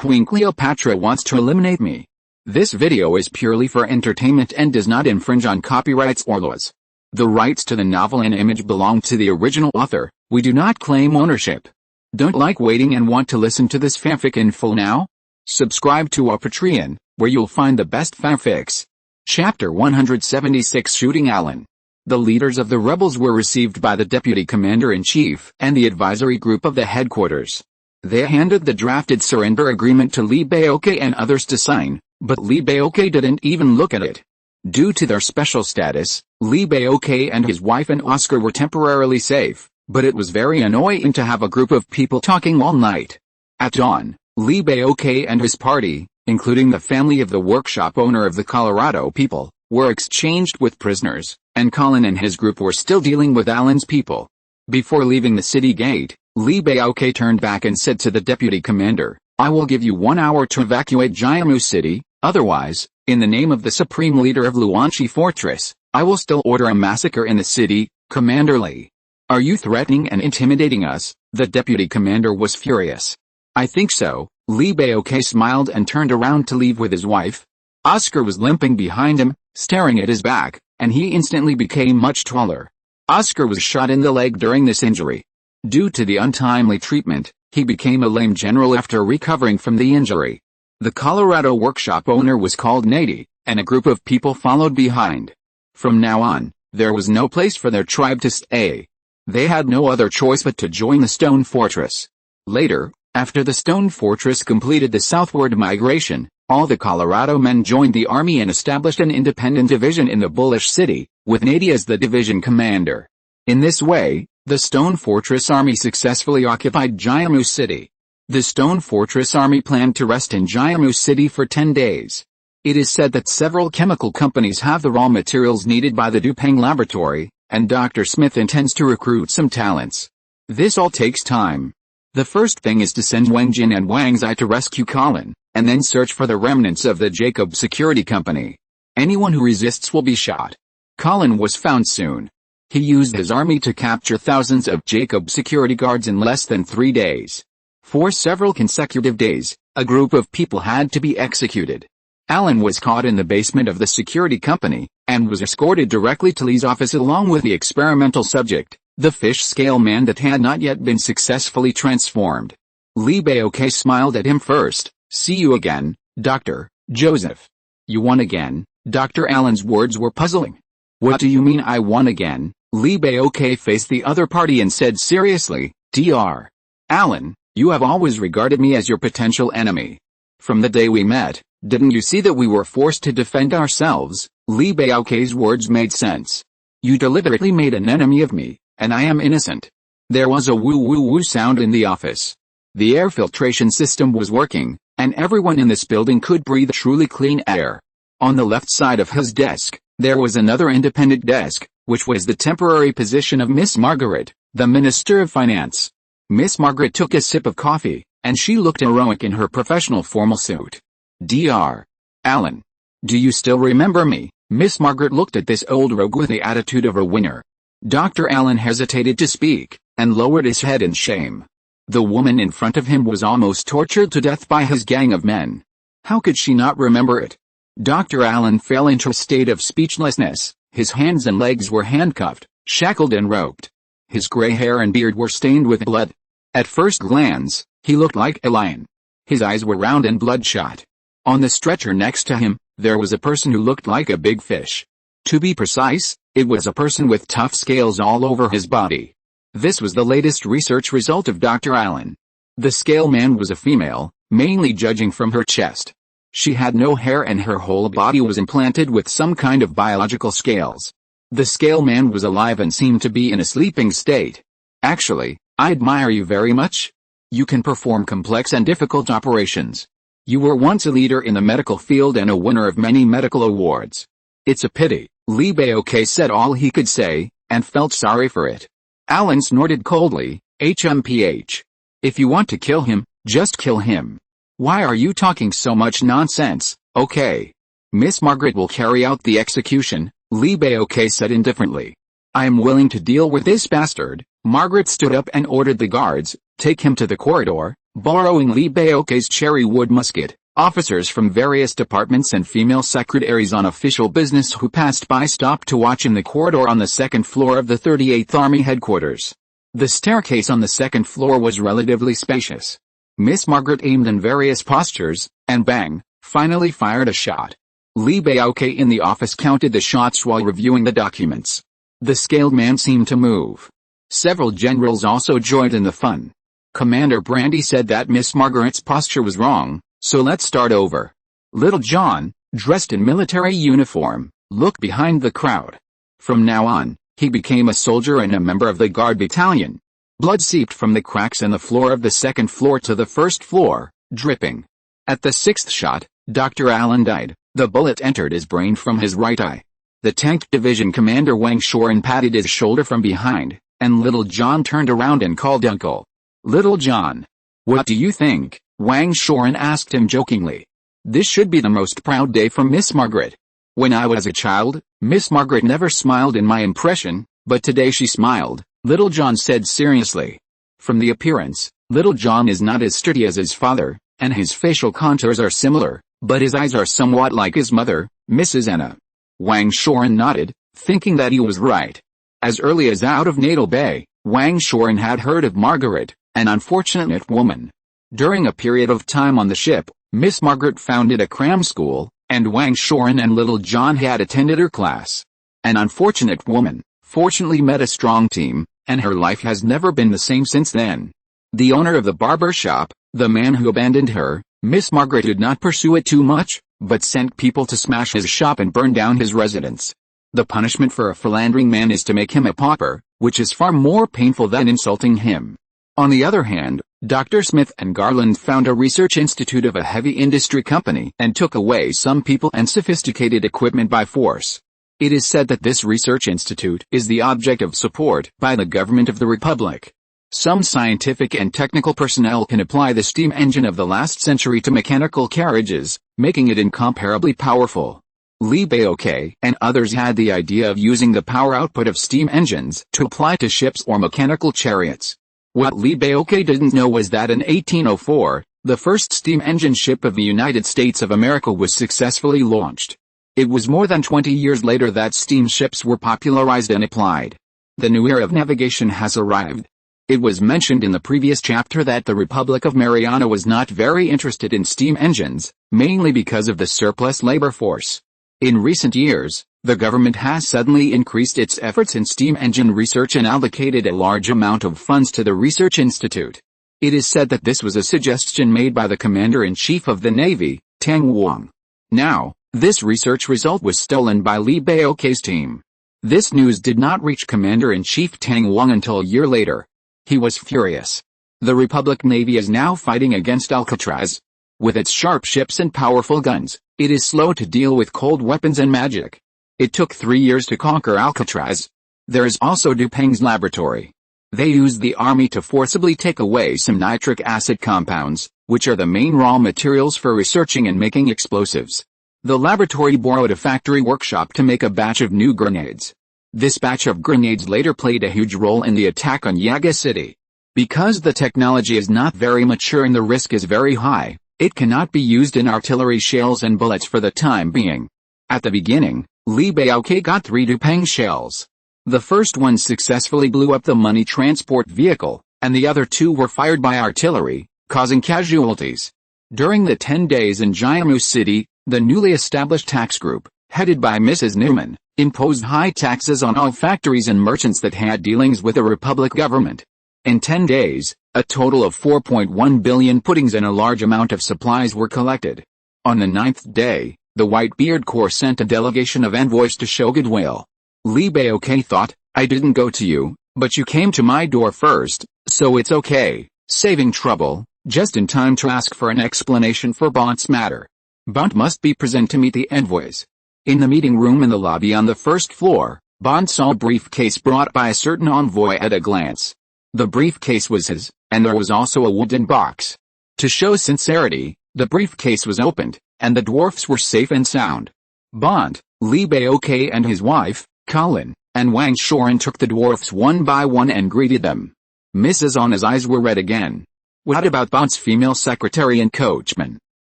Queen Cleopatra wants to eliminate me. This video is purely for entertainment and does not infringe on copyrights or laws. The rights to the novel and image belong to the original author. We do not claim ownership. Don't like waiting and want to listen to this fanfic in full now? Subscribe to our Patreon, where you'll find the best fanfics. Chapter 176 Shooting Allen. The leaders of the rebels were received by the deputy commander-in-chief and the advisory group of the headquarters. They handed the drafted surrender agreement to Li Baoke and others to sign, but Li Baoke didn't even look at it. Due to their special status, Li Baoke and his wife and Oscar were temporarily safe, but it was very annoying to have a group of people talking all night. At dawn, Li Baoke and his party, including the family of the workshop owner of the Colorado people, were exchanged with prisoners, and Colin and his group were still dealing with Allen's people. Before leaving the city gate, Li Baoke turned back and said to the deputy commander, "I will give you 1 hour to evacuate Jiamu City, otherwise, in the name of the supreme leader of Luanchi Fortress, I will still order a massacre in the city, Commander Li. Are you threatening and intimidating us?" The deputy commander was furious. "I think so." Li Baoke smiled and turned around to leave with his wife. Oscar was limping behind him, staring at his back, and he instantly became much taller. Oscar was shot in the leg during this injury. Due to the untimely treatment, he became a lame general after recovering from the injury. The Colorado workshop owner was called Nady, and a group of people followed behind. From now on, there was no place for their tribe to stay. They had no other choice but to join the Stone Fortress. Later, after the Stone Fortress completed the southward migration, all the Colorado men joined the army and established an independent division in the Bullish City, with Nady as the division commander. In this way, the Stone Fortress Army successfully occupied Jiamu City. The Stone Fortress Army planned to rest in Jiamu City for 10 days. It is said that several chemical companies have the raw materials needed by the Dupang laboratory, and Dr. Smith intends to recruit some talents. This all takes time. The first thing is to send Wang Jin and Wang Zai to rescue Colin, and then search for the remnants of the Jacob Security Company. Anyone who resists will be shot. Colin was found soon. He used his army to capture thousands of Jacob security guards in less than 3 days. For several consecutive days, a group of people had to be executed. Allen was caught in the basement of the security company, and was escorted directly to Lee's office along with the experimental subject, the fish scale man that had not yet been successfully transformed. Li Baoke smiled at him first. "See you again, Dr. Joseph." "You won again?" Dr. Allen's words were puzzling. "What do you mean I won again?" Li Baoke faced the other party and said seriously, "Dr. Allen, you have always regarded me as your potential enemy. From the day we met, didn't you see that we were forced to defend ourselves?" Li Baoke's words made sense. "You deliberately made an enemy of me, and I am innocent." There was a woo-woo-woo sound in the office. The air filtration system was working, and everyone in this building could breathe truly clean air. On the left side of his desk, there was another independent desk, which was the temporary position of Miss Margaret, the Minister of Finance. Miss Margaret took a sip of coffee, and she looked heroic in her professional formal suit. "Dr. Allen, do you still remember me?" Miss Margaret looked at this old rogue with the attitude of a winner. Dr. Allen hesitated to speak, and lowered his head in shame. The woman in front of him was almost tortured to death by his gang of men. How could she not remember it? Dr. Allen fell into a state of speechlessness. His hands and legs were handcuffed, shackled and roped. His gray hair and beard were stained with blood. At first glance, he looked like a lion. His eyes were round and bloodshot. On the stretcher next to him, there was a person who looked like a big fish. To be precise, it was a person with tough scales all over his body. This was the latest research result of Dr. Allen. The scale man was a female, mainly judging from her chest. She had no hair and her whole body was implanted with some kind of biological scales. The scale man was alive and seemed to be in a sleeping state. "Actually, I admire you very much. You can perform complex and difficult operations. You were once a leader in the medical field and a winner of many medical awards. It's a pity." Li Baoke said all he could say, and felt sorry for it. Allen snorted coldly, "HMPH. If you want to kill him, just kill him. Why are you talking so much nonsense?" "Okay. Miss Margaret will carry out the execution," Li Baoke said indifferently. "I am willing to deal with this bastard." Margaret stood up and ordered the guards, "Take him to the corridor, Borrowing Li Baoke's cherry wood musket, officers from various departments and female secretaries on official business who passed by stopped to watch in the corridor on the second floor of the 38th Army headquarters. The staircase on the second floor was relatively spacious. Miss Margaret aimed in various postures, and bang, finally fired a shot. Li Baoke in the office counted the shots while reviewing the documents. The scaled man seemed to move. Several generals also joined in the fun. Commander Brandy said that Miss Margaret's posture was wrong, so let's start over. Little John, dressed in military uniform, looked behind the crowd. From now on, he became a soldier and a member of the guard battalion. Blood seeped from the cracks in the floor of the second floor to the first floor, dripping. At the sixth shot, Dr. Allen died. The bullet entered his brain from his right eye. The Tank Division Commander Wang Shoren patted his shoulder from behind, and Little John turned around and called Uncle. Little John. What do you think? Wang Shoren asked him jokingly. This should be the most proud day for Miss Margaret. When I was a child, Miss Margaret never smiled in my impression, but today she smiled, Little John said seriously. From the appearance, Little John is not as sturdy as his father, and his facial contours are similar, but his eyes are somewhat like his mother, Mrs. Anna. Wang Shoren nodded, thinking that he was right. As early as out of Natal Bay, Wang Shoren had heard of Margaret, an unfortunate woman. During a period of time on the ship, Miss Margaret founded a cram school, and Wang Shoren and Little John had attended her class. An unfortunate woman, fortunately met a strong team, and her life has never been the same since then. The owner of the barber shop, the man who abandoned her, Miss Margaret did not pursue it too much, but sent people to smash his shop and burn down his residence. The punishment for a philandering man is to make him a pauper, which is far more painful than insulting him. On the other hand, Dr. Smith and Garland found a research institute of a heavy industry company and took away some people and sophisticated equipment by force. It is said that this research institute is the object of support by the government of the Republic. Some scientific and technical personnel can apply the steam engine of the last century to mechanical carriages, making it incomparably powerful. Li Baoke and others had the idea of using the power output of steam engines to apply to ships or mechanical chariots. What Li Baoke didn't know was that in 1804, the first steam engine ship of the United States of America was successfully launched. It was more than 20 years later that steamships were popularized and applied. The new era of navigation has arrived. It was mentioned in the previous chapter that the Republic of Mariana was not very interested in steam engines, mainly because of the surplus labor force. In recent years, the government has suddenly increased its efforts in steam engine research and allocated a large amount of funds to the research institute. It is said that this was a suggestion made by the Commander-in-Chief of the Navy, Tang Wang. Now, this research result was stolen by Li Baoke's team. This news did not reach Commander-in-Chief Tang Wang until a year later. He was furious. The Republic Navy is now fighting against Alcatraz. With its sharp ships and powerful guns, it is slow to deal with cold weapons and magic. It took 3 years to conquer Alcatraz. There is also Duping's laboratory. They used the army to forcibly take away some nitric acid compounds, which are the main raw materials for researching and making explosives. The laboratory borrowed a factory workshop to make a batch of new grenades. This batch of grenades later played a huge role in the attack on Yaga City. Because the technology is not very mature and the risk is very high, it cannot be used in artillery shells and bullets for the time being. At the beginning, Li Baoke got 3 Duping shells. The first one successfully blew up the money transport vehicle, and the other 2 were fired by artillery, causing casualties. During the 10 days in Jiamu City, the newly established tax group, headed by Mrs. Newman, imposed high taxes on all factories and merchants that had dealings with the Republic government. In 10 days, a total of 4.1 billion puddings and a large amount of supplies were collected. On the 9th day, the Whitebeard Corps sent a delegation of envoys to show goodwill. Li Baoke thought, I didn't go to you, but you came to my door first, so it's okay, saving trouble, just in time to ask for an explanation for Bont's matter. Bont must be present to meet the envoys. In the meeting room in the lobby on the first floor, Bont saw a briefcase brought by a certain envoy at a glance. The briefcase was his, and there was also a wooden box. To show sincerity, the briefcase was opened, and the dwarfs were safe and sound. Bont, Li Baoke and his wife, Colin, and Wang Shoren took the dwarfs one by one and greeted them. Mrs. Anna's eyes were red again. What about Bond's female secretary and coachman?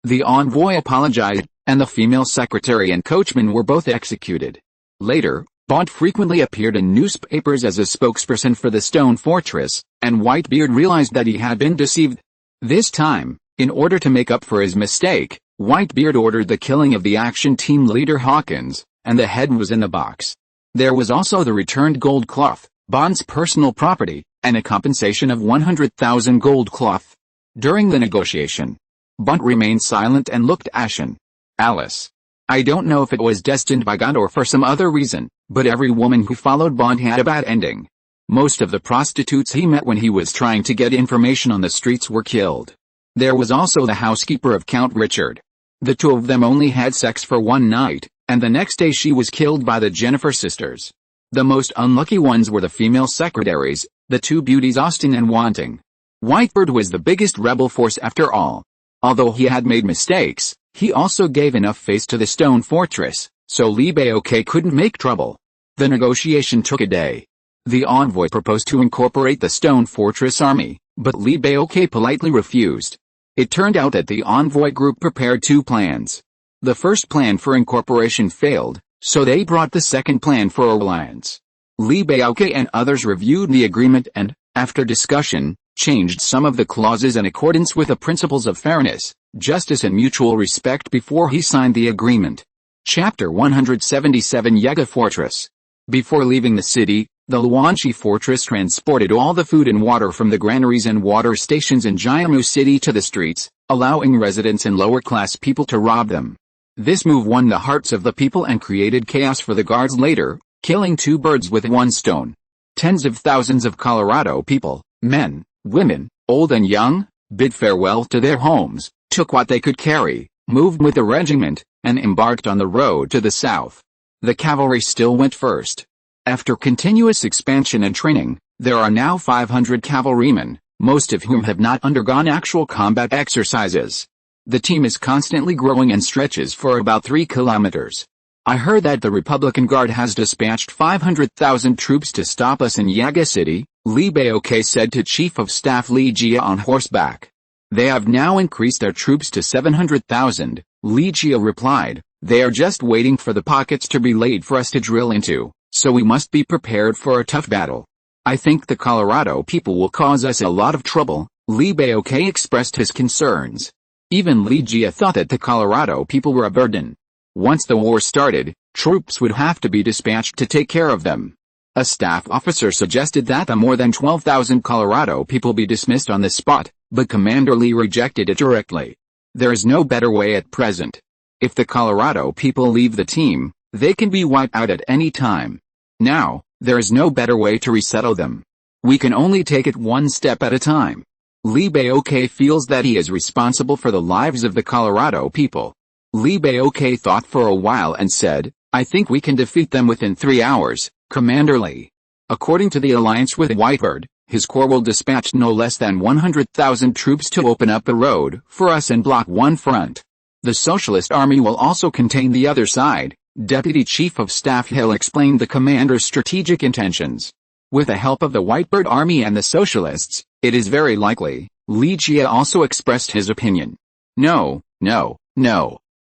The envoy apologized, and the female secretary and coachman were both executed. Later, Bond frequently appeared in newspapers as a spokesperson for the stone fortress, and Whitebeard realized that he had been deceived. This time, in order to make up for his mistake, Whitebeard ordered the killing of the action team leader Hawkins, and the head was in the box. There was also the returned gold cloth, Bond's personal property, and a compensation of 100,000 gold cloth. During the negotiation, Bond remained silent and looked ashen. Alice. I don't know if it was destined by God or for some other reason, but every woman who followed Bond had a bad ending. Most of the prostitutes he met when he was trying to get information on the streets were killed. There was also the housekeeper of Count Richard. The two of them only had sex for one night, and the next day she was killed by the Jennifer sisters. The most unlucky ones were the female secretaries, the two beauties Austin and Wanting. Whitebeard was the biggest rebel force after all. Although he had made mistakes, he also gave enough face to the stone fortress, so Li Baoque couldn't make trouble. The negotiation took a day. The envoy proposed to incorporate the stone fortress army, but Li Baoque politely refused. It turned out that the envoy group prepared two plans. The first plan for incorporation failed, so they brought the second plan for a alliance. Li Baoque and others reviewed the agreement and, after discussion, changed some of the clauses in accordance with the principles of fairness, justice and mutual respect before he signed the agreement. Chapter 177 Yega Fortress. Before leaving the city, the Luanchi fortress transported all the food and water from the granaries and water stations in Jiamu City to the streets, allowing residents and lower-class people to rob them. This move won the hearts of the people and created chaos for the guards later, killing two birds with one stone. Tens of thousands of Colorado people, men, women, old and young, bid farewell to their homes, took what they could carry, moved with the regiment, and embarked on the road to the south. The cavalry still went first. After continuous expansion and training, there are now 500 cavalrymen, most of whom have not undergone actual combat exercises. The team is constantly growing and stretches for about 3 kilometers. I heard that the Republican Guard has dispatched 500,000 troops to stop us in Yaga City, Li Baoque said to Chief of Staff Li Jia on horseback. They have now increased their troops to 700,000, Li Jia replied. They are just waiting for the pockets to be laid for us to drill into, so we must be prepared for a tough battle. I think the Colorado people will cause us a lot of trouble, Li Baoque expressed his concerns. Even Li Jia thought that the Colorado people were a burden. Once the war started, troops would have to be dispatched to take care of them. A staff officer suggested that the more than 12,000 Colorado people be dismissed on the spot, but Commander Li rejected it directly. There is no better way at present. If the Colorado people leave the team, they can be wiped out at any time. Now, there is no better way to resettle them. We can only take it one step at a time. Li Baoque feels that he is responsible for the lives of the Colorado people. Li Baoque thought for a while and said, I think we can defeat them within 3 hours, Commander Li. According to the alliance with Whitebeard, his corps will dispatch no less than 100,000 troops to open up the road for us and block one front. The Socialist Army will also contain the other side, Deputy Chief of Staff Hill explained the commander's strategic intentions. With the help of the Whitebeard Army and the Socialists, it is very likely, Li Jia also expressed his opinion. No.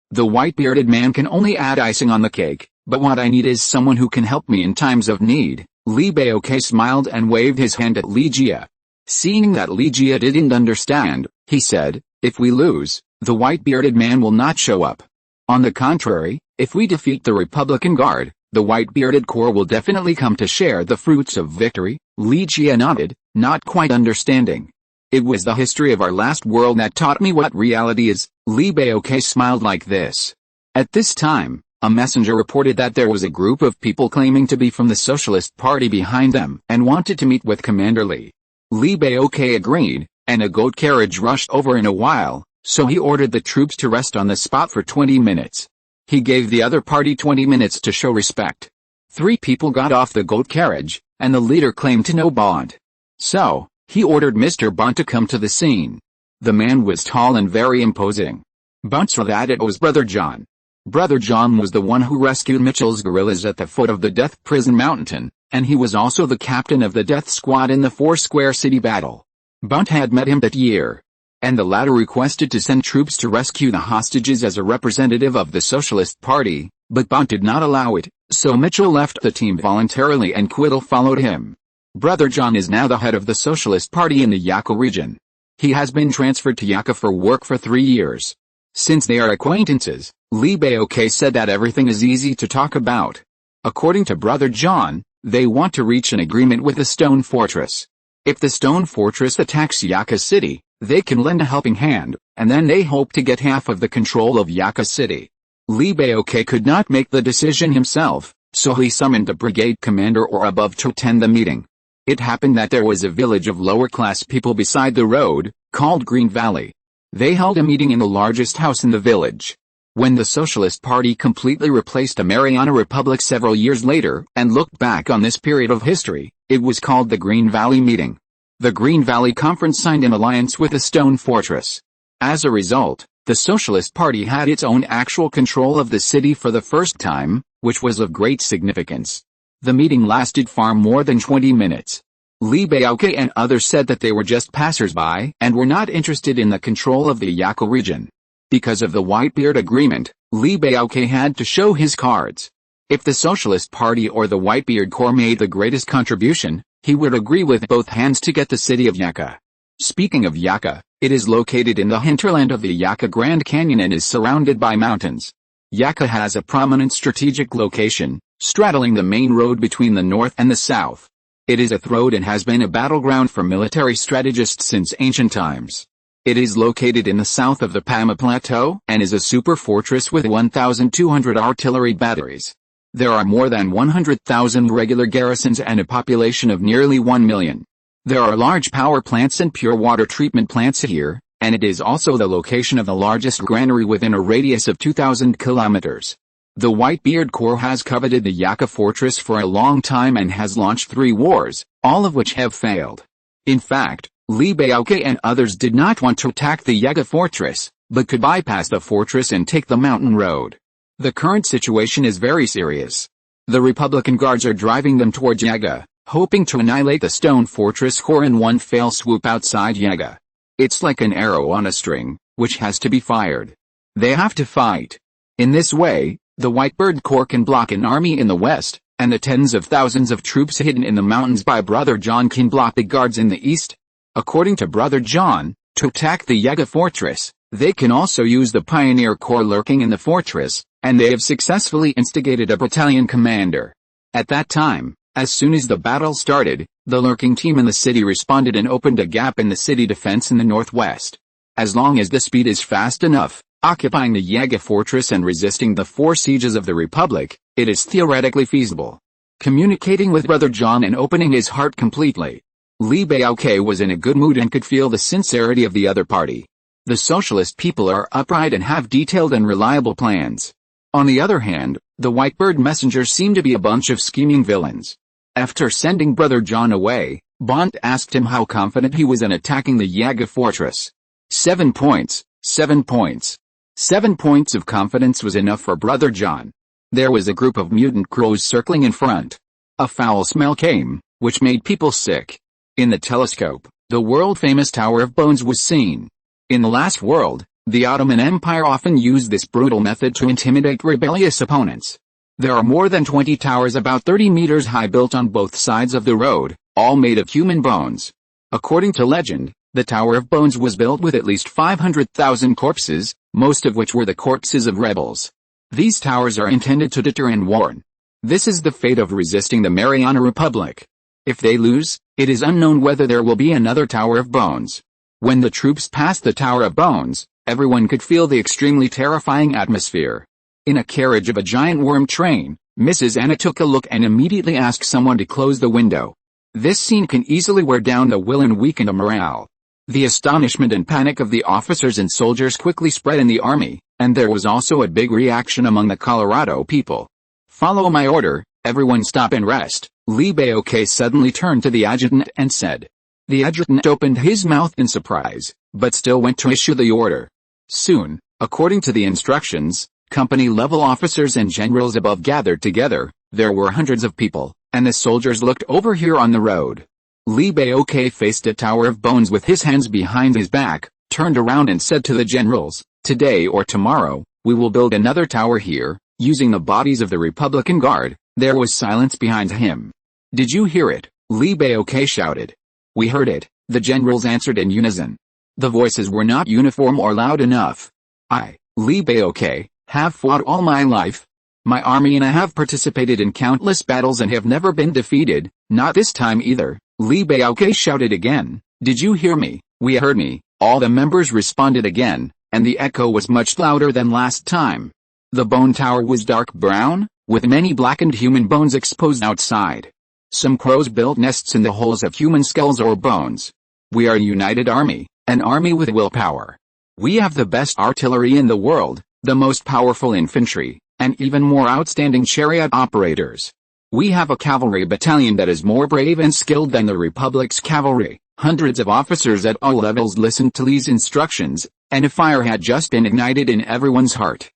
The white-bearded man can only add icing on the cake, but what I need is someone who can help me in times of need. Li Baoque smiled and waved his hand at Li Jia. Seeing that Li Jia didn't understand, he said, if we lose, the white-bearded man will not show up. On the contrary, if we defeat the Republican Guard, the white-bearded corps will definitely come to share the fruits of victory. Li Jia nodded, not quite understanding. It was the history of our last world that taught me what reality is. Li Baoque smiled like this. At this time, a messenger reported that there was a group of people claiming to be from the Socialist Party behind them and wanted to meet with Commander Li. Li Baoque agreed, and a goat carriage rushed over in a while, so he ordered the troops to rest on the spot for 20 minutes. He gave the other party 20 minutes to show respect. 3 people got off the goat carriage, and the leader claimed to know Bond. So, he ordered Mr. Bond to come to the scene. The man was tall and very imposing. Bond saw that it was Brother John. Brother John was the one who rescued Mitchell's guerrillas at the foot of the Death Prison Mountain, and he was also the captain of the Death Squad in the Foursquare City battle. Bont had met him that year, and the latter requested to send troops to rescue the hostages as a representative of the Socialist Party, but Bont did not allow it, so Mitchell left the team voluntarily and Quittle followed him. Brother John is now the head of the Socialist Party in the Yaka region. He has been transferred to Yaka for work for 3 years. Since they are acquaintances, Lee Baoke said that everything is easy to talk about. According to Brother John, they want to reach an agreement with the Stone Fortress. If the Stone Fortress attacks Yaka City, they can lend a helping hand, and then they hope to get half of the control of Yaka City. Lee Baoke could not make the decision himself, so he summoned a brigade commander or above to attend the meeting. It happened that there was a village of lower-class people beside the road, called Green Valley. They held a meeting in the largest house in the village. When the Socialist Party completely replaced the Mariana Republic several years later and looked back on this period of history, it was called the Green Valley Meeting. The Green Valley Conference signed an alliance with the Stone Fortress. As a result, the Socialist Party had its own actual control of the city for the first time, which was of great significance. The meeting lasted far more than 20 minutes. Lee Baoke and others said that they were just passers-by and were not interested in the control of the Yaka region. Because of the Whitebeard Agreement, Lee Baoke had to show his cards. If the Socialist Party or the Whitebeard Corps made the greatest contribution, he would agree with both hands to get the city of Yaka. Speaking of Yaka, it is located in the hinterland of the Yaka Grand Canyon and is surrounded by mountains. Yaka has a prominent strategic location, straddling the main road between the north and the south. It is a road and has been a battleground for military strategists since ancient times. It is located in the south of the Pama Plateau and is a super fortress with 1,200 artillery batteries. There are more than 100,000 regular garrisons and a population of nearly 1 million. There are large power plants and pure water treatment plants here, and it is also the location of the largest granary within a radius of 2,000 kilometers. The Whitebeard Corps has coveted the Yaka fortress for a long time and has launched 3 wars, all of which have failed. In fact, Lee Baoke and others did not want to attack the Yaka fortress, but could bypass the fortress and take the mountain road. The current situation is very serious. The Republican Guards are driving them towards Yaga, hoping to annihilate the Stone Fortress Corps in one fell swoop outside Yaga. It's like an arrow on a string, which has to be fired. They have to fight. In this way, the Whitebeard Corps can block an army in the west, and the tens of thousands of troops hidden in the mountains by Brother John can block the guards in the east. According to Brother John, to attack the Yaga fortress, they can also use the Pioneer Corps lurking in the fortress, and they have successfully instigated a battalion commander. At that time, as soon as the battle started, the lurking team in the city responded and opened a gap in the city defense in the northwest. As long as the speed is fast enough, occupying the Yaga fortress and resisting the 4 sieges of the Republic, it is theoretically feasible. Communicating with Brother John and opening his heart completely, Lee Baoke was in a good mood and could feel the sincerity of the other party. The socialist people are upright and have detailed and reliable plans. On the other hand, the Whitebeard messengers seem to be a bunch of scheming villains. After sending Brother John away, Bont asked him how confident he was in attacking the Yaga fortress. 7 points, 7 points. 7 points of confidence was enough for Brother John. There was a group of mutant crows circling in front. A foul smell came, which made people sick. In the telescope, the world-famous Tower of Bones was seen. In the last world, the Ottoman Empire often used this brutal method to intimidate rebellious opponents. There are more than 20 towers about 30 meters high built on both sides of the road, all made of human bones. According to legend, the Tower of Bones was built with at least 500,000 corpses, most of which were the corpses of rebels. These towers are intended to deter and warn. This is the fate of resisting the Mariana Republic. If they lose, it is unknown whether there will be another Tower of Bones. When the troops passed the Tower of Bones, everyone could feel the extremely terrifying atmosphere. In a carriage of a giant worm train, Mrs. Anna took a look and immediately asked someone to close the window. This scene can easily wear down the will and weaken the morale. The astonishment and panic of the officers and soldiers quickly spread in the army, and there was also a big reaction among the Colorado people. "Follow my order, everyone stop and rest," Lee Baoke suddenly turned to the adjutant and said. The adjutant opened his mouth in surprise, but still went to issue the order. Soon, according to the instructions, company-level officers and generals above gathered together. There were hundreds of people, and the soldiers looked over here on the road. Li Baoque faced a tower of bones with his hands behind his back, turned around and said to the generals, "Today or tomorrow, we will build another tower here, using the bodies of the Republican Guard." There was silence behind him. "Did you hear it?" Li Baoque shouted. "We heard it," the generals answered in unison. The voices were not uniform or loud enough. "I, Li Baoque, have fought all my life. My army and I have participated in countless battles and have never been defeated, not this time either." Li Baoque shouted again. "Did you hear me?" "We heard me," all the members responded again, and the echo was much louder than last time. The bone tower was dark brown, with many blackened human bones exposed outside. Some crows built nests in the holes of human skulls or bones. "We are a united army, an army with willpower. We have the best artillery in the world, the most powerful infantry, and even more outstanding chariot operators. We have a cavalry battalion that is more brave and skilled than the Republic's cavalry." Hundreds of officers at all levels listened to Li's instructions, and a fire had just been ignited in everyone's heart.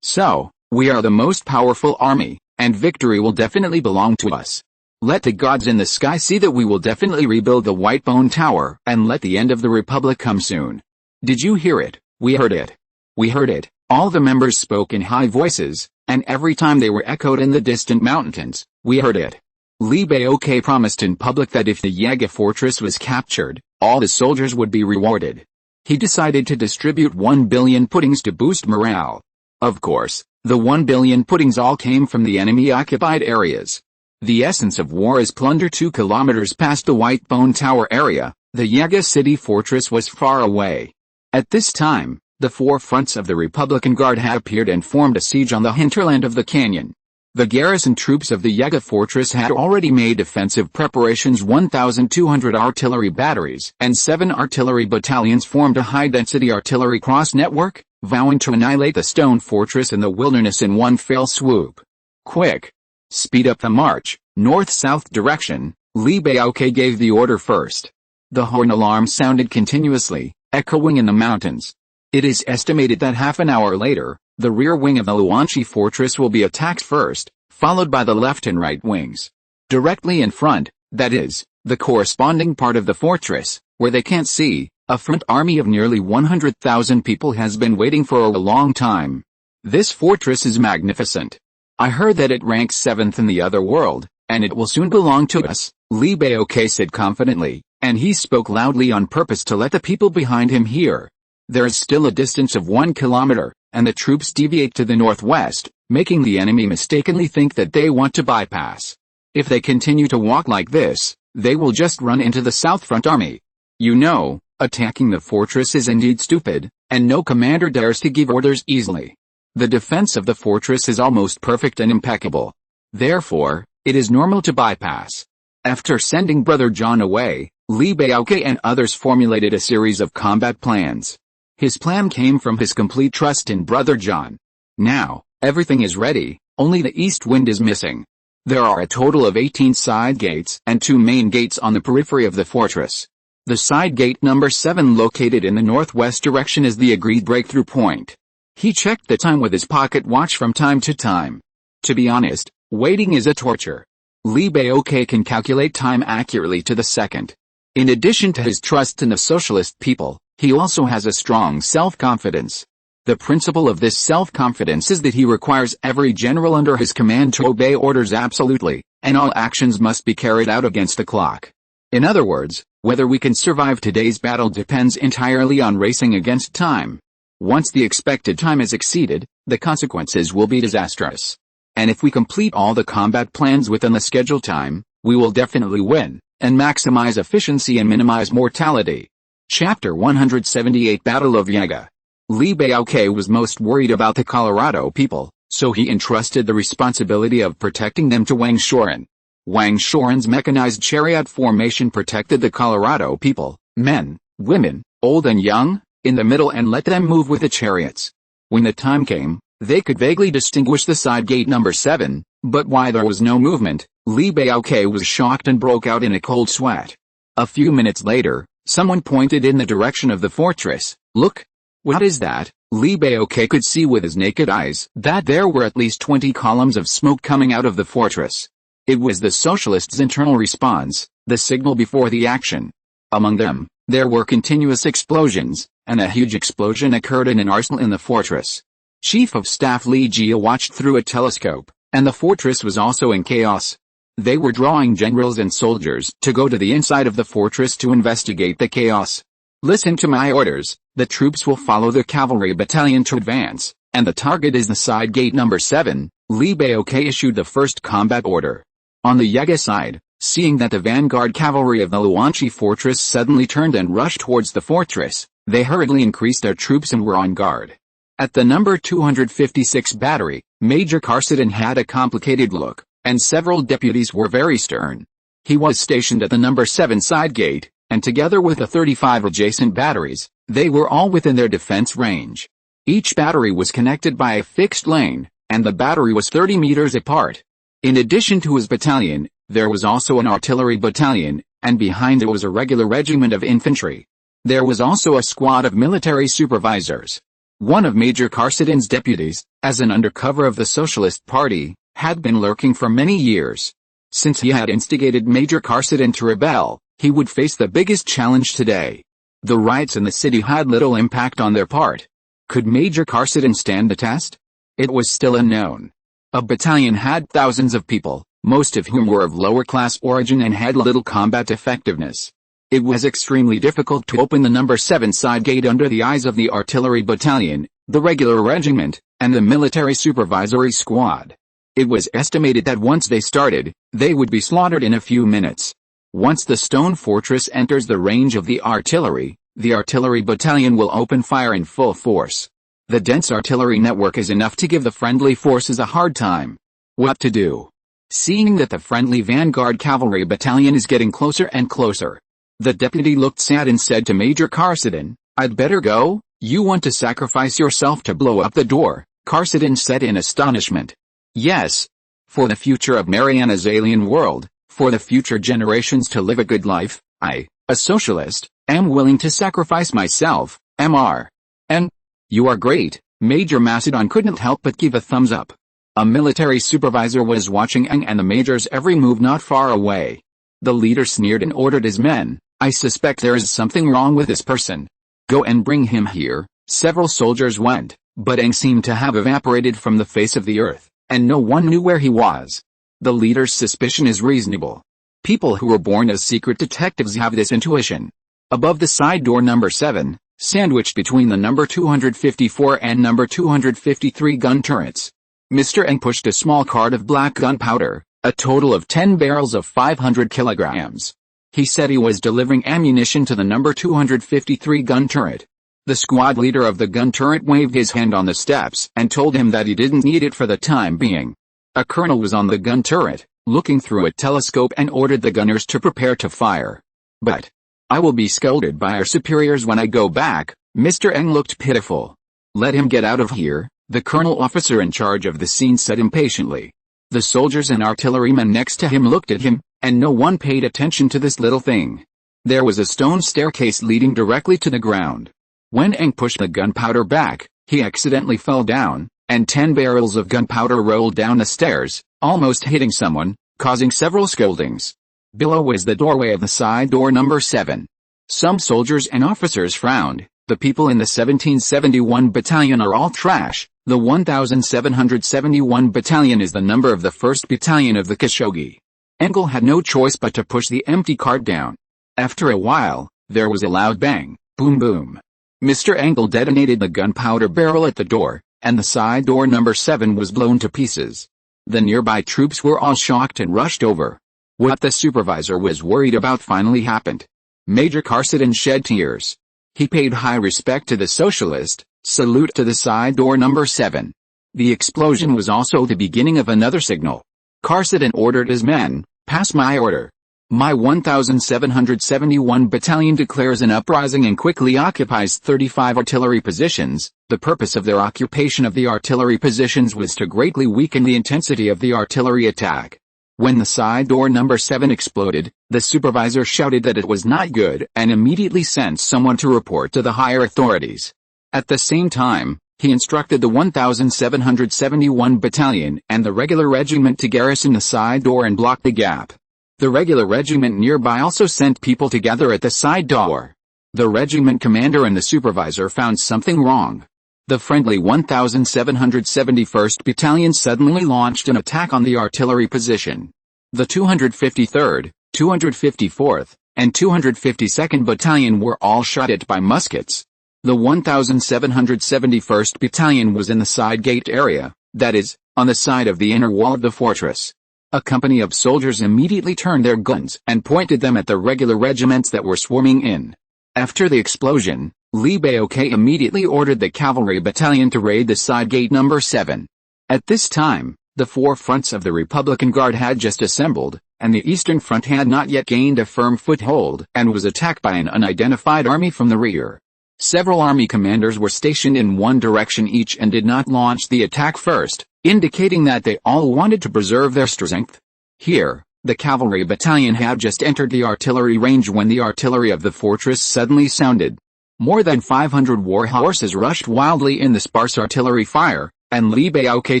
So, we are the most powerful army, and victory will definitely belong to us. Let the gods in the sky see that we will definitely rebuild the White Bone Tower, and let the end of the Republic come soon. "Did you hear it?" "We heard it." "We heard it," all the members spoke in high voices, and every time they were echoed in the distant mountains. "We heard it." Li Baoque promised in public that if the Yaga fortress was captured, all the soldiers would be rewarded. He decided to distribute 1 billion puddings to boost morale. Of course, the 1 billion puddings all came from the enemy-occupied areas. The essence of war is plunder. 2 kilometers past the White Bone Tower area, the Yaga city fortress was far away. At this time, the 4 fronts of the Republican Guard had appeared and formed a siege on the hinterland of the canyon. The garrison troops of the Yaga fortress had already made defensive preparations. 1,200 artillery batteries and 7 artillery battalions formed a high-density artillery cross-network, vowing to annihilate the stone fortress in the wilderness in one fell swoop. "Quick! Speed up the march, north-south direction," Li Baoque gave the order first. The horn alarm sounded continuously, echoing in the mountains. It is estimated that half an hour later, the rear wing of the Luanchi fortress will be attacked first, followed by the left and right wings. Directly in front, that is, the corresponding part of the fortress, where they can't see, a front army of nearly 100,000 people has been waiting for a long time. This fortress is magnificent. I heard that it ranks 7th in the other world, and it will soon belong to us, Li Baoque said confidently, and he spoke loudly on purpose to let the people behind him hear. There is still a distance of 1 kilometer, and the troops deviate to the northwest, making the enemy mistakenly think that they want to bypass. If they continue to walk like this, they will just run into the South Front Army. You know, attacking the fortress is indeed stupid, and no commander dares to give orders easily. The defense of the fortress is almost perfect and impeccable. Therefore, it is normal to bypass. After sending Brother John away, Li Baoque and others formulated a series of combat plans. His plan came from his complete trust in Brother John. Now, everything is ready, only the east wind is missing. There are a total of 18 side gates and 2 main gates on the periphery of the fortress. The side gate number 7 located in the northwest direction is the agreed breakthrough point. He checked the time with his pocket watch from time to time. To be honest, waiting is a torture. Li Baoque can calculate time accurately to the second. In addition to his trust in the socialist people, he also has a strong self-confidence. The principle of this self-confidence is that he requires every general under his command to obey orders absolutely, and all actions must be carried out against the clock. In other words, whether we can survive today's battle depends entirely on racing against time. Once the expected time is exceeded, the consequences will be disastrous. And if we complete all the combat plans within the scheduled time, we will definitely win, and maximize efficiency and minimize mortality. Chapter 178 Battle of Yaga. Li Baoque was most worried about the Colorado people, so he entrusted the responsibility of protecting them to Wang Shoren. Wang Shoren's mechanized chariot formation protected the Colorado people, men, women, old and young, in the middle and let them move with the chariots. When the time came, they could vaguely distinguish the side gate number 7, but why there was no movement, Li Baoque was shocked and broke out in a cold sweat. A few minutes later, someone pointed in the direction of the fortress. Look! What is that? Li Baoque could see with his naked eyes that there were at least 20 columns of smoke coming out of the fortress. It was the socialists' internal response, the signal before the action. Among them, there were continuous explosions, and a huge explosion occurred in an arsenal in the fortress. Chief of Staff Li Jia watched through a telescope, and the fortress was also in chaos. They were drawing generals and soldiers to go to the inside of the fortress to investigate the chaos. Listen to my orders, the troops will follow the cavalry battalion to advance, and the target is the side gate number 7, Li Baoke issued the first combat order. On the Yaga side, seeing that the vanguard cavalry of the Luanchi fortress suddenly turned and rushed towards the fortress, they hurriedly increased their troops and were on guard. At the number 256 battery, Major Carsidon had a complicated look, and several deputies were very stern. He was stationed at the number 7 side gate, and together with the 35 adjacent batteries, they were all within their defense range. Each battery was connected by a fixed lane, and the battery was 30 meters apart. In addition to his battalion, there was also an artillery battalion, and behind it was a regular regiment of infantry. There was also a squad of military supervisors. One of Major Carsidon's deputies, as an undercover of the Socialist Party, had been lurking for many years. Since he had instigated Major Carsidon to rebel, he would face the biggest challenge today. The riots in the city had little impact on their part. Could Major Carsidon stand the test? It was still unknown. A battalion had thousands of people, most of whom were of lower class origin and had little combat effectiveness. It was extremely difficult to open the number 7 side gate under the eyes of the artillery battalion, the regular regiment, and the military supervisory squad. It was estimated that once they started, they would be slaughtered in a few minutes. Once the stone fortress enters the range of the artillery battalion will open fire in full force. The dense artillery network is enough to give the friendly forces a hard time. What to do? Seeing that the friendly vanguard cavalry battalion is getting closer and closer, the deputy looked sad and said to Major Carsidon, "I'd better go? You want to sacrifice yourself to blow up the door?" Carsidon said in astonishment. "Yes. For the future of Mariana's alien world, for the future generations to live a good life, I, a socialist, am willing to sacrifice myself, Mr. And you are great." Major Macedon couldn't help but give a thumbs up. A military supervisor was watching Eng and the major's every move not far away. The leader sneered and ordered his men, "I suspect there is something wrong with this person. Go and bring him here." Several soldiers went, but Eng seemed to have evaporated from the face of the earth, and no one knew where he was. The leader's suspicion is reasonable. People who were born as secret detectives have this intuition. Above the side door number 7, sandwiched between the number 254 and number 253 gun turrets, Mr. Eng pushed a small cart of black gunpowder, a total of 10 barrels of 500 kilograms. He said he was delivering ammunition to the number 253 gun turret. The squad leader of the gun turret waved his hand on the steps and told him that he didn't need it for the time being. A colonel was on the gun turret, looking through a telescope and ordered the gunners to prepare to fire. "But I will be scolded by our superiors when I go back." Mr. Eng looked pitiful. "Let him get out of here," the colonel officer in charge of the scene said impatiently. The soldiers and artillerymen next to him looked at him, and no one paid attention to this little thing. There was a stone staircase leading directly to the ground. When Eng pushed the gunpowder back, he accidentally fell down, and 10 barrels of gunpowder rolled down the stairs, almost hitting someone, causing several scoldings. Below was the doorway of the side door number 7. Some soldiers and officers frowned. "The people in the 1771 battalion are all trash. The 1771 battalion is the number of the 1st battalion of the Khashoggi." Engel had no choice but to push the empty cart down. After a while, there was a loud bang, boom boom. Mr. Engel detonated the gunpowder barrel at the door, and the side door number 7 was blown to pieces. The nearby troops were all shocked and rushed over. What the supervisor was worried about finally happened. Major Carsidon shed tears. He paid high respect to the socialist, salute to the side door number 7. The explosion was also the beginning of another signal. Carsidon ordered his men, "Pass my order. My 1771 battalion declares an uprising and quickly occupies 35 artillery positions." The purpose of their occupation of the artillery positions was to greatly weaken the intensity of the artillery attack. When the side door number 7 exploded, the supervisor shouted that it was not good and immediately sent someone to report to the higher authorities. At the same time, he instructed the 1771 battalion and the regular regiment to garrison the side door and block the gap. The regular regiment nearby also sent people to gather at the side door. The regiment commander and the supervisor found something wrong. The friendly 1771st Battalion suddenly launched an attack on the artillery position. The 253rd, 254th, and 252nd Battalion were all shot at by muskets. The 1771st Battalion was in the side gate area, that is, on the side of the inner wall of the fortress. A company of soldiers immediately turned their guns and pointed them at the regular regiments that were swarming in. After the explosion, Cleopatra immediately ordered the cavalry battalion to raid the side gate number 7. At this time, the four fronts of the Republican Guard had just assembled, and the Eastern Front had not yet gained a firm foothold and was attacked by an unidentified army from the rear. Several army commanders were stationed in one direction each and did not launch the attack first, indicating that they all wanted to preserve their strength. Here, the cavalry battalion had just entered the artillery range when the artillery of the fortress suddenly sounded. More than 500 war horses rushed wildly in the sparse artillery fire, and Cleopatra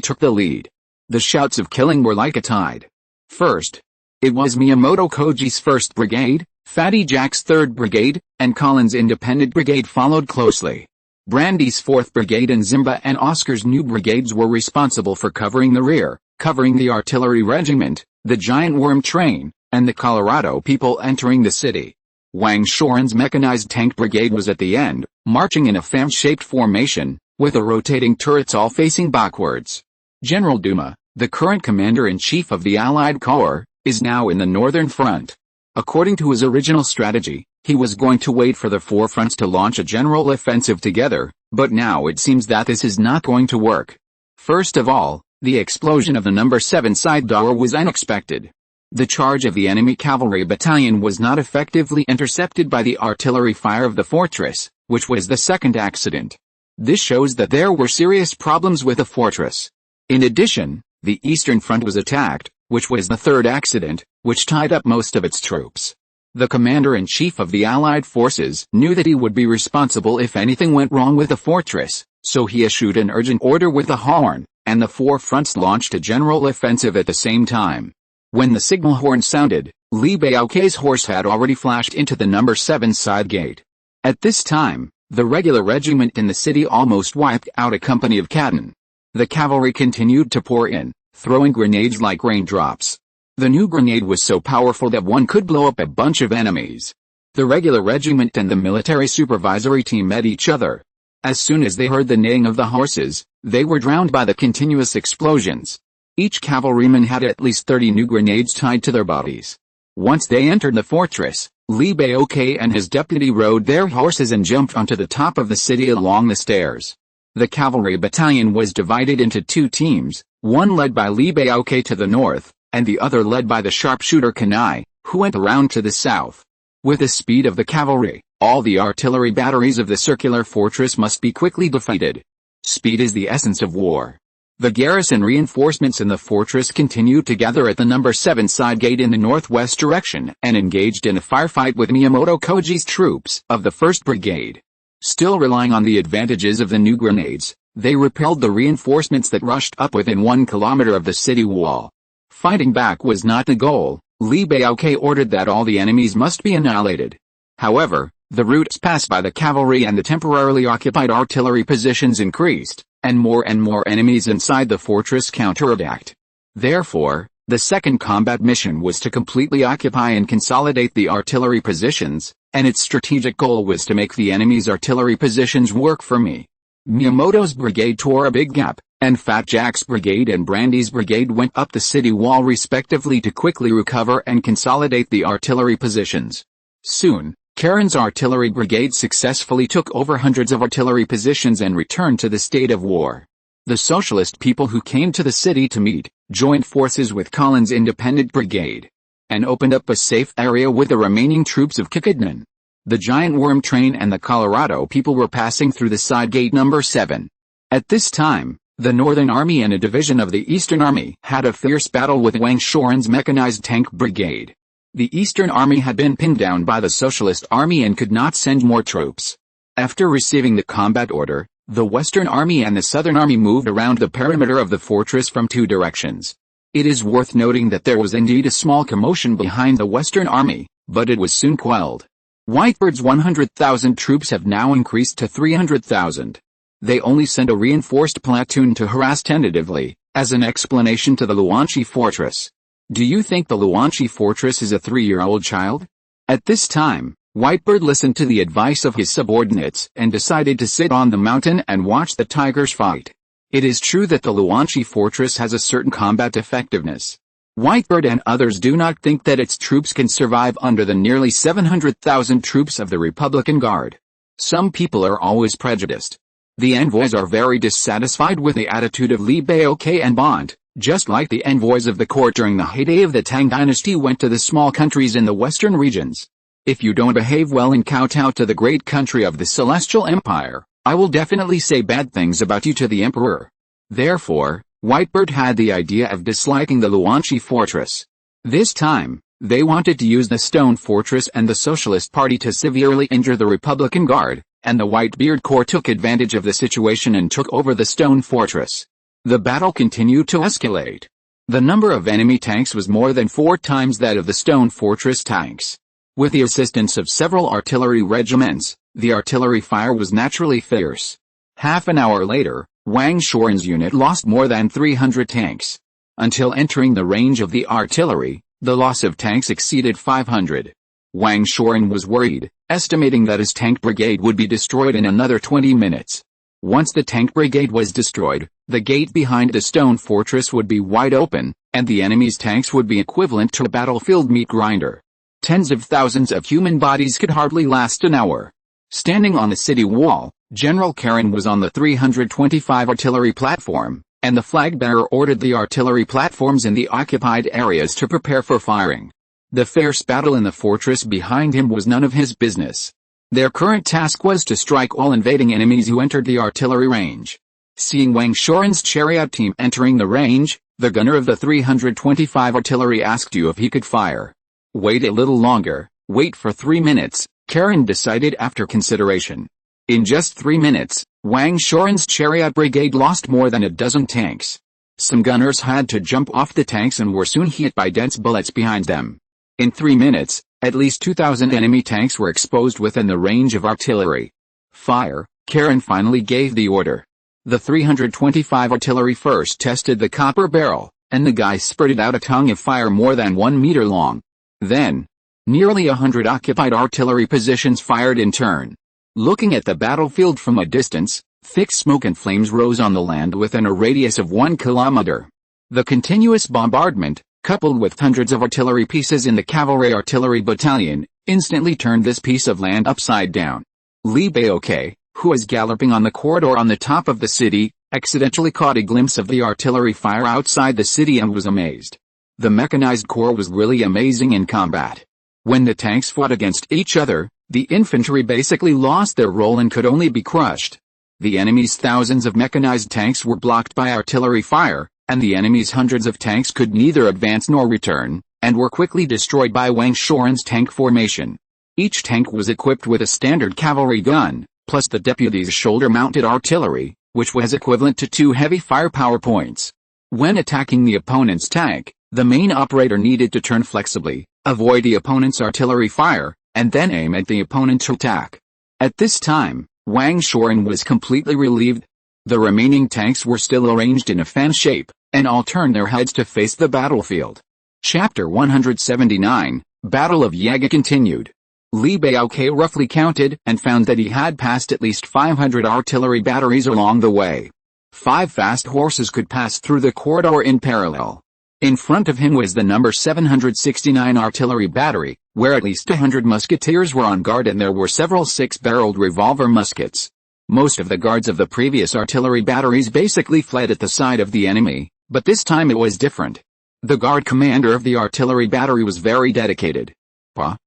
took the lead. The shouts of killing were like a tide. First, it was Miyamoto Koji's 1st Brigade, Fatty Jack's 3rd Brigade, and Collins' Independent Brigade followed closely. Brandy's 4th Brigade and Zimba and Oscar's new brigades were responsible for covering the rear, covering the artillery regiment, the giant worm train, and the Colorado people entering the city. Wang Shoren's mechanized tank brigade was at the end, marching in a fan-shaped formation, with the rotating turrets all facing backwards. General Duma, the current commander-in-chief of the Allied Corps, is now in the northern front. According to his original strategy, he was going to wait for the four fronts to launch a general offensive together, but now it seems that this is not going to work. First of all, the explosion of the number 7 side door was unexpected. The charge of the enemy cavalry battalion was not effectively intercepted by the artillery fire of the fortress, which was the second accident. This shows that there were serious problems with the fortress. In addition, the Eastern Front was attacked, which was the third accident, which tied up most of its troops. The commander-in-chief of the Allied forces knew that he would be responsible if anything went wrong with the fortress, so he issued an urgent order with a horn, and the four fronts launched a general offensive at the same time. When the signal horn sounded, Cleopatra's horse had already flashed into the number 7 side gate. At this time, the regular regiment in the city almost wiped out a company of cannon. The cavalry continued to pour in, throwing grenades like raindrops. The new grenade was so powerful that one could blow up a bunch of enemies. The regular regiment and the military supervisory team met each other. As soon as they heard the neighing of the horses, they were drowned by the continuous explosions. Each cavalryman had at least 30 new grenades tied to their bodies. Once they entered the fortress, Cleopatra and his deputy rode their horses and jumped onto the top of the city along the stairs. The cavalry battalion was divided into two teams, one led by Cleopatra to the north, and the other led by the sharpshooter Kanai, who went around to the south. With the speed of the cavalry, all the artillery batteries of the circular fortress must be quickly defeated. Speed is the essence of war. The garrison reinforcements in the fortress continued to gather at the number 7 side gate in the northwest direction and engaged in a firefight with Miyamoto Koji's troops of the 1st Brigade. Still relying on the advantages of the new grenades, they repelled the reinforcements that rushed up within 1 kilometer of the city wall. Fighting back was not the goal. Cleopatra ordered that all the enemies must be annihilated. However, the routes passed by the cavalry and the temporarily occupied artillery positions increased, and more enemies inside the fortress counterattacked. Therefore, the second combat mission was to completely occupy and consolidate the artillery positions, and its strategic goal was to make the enemy's artillery positions work for me. Miyamoto's brigade tore a big gap, and Fat Jack's brigade and Brandy's brigade went up the city wall respectively to quickly recover and consolidate the artillery positions. Soon, Karen's artillery brigade successfully took over hundreds of artillery positions and returned to the state of war. The socialist people who came to the city to meet, joined forces with Collins' independent brigade, and opened up a safe area with the remaining troops of Kikidnan. The giant worm train and the Colorado people were passing through the side gate number 7. At this time, the Northern Army and a division of the Eastern Army had a fierce battle with Wang Shoren's mechanized tank brigade. The Eastern Army had been pinned down by the Socialist Army and could not send more troops. After receiving the combat order, the Western Army and the Southern Army moved around the perimeter of the fortress from 2 directions. It is worth noting that there was indeed a small commotion behind the Western Army, but it was soon quelled. Whitebird's 100,000 troops have now increased to 300,000. They only send a reinforced platoon to harass tentatively, as an explanation to the Luanchi fortress. Do you think the Luanchi fortress is a 3-year-old child? At this time, Whitebird listened to the advice of his subordinates and decided to sit on the mountain and watch the tigers fight. It is true that the Luanchi fortress has a certain combat effectiveness. Whitebird and others do not think that its troops can survive under the nearly 700,000 troops of the Republican Guard. Some people are always prejudiced. The envoys are very dissatisfied with the attitude of Li Baoque and Bond, just like the envoys of the court during the heyday of the Tang dynasty went to the small countries in the western regions. If you don't behave well and kowtow to the great country of the Celestial Empire, I will definitely say bad things about you to the emperor. Therefore, Whitebird had the idea of disliking the Luanchi fortress. This time, they wanted to use the stone fortress and the Socialist Party to severely injure the Republican Guard, and the Whitebeard Corps took advantage of the situation and took over the stone fortress. The battle continued to escalate. The number of enemy tanks was more than 4 times that of the stone fortress tanks. With the assistance of several artillery regiments, the artillery fire was naturally fierce. Half an hour later, Wang Shoren's unit lost more than 300 tanks. Until entering the range of the artillery, the loss of tanks exceeded 500. Wang Shoren was worried, estimating that his tank brigade would be destroyed in another 20 minutes. Once the tank brigade was destroyed, the gate behind the stone fortress would be wide open, and the enemy's tanks would be equivalent to a battlefield meat grinder. Tens of thousands of human bodies could hardly last an hour. Standing on the city wall, General Karen was on the 325 artillery platform, and the flag bearer ordered the artillery platforms in the occupied areas to prepare for firing. The fierce battle in the fortress behind him was none of his business. Their current task was to strike all invading enemies who entered the artillery range. Seeing Wang Shoren's chariot team entering the range, the gunner of the 325 artillery asked you if he could fire. Wait a little longer, wait for 3 minutes, Karen decided after consideration. In just 3 minutes, Wang Shoren's chariot brigade lost more than a dozen tanks. Some gunners had to jump off the tanks and were soon hit by dense bullets behind them. In 3 minutes, at least 2,000 enemy tanks were exposed within the range of artillery. Fire, Karen finally gave the order. The 325 artillery first tested the copper barrel, and the guy spurted out a tongue of fire more than 1 meter long. Then, nearly 100 occupied artillery positions fired in turn. Looking at the battlefield from a distance, thick smoke and flames rose on the land within a radius of 1 kilometer. The continuous bombardment, coupled with hundreds of artillery pieces in the cavalry artillery battalion, instantly turned this piece of land upside down. Li Baoque, who was galloping on the corridor on the top of the city, accidentally caught a glimpse of the artillery fire outside the city and was amazed. The mechanized corps was really amazing in combat. When the tanks fought against each other, the infantry basically lost their role and could only be crushed. The enemy's thousands of mechanized tanks were blocked by artillery fire, and the enemy's hundreds of tanks could neither advance nor return, and were quickly destroyed by Wang Shoren's tank formation. Each tank was equipped with a standard cavalry gun, plus the deputy's shoulder-mounted artillery, which was equivalent to 2 heavy firepower points. When attacking the opponent's tank, the main operator needed to turn flexibly, avoid the opponent's artillery fire, and then aim at the opponent's attack. At this time, Wang Shoren was completely relieved. The remaining tanks were still arranged in a fan shape, and all turned their heads to face the battlefield. Chapter 179, Battle of Yaga continued. Li Baoque roughly counted and found that he had passed at least 500 artillery batteries along the way. 5 fast horses could pass through the corridor in parallel. In front of him was the number 769 artillery battery, where at least 100 musketeers were on guard, and there were several 6-barreled revolver muskets. Most of the guards of the previous artillery batteries basically fled at the side of the enemy, but this time it was different. The guard commander of the artillery battery was very dedicated. Pa.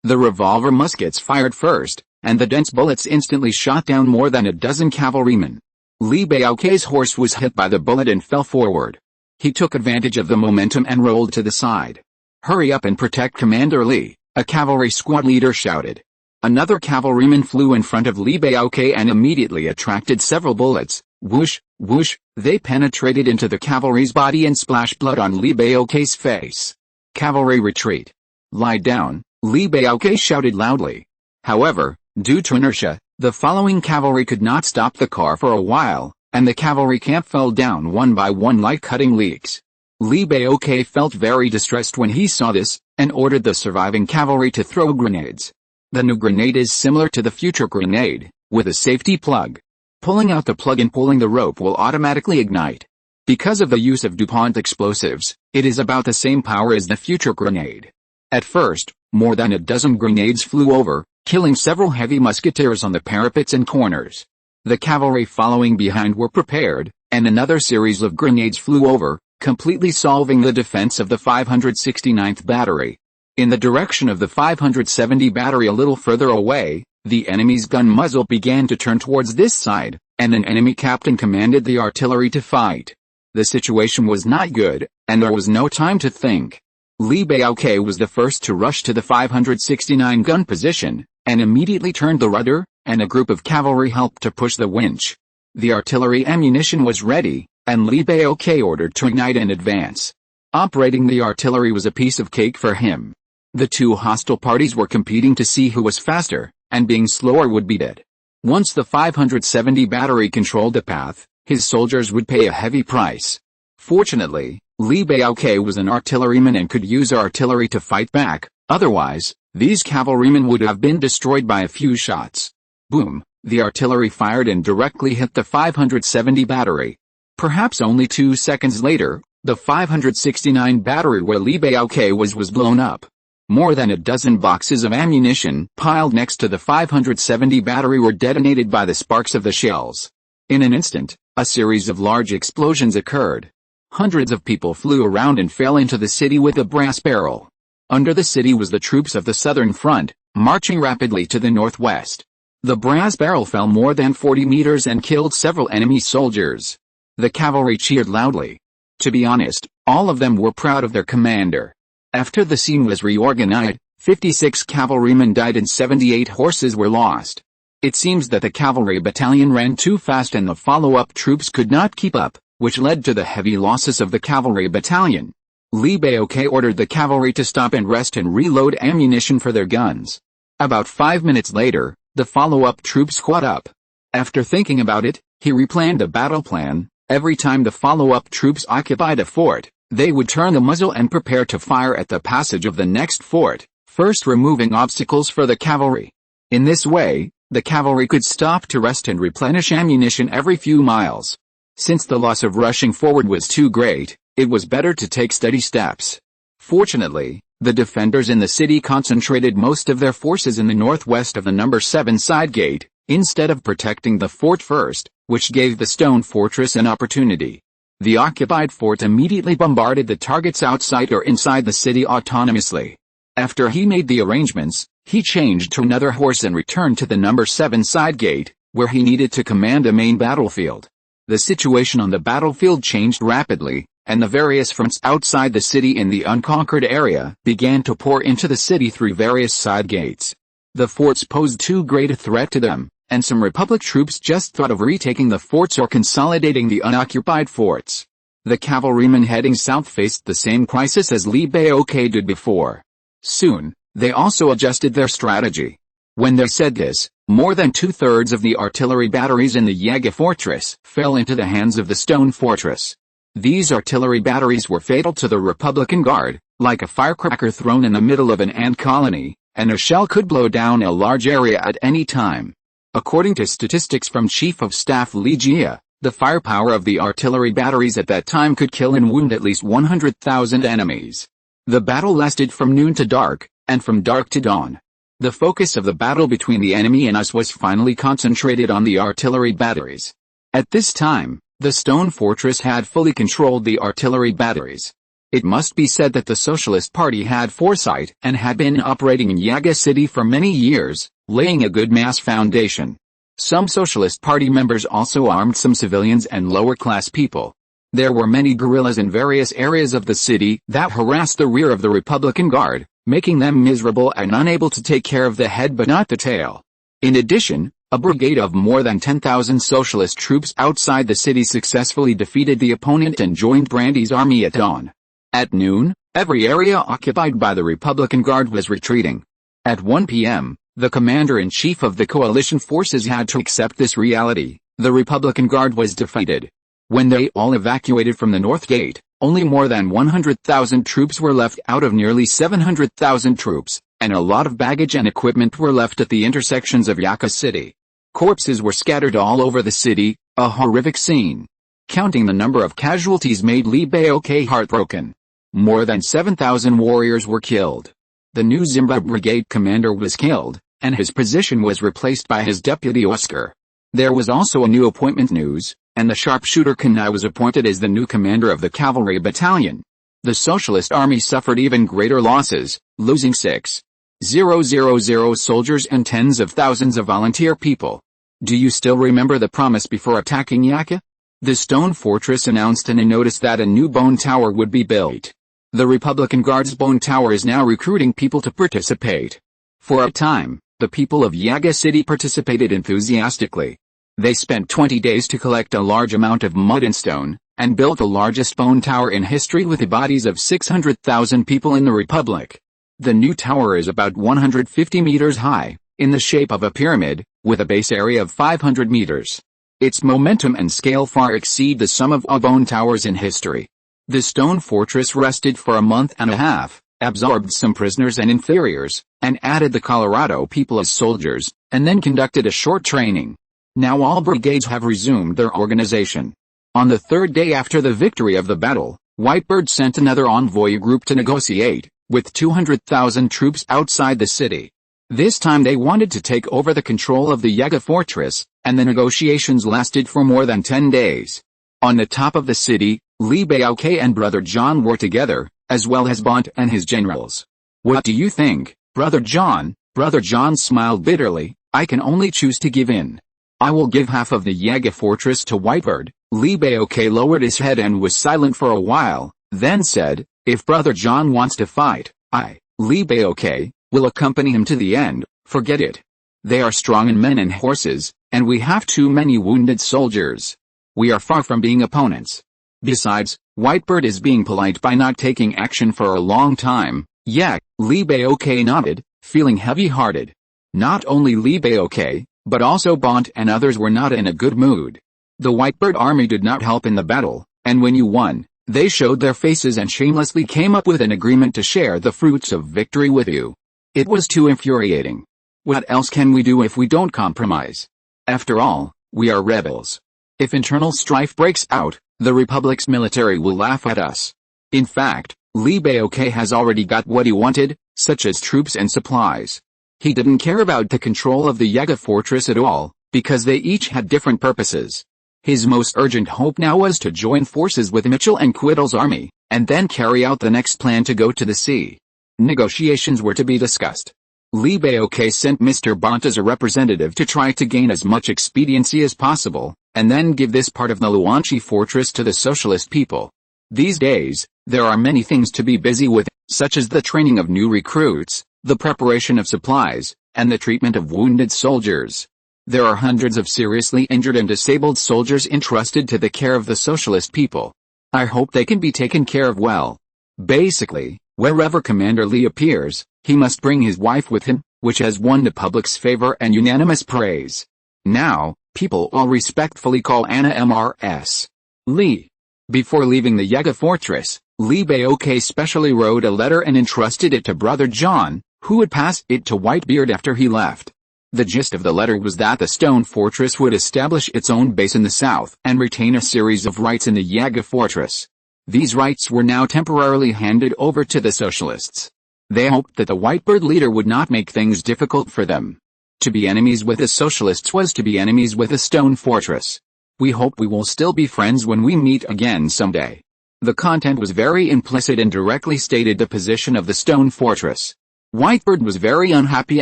The revolver muskets fired first, and the dense bullets instantly shot down more than a dozen cavalrymen. Li Baoque's horse was hit by the bullet and fell forward. He took advantage of the momentum and rolled to the side. "Hurry up and protect Commander Li," a cavalry squad leader shouted. Another cavalryman flew in front of Li Baoque and immediately attracted several bullets, Whoosh, whoosh, they penetrated into the cavalry's body and splashed blood on Li Baoque's face. Cavalry retreat. Lie down, Li Baoque shouted loudly. However, due to inertia, the following cavalry could not stop the car for a while, and the cavalry camp fell down one by one like cutting leaks. Li Baoque felt very distressed when he saw this, and ordered the surviving cavalry to throw grenades. The new grenade is similar to the future grenade, with a safety plug. Pulling out the plug and pulling the rope will automatically ignite. Because of the use of DuPont explosives, it is about the same power as the future grenade. At first, more than a dozen grenades flew over, killing several heavy musketeers on the parapets and corners. The cavalry following behind were prepared, and another series of grenades flew over, completely solving the defense of the 569th Battery. In the direction of the 570 Battery a little further away, the enemy's gun muzzle began to turn towards this side, and an enemy captain commanded the artillery to fight. The situation was not good, and there was no time to think. Li Baoque was the first to rush to the 569 gun position, and immediately turned the rudder, and a group of cavalry helped to push the winch. The artillery ammunition was ready, and Li Baoque ordered to ignite and advance. Operating the artillery was a piece of cake for him. The two hostile parties were competing to see who was faster, and being slower would be dead. Once the 570 Battery controlled the path, his soldiers would pay a heavy price. Fortunately, Li Baoque was an artilleryman and could use artillery to fight back, otherwise, these cavalrymen would have been destroyed by a few shots. Boom, the artillery fired and directly hit the 570 Battery. Perhaps only 2 seconds later, the 569 Battery where Li Baoque was blown up. More than a dozen boxes of ammunition piled next to the 570 Battery were detonated by the sparks of the shells. In an instant, a series of large explosions occurred. Hundreds of people flew around and fell into the city with a brass barrel. Under the city was the troops of the Southern Front, marching rapidly to the northwest. The brass barrel fell more than 40 meters and killed several enemy soldiers. The cavalry cheered loudly. To be honest, all of them were proud of their commander. After the scene was reorganized, 56 cavalrymen died and 78 horses were lost. It seems that the cavalry battalion ran too fast and the follow-up troops could not keep up, which led to the heavy losses of the cavalry battalion. Li Baoque ordered the cavalry to stop and rest and reload ammunition for their guns. About 5 minutes later, the follow-up troops caught up. After thinking about it, he replanned a battle plan. Every time the follow-up troops occupied a fort, they would turn the muzzle and prepare to fire at the passage of the next fort, first removing obstacles for the cavalry. In this way, the cavalry could stop to rest and replenish ammunition every few miles. Since the loss of rushing forward was too great, it was better to take steady steps. Fortunately, the defenders in the city concentrated most of their forces in the northwest of the number 7 side gate, instead of protecting the fort first, which gave the stone fortress an opportunity. The occupied fort immediately bombarded the targets outside or inside the city autonomously. After he made the arrangements, he changed to another horse and returned to the number 7 side gate, where he needed to command a main battlefield. The situation on the battlefield changed rapidly, and the various fronts outside the city in the unconquered area began to pour into the city through various side gates. The forts posed too great a threat to them, and some Republic troops just thought of retaking the forts or consolidating the unoccupied forts. The cavalrymen heading south faced the same crisis as Li Baoque did before. Soon, they also adjusted their strategy. When they said this, more than 2/3 of the artillery batteries in the Yaga fortress fell into the hands of the stone fortress. These artillery batteries were fatal to the Republican Guard, like a firecracker thrown in the middle of an ant colony, and a shell could blow down a large area at any time. According to statistics from Chief of Staff Li Jia, the firepower of the artillery batteries at that time could kill and wound at least 100,000 enemies. The battle lasted from noon to dark, and from dark to dawn. The focus of the battle between the enemy and us was finally concentrated on the artillery batteries. At this time, the stone fortress had fully controlled the artillery batteries. It must be said that the Socialist Party had foresight and had been operating in Yaga City for many years, laying a good mass foundation. Some Socialist Party members also armed some civilians and lower-class people. There were many guerrillas in various areas of the city that harassed the rear of the Republican Guard, making them miserable and unable to take care of the head but not the tail. In addition, A brigade of more than 10,000 socialist troops outside the city successfully defeated the opponent and joined Brandy's army at dawn. At noon, every area occupied by the Republican Guard was retreating. At 1 p.m., the commander-in-chief of the coalition forces had to accept this reality. The Republican Guard was defeated. When they all evacuated from the North Gate, only more than 100,000 troops were left out of nearly 700,000 troops, and a lot of baggage and equipment were left at the intersections of Yucca City. Corpses were scattered all over the city, a horrific scene. Counting the number of casualties made Lee Baoke heartbroken. More than 7,000 warriors were killed. The new Zimba Brigade commander was killed, and his position was replaced by his deputy Oscar. There was also a new appointment news, and the sharpshooter Kanai was appointed as the new commander of the cavalry battalion. The Socialist Army suffered even greater losses, losing 6,000 soldiers and tens of thousands of volunteer people. Do you still remember the promise before attacking Yucca? The stone fortress announced in a notice that a new bone tower would be built. The Republican Guard's bone tower is now recruiting people to participate. For a time, the people of Yucca City participated enthusiastically. They spent 20 days to collect a large amount of mud and stone, and built the largest bone tower in history with the bodies of 600,000 people in the Republic. The new tower is about 150 meters high, in the shape of a pyramid, with a base area of 500 meters. Its momentum and scale far exceed the sum of all bone towers in history. The stone fortress rested for a month and a half, absorbed some prisoners and inferiors, and added the Colorado people as soldiers, and then conducted a short training. Now all brigades have resumed their organization. On the third day after the victory of the battle, Whitebird sent another envoy group to negotiate, with 200,000 troops outside the city. This time they wanted to take over the control of the Yucca fortress, and the negotiations lasted for more than 10 days. On the top of the city, Lee Baoke and Brother John were together, as well as Bont and his generals. What do you think, Brother John? Brother John smiled bitterly. I can only choose to give in. I will give half of the Yucca fortress to Whitebird. Lee Baoke lowered his head and was silent for a while, then said, if Brother John wants to fight, I, Lee Baoke, will accompany him to the end. Forget it. They are strong in men and horses, and we have too many wounded soldiers. We are far from being opponents. Besides, Whitebird is being polite by not taking action for a long time. Yeah, Lee Baoke nodded, feeling heavy-hearted. Not only Lee Baoke, but also Bont and others were not in a good mood. The Whitebird army did not help in the battle, and when you won, they showed their faces and shamelessly came up with an agreement to share the fruits of victory with you. It was too infuriating. What else can we do if we don't compromise? After all, we are rebels. If internal strife breaks out, the Republic's military will laugh at us. In fact, Lee Baoke has already got what he wanted, such as troops and supplies. He didn't care about the control of the Yucca fortress at all, because they each had different purposes. His most urgent hope now was to join forces with Mitchell and Quittle's army, and then carry out the next plan to go to the sea. Negotiations were to be discussed. Lee Baoke sent Mr. Bont as a representative to try to gain as much expediency as possible, and then give this part of the Luanchi fortress to the socialist people. These days, there are many things to be busy with, such as the training of new recruits, the preparation of supplies, and the treatment of wounded soldiers. There are hundreds of seriously injured and disabled soldiers entrusted to the care of the socialist people. I hope they can be taken care of well. Basically, wherever Commander Lee appears, he must bring his wife with him, which has won the public's favor and unanimous praise. Now, people all respectfully call Anna Mrs. Lee. Before leaving the Yucca fortress, Lee Baoke specially wrote a letter and entrusted it to Brother John, who would pass it to Whitebeard after he left. The gist of the letter was that the stone fortress would establish its own base in the south and retain a series of rights in the Yucca fortress. These rights were now temporarily handed over to the socialists. They hoped that the Whitebird leader would not make things difficult for them. To be enemies with the socialists was to be enemies with the stone fortress. We hope we will still be friends when we meet again someday. The content was very implicit and directly stated the position of the stone fortress. Whitebird was very unhappy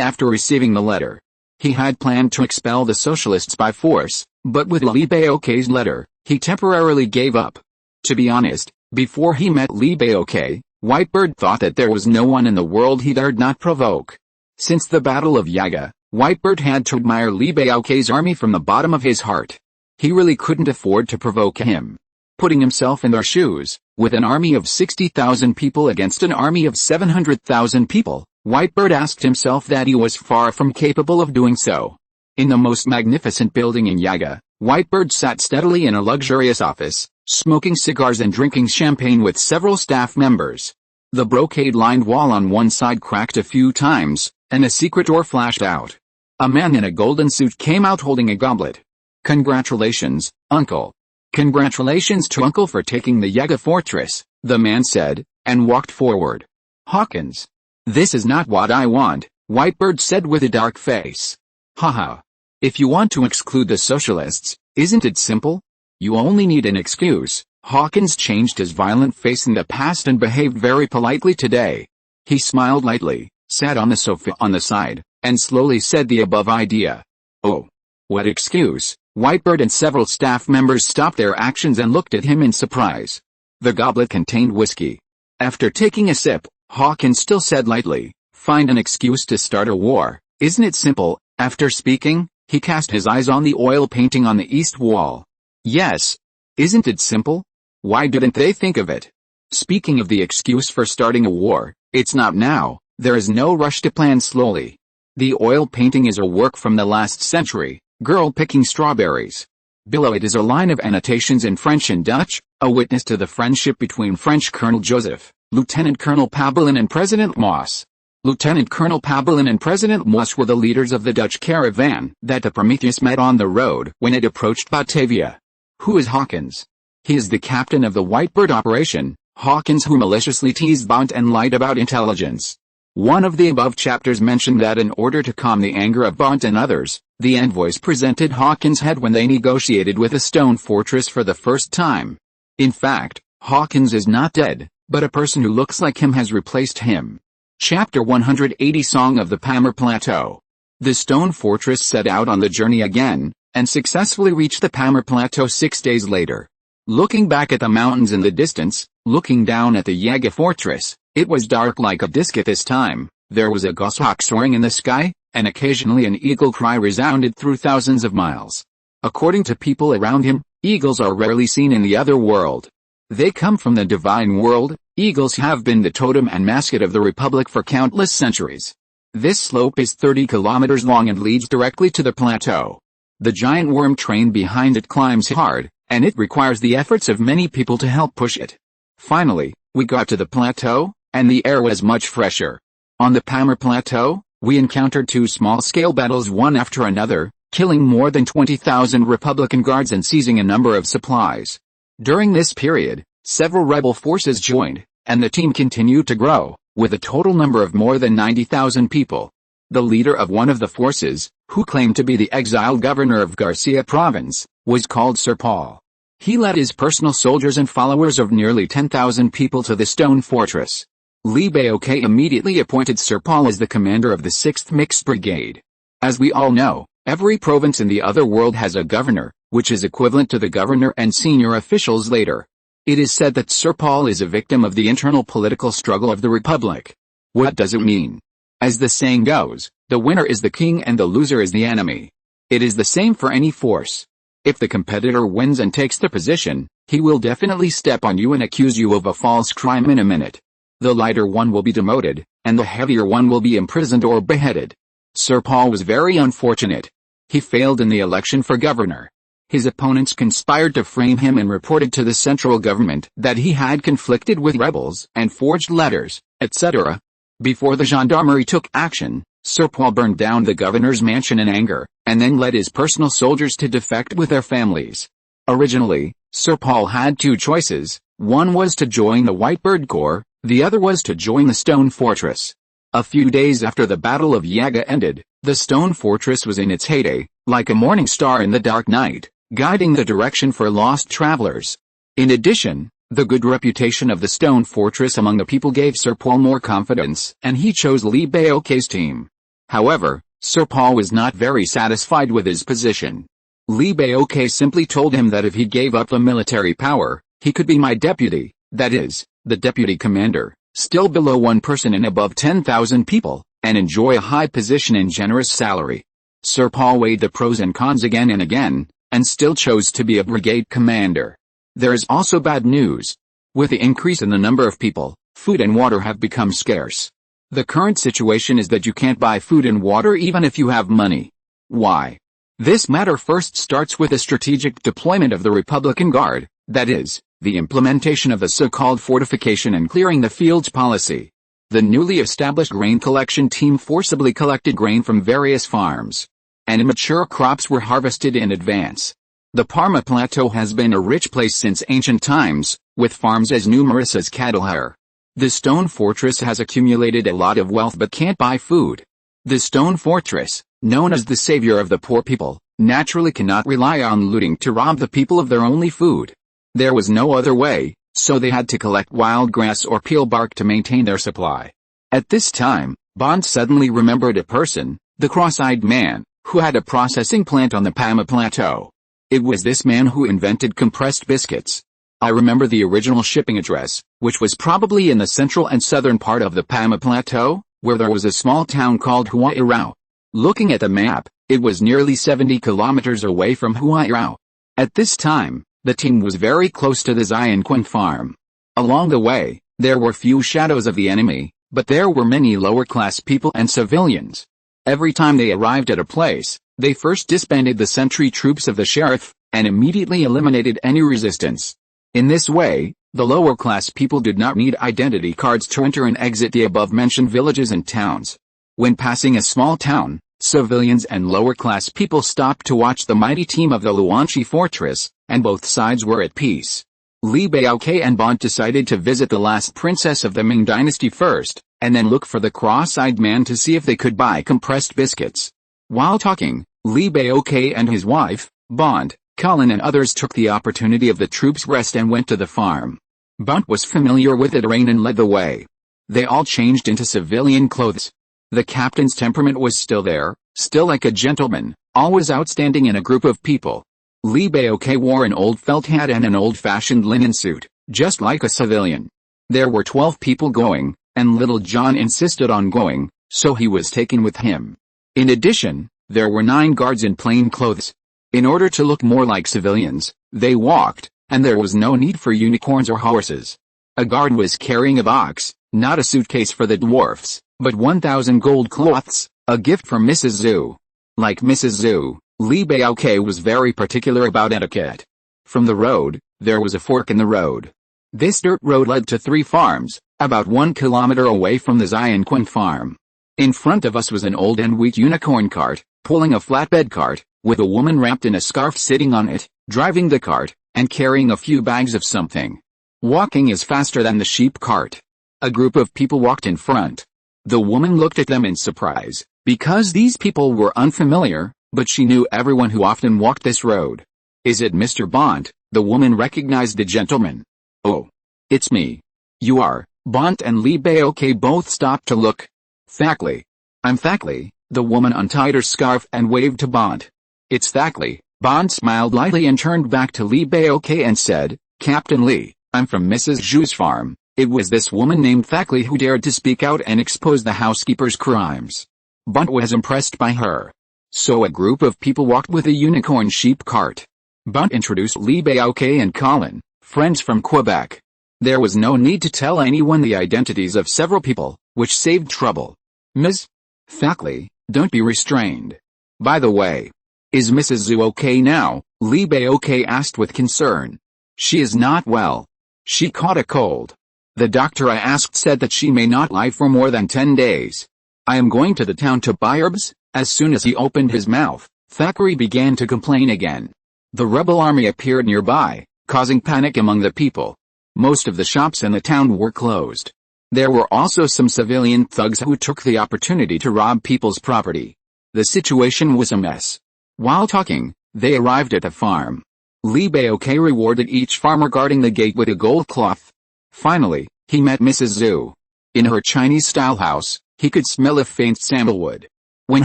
after receiving the letter. He had planned to expel the socialists by force, but with Lee Baoke's letter, he temporarily gave up. To be honest, before he met Lee Baoke, Whitebird thought that there was no one in the world he dared not provoke. Since the Battle of Yucca, Whitebird had to admire Li Baoquai's army from the bottom of his heart. He really couldn't afford to provoke him. Putting himself in their shoes, with an army of 60,000 people against an army of 700,000 people, Whitebird asked himself that he was far from capable of doing so. In the most magnificent building in Yaga, Whitebird sat steadily in a luxurious office, smoking cigars and drinking champagne with several staff members. The brocade-lined wall on one side cracked a few times, and a secret door flashed out. A man in a golden suit came out holding a goblet. "Congratulations, Uncle." "Congratulations to Uncle for taking the Yaga fortress," the man said, and walked forward. "Hawkins. This is not what I want," Whitebird said with a dark face. "Haha. If you want to exclude the socialists, isn't it simple? You only need an excuse." Hawkins changed his violent face in the past and behaved very politely today. He smiled lightly, sat on the sofa on the side, and slowly said the above idea. "Oh. What excuse?" Whitebird and several staff members stopped their actions and looked at him in surprise. The goblet contained whiskey. After taking a sip, Hawkins still said lightly, "Find an excuse to start a war, isn't it simple?" After speaking, he cast his eyes on the oil painting on the east wall. "Yes. Isn't it simple? Why didn't they think of it? Speaking of the excuse for starting a war, it's not now. There is no rush to plan slowly. The oil painting is a work from the last century, girl picking strawberries. Below it is a line of annotations in French and Dutch, a witness to the friendship between French Colonel Joseph, Lieutenant Colonel Pabelin and President Moss. Lieutenant Colonel Pabelin and President Moss were the leaders of the Dutch caravan that the Prometheus met on the road when it approached Batavia. Who is Hawkins? He is the captain of the Whitebird operation, Hawkins, who maliciously teased Bont and lied about intelligence. One of the above chapters mentioned that in order to calm the anger of Bont and others, the envoys presented Hawkins' head when they negotiated with a stone fortress for the first time. In fact, Hawkins is not dead, but a person who looks like him has replaced him. Chapter 180, Song of the Pamir Plateau. The stone fortress set out on the journey again, and successfully reached the Pamir Plateau 6 days later. Looking back at the mountains in the distance, looking down at the Yaga fortress, it was dark like a disk at this time. There was a goshawk soaring in the sky, and occasionally an eagle cry resounded through thousands of miles. According to people around him, eagles are rarely seen in the other world. They come from the divine world. Eagles have been the totem and mascot of the Republic for countless centuries. This slope is 30 kilometers long and leads directly to the plateau. The giant worm train behind it climbs hard, and it requires the efforts of many people to help push it. Finally, we got to the plateau, and the air was much fresher. On the Pamir Plateau, we encountered 2 small-scale battles one after another, killing more than 20,000 Republican guards and seizing a number of supplies. During this period, several rebel forces joined, and the team continued to grow, with a total number of more than 90,000 people. The leader of one of the forces, who claimed to be the exiled governor of Garcia Province, was called Sir Paul. He led his personal soldiers and followers of nearly 10,000 people to the stone fortress. Li Baoquai immediately appointed Sir Paul as the commander of the 6th Mixed Brigade. As we all know, every province in the other world has a governor, which is equivalent to the governor and senior officials later. It is said that Sir Paul is a victim of the internal political struggle of the Republic. What does it mean? As the saying goes, the winner is the king and the loser is the enemy. It is the same for any force. If the competitor wins and takes the position, he will definitely step on you and accuse you of a false crime in a minute. The lighter one will be demoted, and the heavier one will be imprisoned or beheaded. Sir Paul was very unfortunate. He failed in the election for governor. His opponents conspired to frame him and reported to the central government that he had conflicted with rebels and forged letters, etc. Before the gendarmerie took action, Sir Paul burned down the governor's mansion in anger, and then led his personal soldiers to defect with their families. Originally, Sir Paul had 2 choices. One was to join the Whitebird Corps, the other was to join the stone fortress. A few days after the Battle of Yaga ended, the stone fortress was in its heyday, like a morning star in the dark night, guiding the direction for lost travelers. In addition, the good reputation of the stone fortress among the people gave Sir Paul more confidence, and he chose Li Baoquai's team. However, Sir Paul was not very satisfied with his position. Li Baoquai simply told him that if he gave up the military power, he could be my deputy, that is, the deputy commander, still below 1 person and above 10,000 people, and enjoy a high position and generous salary. Sir Paul weighed the pros and cons again and again, and still chose to be a brigade commander. There is also bad news. With the increase in the number of people, food and water have become scarce. The current situation is that you can't buy food and water even if you have money. Why? This matter first starts with a strategic deployment of the Republican Guard, that is, the implementation of the so-called fortification and clearing the fields policy. The newly established grain collection team forcibly collected grain from various farms, and immature crops were harvested in advance. The Parma Plateau has been a rich place since ancient times, with farms as numerous as cattle hair. The stone fortress has accumulated a lot of wealth but can't buy food. The stone fortress, known as the savior of the poor people, naturally cannot rely on looting to rob the people of their only food. There was no other way, so they had to collect wild grass or peel bark to maintain their supply. At this time, Bond suddenly remembered a person, the cross-eyed man, who had a processing plant on the Parma Plateau. It was this man who invented compressed biscuits. I remember the original shipping address, which was probably in the central and southern part of the Parma Plateau, where there was a small town called Huairao. Looking at the map, it was nearly 70 kilometers away from Huairao. At this time, the team was very close to the Xianquan farm. Along the way, there were few shadows of the enemy, but there were many lower-class people and civilians. Every time they arrived at a place, they first disbanded the sentry troops of the sheriff, and immediately eliminated any resistance. In this way, the lower-class people did not need identity cards to enter and exit the above-mentioned villages and towns. When passing a small town, civilians and lower-class people stopped to watch the mighty team of the Luanchi fortress, and both sides were at peace. Li Baoque and Bond decided to visit the last princess of the Ming dynasty first, and then look for the cross-eyed man to see if they could buy compressed biscuits. While talking, Li Baoque and his wife, Bond, Colin and others took the opportunity of the troops' rest and went to the farm. Bond was familiar with the terrain and led the way. They all changed into civilian clothes. The captain's temperament was still there, still like a gentleman, always outstanding in a group of people. Li Baoque wore an old felt hat and an old-fashioned linen suit, just like a civilian. There were 12 people going, and Little John insisted on going, so he was taken with him. In addition, there were 9 guards in plain clothes. In order to look more like civilians, they walked, and there was no need for unicorns or horses. A guard was carrying a box, not a suitcase for the dwarfs, but 1,000 gold cloths, a gift from Mrs. Zhu. Like Mrs. Zhu, Li Baoque was very particular about etiquette. From the road, there was a fork in the road. This dirt road led to 3 farms, about 1 kilometer away from the Xianquan farm. In front of us was an old and weak unicorn cart, pulling a flatbed cart, with a woman wrapped in a scarf sitting on it, driving the cart, and carrying a few bags of something. Walking is faster than the sheep cart. A group of people walked in front. The woman looked at them in surprise, because these people were unfamiliar, but she knew everyone who often walked this road. "Is it Mr. Bond?" The woman recognized the gentleman. "Oh. It's me." "You are." Bond and Li Baoque both stopped to look. "Thackley." "I'm Thackley." The woman untied her scarf and waved to Bond. "It's Thackley." Bond smiled lightly and turned back to Li Baoque and said, "Captain Li, I'm from Mrs. Zhu's farm." It was this woman named Thackley who dared to speak out and expose the housekeeper's crimes. Bond was impressed by her. So a group of people walked with a unicorn sheep cart. Bond introduced Li Baoque and Colin, friends from Quebec. There was no need to tell anyone the identities of several people, which saved trouble. "Ms. Thackley, don't be restrained. By the way, is Mrs. Zhu okay now?" Li Baoque asked with concern. "She is not well. She caught a cold. The doctor I asked said that she may not live for more than 10 days. I am going to the town to buy herbs." As soon as he opened his mouth, Thackeray began to complain again. The rebel army appeared nearby, causing panic among the people. Most of the shops in the town were closed. There were also some civilian thugs who took the opportunity to rob people's property. The situation was a mess. While talking, they arrived at a farm. Li Baoque rewarded each farmer guarding the gate with a gold cloth. Finally, he met Mrs. Zhu. In her Chinese-style house, he could smell a faint sandalwood. When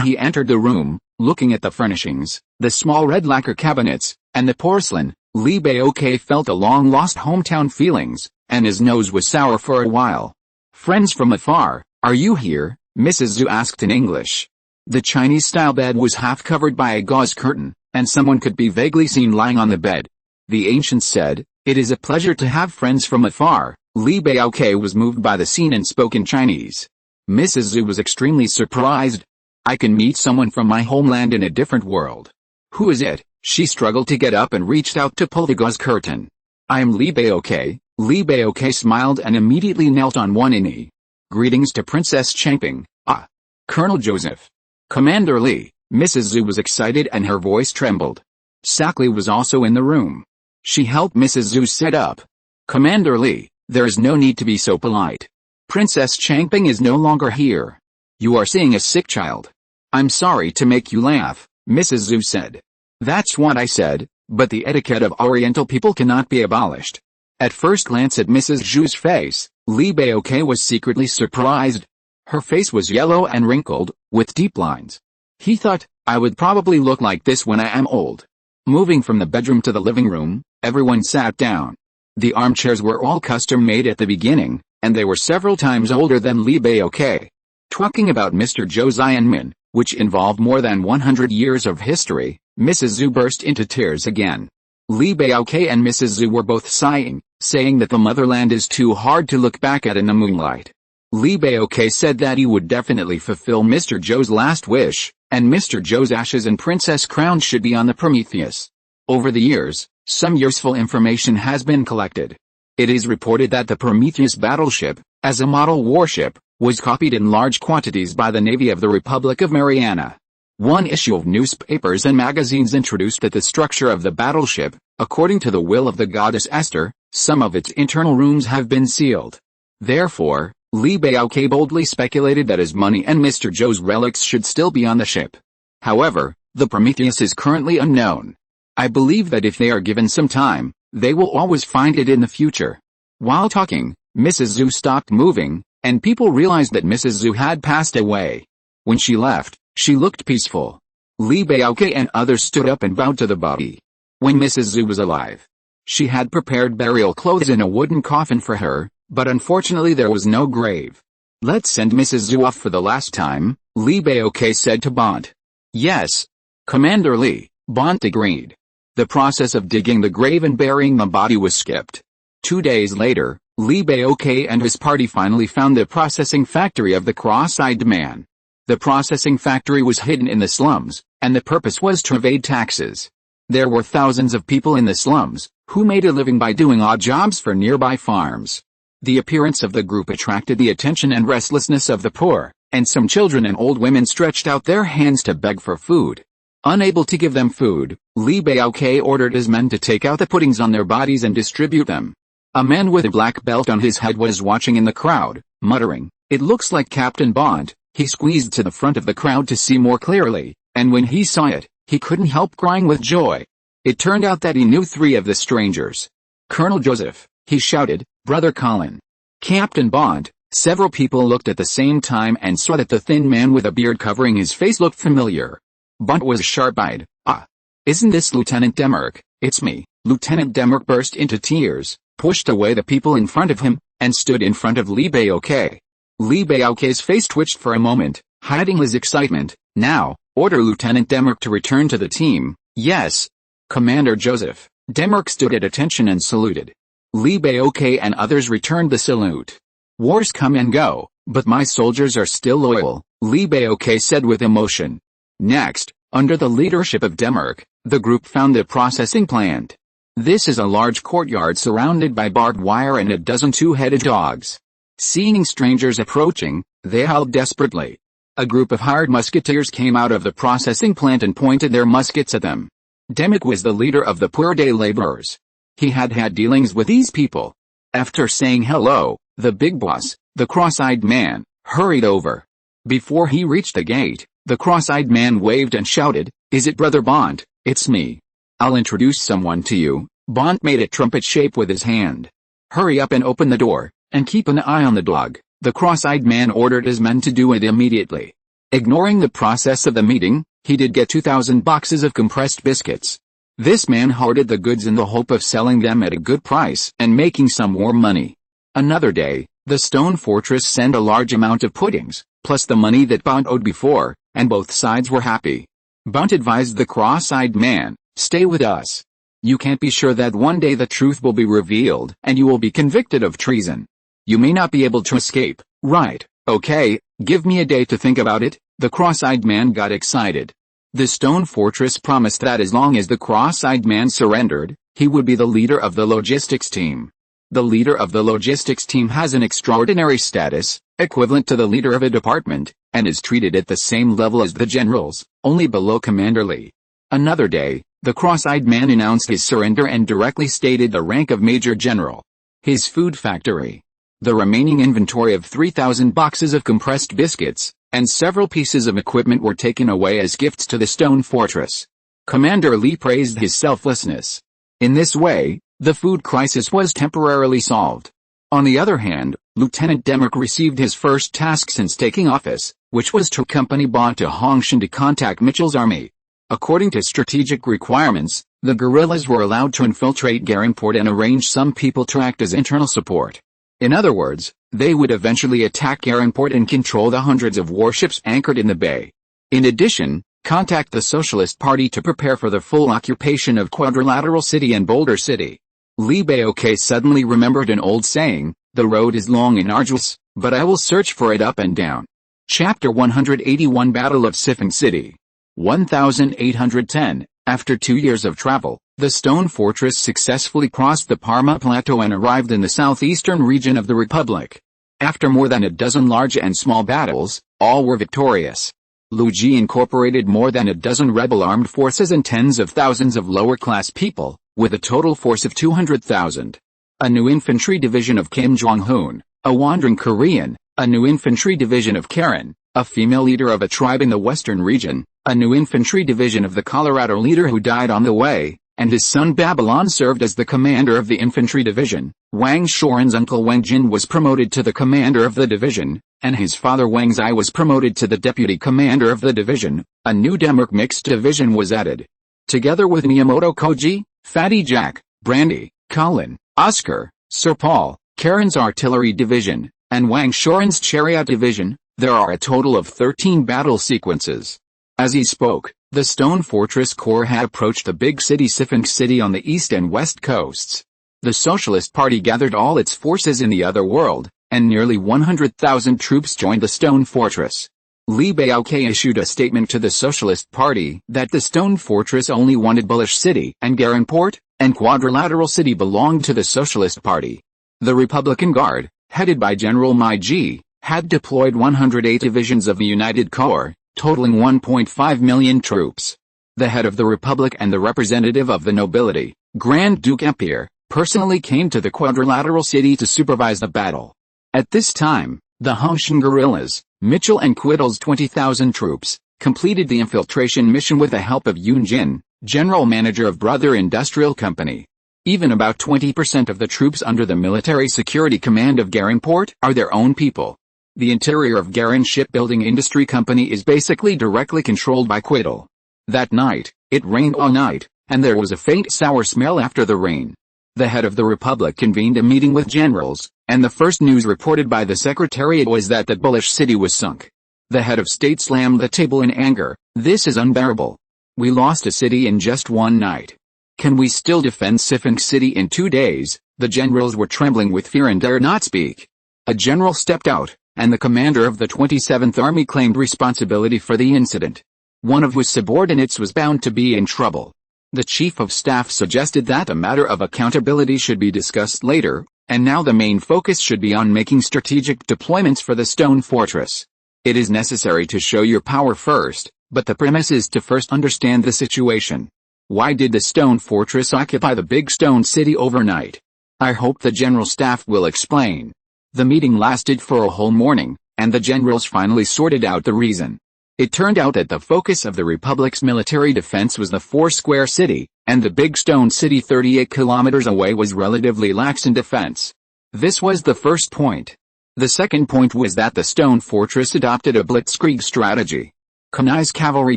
he entered the room, looking at the furnishings, the small red lacquer cabinets, and the porcelain, Li Baoque felt a long-lost hometown feelings, and his nose was sour for a while. "Friends from afar, are you here?" Mrs. Zhu asked in English. The Chinese-style bed was half covered by a gauze curtain, and someone could be vaguely seen lying on the bed. The ancients said, "It is a pleasure to have friends from afar." Li Baoke was moved by the scene and spoke in Chinese. Mrs. Zhu was extremely surprised. "I can meet someone from my homeland in a different world. Who is it?" She struggled to get up and reached out to pull the gauze curtain. "I am Li Baoke." Li Baoke smiled and immediately knelt on one knee. "Greetings to Princess Changping." "Ah. Colonel Joseph." "Commander Li." Mrs. Zhu was excited and her voice trembled. Sakli was also in the room. She helped Mrs. Zhu sit up. "Commander Li, there is no need to be so polite. Princess Changping is no longer here. You are seeing a sick child." "I'm sorry to make you laugh," Mrs. Zhu said. "That's what I said, but the etiquette of Oriental people cannot be abolished." At first glance at Mrs. Zhu's face, Li Baoke was secretly surprised. Her face was yellow and wrinkled, with deep lines. He thought, "I would probably look like this when I am old." Moving from the bedroom to the living room, everyone sat down. The armchairs were all custom-made at the beginning, and they were several times older than Li Baoke. Talking about Mr. Zhou's Ironman, which involved more than 100 years of history, Mrs. Zhu burst into tears again. Li Baoke and Mrs. Zhu were both sighing, saying that the motherland is too hard to look back at in the moonlight. Li Baoke said that he would definitely fulfill Mr. Zhou's last wish, and Mr. Zhou's ashes and princess crown should be on the Prometheus. Over the years, some useful information has been collected. It is reported that the Prometheus battleship, as a model warship, was copied in large quantities by the Navy of the Republic of Mariana. One issue of newspapers and magazines introduced that the structure of the battleship, according to the will of the goddess Esther, some of its internal rooms have been sealed. Therefore, Li Baoke boldly speculated that his money and Mr. Zhou's relics should still be on the ship. However, the Prometheus is currently unknown. I believe that if they are given some time, they will always find it in the future. While talking, Mrs. Zhu stopped moving, and people realized that Mrs. Zhu had passed away. When she left, she looked peaceful. Li Baoke and others stood up and bowed to the body. When Mrs. Zhu was alive, she had prepared burial clothes in a wooden coffin for her, but unfortunately there was no grave. "Let's send Mrs. Zhu off for the last time," Li Baoke said to Bont. "Yes. Commander Li," Bont agreed. The process of digging the grave and burying the body was skipped. 2 days later, Li Baoke and his party finally found the processing factory of the cross-eyed man. The processing factory was hidden in the slums, and the purpose was to evade taxes. There were thousands of people in the slums, who made a living by doing odd jobs for nearby farms. The appearance of the group attracted the attention and restlessness of the poor, and some children and old women stretched out their hands to beg for food. Unable to give them food, Li Baoke ordered his men to take out the puddings on their bodies and distribute them. A man with a black belt on his head was watching in the crowd, muttering, "It looks like Captain Bond." He squeezed to the front of the crowd to see more clearly, and when he saw it, he couldn't help crying with joy. It turned out that he knew 3 of the strangers. "Colonel Joseph," he shouted, "Brother Colin." "Captain Bond." Several people looked at the same time and saw that the thin man with a beard covering his face looked familiar. Bond was sharp-eyed. "Ah, isn't this Lieutenant Demark?" "It's me." Lieutenant Demark burst into tears, pushed away the people in front of him, and stood in front of Li Baoke. Li Baoke's face twitched for a moment, hiding his excitement. "Now, order Lieutenant Demark to return to the team." "Yes, Commander Joseph." Demark stood at attention and saluted. Li Baoke and others returned the salute. "Wars come and go, but my soldiers are still loyal," Li Baoke said with emotion. Next, under the leadership of Demark, the group found the processing plant. This is a large courtyard surrounded by barbed wire and a dozen 2-headed dogs. Seeing strangers approaching, they howled desperately. A group of hired musketeers came out of the processing plant and pointed their muskets at them. Demark was the leader of the poor day laborers. He had had dealings with these people. After saying hello, the big boss, the cross-eyed man, hurried over. Before he reached the gate, the cross-eyed man waved and shouted, "Is it Brother Bont?" "It's me. I'll introduce someone to you." Bont made a trumpet shape with his hand. "Hurry up and open the door, and keep an eye on the dog." The cross-eyed man ordered his men to do it immediately. Ignoring the process of the meeting, he did get 2,000 boxes of compressed biscuits. This man hoarded the goods in the hope of selling them at a good price and making some more money. Another day, the stone fortress sent a large amount of puddings, plus the money that Bond owed before, and both sides were happy. Bond advised the cross-eyed man, "Stay with us. You can't be sure that one day the truth will be revealed and you will be convicted of treason. You may not be able to escape, right? Okay, give me a day to think about it." The cross-eyed man got excited. The stone fortress promised that as long as the cross-eyed man surrendered, he would be the leader of the logistics team. The leader of the logistics team has an extraordinary status, equivalent to the leader of a department, and is treated at the same level as the generals, only below commanderly. Another day, the cross-eyed man announced his surrender and directly stated the rank of Major General. His food factory. The remaining inventory of 3,000 boxes of compressed biscuits, and several pieces of equipment were taken away as gifts to the stone fortress. Commander Lee praised his selflessness. In this way, the food crisis was temporarily solved. On the other hand, Lieutenant Demark received his first task since taking office, which was to accompany Bond to Hongshan to contact Mitchell's army. According to strategic requirements, the guerrillas were allowed to infiltrate Garenport and arrange some people to act as internal support. In other words, they would eventually attack Garenport and control the hundreds of warships anchored in the bay. In addition, contact the Socialist Party to prepare for the full occupation of Quadrilateral City and Boulder City. Lee Baoke suddenly remembered an old saying, "The road is long and arduous, but I will search for it up and down." Chapter 181 Battle of Sifan City. 1810, after 2 years of travel, the stone fortress successfully crossed the Parma Plateau and arrived in the southeastern region of the Republic. After more than a dozen large and small battles, all were victorious. Luigi incorporated more than a dozen rebel armed forces and tens of thousands of lower-class people, with a total force of 200,000. A new infantry division of Kim Jong-hoon, a wandering Korean, a new infantry division of Karen, a female leader of a tribe in the western region, a new infantry division of the Colorado leader who died on the way, and his son Babylon served as the commander of the infantry division. Wang Shoren's uncle Wang Jin was promoted to the commander of the division, and his father Wang Zai was promoted to the deputy commander of the division. A new Demark mixed division was added. Together with Miyamoto Koji, Fatty Jack, Brandy, Colin, Oscar, Sir Paul, Karen's artillery division, and Wang Shoren's chariot division, there are a total of 13 battle sequences. As he spoke, the stone fortress corps had approached the big city Sifan City on the east and west coasts. The Socialist Party gathered all its forces in the other world, and nearly 100,000 troops joined the stone fortress. Lee Baoke issued a statement to the Socialist Party that the stone fortress only wanted Bullish City and Garenport, and Quadrilateral City belonged to the Socialist Party. The Republican Guard, headed by General Mai Ji, had deployed 108 divisions of the United Corps, totaling 1.5 million troops. The head of the Republic and the representative of the nobility, Grand Duke Empire, personally came to the Quadrilateral City to supervise the battle. At this time, the Hongshan guerrillas, Mitchell and Quittle's 20,000 troops, completed the infiltration mission with the help of Yoon Jin, general manager of Brother Industrial Company. Even about 20% of the troops under the military security command of Garenport are their own people. The interior of Garen Shipbuilding Industry Company is basically directly controlled by Quittle. That night, it rained all night, and there was a faint sour smell after the rain. The head of the Republic convened a meeting with generals, and the first news reported by the Secretariat was that the Bullish City was sunk. The head of state slammed the table in anger. "This is unbearable. We lost a city in just one night. Can we still defend Sifan City in 2 days?" The generals were trembling with fear and dared not speak. A general stepped out, and the commander of the 27th Army claimed responsibility for the incident. One of his subordinates was bound to be in trouble. The Chief of Staff suggested that a matter of accountability should be discussed later, and now the main focus should be on making strategic deployments for the stone fortress. It is necessary to show your power first, but the premise is to first understand the situation. Why did the stone fortress occupy the big stone city overnight? I hope the General Staff will explain. The meeting lasted for a whole morning, and the generals finally sorted out the reason. It turned out that the focus of the Republic's military defense was the four-square city, and the big stone city 38 kilometers away was relatively lax in defense. This was the first point. The second point was that the stone fortress adopted a blitzkrieg strategy. Kanai's cavalry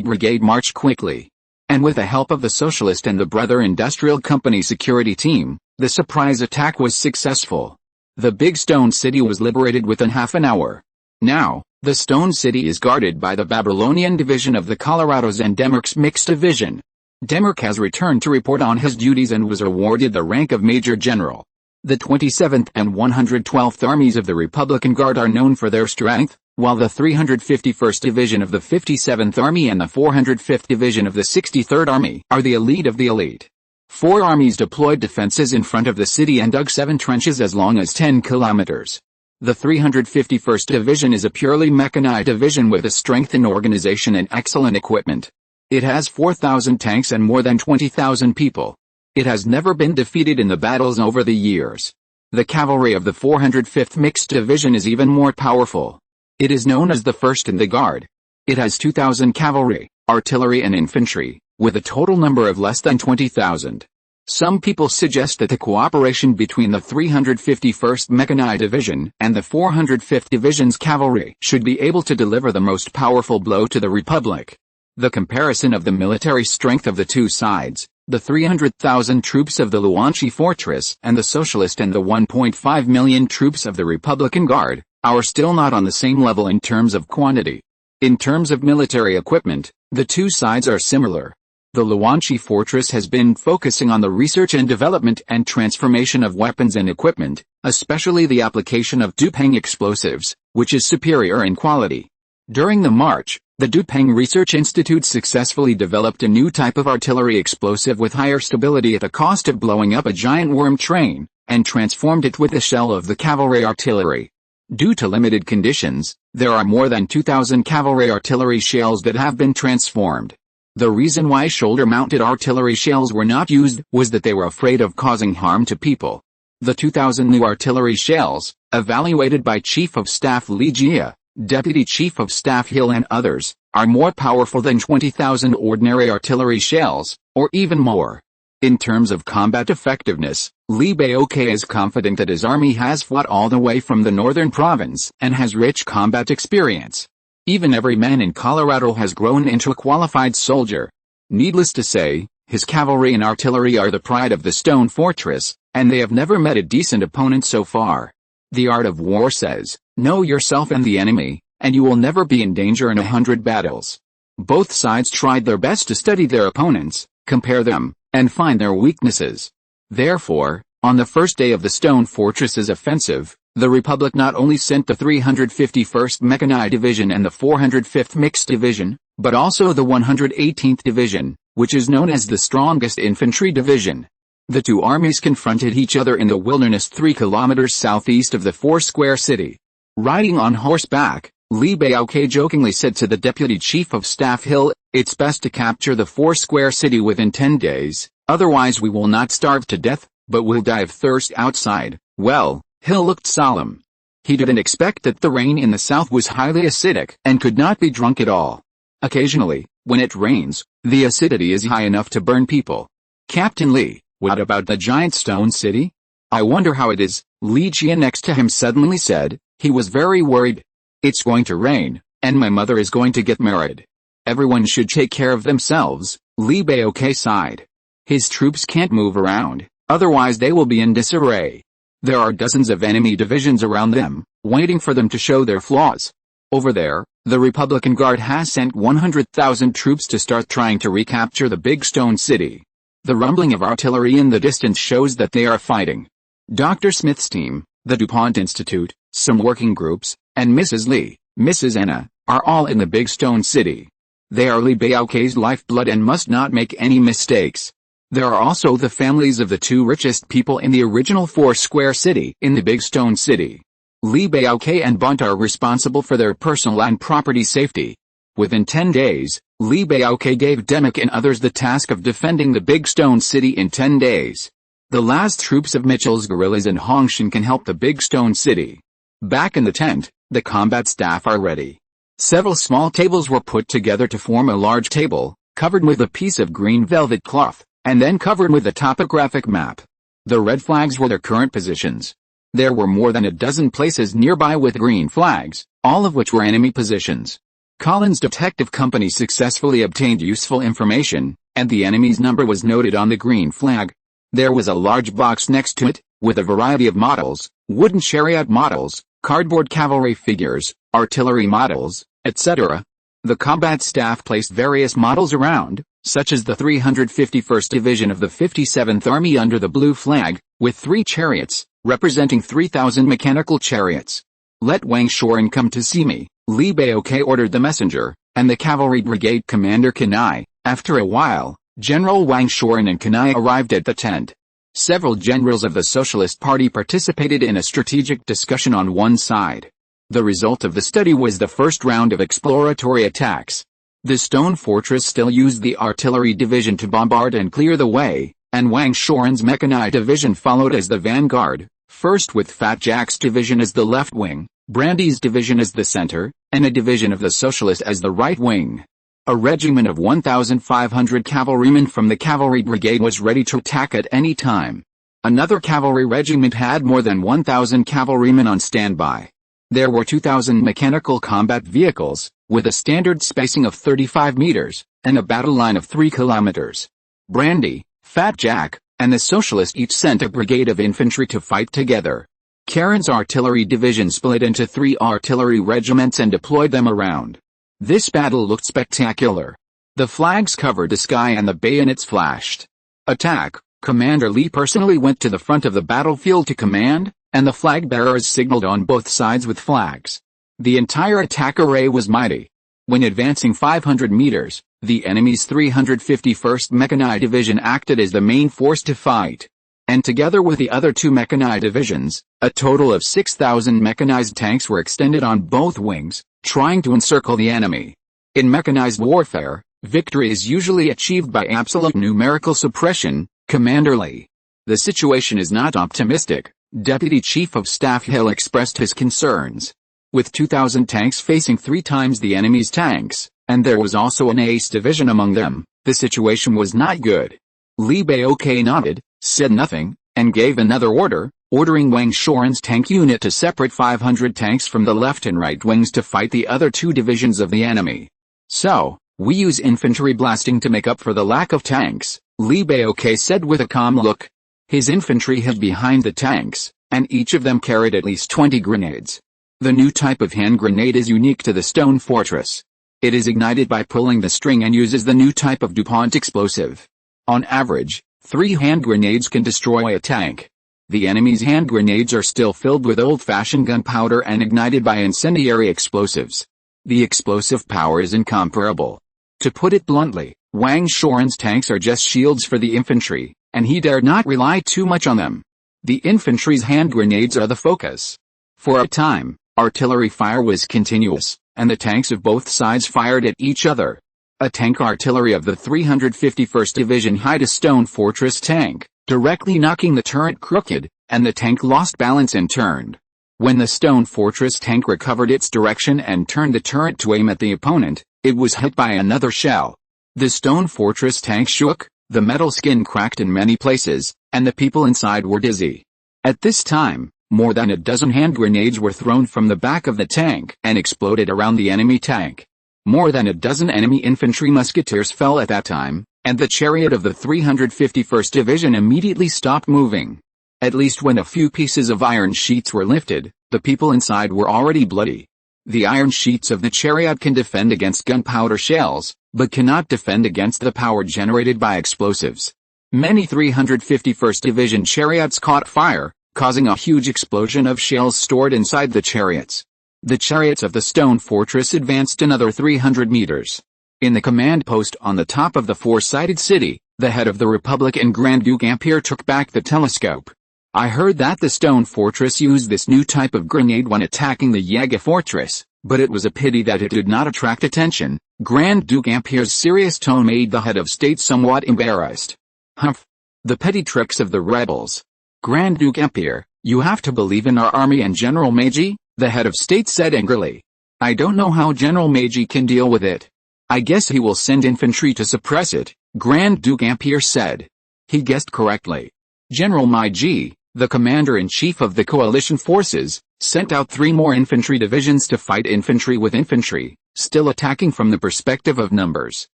brigade marched quickly. And with the help of the Socialist and the Brother Industrial Company security team, the surprise attack was successful. The big stone city was liberated within half an hour. Now, the Stone City is guarded by the Babylonian division of the Colorados and Demerck's mixed division. Demerck has returned to report on his duties and was awarded the rank of Major General. The 27th and 112th Armies of the Republican Guard are known for their strength, while the 351st Division of the 57th Army and the 405th Division of the 63rd Army are the elite of the elite. 4 armies deployed defenses in front of the city and dug 7 trenches as long as 10 kilometers. The 351st Division is a purely mechanized division with a strength in organization and excellent equipment. It has 4,000 tanks and more than 20,000 people. It has never been defeated in the battles over the years. The cavalry of the 405th Mixed Division is even more powerful. It is known as the first in the guard. It has 2,000 cavalry, artillery and infantry, with a total number of less than 20,000. Some people suggest that the cooperation between the 351st Mechanized Division and the 405th Division's cavalry should be able to deliver the most powerful blow to the Republic. The comparison of the military strength of the two sides, the 300,000 troops of the Luanchi fortress and the Socialist and the 1.5 million troops of the Republican Guard, are still not on the same level in terms of quantity. In terms of military equipment, the two sides are similar. The Luanchi fortress has been focusing on the research and development and transformation of weapons and equipment, especially the application of defying explosives, which is superior in quality. During the march, the defying Research Institute successfully developed a new type of artillery explosive with higher stability at the cost of blowing up a giant worm train, and transformed it with the shell of the cavalry artillery. Due to limited conditions, there are more than 2,000 cavalry artillery shells that have been transformed. The reason why shoulder-mounted artillery shells were not used was that they were afraid of causing harm to people. The 2,000 new artillery shells, evaluated by Chief of Staff Lee Jia, Deputy Chief of Staff Hill and others, are more powerful than 20,000 ordinary artillery shells, or even more. In terms of combat effectiveness, Lee Baoke is confident that his army has fought all the way from the northern province and has rich combat experience. Even every man in Colorado has grown into a qualified soldier. Needless to say, his cavalry and artillery are the pride of the Stone Fortress, and they have never met a decent opponent so far. The art of war says, know yourself and the enemy, and you will never be in danger in 100 battles. Both sides tried their best to study their opponents, compare them, and find their weaknesses. Therefore, on the first day of the Stone Fortress's offensive, the Republic not only sent the 351st Mechanized Division and the 405th Mixed Division, but also the 118th Division, which is known as the strongest infantry division. The two armies confronted each other in the wilderness 3 kilometers southeast of the Foursquare City. Riding on horseback, Lee Baoke jokingly said to the Deputy Chief of Staff Hill, "It's best to capture the Foursquare City within 10 days, otherwise we will not starve to death, but will die of thirst outside." Well, Hill looked solemn. He didn't expect that the rain in the south was highly acidic and could not be drunk at all. Occasionally, when it rains, the acidity is high enough to burn people. "Captain Lee, what about the giant stone city? I wonder how it is," Lee Jia next to him suddenly said. He was very worried. "It's going to rain, and my mother is going to get married. Everyone should take care of themselves," Lee Baoke sighed. His troops can't move around, otherwise they will be in disarray. There are dozens of enemy divisions around them, waiting for them to show their flaws. Over there, the Republican Guard has sent 100,000 troops to start trying to recapture the big stone city. The rumbling of artillery in the distance shows that they are fighting. Dr. Smith's team, the DuPont Institute, some working groups, and Mrs. Lee, Mrs. Anna, are all in the big stone city. They are Lee Baoke's lifeblood and must not make any mistakes. There are also the families of the 2 richest people in the original Foursquare City in the Big Stone City. Lee Baoke and Bunt are responsible for their personal and property safety. Within 10 days, Lee Baoke gave Demerck and others the task of defending the Big Stone City in 10 days. The last troops of Mitchell's guerrillas in Hongshan can help the Big Stone City. Back in the tent, the combat staff are ready. Several small tables were put together to form a large table, covered with a piece of green velvet cloth, and then covered with a topographic map. The red flags were their current positions. There were more than a dozen places nearby with green flags, all of which were enemy positions. Collins' detective company successfully obtained useful information, and the enemy's number was noted on the green flag. There was a large box next to it, with a variety of models, wooden chariot models, cardboard cavalry figures, artillery models, etc. The combat staff placed various models around, such as the 351st Division of the 57th Army under the blue flag, with 3 chariots, representing 3,000 mechanical chariots. "Let Wang Shoren come to see me," Li Baoke ordered the messenger, and the cavalry brigade commander Kanai. After a while, General Wang Shoren and Kanai arrived at the tent. Several generals of the Socialist Party participated in a strategic discussion on one side. The result of the study was the first round of exploratory attacks. The stone fortress still used the artillery division to bombard and clear the way, and Wang Shoren's mechanized division followed as the vanguard, first with Fat Jack's division as the left wing, Brandy's division as the center, and a division of the Socialist as the right wing. A regiment of 1,500 cavalrymen from the cavalry brigade was ready to attack at any time. Another cavalry regiment had more than 1,000 cavalrymen on standby. There were 2,000 mechanical combat vehicles, with a standard spacing of 35 meters, and a battle line of 3 kilometers. Brandy, Fat Jack, and the Socialist each sent a brigade of infantry to fight together. Karen's artillery division split into 3 artillery regiments and deployed them around. This battle looked spectacular. The flags covered the sky and the bayonets flashed. Attack! Commander Lee personally went to the front of the battlefield to command, and the flag bearers signaled on both sides with flags. The entire attack array was mighty. When advancing 500 meters, the enemy's 351st Mechanized Division acted as the main force to fight. And together with the other 2 mechanized divisions, a total of 6,000 mechanized tanks were extended on both wings, trying to encircle the enemy. In mechanized warfare, victory is usually achieved by absolute numerical suppression, Commander Lee. The situation is not optimistic, Deputy Chief of Staff Hill expressed his concerns. With 2,000 tanks facing 3 times the enemy's tanks, and there was also an ace division among them, the situation was not good. Li Baoke nodded, said nothing, and gave another order, ordering Wang Shoren's tank unit to separate 500 tanks from the left and right wings to fight the other 2 divisions of the enemy. "So, we use infantry blasting to make up for the lack of tanks," Li Baoke said with a calm look. His infantry hid behind the tanks, and each of them carried at least 20 grenades. The new type of hand grenade is unique to the stone fortress. It is ignited by pulling the string and uses the new type of DuPont explosive. On average, 3 hand grenades can destroy a tank. The enemy's hand grenades are still filled with old-fashioned gunpowder and ignited by incendiary explosives. The explosive power is incomparable. To put it bluntly, Wang Shoren's tanks are just shields for the infantry, and he dared not rely too much on them. The infantry's hand grenades are the focus. For a time, artillery fire was continuous, and the tanks of both sides fired at each other. A tank artillery of the 351st Division hit a stone fortress tank, directly knocking the turret crooked, and the tank lost balance and turned. When the stone fortress tank recovered its direction and turned the turret to aim at the opponent, it was hit by another shell. The stone fortress tank shook, the metal skin cracked in many places, and the people inside were dizzy. At this time, more than a dozen hand grenades were thrown from the back of the tank and exploded around the enemy tank. More than a dozen enemy infantry musketeers fell at that time, and the chariot of the 351st Division immediately stopped moving. At least when a few pieces of iron sheets were lifted, the people inside were already bloody. The iron sheets of the chariot can defend against gunpowder shells, but cannot defend against the power generated by explosives. Many 351st Division chariots caught fire, causing a huge explosion of shells stored inside the chariots. The chariots of the stone fortress advanced another 300 meters. In the command post on the top of the 4-sided city, the head of the Republic and Grand Duke Ampere took back the telescope. "I heard that the stone fortress used this new type of grenade when attacking the Yaga fortress, but it was a pity that it did not attract attention." Grand Duke Ampere's serious tone made the head of state somewhat embarrassed. "Humph. The petty tricks of the rebels. Grand Duke Ampere, you have to believe in our army and General Meiji," the head of state said angrily. "I don't know how General Meiji can deal with it. I guess he will send infantry to suppress it," Grand Duke Ampere said. He guessed correctly. General Meiji, the commander-in-chief of the coalition forces, sent out 3 more infantry divisions to fight infantry with infantry, still attacking from the perspective of numbers.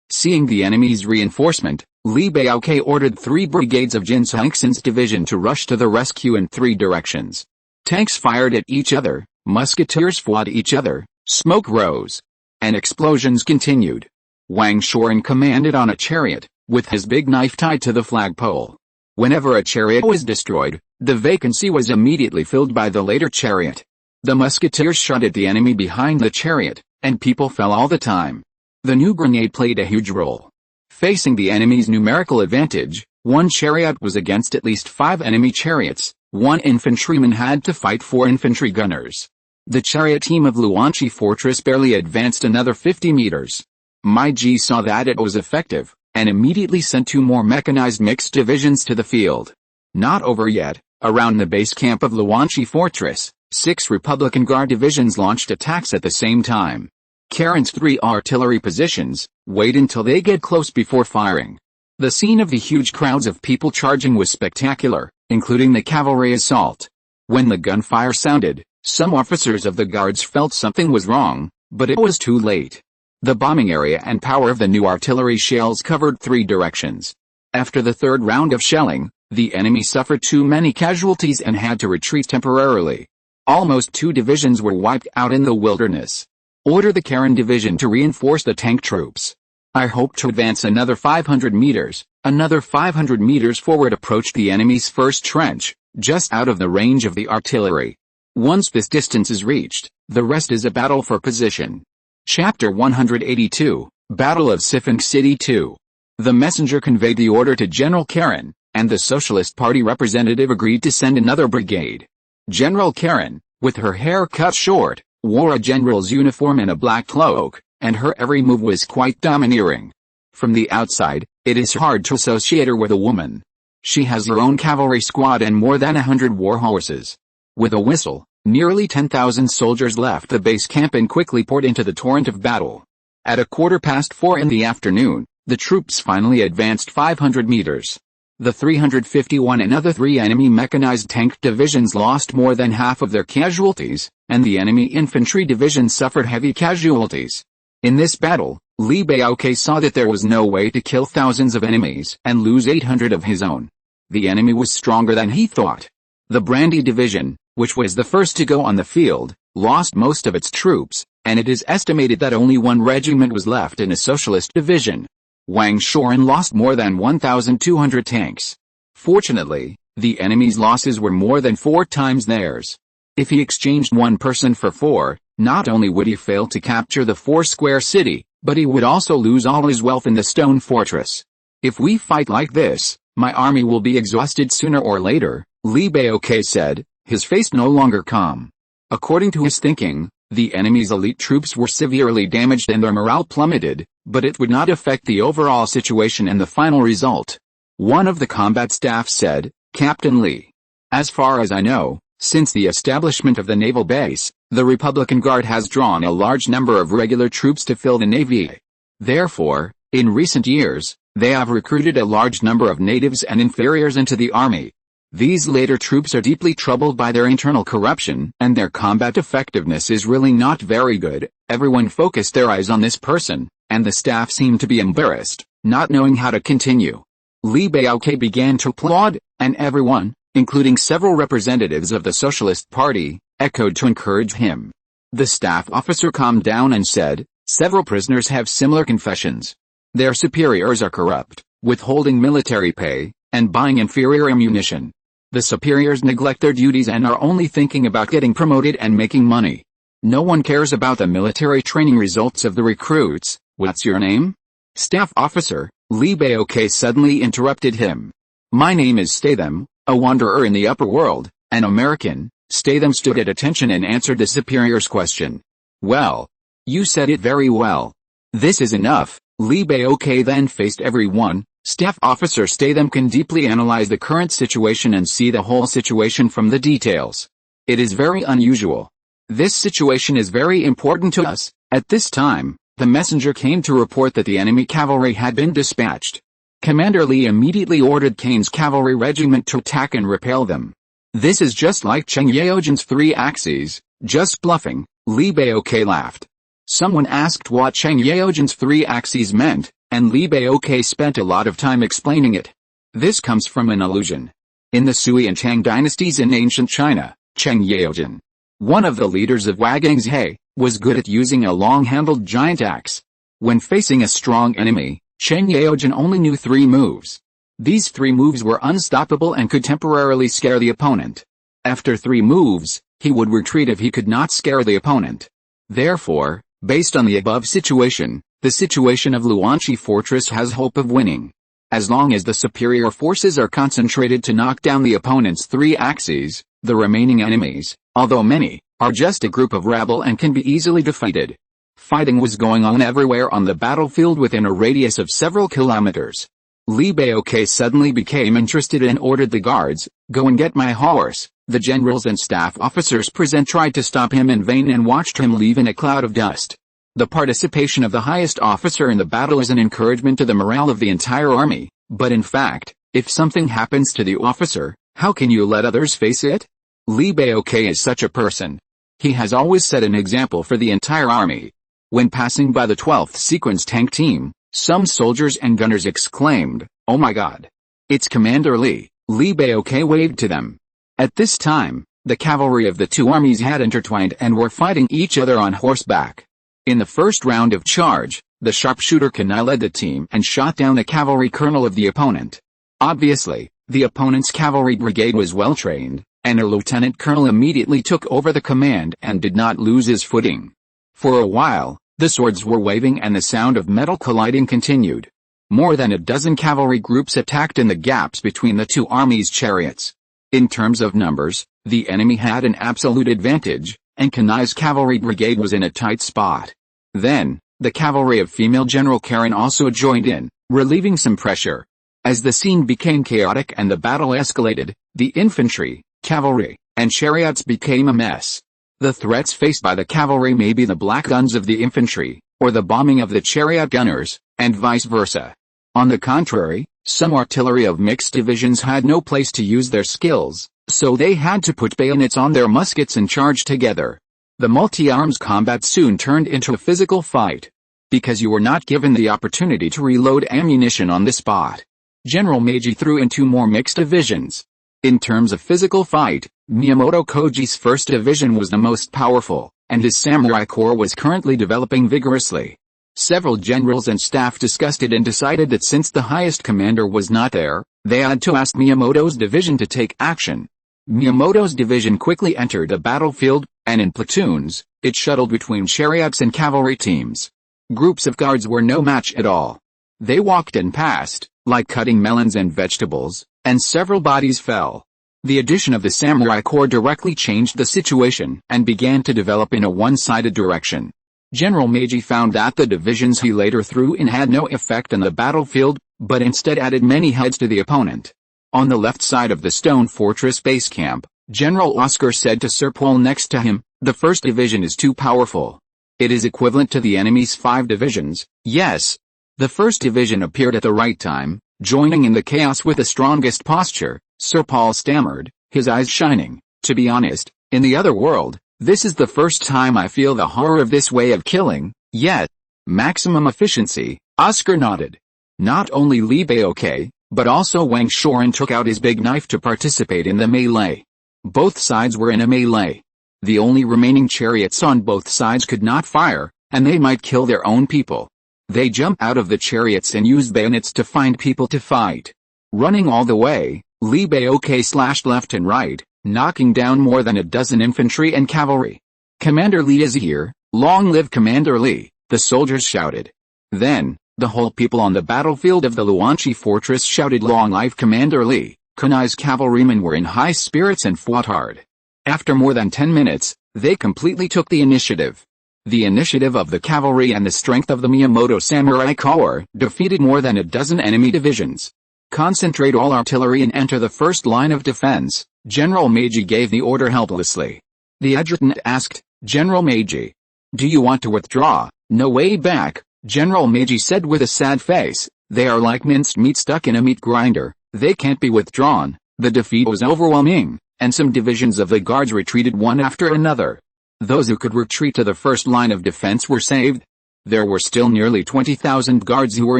Seeing the enemy's reinforcement, Li Baoke ordered 3 brigades of Jin Sungsen's division to rush to the rescue in 3 directions. Tanks fired at each other, Musketeers fought each other, smoke rose, and explosions continued. Wang Shoren commanded on a chariot, with his big knife tied to the flagpole. Whenever a chariot was destroyed, the vacancy was immediately filled by the later chariot. The musketeers shot at the enemy behind the chariot, and people fell all the time. The new grenade played a huge role. Facing the enemy's numerical advantage, one chariot was against at least 5 enemy chariots. One infantryman had to fight 4 infantry gunners. The chariot team of Luanchi Fortress barely advanced another 50 meters. Meiji saw that it was effective, and immediately sent 2 more mechanized mixed divisions to the field. Not over yet. Around the base camp of Luanchi Fortress, 6 Republican Guard divisions launched attacks at the same time. Karen's 3 artillery positions wait until they get close before firing. The scene of the huge crowds of people charging was spectacular, including the cavalry assault. When the gunfire sounded, some officers of the guards felt something was wrong, but it was too late. The bombing area and power of the new artillery shells covered 3 directions. After the 3rd round of shelling, the enemy suffered too many casualties and had to retreat temporarily. Almost 2 divisions were wiped out in the wilderness. Order the Karen division to reinforce the tank troops. I hope to advance another 500 meters. Another 500 meters forward approached the enemy's first trench, just out of the range of the artillery. Once this distance is reached, the rest is a battle for position. Chapter 182, Battle of Sifink City 2. The messenger conveyed the order to General Karen, and the Socialist Party representative agreed to send another brigade. General Karen, with her hair cut short, wore a general's uniform and a black cloak, and her every move was quite domineering. From the outside, it is hard to associate her with a woman. She has her own cavalry squad and more than 100 war horses. With a whistle, nearly 10,000 soldiers left the base camp and quickly poured into the torrent of battle. At 4:15 in the afternoon, the troops finally advanced 500 meters. The 351 and other 3 enemy mechanized tank divisions lost more than half of their casualties, and the enemy infantry division suffered heavy casualties. In this battle, Li Baoque saw that there was no way to kill thousands of enemies and lose 800 of his own. The enemy was stronger than he thought. The Brandy division, which was the first to go on the field, lost most of its troops, and it is estimated that only 1 regiment was left in a socialist division. Wang Shoren lost more than 1,200 tanks. Fortunately, the enemy's losses were more than 4 times theirs. If he exchanged 1 person for 4, not only would he fail to capture the 4-square city, but he would also lose all his wealth in the stone fortress. If we fight like this, my army will be exhausted sooner or later, Li Baoque said, his face no longer calm. According to his thinking, the enemy's elite troops were severely damaged and their morale plummeted, but it would not affect the overall situation and the final result. One of the combat staff said, Captain Li. As far as I know, since the establishment of the naval base, the Republican Guard has drawn a large number of regular troops to fill the navy. Therefore, in recent years, they have recruited a large number of natives and inferiors into the army. These later troops are deeply troubled by their internal corruption, and their combat effectiveness is really not very good. Everyone focused their eyes on this person, and the staff seemed to be embarrassed, not knowing how to continue. Li Baoque began to applaud, and everyone, including several representatives of the Socialist Party, echoed to encourage him. The staff officer calmed down and said, several prisoners have similar confessions. Their superiors are corrupt, withholding military pay, and buying inferior ammunition. The superiors neglect their duties and are only thinking about getting promoted and making money. No one cares about the military training results of the recruits. What's your name? Staff officer, Li Baoque suddenly interrupted him. My name is Statham, a wanderer in the upper world, an American. Statham stood at attention and answered the superior's question. Well, you said it very well. This is enough. Li Baoque then faced everyone. Staff officer Statham can deeply analyze the current situation and see the whole situation from the details. It is very unusual. This situation is very important to us. At this time, the messenger came to report that the enemy cavalry had been dispatched. Commander Li immediately ordered Kane's cavalry regiment to attack and repel them. This is just like Cheng Yaojin's 3 axes, just bluffing, Li Baoque laughed. Someone asked what Cheng Yaojin's 3 axes meant, and Li Baoque spent a lot of time explaining it. This comes from an allusion. In the Sui and Tang dynasties in ancient China, Cheng Yaojin One of the leaders of Wangzhe was good at using a long-handled giant axe. When facing a strong enemy, Chen Yaojin only knew 3 moves. These 3 moves were unstoppable and could temporarily scare the opponent. After 3 moves, he would retreat if he could not scare the opponent. Therefore, based on the above situation, the situation of Luanchi Fortress has hope of winning. As long as the superior forces are concentrated to knock down the opponent's 3 axes, the remaining enemies, although many, are just a group of rabble and can be easily defeated. Fighting was going on everywhere on the battlefield within a radius of several kilometers. Li Baoke suddenly became interested and ordered the guards, "Go and get my horse." The generals and staff officers present tried to stop him in vain and watched him leave in a cloud of dust. The participation of the highest officer in the battle is an encouragement to the morale of the entire army, but in fact, if something happens to the officer, how can you let others face it? Li Baoke is such a person. He has always set an example for the entire army. When passing by the 12th sequence tank team, some soldiers and gunners exclaimed, "Oh my God! It's Commander Li." Li Baoke waved to them. At this time, the cavalry of the 2 armies had intertwined and were fighting each other on horseback. In the first round of charge, the sharpshooter Kanai led the team and shot down the cavalry colonel of the opponent. Obviously, the opponent's cavalry brigade was well trained, and a lieutenant colonel immediately took over the command and did not lose his footing. For a while, the swords were waving and the sound of metal colliding continued. More than a dozen cavalry groups attacked in the gaps between the 2 armies' chariots. In terms of numbers, the enemy had an absolute advantage, and Kanai's cavalry brigade was in a tight spot. Then, the cavalry of female General Karen also joined in, relieving some pressure. As the scene became chaotic and the battle escalated, the infantry, cavalry, and chariots became a mess. The threats faced by the cavalry may be the black guns of the infantry, or the bombing of the chariot gunners, and vice versa. On the contrary, some artillery of mixed divisions had no place to use their skills, so they had to put bayonets on their muskets and charge together. The multi-arms combat soon turned into a physical fight. Because you were not given the opportunity to reload ammunition on the spot, General Meiji threw in 2 more mixed divisions. In terms of physical fight, Miyamoto Koji's 1st Division was the most powerful, and his samurai corps was currently developing vigorously. Several generals and staff discussed it and decided that since the highest commander was not there, they had to ask Miyamoto's division to take action. Miyamoto's division quickly entered the battlefield, and in platoons, it shuttled between chariots and cavalry teams. Groups of guards were no match at all. They walked and passed, like cutting melons and vegetables, and several bodies fell. The addition of the samurai corps directly changed the situation and began to develop in a one-sided direction. General Meiji found that the divisions he later threw in had no effect on the battlefield, but instead added many heads to the opponent. On the left side of the stone fortress base camp, General Oscar said to Sir Paul next to him, "The 1st Division is too powerful. It is equivalent to the enemy's 5 divisions, yes." The 1st Division appeared at the right time, joining in the chaos with the strongest posture. Sir Paul stammered, his eyes shining. "To be honest, in the other world, this is the first time I feel the horror of this way of killing, yet maximum efficiency." Oscar nodded. Not only Li Baoke, but also Wang Shoren took out his big knife to participate in the melee. Both sides were in a melee. The only remaining chariots on both sides could not fire, and they might kill their own people. They jumped out of the chariots and used bayonets to find people to fight. Running all the way, Li Baoke slashed left and right, knocking down more than a dozen infantry and cavalry. "Commander Li is here, long live Commander Li," the soldiers shouted. Then, the whole people on the battlefield of the Luanchi fortress shouted, "Long live Commander Li." Kanai's cavalrymen were in high spirits and fought hard. After more than 10 minutes, they completely took the initiative. The initiative of the cavalry and the strength of the Miyamoto Samurai Corps defeated more than a dozen enemy divisions. "Concentrate all artillery and enter the first line of defense," General Meiji gave the order helplessly. The adjutant asked, "General Meiji, do you want to withdraw?" "No way back," General Meiji said with a sad face. "They are like minced meat stuck in a meat grinder. They can't be withdrawn." The defeat was overwhelming, and some divisions of the guards retreated one after another. Those who could retreat to the first line of defense were saved. There were still nearly 20,000 guards who were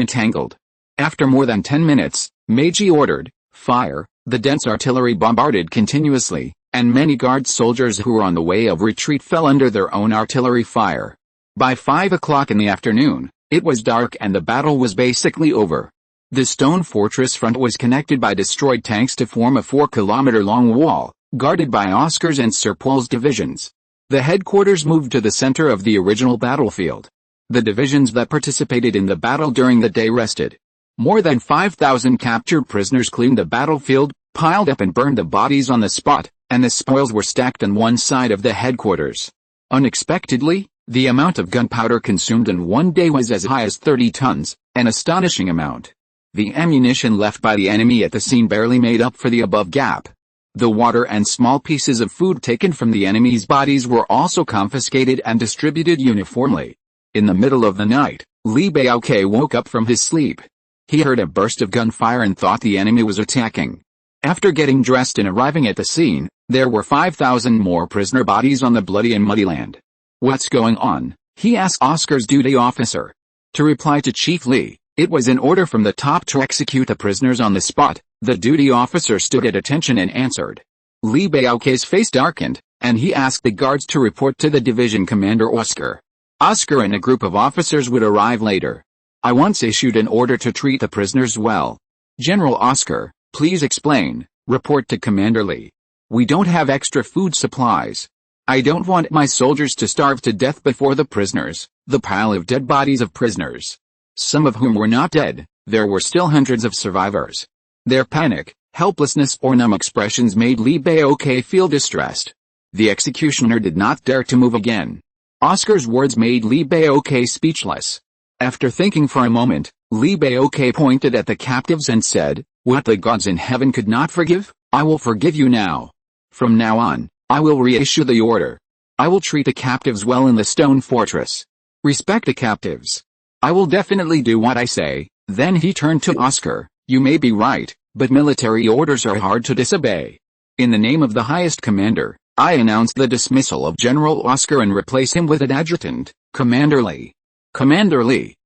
entangled. After more than 10 minutes, Meiji ordered, "Fire." The dense artillery bombarded continuously, and many guard soldiers who were on the way of retreat fell under their own artillery fire. By 5 o'clock in the afternoon, it was dark and the battle was basically over. The stone fortress front was connected by destroyed tanks to form a 4-kilometer-long wall, guarded by Oscar's and Sir Paul's divisions. The headquarters moved to the center of the original battlefield. The divisions that participated in the battle during the day rested. More than 5,000 captured prisoners cleaned the battlefield, piled up and burned the bodies on the spot, and the spoils were stacked on one side of the headquarters. Unexpectedly, the amount of gunpowder consumed in one day was as high as 30 tons, an astonishing amount. The ammunition left by the enemy at the scene barely made up for the above gap. The water and small pieces of food taken from the enemy's bodies were also confiscated and distributed uniformly. In the middle of the night, Li Baoque woke up from his sleep. He heard a burst of gunfire and thought the enemy was attacking. After getting dressed and arriving at the scene, there were 5,000 more prisoner bodies on the bloody and muddy land. "What's going on?" he asked Oscar's duty officer. To reply to Chief Li, it was an order from the top to execute the prisoners on the spot. The duty officer stood at attention and answered. Li Baoque's face darkened, and he asked the guards to report to the division commander Oscar. Oscar and a group of officers would arrive later. "I once issued an order to treat the prisoners well. General Oscar, please explain," report to Commander Li. "We don't have extra food supplies. I don't want my soldiers to starve to death before the prisoners." The pile of dead bodies of prisoners, some of whom were not dead, there were still hundreds of survivors. Their panic, helplessness or numb expressions made Li Baoque feel distressed. The executioner did not dare to move again. Oscar's words made Li Baoque speechless. After thinking for a moment, Li Baoque pointed at the captives and said, "What the gods in heaven could not forgive, I will forgive you now. From now on, I will reissue the order. I will treat the captives well in the stone fortress. Respect the captives. I will definitely do what I say." Then he turned to Oscar. "You may be right, but military orders are hard to disobey. In the name of the highest commander, I announce the dismissal of General Oscar and replace him with an adjutant, Commander Li." Commander Li,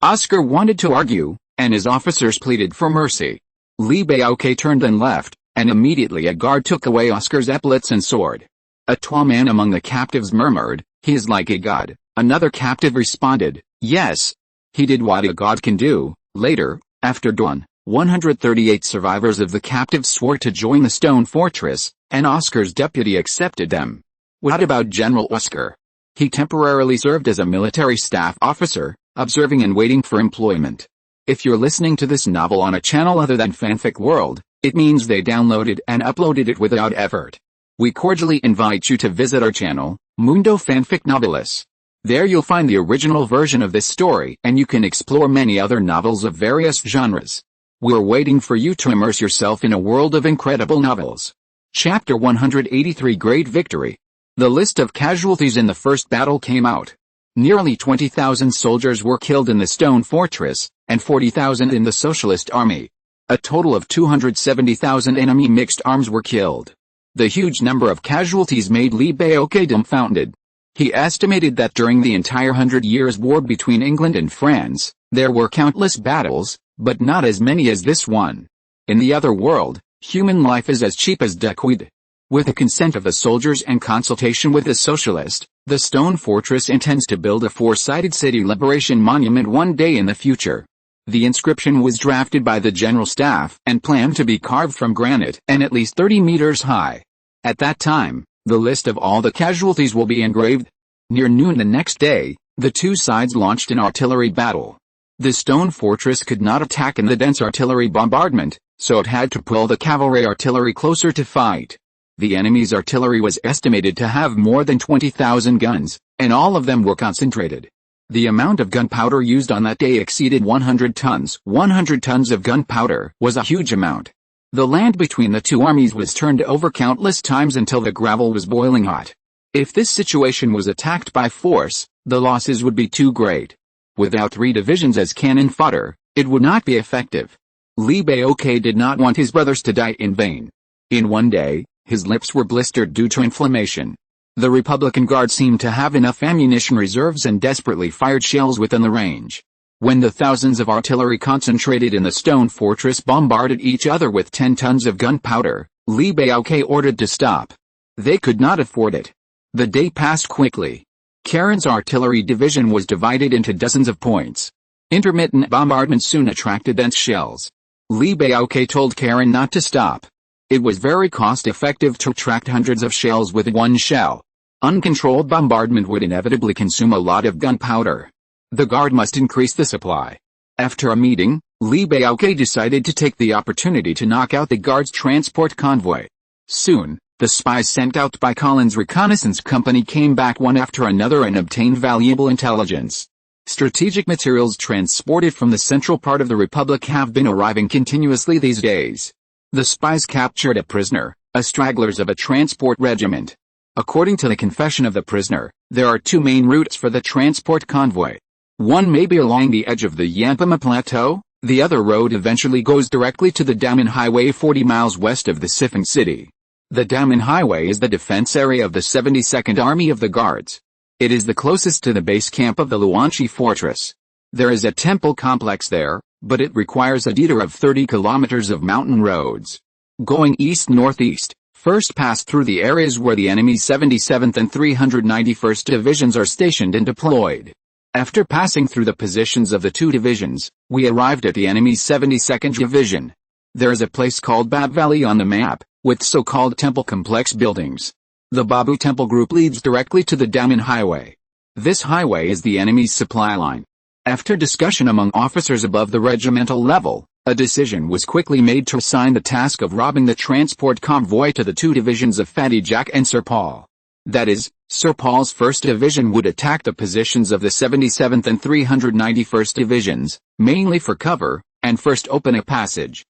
Oscar wanted to argue, and his officers pleaded for mercy. Li Baoque turned and left, and immediately a guard took away Oscar's epaulets and sword. A tall man among the captives murmured, "He is like a god." Another captive responded, "Yes. He did what a god can do." Later, after dawn, 138 survivors of the captives swore to join the stone fortress, and Oscar's deputy accepted them. What about General Oscar? He temporarily served as a military staff officer, observing and waiting for employment. If you're listening to this novel on a channel other than Fanfic World, it means they downloaded and uploaded it without effort. We cordially invite you to visit our channel, Mundo Fanfic Novelis. There you'll find the original version of this story and you can explore many other novels of various genres. We're waiting for you to immerse yourself in a world of incredible novels. Chapter 183 Great Victory. The list of casualties in the first battle came out. Nearly 20,000 soldiers were killed in the stone fortress, and 40,000 in the socialist army. A total of 270,000 enemy mixed arms were killed. The huge number of casualties made Li Baoque dumbfounded. He estimated that during the entire 100 Years' War between England and France, there were countless battles, but not as many as this one. In the other world, human life is as cheap as duckweed. With the consent of the soldiers and consultation with the socialist, the stone fortress intends to build a four-sided city liberation monument one day in the future. The inscription was drafted by the general staff and planned to be carved from granite and at least 30 meters high. At that time, the list of all the casualties will be engraved. Near noon the next day, the two sides launched an artillery battle. The stone fortress could not attack in the dense artillery bombardment, so it had to pull the cavalry artillery closer to fight. The enemy's artillery was estimated to have more than 20,000 guns, and all of them were concentrated. The amount of gunpowder used on that day exceeded 100 tons. 100 tons of gunpowder was a huge amount. The land between the two armies was turned over countless times until the gravel was boiling hot. If this situation was attacked by force, the losses would be too great. Without 3 divisions as cannon fodder, it would not be effective. Li Baoque did not want his brothers to die in vain. In one day, his lips were blistered due to inflammation. The Republican Guard seemed to have enough ammunition reserves and desperately fired shells within the range. When the thousands of artillery concentrated in the stone fortress bombarded each other with 10 tons of gunpowder, Li Baoque ordered to stop. They could not afford it. The day passed quickly. Karen's artillery division was divided into dozens of points. Intermittent bombardment soon attracted dense shells. Li Baoque told Karen not to stop. It was very cost-effective to attract hundreds of shells with one shell. Uncontrolled bombardment would inevitably consume a lot of gunpowder. The guard must increase the supply. After a meeting, Li Baoque decided to take the opportunity to knock out the guard's transport convoy. Soon, the spies sent out by Collins' reconnaissance company came back one after another and obtained valuable intelligence. Strategic materials transported from the central part of the Republic have been arriving continuously these days. The spies captured a prisoner, stragglers of a transport regiment. According to the confession of the prisoner, there are two main routes for the transport convoy. One may be along the edge of the Yampama Plateau, the other road eventually goes directly to the Daman Highway 40 miles west of the Sifan city. The Daman Highway is the defense area of the 72nd Army of the Guards. It is the closest to the base camp of the Luanchi fortress. There is a temple complex there, but it requires a detour of 30 kilometers of mountain roads. Going east-northeast, first pass through the areas where the enemy's 77th and 391st Divisions are stationed and deployed. After passing through the positions of the two divisions, we arrived at the enemy's 72nd Division. There is a place called Bab Valley on the map, with so-called temple complex buildings. The Babu Temple group leads directly to the Daman Highway. This highway is the enemy's supply line. After discussion among officers above the regimental level, a decision was quickly made to assign the task of robbing the transport convoy to the two divisions of Fatty Jack and Sir Paul. That is, Sir Paul's 1st Division would attack the positions of the 77th and 391st Divisions, mainly for cover, and first open a passage.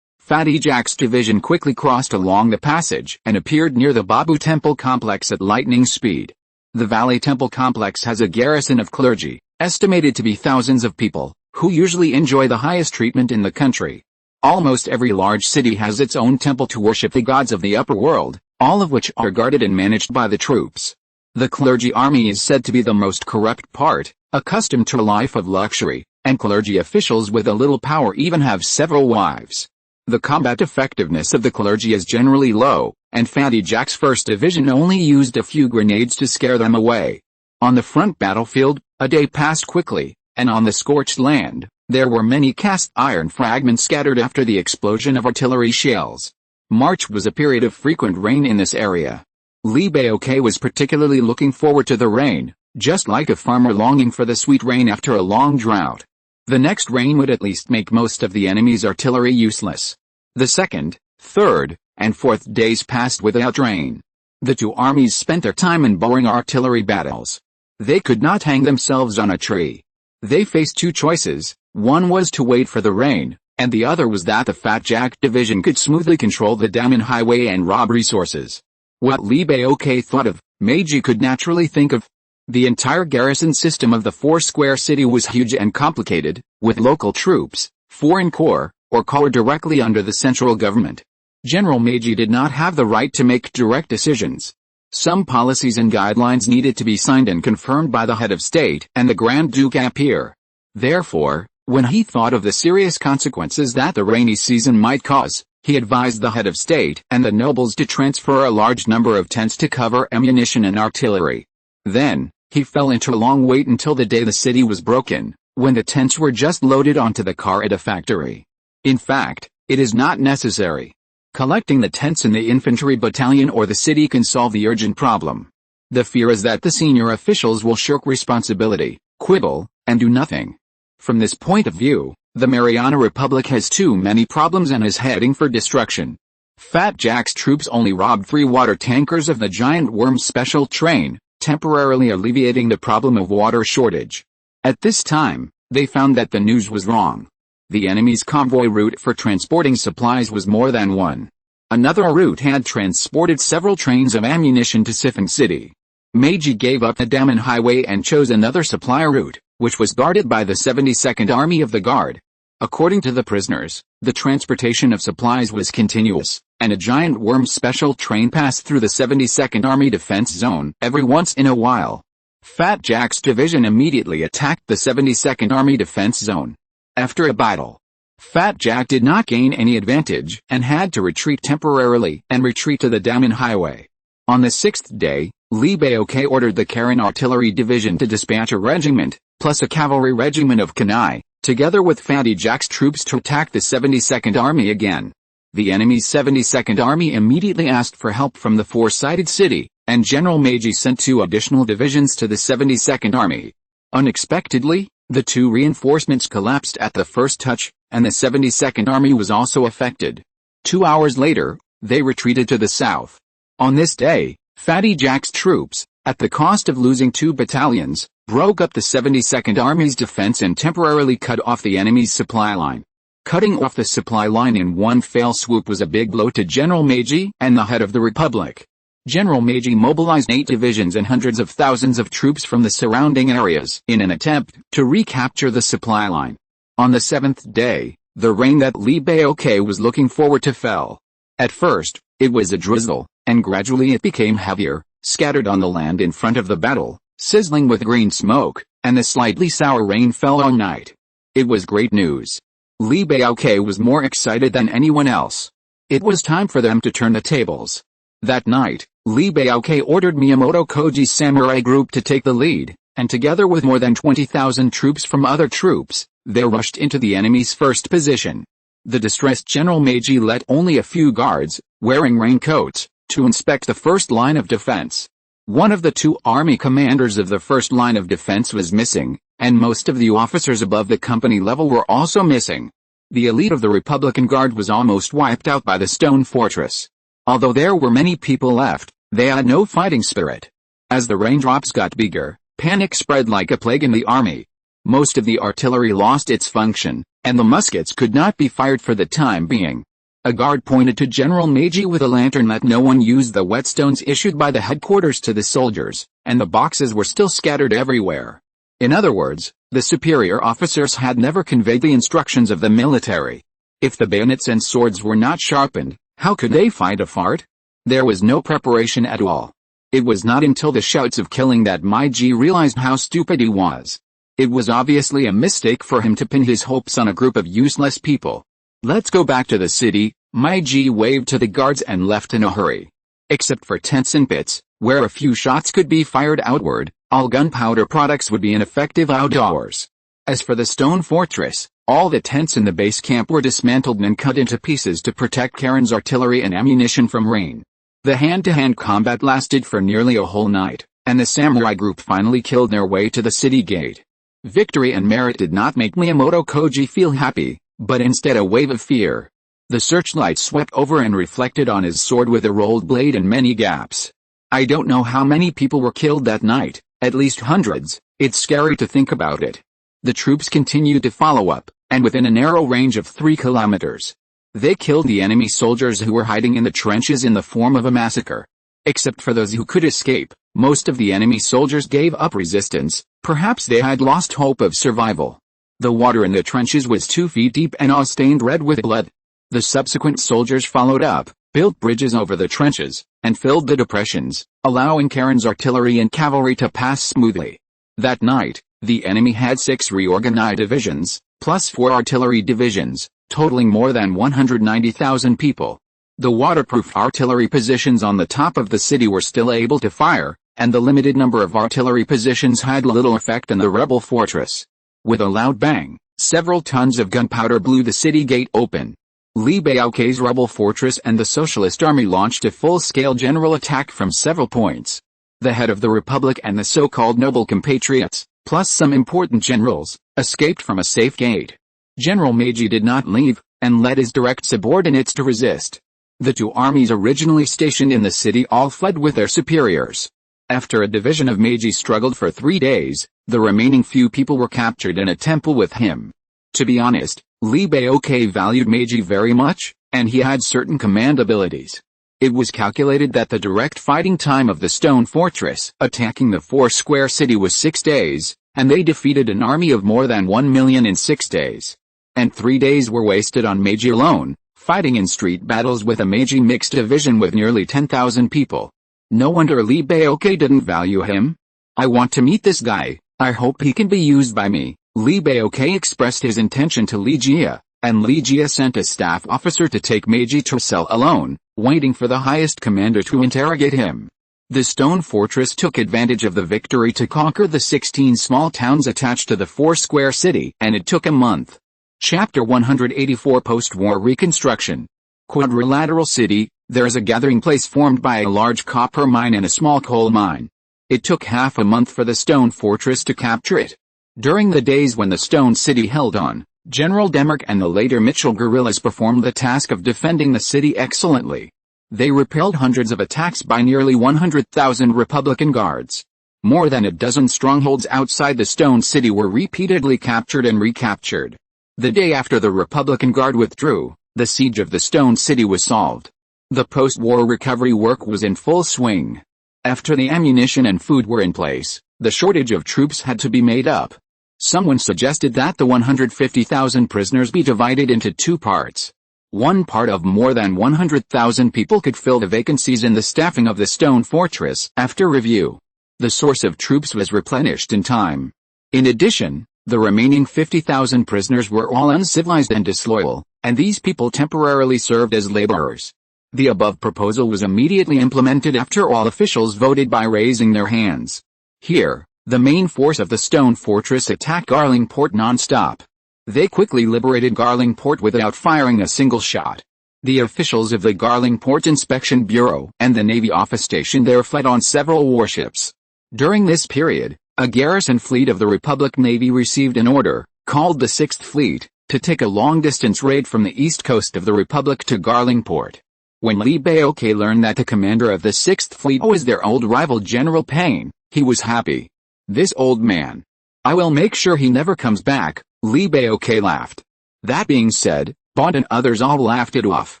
Fatty Jack's division quickly crossed along the passage and appeared near the Babu Temple complex at lightning speed. The Valley Temple complex has a garrison of clergy, estimated to be thousands of people, who usually enjoy the highest treatment in the country. Almost every large city has its own temple to worship the gods of the upper world, all of which are guarded and managed by the troops. The clergy army is said to be the most corrupt part, accustomed to a life of luxury, and clergy officials with a little power even have several wives. The combat effectiveness of the clergy is generally low, and Fatty Jack's 1st Division only used a few grenades to scare them away. On the front battlefield, a day passed quickly, and on the scorched land, there were many cast iron fragments scattered after the explosion of artillery shells. March was a period of frequent rain in this area. Li Baoque was particularly looking forward to the rain, just like a farmer longing for the sweet rain after a long drought. The next rain would at least make most of the enemy's artillery useless. The 2nd, 3rd, and 4th days passed without rain. The two armies spent their time in boring artillery battles. They could not hang themselves on a tree. They faced two choices, one was to wait for the rain, and the other was that the Fat Jack Division could smoothly control the Daman Highway and rob resources. What Li Baoque thought of, Meiji could naturally think of. The entire garrison system of the four-square city was huge and complicated, with local troops, foreign corps, or corps directly under the central government. General Meiji did not have the right to make direct decisions. Some policies and guidelines needed to be signed and confirmed by the head of state and the Grand Duke Apir. Therefore, when he thought of the serious consequences that the rainy season might cause, he advised the head of state and the nobles to transfer a large number of tents to cover ammunition and artillery. Then, he fell into a long wait until the day the city was broken, when the tents were just loaded onto the car at a factory. In fact, it is not necessary. Collecting the tents in the infantry battalion or the city can solve the urgent problem. The fear is that the senior officials will shirk responsibility, quibble, and do nothing. From this point of view, the Mariana Republic has too many problems and is heading for destruction. Fat Jack's troops only robbed 3 water tankers of the Giant Worm special train, temporarily alleviating the problem of water shortage. At this time, they found that the news was wrong. The enemy's convoy route for transporting supplies was more than one. Another route had transported several trains of ammunition to Sifan City. Meiji gave up the Daman Highway and chose another supply route, which was guarded by the 72nd Army of the Guard. According to the prisoners, the transportation of supplies was continuous, and a Giant Worm special train passed through the 72nd Army defense zone every once in a while. Fat Jack's division immediately attacked the 72nd Army defense zone. After a battle, Fat Jack did not gain any advantage and had to retreat temporarily and retreat to the Daman Highway. On the sixth day, Li Baoke ordered the Karen Artillery Division to dispatch a regiment, plus a cavalry regiment of Kanai, together with Fatty Jack's troops to attack the 72nd Army again. The enemy's 72nd Army immediately asked for help from the four-sided city, and General Meiji sent 2 additional divisions to the 72nd Army. Unexpectedly, the 2 reinforcements collapsed at the first touch, and the 72nd Army was also affected. 2 hours later, they retreated to the south. On this day, Fatty Jack's troops, at the cost of losing 2 battalions, broke up the 72nd Army's defense and temporarily cut off the enemy's supply line. Cutting off the supply line in one fell swoop was a big blow to General Meiji and the head of the Republic. General Meiji mobilized 8 divisions and hundreds of thousands of troops from the surrounding areas in an attempt to recapture the supply line. On the 7th day, the rain that Li Baoke was looking forward to fell. At first, it was a drizzle, and gradually it became heavier, scattered on the land in front of the battle, sizzling with green smoke, and the slightly sour rain fell all night. It was great news. Li Baoke was more excited than anyone else. It was time for them to turn the tables. That night, Li Baoke ordered Miyamoto Koji's samurai group to take the lead, and together with more than 20,000 troops from other troops, they rushed into the enemy's first position. The distressed General Meiji let only a few guards, wearing raincoats, to inspect the first line of defense. One of the 2 army commanders of the first line of defense was missing, and most of the officers above the company level were also missing. The elite of the Republican Guard was almost wiped out by the stone fortress. Although there were many people left, they had no fighting spirit. As the raindrops got bigger, panic spread like a plague in the army. Most of the artillery lost its function, and the muskets could not be fired for the time being. A guard pointed to General Meiji with a lantern that no one used the whetstones issued by the headquarters to the soldiers, and the boxes were still scattered everywhere. In other words, the superior officers had never conveyed the instructions of the military. If the bayonets and swords were not sharpened, how could they fight a fart? There was no preparation at all. It was not until the shouts of killing that Meiji realized how stupid he was. It was obviously a mistake for him to pin his hopes on a group of useless people. Let's go back to the city, Meiji waved to the guards and left in a hurry. Except for tents and pits, where a few shots could be fired outward, all gunpowder products would be ineffective outdoors. As for the stone fortress, all the tents in the base camp were dismantled and cut into pieces to protect Karen's artillery and ammunition from rain. The hand-to-hand combat lasted for nearly a whole night, and the samurai group finally killed their way to the city gate. Victory and merit did not make Miyamoto Koji feel happy, but instead a wave of fear. The searchlight swept over and reflected on his sword with a rolled blade and many gaps. I don't know how many people were killed that night, at least hundreds. It's scary to think about it. The troops continued to follow up, and within a narrow range of 3 kilometers, they killed the enemy soldiers who were hiding in the trenches in the form of a massacre. Except for those who could escape, most of the enemy soldiers gave up resistance. Perhaps they had lost hope of survival. The water in the trenches was 2 feet deep and all stained red with blood. The subsequent soldiers followed up, built bridges over the trenches, and filled the depressions, allowing Karen's artillery and cavalry to pass smoothly. That night, the enemy had 6 reorganized divisions, plus 4 artillery divisions, totaling more than 190,000 people. The waterproof artillery positions on the top of the city were still able to fire, and the limited number of artillery positions had little effect on the rebel fortress. With a loud bang, several tons of gunpowder blew the city gate open. Li Baoke's rebel fortress and the Socialist Army launched a full-scale general attack from several points. The head of the Republic and the so-called noble compatriots, plus some important generals, escaped from a safe gate. General Meiji did not leave, and led his direct subordinates to resist. The 2 armies originally stationed in the city all fled with their superiors. After a division of Meiji struggled for 3 days, the remaining few people were captured in a temple with him. To be honest, Li Baoke valued Meiji very much, and he had certain command abilities. It was calculated that the direct fighting time of the stone fortress attacking the 4-square city was 6 days, and they defeated an army of more than 1 million in 6 days. And 3 days were wasted on Meiji alone, fighting in street battles with a Meiji mixed division with nearly 10,000 people. No wonder Li Baoke didn't value him. I want to meet this guy, I hope he can be used by me. Li Baoke expressed his intention to Li Jia, and Li Jia sent a staff officer to take Meiji to a cell alone, waiting for the highest commander to interrogate him. The stone fortress took advantage of the victory to conquer the 16 small towns attached to the four-square city, and it took a month. Chapter 184 Post-War Reconstruction. Quadrilateral City. There is a gathering place formed by a large copper mine and a small coal mine. It took half a month for the stone fortress to capture it. During the days when the stone city held on, General Demark and the later Mitchell guerrillas performed the task of defending the city excellently. They repelled hundreds of attacks by nearly 100,000 Republican guards. More than a dozen strongholds outside the stone city were repeatedly captured and recaptured. The day after the Republican Guard withdrew, the siege of the stone city was solved. The post-war recovery work was in full swing. After the ammunition and food were in place, the shortage of troops had to be made up. Someone suggested that the 150,000 prisoners be divided into two parts. One part of more than 100,000 people could fill the vacancies in the staffing of the stone fortress. After review, the source of troops was replenished in time. In addition, the remaining 50,000 prisoners were all uncivilized and disloyal, and these people temporarily served as laborers. The above proposal was immediately implemented after all officials voted by raising their hands. Here, the main force of the stone fortress attacked Garlingport non-stop. They quickly liberated Garlingport without firing a single shot. The officials of the Garlingport Inspection Bureau and the Navy office station there fled on several warships. During this period, a garrison fleet of the Republic Navy received an order, called the Sixth Fleet, to take a long-distance raid from the east coast of the Republic to Garlingport. When Li Baoque learned that the commander of the Sixth Fleet was their old rival General Payne, he was happy. This old man. I will make sure he never comes back, Li Baoque laughed. That being said, Bond and others all laughed it off.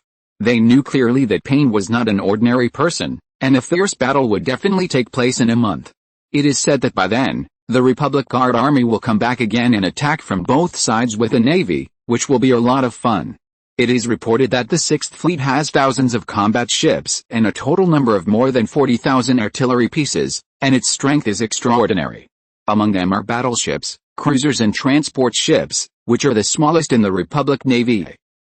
They knew clearly that Payne was not an ordinary person, and a fierce battle would definitely take place in a month. It is said that by then, the Republic Guard army will come back again and attack from both sides with a navy, which will be a lot of fun. It is reported that the Sixth Fleet has thousands of combat ships and a total number of more than 40,000 artillery pieces, and its strength is extraordinary. Among them are battleships, cruisers and transport ships, which are the smallest in the Republic Navy.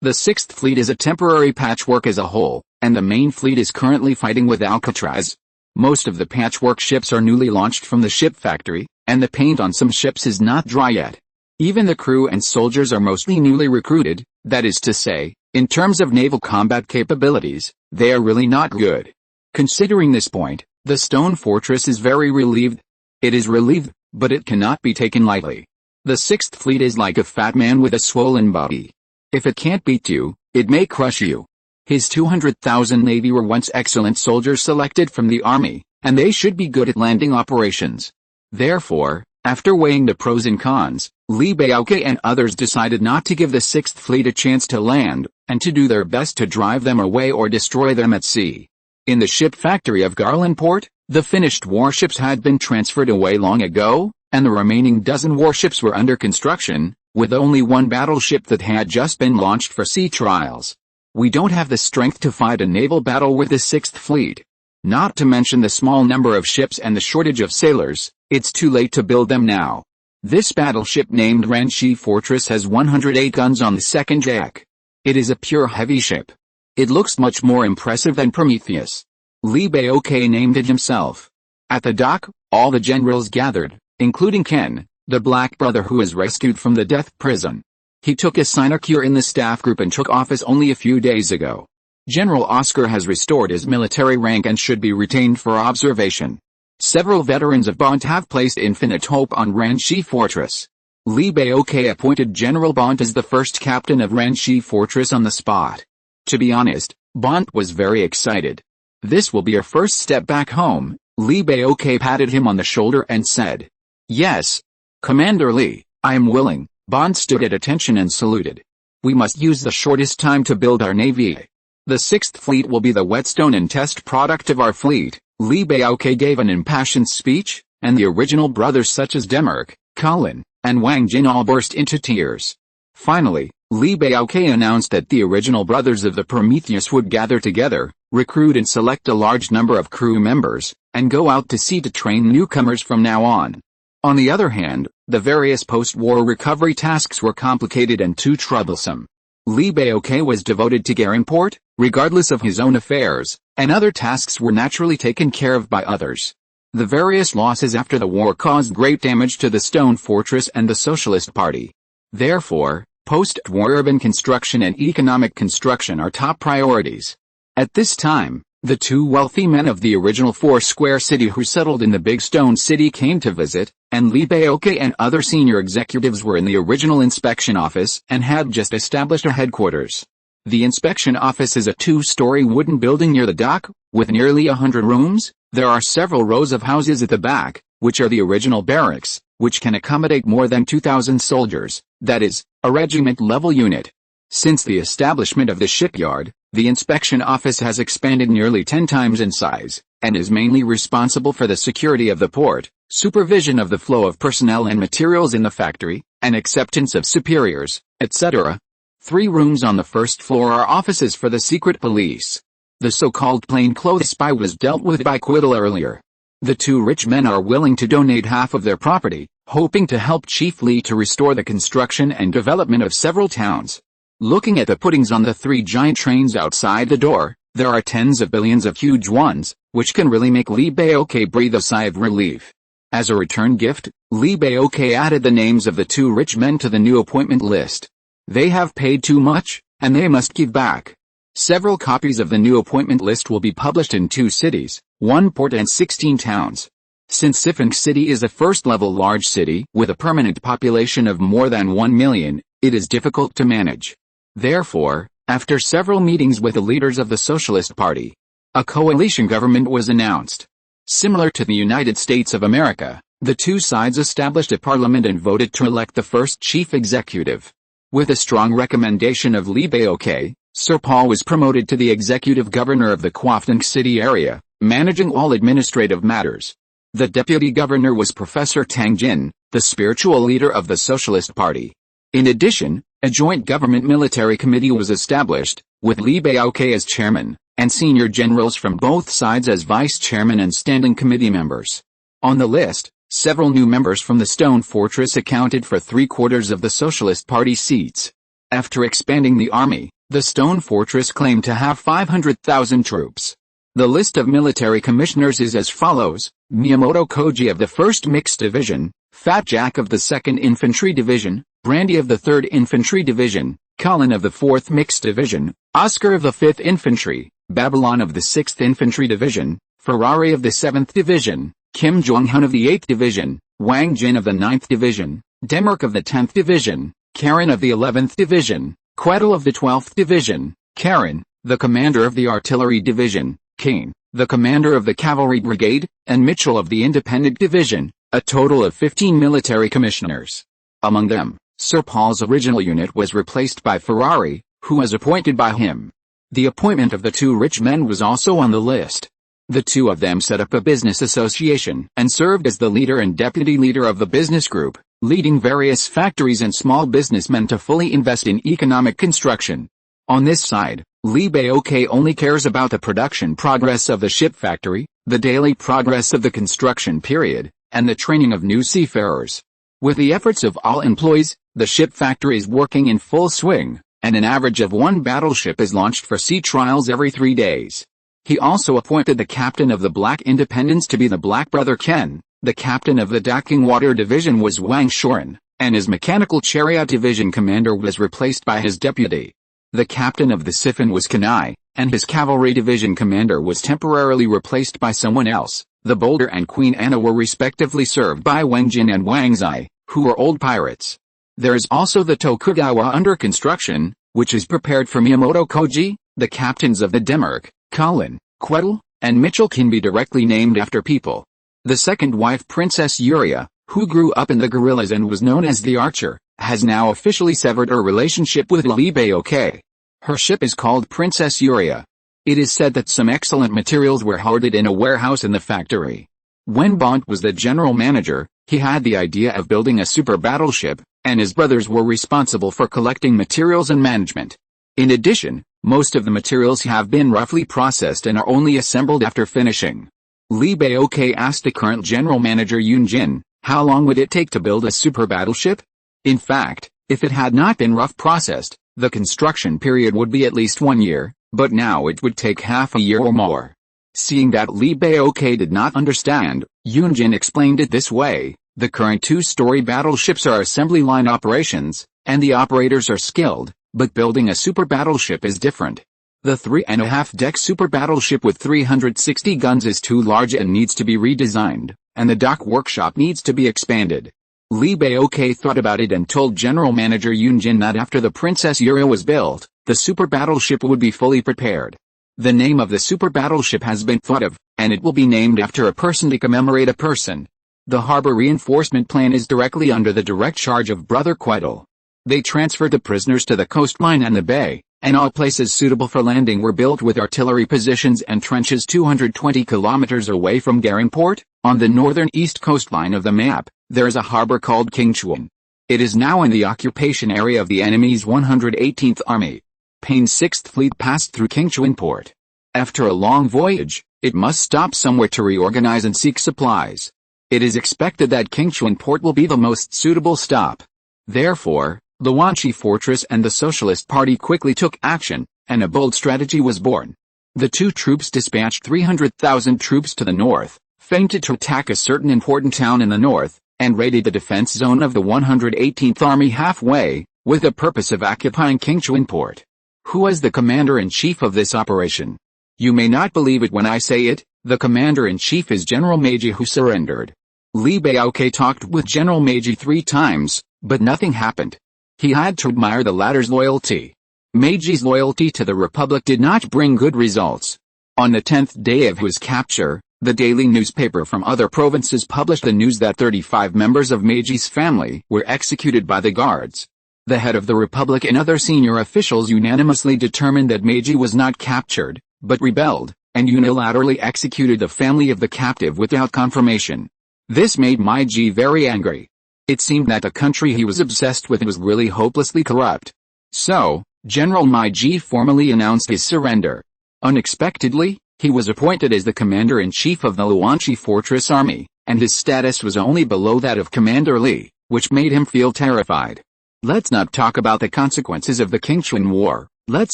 The Sixth Fleet is a temporary patchwork as a whole, and the main fleet is currently fighting with Alcatraz. Most of the patchwork ships are newly launched from the ship factory, and the paint on some ships is not dry yet. Even the crew and soldiers are mostly newly recruited, that is to say, in terms of naval combat capabilities, they are really not good. Considering this point, the stone fortress is very relieved. It is relieved, but it cannot be taken lightly. The Sixth Fleet is like a fat man with a swollen body. If it can't beat you, it may crush you. His 200,000 Navy were once excellent soldiers selected from the Army, and they should be good at landing operations. Therefore, after weighing the pros and cons, Li Baoque and others decided not to give the Sixth Fleet a chance to land, and to do their best to drive them away or destroy them at sea. In the ship factory of Garlingport, the finished warships had been transferred away long ago, and the remaining dozen warships were under construction, with only one battleship that had just been launched for sea trials. We don't have the strength to fight a naval battle with the Sixth Fleet. Not to mention the small number of ships and the shortage of sailors, it's too late to build them now. This battleship named Ranchi Fortress has 108 guns on the second deck. It is a pure heavy ship. It looks much more impressive than Prometheus. Li Baoque named it himself. At the dock, all the generals gathered, including Ken, the black brother who was rescued from the death prison. He took a sinecure in the staff group and took office only a few days ago. General Oscar has restored his military rank and should be retained for observation. Several veterans of Bond have placed infinite hope on Ranchi Fortress. Li Baoque appointed General Bond as the first captain of Ranchi Fortress on the spot. To be honest, Bond was very excited. This will be our first step back home. Li Baoque patted him on the shoulder and said, "Yes, Commander Li, I am willing." Bond stood at attention and saluted. "We must use the shortest time to build our navy. The Sixth Fleet will be the whetstone and test product of our fleet." Li Baoque gave an impassioned speech, and the original brothers such as Demark, Colin, and Wang Jin all burst into tears. Finally, Li Baoque announced that the original brothers of the Prometheus would gather together, recruit and select a large number of crew members, and go out to sea to train newcomers from now on. On the other hand, the various post-war recovery tasks were complicated and too troublesome. Li Baoke was devoted to gear import, regardless of his own affairs, and other tasks were naturally taken care of by others. The various losses after the war caused great damage to the stone fortress and the Socialist Party. Therefore, post-war urban construction and economic construction are top priorities. At this time, the two wealthy men of the original four-square city who settled in the Big Stone City came to visit, and Li Baoke and other senior executives were in the original inspection office and had just established a headquarters. The inspection office is a two-story wooden building near the dock, with nearly 100 rooms. There are several rows of houses at the back, which are the original barracks, which can accommodate more than 2,000 soldiers, that is, a regiment-level unit. Since the establishment of the shipyard, the inspection office has expanded nearly 10 times in size, and is mainly responsible for the security of the port, supervision of the flow of personnel and materials in the factory, and acceptance of superiors, etc. 3 rooms on the first floor are offices for the secret police. The so-called plainclothes spy was dealt with by Quittle earlier. The two rich men are willing to donate half of their property, hoping to help Chief Li to restore the construction and development of several towns. Looking at the puttings on the 3 giant trains outside the door, there are tens of billions of huge ones, which can really make Li Baoke breathe a sigh of relief. As a return gift, Li Baoke added the names of the 2 rich men to the new appointment list. They have paid too much, and they must give back. Several copies of the new appointment list will be published in 2 cities, 1 port and 16 towns. Since Sifink City is a first-level large city with a permanent population of more than 1 million, it is difficult to manage. Therefore, after several meetings with the leaders of the Socialist Party, a coalition government was announced. Similar to the United States of America, the 2 sides established a parliament and voted to elect the first chief executive. With a strong recommendation of Li Baoke, Sir Paul was promoted to the executive governor of the Kwaftung City area, managing all administrative matters. The deputy governor was Professor Tang Jin, the spiritual leader of the Socialist Party. In addition, a joint government military committee was established, with Li Baoke as chairman, and senior generals from both sides as vice chairman and standing committee members. On the list, several new members from the Stone Fortress accounted for 3/4 of the Socialist Party seats. After expanding the army, the Stone Fortress claimed to have 500,000 troops. The list of military commissioners is as follows: Miyamoto Koji of the 1st Mixed Division, Fat Jack of the 2nd Infantry Division, Brandy of the 3rd Infantry Division, Colin of the 4th Mixed Division, Oscar of the 5th Infantry, Babylon of the 6th Infantry Division, Ferrari of the 7th Division, Kim Jong-hun of the 8th Division, Wang Jin of the 9th Division, Demark of the 10th Division, Karen of the 11th Division, Quettle of the 12th Division, Karen, the commander of the Artillery Division, Kane, the commander of the Cavalry Brigade, and Mitchell of the Independent Division, a total of 15 military commissioners. Among them, Sir Paul's original unit was replaced by Ferrari, who was appointed by him. The appointment of the 2 rich men was also on the list. The 2 of them set up a business association and served as the leader and deputy leader of the business group, leading various factories and small businessmen to fully invest in economic construction. On this side, Li Baoke only cares about the production progress of the ship factory, the daily progress of the construction period, and the training of new seafarers. With the efforts of all employees, the ship factory is working in full swing, and an average of 1 battleship is launched for sea trials every 3 days. He also appointed the captain of the Black Independence to be the Black Brother Ken, the captain of the Docking Water Division was Wang Shoren, and his Mechanical Chariot Division commander was replaced by his deputy. The captain of the Siphon was Kanai, and his Cavalry Division commander was temporarily replaced by someone else. The Boulder and Queen Anna were respectively served by Wang Jin and Wang Zai, who were old pirates. There is also the Tokugawa under construction, which is prepared for Miyamoto Koji. The captains of the Demark, Colin, Quettle, and Mitchell can be directly named after people. The second wife, Princess Yuria, who grew up in the guerrillas and was known as the Archer, has now officially severed her relationship with Li Baoke. Her ship is called Princess Yuria. It is said that some excellent materials were hoarded in a warehouse in the factory. When Bont was the general manager, he had the idea of building a super battleship, and his brothers were responsible for collecting materials and management. In addition, most of the materials have been roughly processed and are only assembled after finishing. Li Baoke asked the current general manager Yoon Jin, how long would it take to build a super battleship? In fact, if it had not been rough processed, The construction period would be at least 1 year, but now it would take half a year or more. Seeing that Li Baoke did not understand, Yunjin explained it this way: the current 2-story battleships are assembly line operations, and the operators are skilled, but building a super battleship is different. The 3.5-deck super battleship with 360 guns is too large and needs to be redesigned, and the dock workshop needs to be expanded. Li Baoke thought about it and told General Manager Yunjin that after the Princess Yura was built, the super battleship would be fully prepared. The name of the super battleship has been thought of, and it will be named after a person to commemorate a person. The harbor reinforcement plan is directly under the direct charge of Brother Quetel. They transferred the prisoners to the coastline and the bay, and all places suitable for landing were built with artillery positions and trenches 220 kilometers away from Garing Port. On the northern east coastline of the map, there is a harbor called Qingchuan. It is now in the occupation area of the enemy's 118th Army. Payne's 6th Fleet passed through Qingchuan Port. After a long voyage, it must stop somewhere to reorganize and seek supplies. It is expected that Qingchuan Port will be the most suitable stop. Therefore, Luanchi Fortress and the Socialist Party quickly took action, and a bold strategy was born. The two troops dispatched 300,000 troops to the north, feinted to attack a certain important town in the north, and raided the defense zone of the 118th Army halfway, with the purpose of occupying Qingchuan Port. Who was the commander-in-chief of this operation? You may not believe it when I say it, the commander-in-chief is General Meiji, who surrendered. Li Baoke talked with General Meiji 3 times, but nothing happened. He had to admire the latter's loyalty. Meiji's loyalty to the Republic did not bring good results. On the 10th day of his capture, the daily newspaper from other provinces published the news that 35 members of Meiji's family were executed by the guards. The head of the Republic and other senior officials unanimously determined that Meiji was not captured, but rebelled, and unilaterally executed the family of the captive without confirmation. This made Meiji very angry. It seemed that the country he was obsessed with was really hopelessly corrupt. So, General Meiji formally announced his surrender. Unexpectedly, he was appointed as the commander-in-chief of the Luanchi Fortress Army, and his status was only below that of Commander Li, which made him feel terrified. Let's not talk about the consequences of the Qingchuan War, let's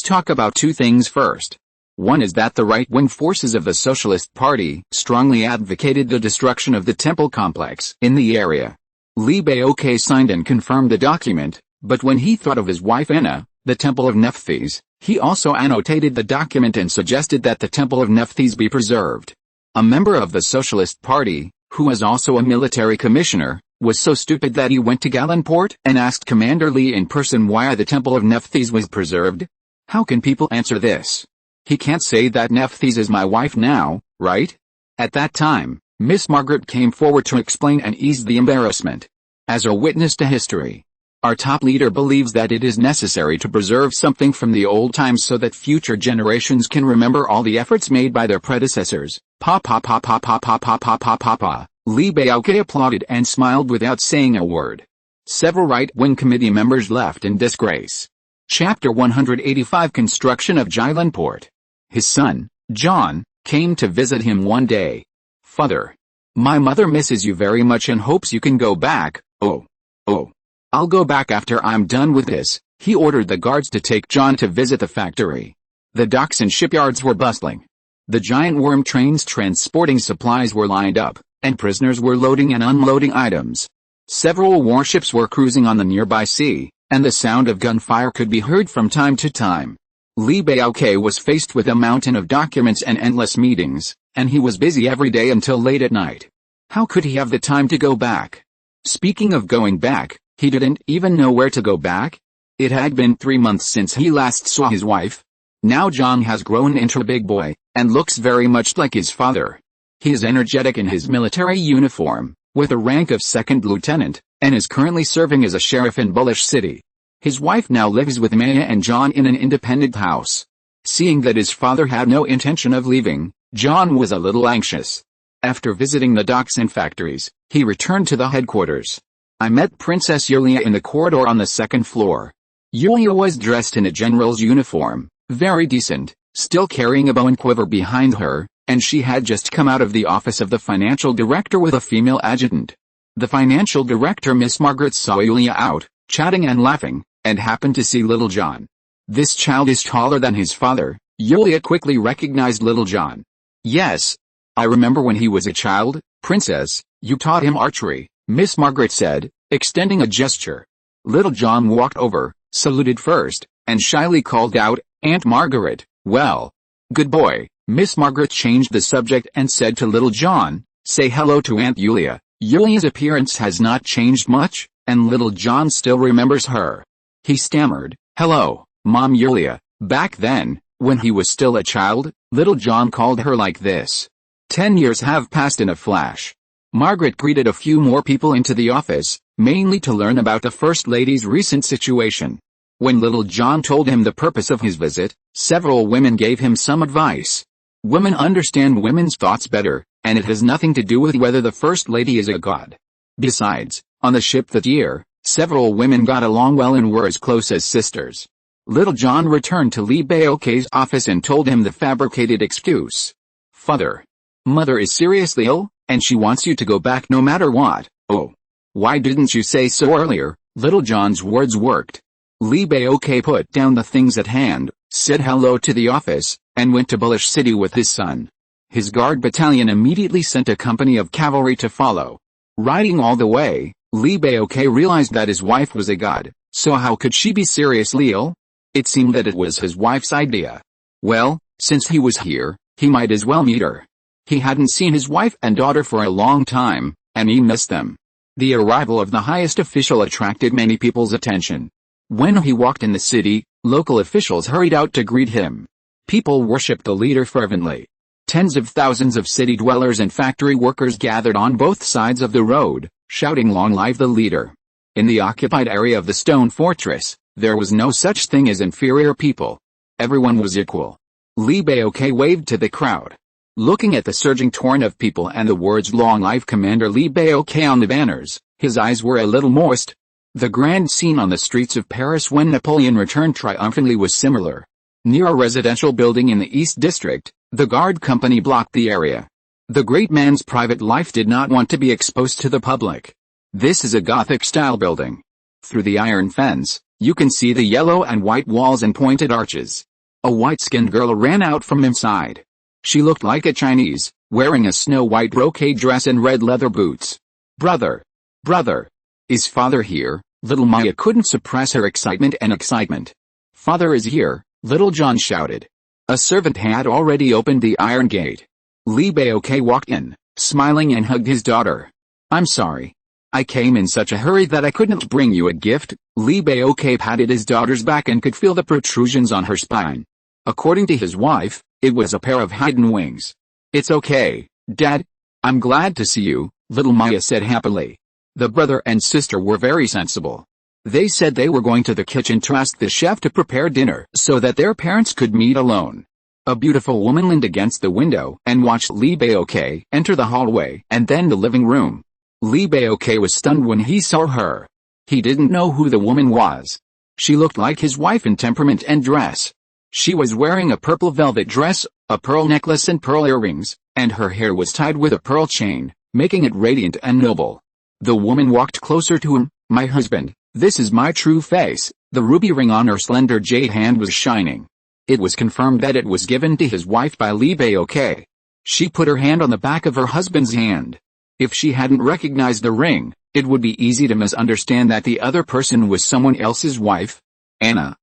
talk about 2 things first. One is that the right-wing forces of the Socialist Party strongly advocated the destruction of the temple complex in the area. Li Baoke signed and confirmed the document, but when he thought of his wife Anna, the Temple of Nephthys, he also annotated the document and suggested that the Temple of Nephthys be preserved. A member of the Socialist Party, who was also a military commissioner, was so stupid that he went to Galenport and asked Commander Li in person why the Temple of Nephthys was preserved. How can people answer this? He can't say that Nephthys is my wife now, right? At that time, Miss Margaret came forward to explain and ease the embarrassment. As a witness to history, our top leader believes that it is necessary to preserve something from the old times so that future generations can remember all the efforts made by their predecessors. Pa pa pa pa pa pa pa pa pa pa pa. Li Baoke applauded and smiled without saying a word. Several right-wing committee members left in disgrace. Chapter 185 Construction of Jilin Port. His son, John, came to visit him one day. Father, my mother misses you very much and hopes you can go back. Oh. I'll go back after I'm done with this. He ordered the guards to take John to visit the factory. The docks and shipyards were bustling. The giant worm trains transporting supplies were lined up, and prisoners were loading and unloading items. Several warships were cruising on the nearby sea, and the sound of gunfire could be heard from time to time. Li Baoke was faced with a mountain of documents and endless meetings, and he was busy every day until late at night. How could he have the time to go back? Speaking of going back, he didn't even know where to go back. It had been 3 months since he last saw his wife. Now John has grown into a big boy, and looks very much like his father. He is energetic in his military uniform, with a rank of 2nd lieutenant, and is currently serving as a sheriff in Bullish City. His wife now lives with Maya and John in an independent house. Seeing that his father had no intention of leaving, John was a little anxious. After visiting the docks and factories, he returned to the headquarters. I met Princess Yulia in the corridor on the 2nd floor. Yulia was dressed in a general's uniform, very decent, still carrying a bow and quiver behind her, and she had just come out of the office of the financial director with a female adjutant. The financial director Miss Margaret saw Yulia out, chatting and laughing, and happened to see little John. This child is taller than his father. Yulia quickly recognized little John. Yes. I remember when he was a child, Princess, you taught him archery, Miss Margaret said, extending a gesture. Little John walked over, saluted first, and shyly called out, Aunt Margaret. Well, good boy. Miss Margaret changed the subject and said to little John, say hello to Aunt Yulia. Yulia's appearance has not changed much, and little John still remembers her. He stammered, hello, Mom Yulia. Back then, when he was still a child, little John called her like this. 10 years have passed in a flash. Margaret greeted a few more people into the office, mainly to learn about the First Lady's recent situation. When little John told him the purpose of his visit, several women gave him some advice. Women understand women's thoughts better, and it has nothing to do with whether the First Lady is a god. Besides, on the ship that year, several women got along well and were as close as sisters. Little John returned to Li Baoque's office and told him the fabricated excuse. Father. Mother is seriously ill, and she wants you to go back no matter what. Oh. Why didn't you say so earlier? Little John's words worked. Li Baoque put down the things at hand, said hello to the office, and went to Bullish City with his son. His guard battalion immediately sent a company of cavalry to follow. Riding all the way, Li Baoque realized that his wife was a god, so how could she be seriously ill? It seemed that it was his wife's idea. Well, since he was here, he might as well meet her. He hadn't seen his wife and daughter for a long time, and he missed them. The arrival of the highest official attracted many people's attention. When he walked in the city, local officials hurried out to greet him. People worshipped the leader fervently. Tens of thousands of city dwellers and factory workers gathered on both sides of the road, shouting long live the leader. In the occupied area of the stone fortress, there was no such thing as inferior people. Everyone was equal. Li Baoque waved to the crowd. Looking at the surging torrent of people and the words long live Commander Li Baoque on the banners, his eyes were a little moist. The grand scene on the streets of Paris when Napoleon returned triumphantly was similar. Near a residential building in the East District, the guard company blocked the area. The great man's private life did not want to be exposed to the public. This is a Gothic-style building. Through the iron fence, you can see the yellow and white walls and pointed arches. A white-skinned girl ran out from inside. She looked like a Chinese, wearing a snow-white brocade dress and red leather boots. Brother! Brother! Is father here? Little Maya couldn't suppress her excitement. Father is here, Little John shouted. A servant had already opened the iron gate. Li Baoque walked in, smiling and hugged his daughter. I'm sorry. I came in such a hurry that I couldn't bring you a gift. Li Baoque patted his daughter's back and could feel the protrusions on her spine. According to his wife, it was a pair of hidden wings. It's okay, Dad. I'm glad to see you, little Maya said happily. The brother and sister were very sensible. They said they were going to the kitchen to ask the chef to prepare dinner so that their parents could meet alone. A beautiful woman leaned against the window and watched Li Baoque enter the hallway and then the living room. Li Baoque was stunned when he saw her. He didn't know who the woman was. She looked like his wife in temperament and dress. She was wearing a purple velvet dress, a pearl necklace and pearl earrings, and her hair was tied with a pearl chain, making it radiant and noble. The woman walked closer to him. My husband, this is my true face. The ruby ring on her slender jade hand was shining. It was confirmed that it was given to his wife by Li Baoque. She put her hand on the back of her husband's hand. If she hadn't recognized the ring, it would be easy to misunderstand that the other person was someone else's wife. Anna.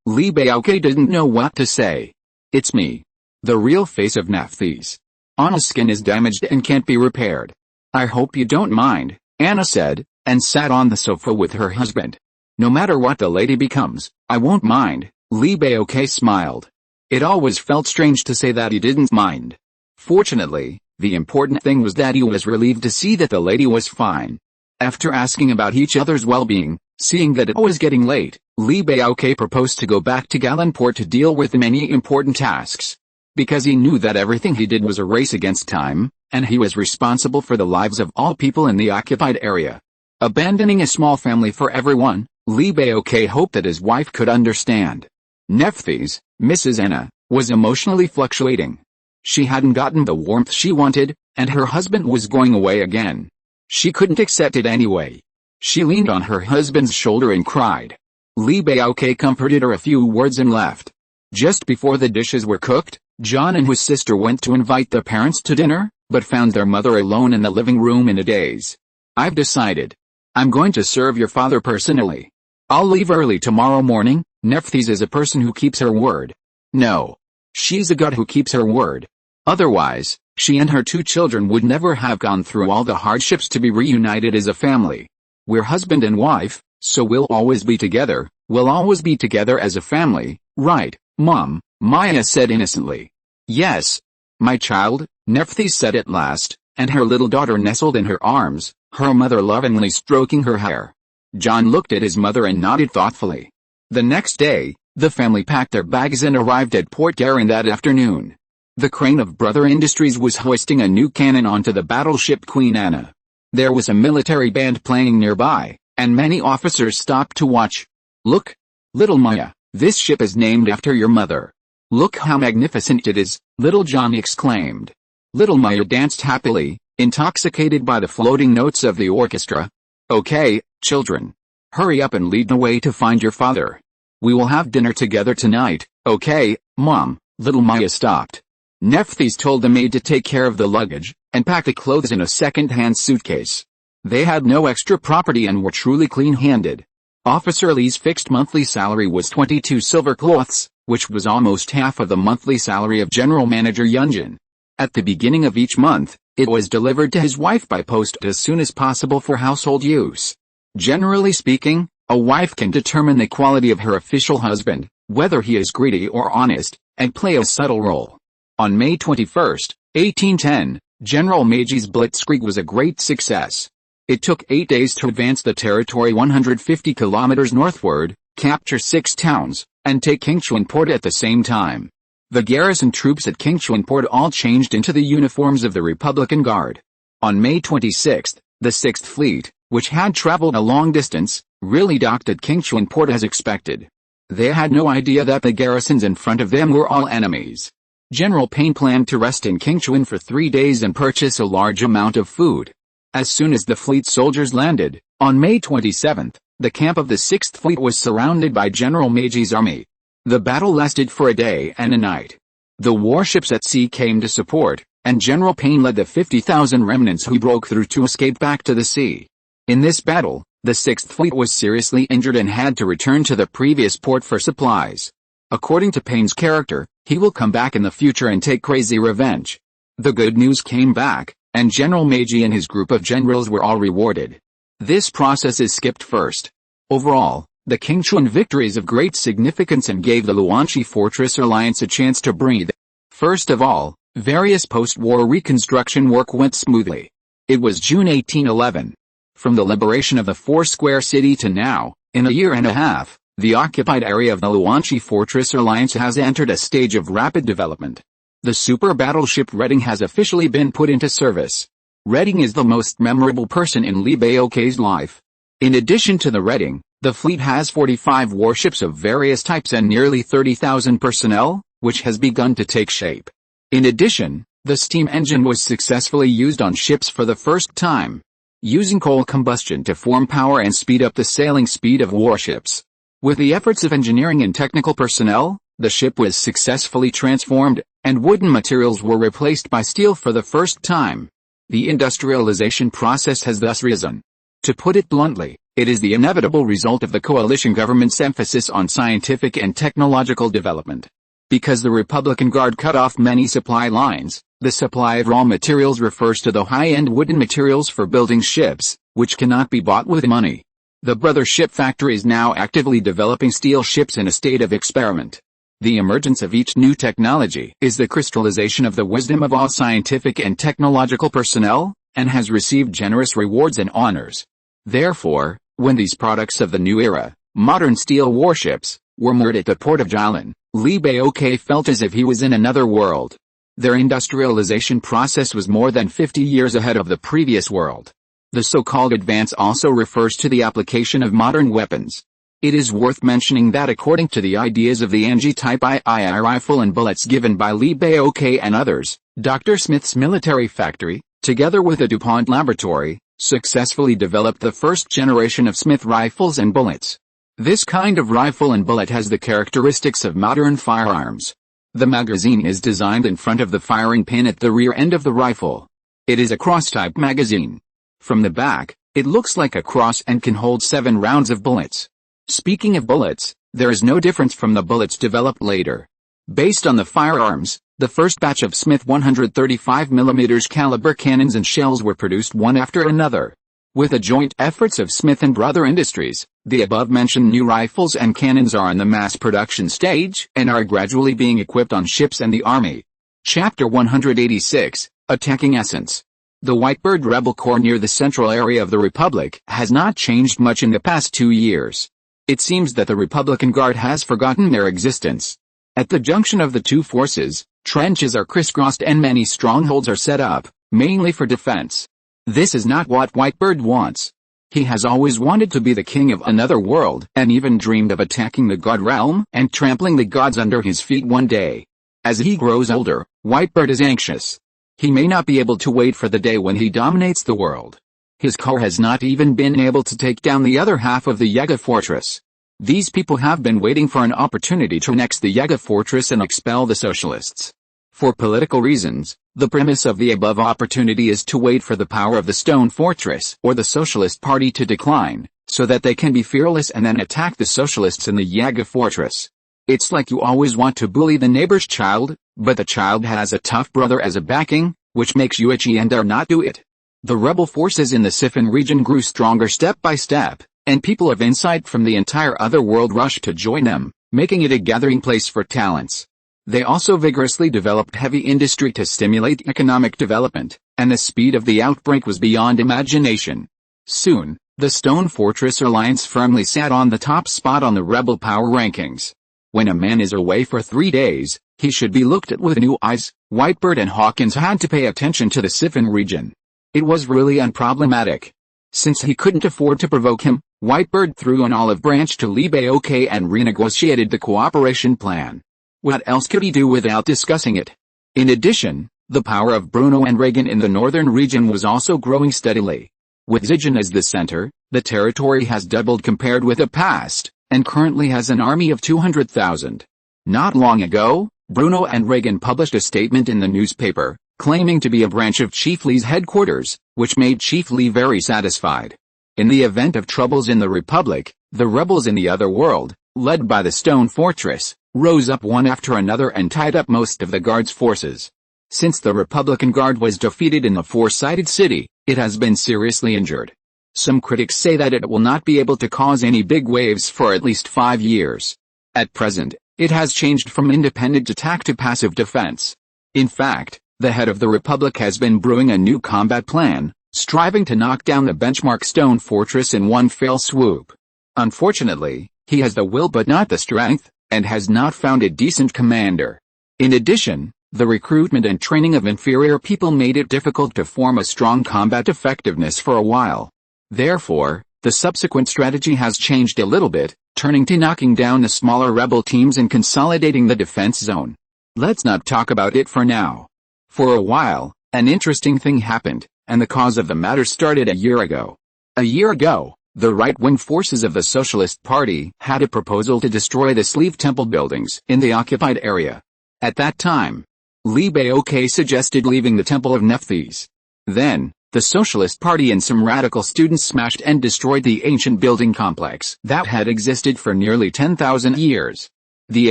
Li Baoque didn't know what to say. It's me. The real face of Nephthys. Anna's skin is damaged and can't be repaired. I hope you don't mind, Anna said, and sat on the sofa with her husband. No matter what the lady becomes, I won't mind, Li Baoque smiled. It always felt strange to say that he didn't mind. Fortunately, the important thing was that he was relieved to see that the lady was fine. After asking about each other's well-being, seeing that it was getting late, Li Baoque proposed to go back to Galanport to deal with the many important tasks. Because he knew that everything he did was a race against time, and he was responsible for the lives of all people in the occupied area. Abandoning a small family for everyone, Li Baoque hoped that his wife could understand. Nephthys, Mrs. Anna, was emotionally fluctuating. She hadn't gotten the warmth she wanted, and her husband was going away again. She couldn't accept it anyway. She leaned on her husband's shoulder and cried. Li Baoke comforted her a few words and left. Just before the dishes were cooked, John and his sister went to invite their parents to dinner, but found their mother alone in the living room in a daze. "I've decided. I'm going to serve your father personally. I'll leave early tomorrow morning." Nephthys is a person who keeps her word. No. She's a god who keeps her word. Otherwise, she and her 2 children would never have gone through all the hardships to be reunited as a family. "We're husband and wife, so we'll always be together. We'll always be together as a family, right, Mom?" Maya said innocently. "Yes, my child," Nephthys said at last, and her little daughter nestled in her arms, her mother lovingly stroking her hair. John looked at his mother and nodded thoughtfully. The next day, the family packed their bags and arrived at Port Garin that afternoon. The crane of Brother Industries was hoisting a new cannon onto the battleship Queen Anna. There was a military band playing nearby, and many officers stopped to watch. "Look, little Maya, this ship is named after your mother. Look how magnificent it is," little John exclaimed. Little Maya danced happily, intoxicated by the floating notes of the orchestra. "Okay, children. Hurry up and lead the way to find your father. We will have dinner together tonight, okay, Mom?" Little Maya stopped. Nephthys told the maid to take care of the luggage, and pack the clothes in a second-hand suitcase. They had no extra property and were truly clean-handed. Officer Lee's fixed monthly salary was 22 silver cloths, which was almost half of the monthly salary of General Manager Yunjin. At the beginning of each month, it was delivered to his wife by post as soon as possible for household use. Generally speaking, a wife can determine the quality of her official husband, whether he is greedy or honest, and play a subtle role. On May 21, 1810, General Meijei's blitzkrieg was a great success. It took 8 days to advance the territory 150 kilometers northward, capture 6 towns, and take Qingchuan Port at the same time. The garrison troops at Qingchuan Port all changed into the uniforms of the Republican Guard. On May 26, the 6th Fleet, which had traveled a long distance, really docked at Qingchuan Port as expected. They had no idea that the garrisons in front of them were all enemies. General Payne planned to rest in Qingchuan for 3 days and purchase a large amount of food. As soon as the fleet soldiers landed, on May 27, the camp of the 6th Fleet was surrounded by General Meijei's army. The battle lasted for a day and a night. The warships at sea came to support, and General Payne led the 50,000 remnants who broke through to escape back to the sea. In this battle, the 6th Fleet was seriously injured and had to return to the previous port for supplies. According to Payne's character, he will come back in the future and take crazy revenge. The good news came back, and General Meijei and his group of generals were all rewarded. This process is skipped first. Overall, the Qingchuan victory is of great significance and gave the Luanxi Fortress Alliance a chance to breathe. First of all, various post-war reconstruction work went smoothly. It was June 1811. From the liberation of the four-square city to now, in a year and a half, the occupied area of the Luanxi Fortress Alliance has entered a stage of rapid development. The super battleship Reading has officially been put into service. Reading is the most memorable person in Li Baoke's life. In addition to the Reading, the fleet has 45 warships of various types and nearly 30,000 personnel, which has begun to take shape. In addition, the steam engine was successfully used on ships for the first time, using coal combustion to form power and speed up the sailing speed of warships. With the efforts of engineering and technical personnel, the ship was successfully transformed, and wooden materials were replaced by steel for the first time. The industrialization process has thus risen. To put it bluntly, it is the inevitable result of the coalition government's emphasis on scientific and technological development. Because the Republican Guard cut off many supply lines, the supply of raw materials refers to the high-end wooden materials for building ships, which cannot be bought with money. The Brother Ship Factory is now actively developing steel ships in a state of experiment. The emergence of each new technology is the crystallization of the wisdom of all scientific and technological personnel, and has received generous rewards and honors. Therefore, when these products of the new era, modern steel warships, were moored at the port of Jilin, Li Baoke felt as if he was in another world. Their industrialization process was more than 50 years ahead of the previous world. The so-called advance also refers to the application of modern weapons. It is worth mentioning that according to the ideas of the Anji Type II rifle and bullets given by Li Baoke and others, Dr. Smith's military factory, together with the DuPont laboratory, successfully developed the first generation of Smith rifles and bullets. This kind of rifle and bullet has the characteristics of modern firearms. The magazine is designed in front of the firing pin at the rear end of the rifle. It is a cross-type magazine. From the back, it looks like a cross and can hold 7 rounds of bullets. Speaking of bullets, there is no difference from the bullets developed later. Based on the firearms, the first batch of Smith 135mm caliber cannons and shells were produced one after another. With the joint efforts of Smith and Brother Industries, the above-mentioned new rifles and cannons are in the mass production stage and are gradually being equipped on ships and the Army. Chapter 186, Attacking Essence. The Whitebird Rebel Corps near the central area of the Republic has not changed much in the past 2 years. It seems that the Republican Guard has forgotten their existence. At the junction of the two forces, trenches are crisscrossed and many strongholds are set up, mainly for defense. This is not what Whitebird wants. He has always wanted to be the king of another world and even dreamed of attacking the god realm and trampling the gods under his feet one day. As he grows older, Whitebird is anxious. He may not be able to wait for the day when he dominates the world. His corps has not even been able to take down the other half of the Yega fortress. These people have been waiting for an opportunity to annex the Yega fortress and expel the socialists. For political reasons, the premise of the above opportunity is to wait for the power of the Stone Fortress or the Socialist Party to decline, so that they can be fearless and then attack the socialists in the Yega fortress. It's like you always want to bully the neighbor's child, but the child has a tough brother as a backing, which makes you itchy and dare not do it. The rebel forces in the Siphon region grew stronger step by step, and people of insight from the entire other world rushed to join them, making it a gathering place for talents. They also vigorously developed heavy industry to stimulate economic development, and the speed of the outbreak was beyond imagination. Soon, the Stone Fortress Alliance firmly sat on the top spot on the rebel power rankings. When a man is away for 3 days, he should be looked at with new eyes. Whitebird and Hawkins had to pay attention to the Siphon region. It was really unproblematic. Since he couldn't afford to provoke him, Whitebird threw an olive branch to Li Baoque and renegotiated the cooperation plan. What else could he do without discussing it? In addition, the power of Bruno and Reagan in the northern region was also growing steadily. With Zijan as the center, the territory has doubled compared with the past, and currently has an army of 200,000. Not long ago, Bruno and Reagan published a statement in the newspaper, claiming to be a branch of Chief Li's headquarters, which made Chief Li very satisfied. In the event of troubles in the Republic, the rebels in the other world, led by the Stone Fortress, rose up one after another and tied up most of the Guard's forces. Since the Republican Guard was defeated in the Four-Sided City, it has been seriously injured. Some critics say that it will not be able to cause any big waves for at least 5 years. At present, it has changed from independent attack to passive defense. In fact, the head of the Republic has been brewing a new combat plan, striving to knock down the benchmark Stone Fortress in one fell swoop. Unfortunately, he has the will but not the strength, and has not found a decent commander. In addition, the recruitment and training of inferior people made it difficult to form a strong combat effectiveness for a while. Therefore, the subsequent strategy has changed a little bit, turning to knocking down the smaller rebel teams and consolidating the defense zone. Let's not talk about it for now. For a while, an interesting thing happened, and the cause of the matter started a year ago. A year ago, the right-wing forces of the Socialist Party had a proposal to destroy the Sleeve Temple buildings in the occupied area. At that time, Li Baoque suggested leaving the Temple of Nephthys. Then, the Socialist Party and some radical students smashed and destroyed the ancient building complex that had existed for nearly 10,000 years. The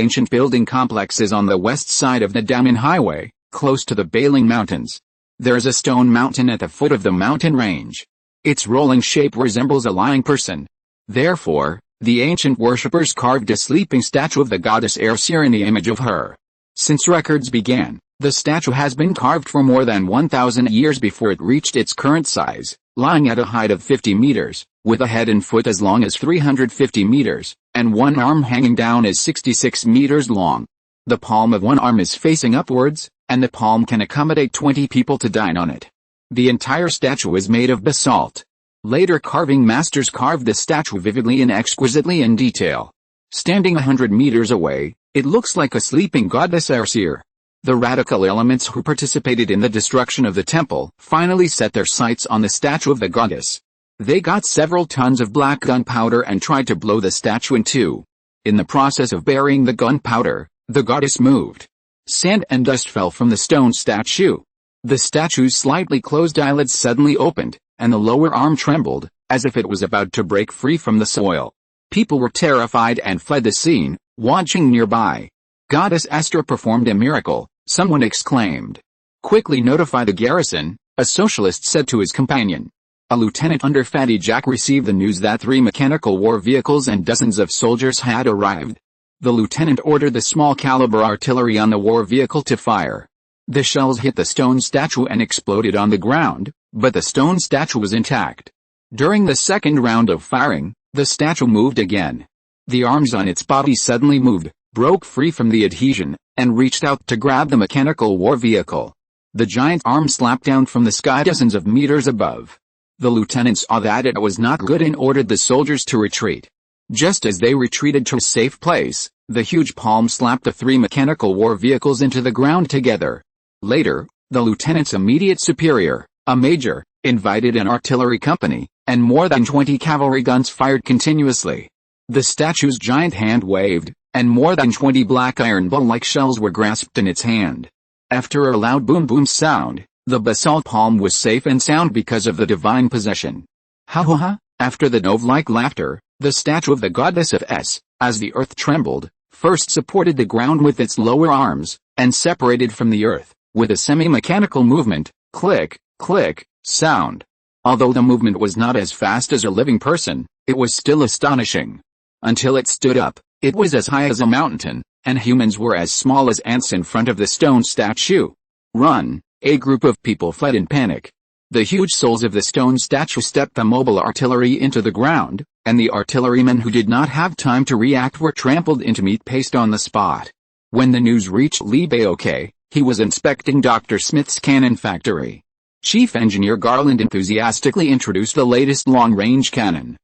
ancient building complex is on the west side of the Daman Highway, close to the Bailing Mountains. There's a stone mountain at the foot of the mountain range. Its rolling shape resembles a lying person. Therefore, the ancient worshippers carved a sleeping statue of the goddess Arsir in the image of her. Since records began, the statue has been carved for more than 1,000 years before it reached its current size, lying at a height of 50 meters, with a head and foot as long as 350 meters, and one arm hanging down as 66 meters long. The palm of one arm is facing upwards, and the palm can accommodate 20 people to dine on it. The entire statue is made of basalt. Later carving masters carved the statue vividly and exquisitely in detail. Standing 100 meters away, it looks like a sleeping goddess Arsir. The radical elements who participated in the destruction of the temple finally set their sights on the statue of the goddess. They got several tons of black gunpowder and tried to blow the statue in two. In the process of burying the gunpowder, the goddess moved. Sand and dust fell from the stone statue. The statue's slightly closed eyelids suddenly opened, and the lower arm trembled, as if it was about to break free from the soil. People were terrified and fled the scene, watching nearby. Goddess Esther performed a miracle, someone exclaimed. Quickly notify the garrison, a socialist said to his companion. A lieutenant under Fatty Jack received the news that 3 mechanical war vehicles and dozens of soldiers had arrived. The lieutenant ordered the small-caliber artillery on the war vehicle to fire. The shells hit the stone statue and exploded on the ground, but the stone statue was intact. During the second round of firing, the statue moved again. The arms on its body suddenly moved, broke free from the adhesion, and reached out to grab the mechanical war vehicle. The giant arm slapped down from the sky dozens of meters above. The lieutenant saw that it was not good and ordered the soldiers to retreat. Just as they retreated to a safe place, the huge palm slapped the 3 mechanical war vehicles into the ground together. Later, the lieutenant's immediate superior, a major, invited an artillery company, and more than 20 cavalry guns fired continuously. The statue's giant hand waved, and more than 20 black iron bull-like shells were grasped in its hand. After a loud boom-boom sound, the basalt palm was safe and sound because of the divine possession. Ha ha ha! After the dove-like laughter, the statue of the goddess of S, as the earth trembled, first supported the ground with its lower arms, and separated from the earth, with a semi-mechanical movement, click, click, sound. Although the movement was not as fast as a living person, it was still astonishing. Until it stood up, it was as high as a mountain, and humans were as small as ants in front of the stone statue. Run! A group of people fled in panic. The huge souls of the stone statue stepped the mobile artillery into the ground, and the artillerymen who did not have time to react were trampled into meat paste on the spot. When the news reached Lee Baoke, he was inspecting Dr. Smith's cannon factory. Chief Engineer Garland enthusiastically introduced the latest long-range cannon.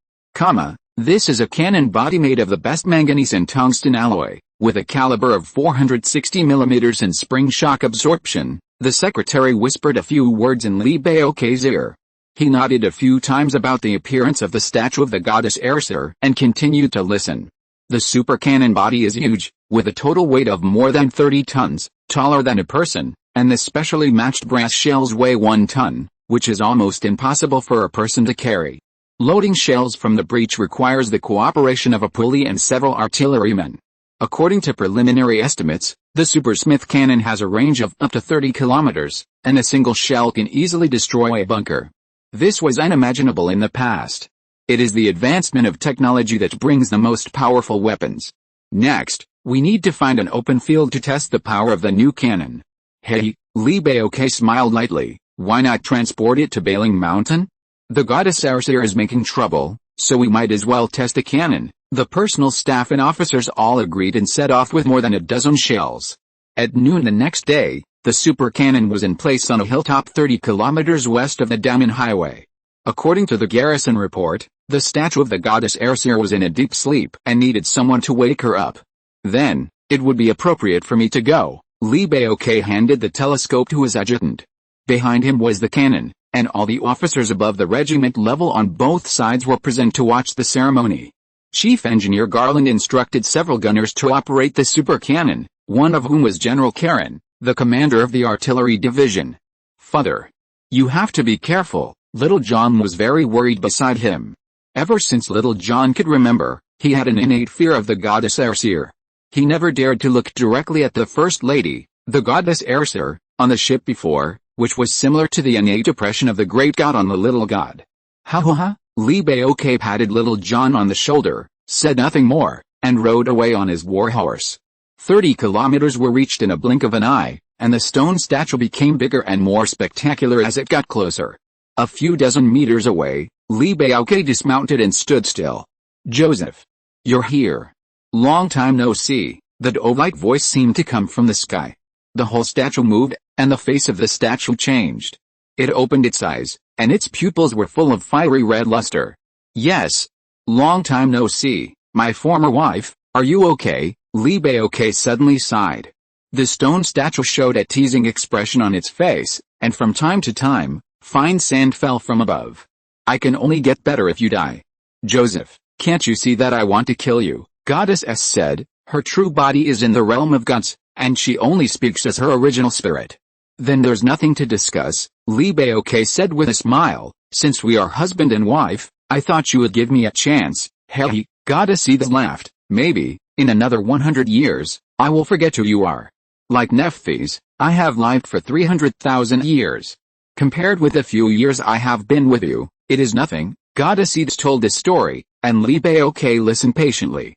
This is a cannon body made of the best manganese and tungsten alloy, with a caliber of 460 mm and spring shock absorption. The secretary whispered a few words in Lee Baoke's ear. He nodded a few times about the appearance of the statue of the goddess Erser and continued to listen. The super cannon body is huge, with a total weight of more than 30 tons, taller than a person, and the specially matched brass shells weigh 1 ton, which is almost impossible for a person to carry. Loading shells from the breech requires the cooperation of a pulley and several artillerymen. According to preliminary estimates, the Super Smith cannon has a range of up to 30 kilometers, and a single shell can easily destroy a bunker. This was unimaginable in the past. It is the advancement of technology that brings the most powerful weapons. Next, we need to find an open field to test the power of the new cannon. Hey, Lee Baoke smiled lightly, why not transport it to Bailing Mountain? The goddess Erser is making trouble, so we might as well test the cannon. The personal staff and officers all agreed and set off with more than a dozen shells. At noon the next day, the super cannon was in place on a hilltop 30 kilometers west of the Daman Highway. According to the garrison report, the statue of the goddess Erser was in a deep sleep and needed someone to wake her up. Then, it would be appropriate for me to go. Lee Baoke handed the telescope to his adjutant. Behind him was the cannon, and all the officers above the regiment level on both sides were present to watch the ceremony. Chief Engineer Garland instructed several gunners to operate the super cannon, one of whom was General Karen, the commander of the artillery division. Father, you have to be careful. Little John was very worried beside him. Ever since Little John could remember, he had an innate fear of the goddess Erser. He never dared to look directly at the First Lady, the goddess Erser, on the ship before, which was similar to the innate oppression of the great god on the little god. Ha ha ha! Lee Baoke patted Little John on the shoulder, said nothing more, and rode away on his war horse. 30 kilometers were reached in a blink of an eye, and the stone statue became bigger and more spectacular as it got closer. A few dozen meters away, Lee Baoke dismounted and stood still. Joseph. You're here. Long time no see. The dove-like voice seemed to come from the sky. The whole statue moved, and the face of the statue changed. It opened its eyes, and its pupils were full of fiery red luster. Yes. Long time no see, my former wife, are you okay? Lee Baoke suddenly sighed. The stone statue showed a teasing expression on its face, and from time to time, fine sand fell from above. I can only get better if you die. Joseph, can't you see that I want to kill you? Goddess S said, her true body is in the realm of gods, and she only speaks as her original spirit. Then there's nothing to discuss, Li Baoke said with a smile, since we are husband and wife, I thought you would give me a chance. Hey, Goddess Edith laughed, maybe, in another 100 years, I will forget who you are. Like Nephthys, I have lived for 300,000 years. Compared with the few years I have been with you, it is nothing. Goddess Edith told this story, and Li Baoke listened patiently.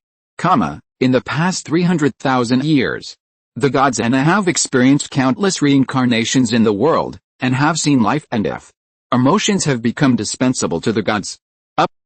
In the past 300,000 years, the gods and I have experienced countless reincarnations in the world, and have seen life and death. Emotions have become dispensable to the gods.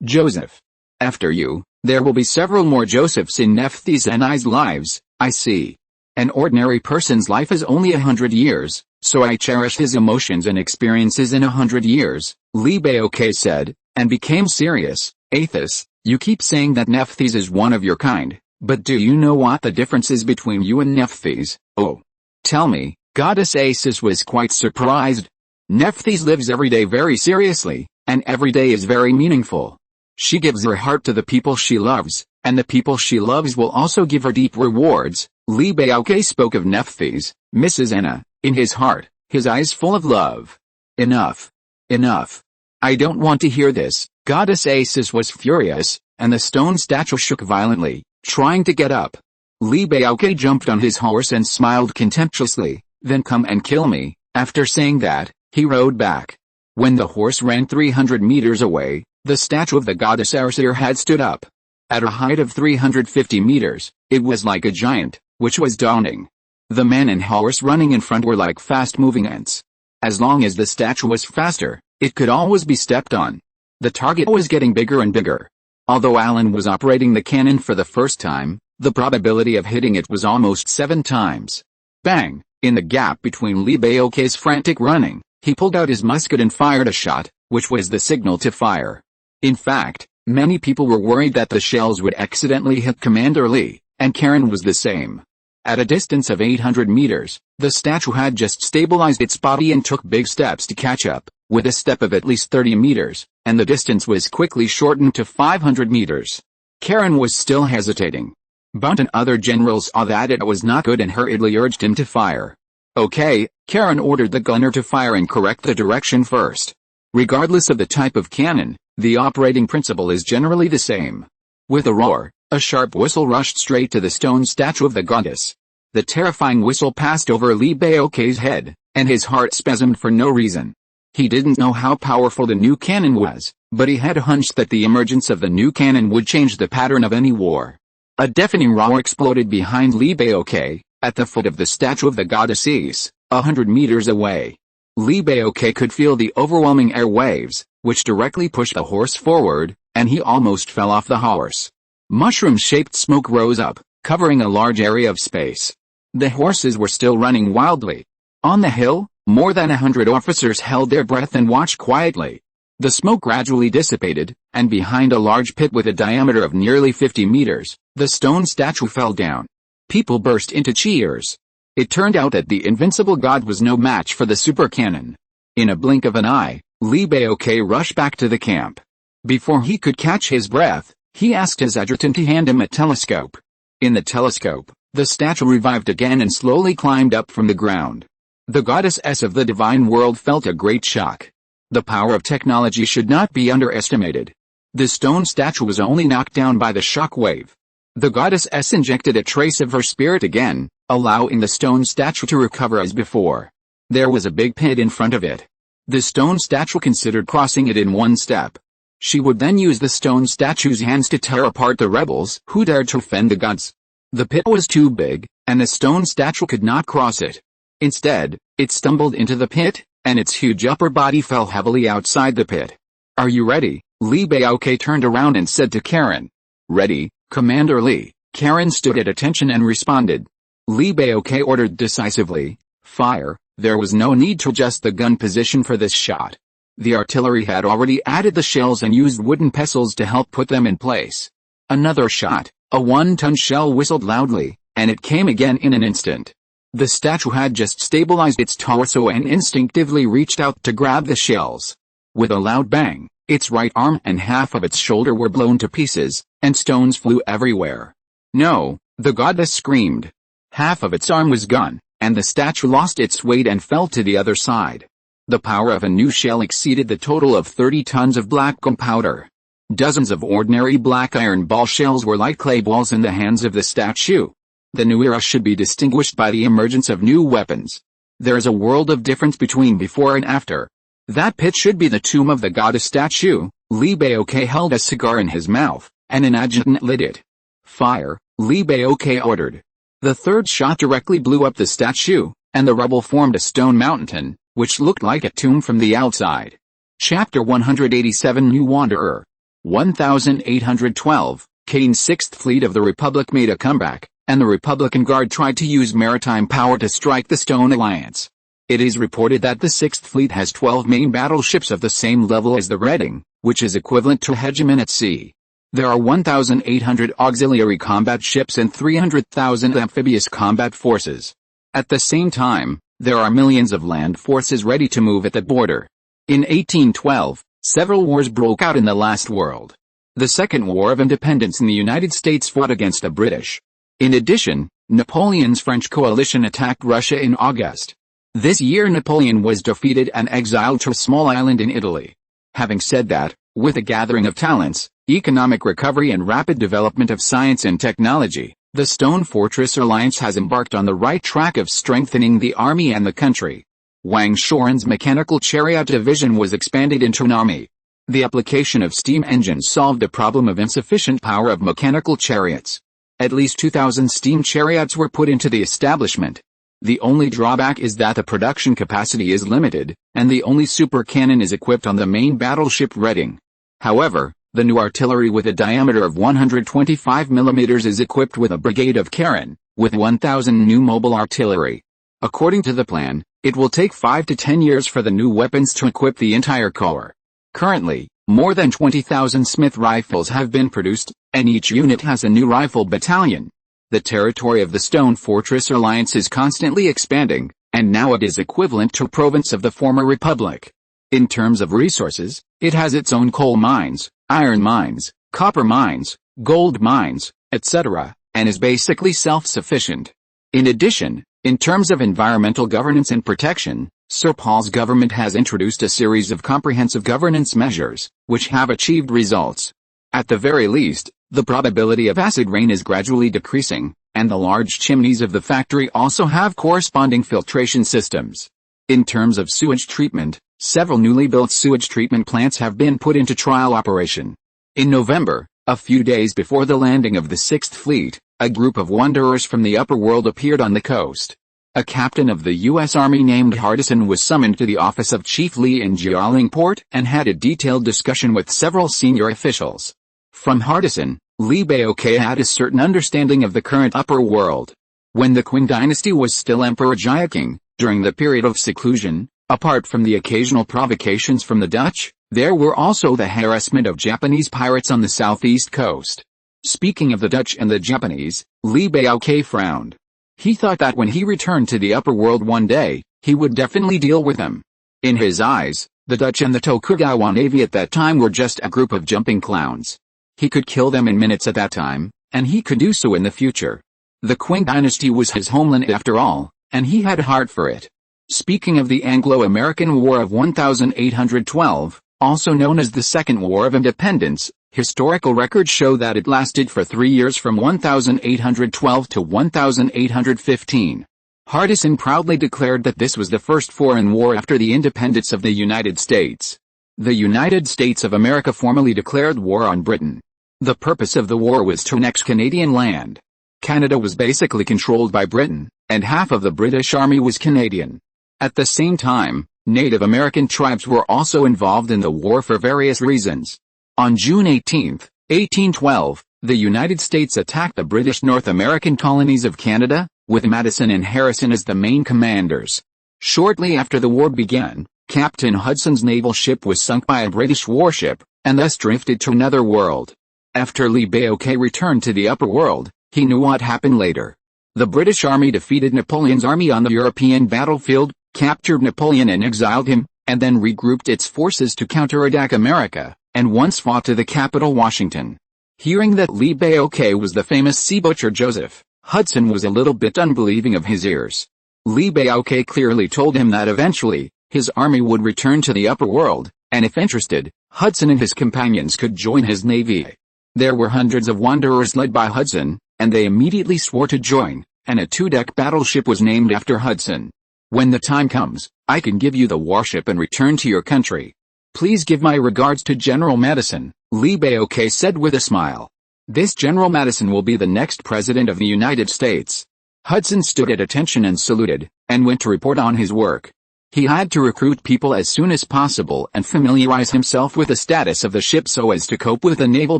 Joseph. After you, there will be several more Josephs in Nephthys and I's lives, I see. An ordinary person's life is only 100 years, so I cherish his emotions and experiences in 100 years, Li Baoke said, and became serious. Athos, you keep saying that Nephthys is one of your kind, but do you know what the difference is between you and Nephthys? Oh. Tell me, Goddess Acis was quite surprised. Nephthys lives every day very seriously, and every day is very meaningful. She gives her heart to the people she loves, and the people she loves will also give her deep rewards. Li Baoke spoke of Nephthys, Mrs. Anna, in his heart, his eyes full of love. Enough. Enough. I don't want to hear this. Goddess Acis was furious, and the stone statue shook violently, trying to get up. Li Baoke jumped on his horse and smiled contemptuously, then come and kill me. After saying that, he rode back. When the horse ran 300 meters away, the statue of the goddess Arcir had stood up. At a height of 350 meters, it was like a giant, which was daunting. The man and horse running in front were like fast-moving ants. As long as the statue was faster, it could always be stepped on. The target was getting bigger and bigger. Although Alan was operating the cannon for the first time, the probability of hitting it was almost 7 times. Bang! In the gap between Li Baoke's frantic running, he pulled out his musket and fired a shot, which was the signal to fire. In fact, many people were worried that the shells would accidentally hit Commander Li, and Karen was the same. At a distance of 800 meters, the statue had just stabilized its body and took big steps to catch up, with a step of at least 30 meters, and the distance was quickly shortened to 500 meters. Karen was still hesitating. Bunt and other generals saw that it was not good and hurriedly urged him to fire. Okay, Karen ordered the gunner to fire and correct the direction first. Regardless of the type of cannon, the operating principle is generally the same. With a roar, a sharp whistle rushed straight to the stone statue of the goddess. The terrifying whistle passed over Li Baoke's head, and his heart spasmed for no reason. He didn't know how powerful the new cannon was, but he had a hunch that the emergence of the new cannon would change the pattern of any war. A deafening roar exploded behind Li Baoke, at the foot of the statue of the goddess Is, 100 meters away. Li Baoke could feel the overwhelming air waves, which directly pushed the horse forward, and he almost fell off the horse. Mushroom-shaped smoke rose up, covering a large area of space. The horses were still running wildly. On the hill, more than 100 officers held their breath and watched quietly. The smoke gradually dissipated, and behind a large pit with a diameter of nearly 50 meters, the stone statue fell down. People burst into cheers. It turned out that the invincible god was no match for the super cannon. In a blink of an eye, Li Baoke rushed back to the camp. Before he could catch his breath, he asked his adjutant to hand him a telescope. In the telescope, the statue revived again and slowly climbed up from the ground. The goddess of the divine world felt a great shock. The power of technology should not be underestimated. The stone statue was only knocked down by the shock wave. The goddess injected a trace of her spirit again, allowing the stone statue to recover as before. There was a big pit in front of it. The stone statue considered crossing it in one step. She would then use the stone statue's hands to tear apart the rebels who dared to offend the gods. The pit was too big, and the stone statue could not cross it. Instead, it stumbled into the pit, and its huge upper body fell heavily outside the pit. Are you ready? Li Baoke turned around and said to Karen. Ready, Commander Li. Karen stood at attention and responded. Li Baoke ordered decisively. Fire. There was no need to adjust the gun position for this shot. The artillery had already added the shells and used wooden pestles to help put them in place. Another shot, a 1-ton shell whistled loudly, and it came again in an instant. The statue had just stabilized its torso and instinctively reached out to grab the shells. With a loud bang, Its right arm and half of its shoulder were blown to pieces, and stones flew everywhere. "No," the goddess screamed. Half of its arm was gone, and the statue lost its weight and fell to the other side. The power of a new shell exceeded the total of 30 tons of black gunpowder. Dozens of ordinary black iron ball shells were like clay balls in the hands of the statue. The new era should be distinguished by the emergence of new weapons. There is a world of difference between before and after. That pit should be the tomb of the goddess statue. Li Baoke held a cigar in his mouth, and an adjutant lit it. "Fire," Li Baoke ordered. The third shot directly blew up the statue, and the rubble formed a stone mountain, which looked like a tomb from the outside. Chapter 187 New Wanderer. 1812, Kane's Sixth Fleet of the Republic made a comeback, and the Republican Guard tried to use maritime power to strike the Stone Alliance. It is reported that the Sixth Fleet has 12 main battleships of the same level as the Reading, which is equivalent to a hegemon at sea. There are 1,800 auxiliary combat ships and 300,000 amphibious combat forces. At the same time, there are millions of land forces ready to move at the border. In 1812, several wars broke out in the last world. The Second War of Independence in the United States fought against the British. In addition, Napoleon's French coalition attacked Russia in August. This year Napoleon was defeated and exiled to a small island in Italy. Having said that, with a gathering of talents, economic recovery and rapid development of science and technology, the Stone Fortress Alliance has embarked on the right track of strengthening the army and the country. Wang Shoren's mechanical chariot division was expanded into an army. The application of steam engines solved the problem of insufficient power of mechanical chariots. At least 2,000 steam chariots were put into the establishment. The only drawback is that the production capacity is limited, and the only super cannon is equipped on the main battleship Reading. However, the new artillery with a diameter of 125 mm is equipped with a brigade of cannon, with 1,000 new mobile artillery. According to the plan, it will take 5 to 10 years for the new weapons to equip the entire corps. Currently, more than 20,000 Smith rifles have been produced, and each unit has a new rifle battalion. The territory of the Stone Fortress Alliance is constantly expanding, and now it is equivalent to a province of the former republic. In terms of resources, it has its own coal mines, iron mines, copper mines, gold mines, etc., and is basically self-sufficient. In addition, in terms of environmental governance and protection, Sir Paul's government has introduced a series of comprehensive governance measures, which have achieved results. At the very least, the probability of acid rain is gradually decreasing, and the large chimneys of the factory also have corresponding filtration systems. In terms of sewage treatment, several newly built sewage treatment plants have been put into trial operation. In November, a few days before the landing of the Sixth Fleet, a group of wanderers from the upper world appeared on the coast. A captain of the U.S. Army named Hardison was summoned to the office of Chief Lee in Jialing Port and had a detailed discussion with several senior officials. From Hardison, Li Baoke had a certain understanding of the current upper world. When the Qing dynasty was still Emperor Jiaqing, during the period of seclusion, apart from the occasional provocations from the Dutch, there were also the harassment of Japanese pirates on the southeast coast. Speaking of the Dutch and the Japanese, Li Baoke frowned. He thought that when he returned to the upper world one day, he would definitely deal with them. In his eyes, the Dutch and the Tokugawa Navy at that time were just a group of jumping clowns. He could kill them in minutes at that time, and he could do so in the future. The Qing dynasty was his homeland after all, and he had a heart for it. Speaking of the Anglo-American War of 1812, also known as the Second War of Independence, historical records show that it lasted for 3 years from 1812 to 1815. Hardison proudly declared that this was the first foreign war after the independence of the United States. The United States of America formally declared war on Britain. The purpose of the war was to annex Canadian land. Canada was basically controlled by Britain, and half of the British Army was Canadian. At the same time, Native American tribes were also involved in the war for various reasons. On June 18, 1812, the United States attacked the British North American colonies of Canada, with Madison and Harrison as the main commanders. Shortly after the war began, Captain Hudson's naval ship was sunk by a British warship, and thus drifted to another world. After Li Baoke returned to the upper world, he knew what happened later. The British Army defeated Napoleon's army on the European battlefield, captured Napoleon and exiled him, and then regrouped its forces to counterattack America, and once fought to the capital Washington. Hearing that Lee Baoke was the famous sea butcher Joseph, Hudson was a little bit unbelieving of his ears. Lee Baoke clearly told him that eventually, his army would return to the upper world, and if interested, Hudson and his companions could join his navy. There were hundreds of wanderers led by Hudson, and they immediately swore to join, and a 2-deck battleship was named after Hudson. When the time comes, I can give you the warship and return to your country. Please give my regards to General Madison, Lee Baoke said with a smile. This General Madison will be the next President of the United States. Hudson stood at attention and saluted, and went to report on his work. He had to recruit people as soon as possible and familiarize himself with the status of the ship so as to cope with a naval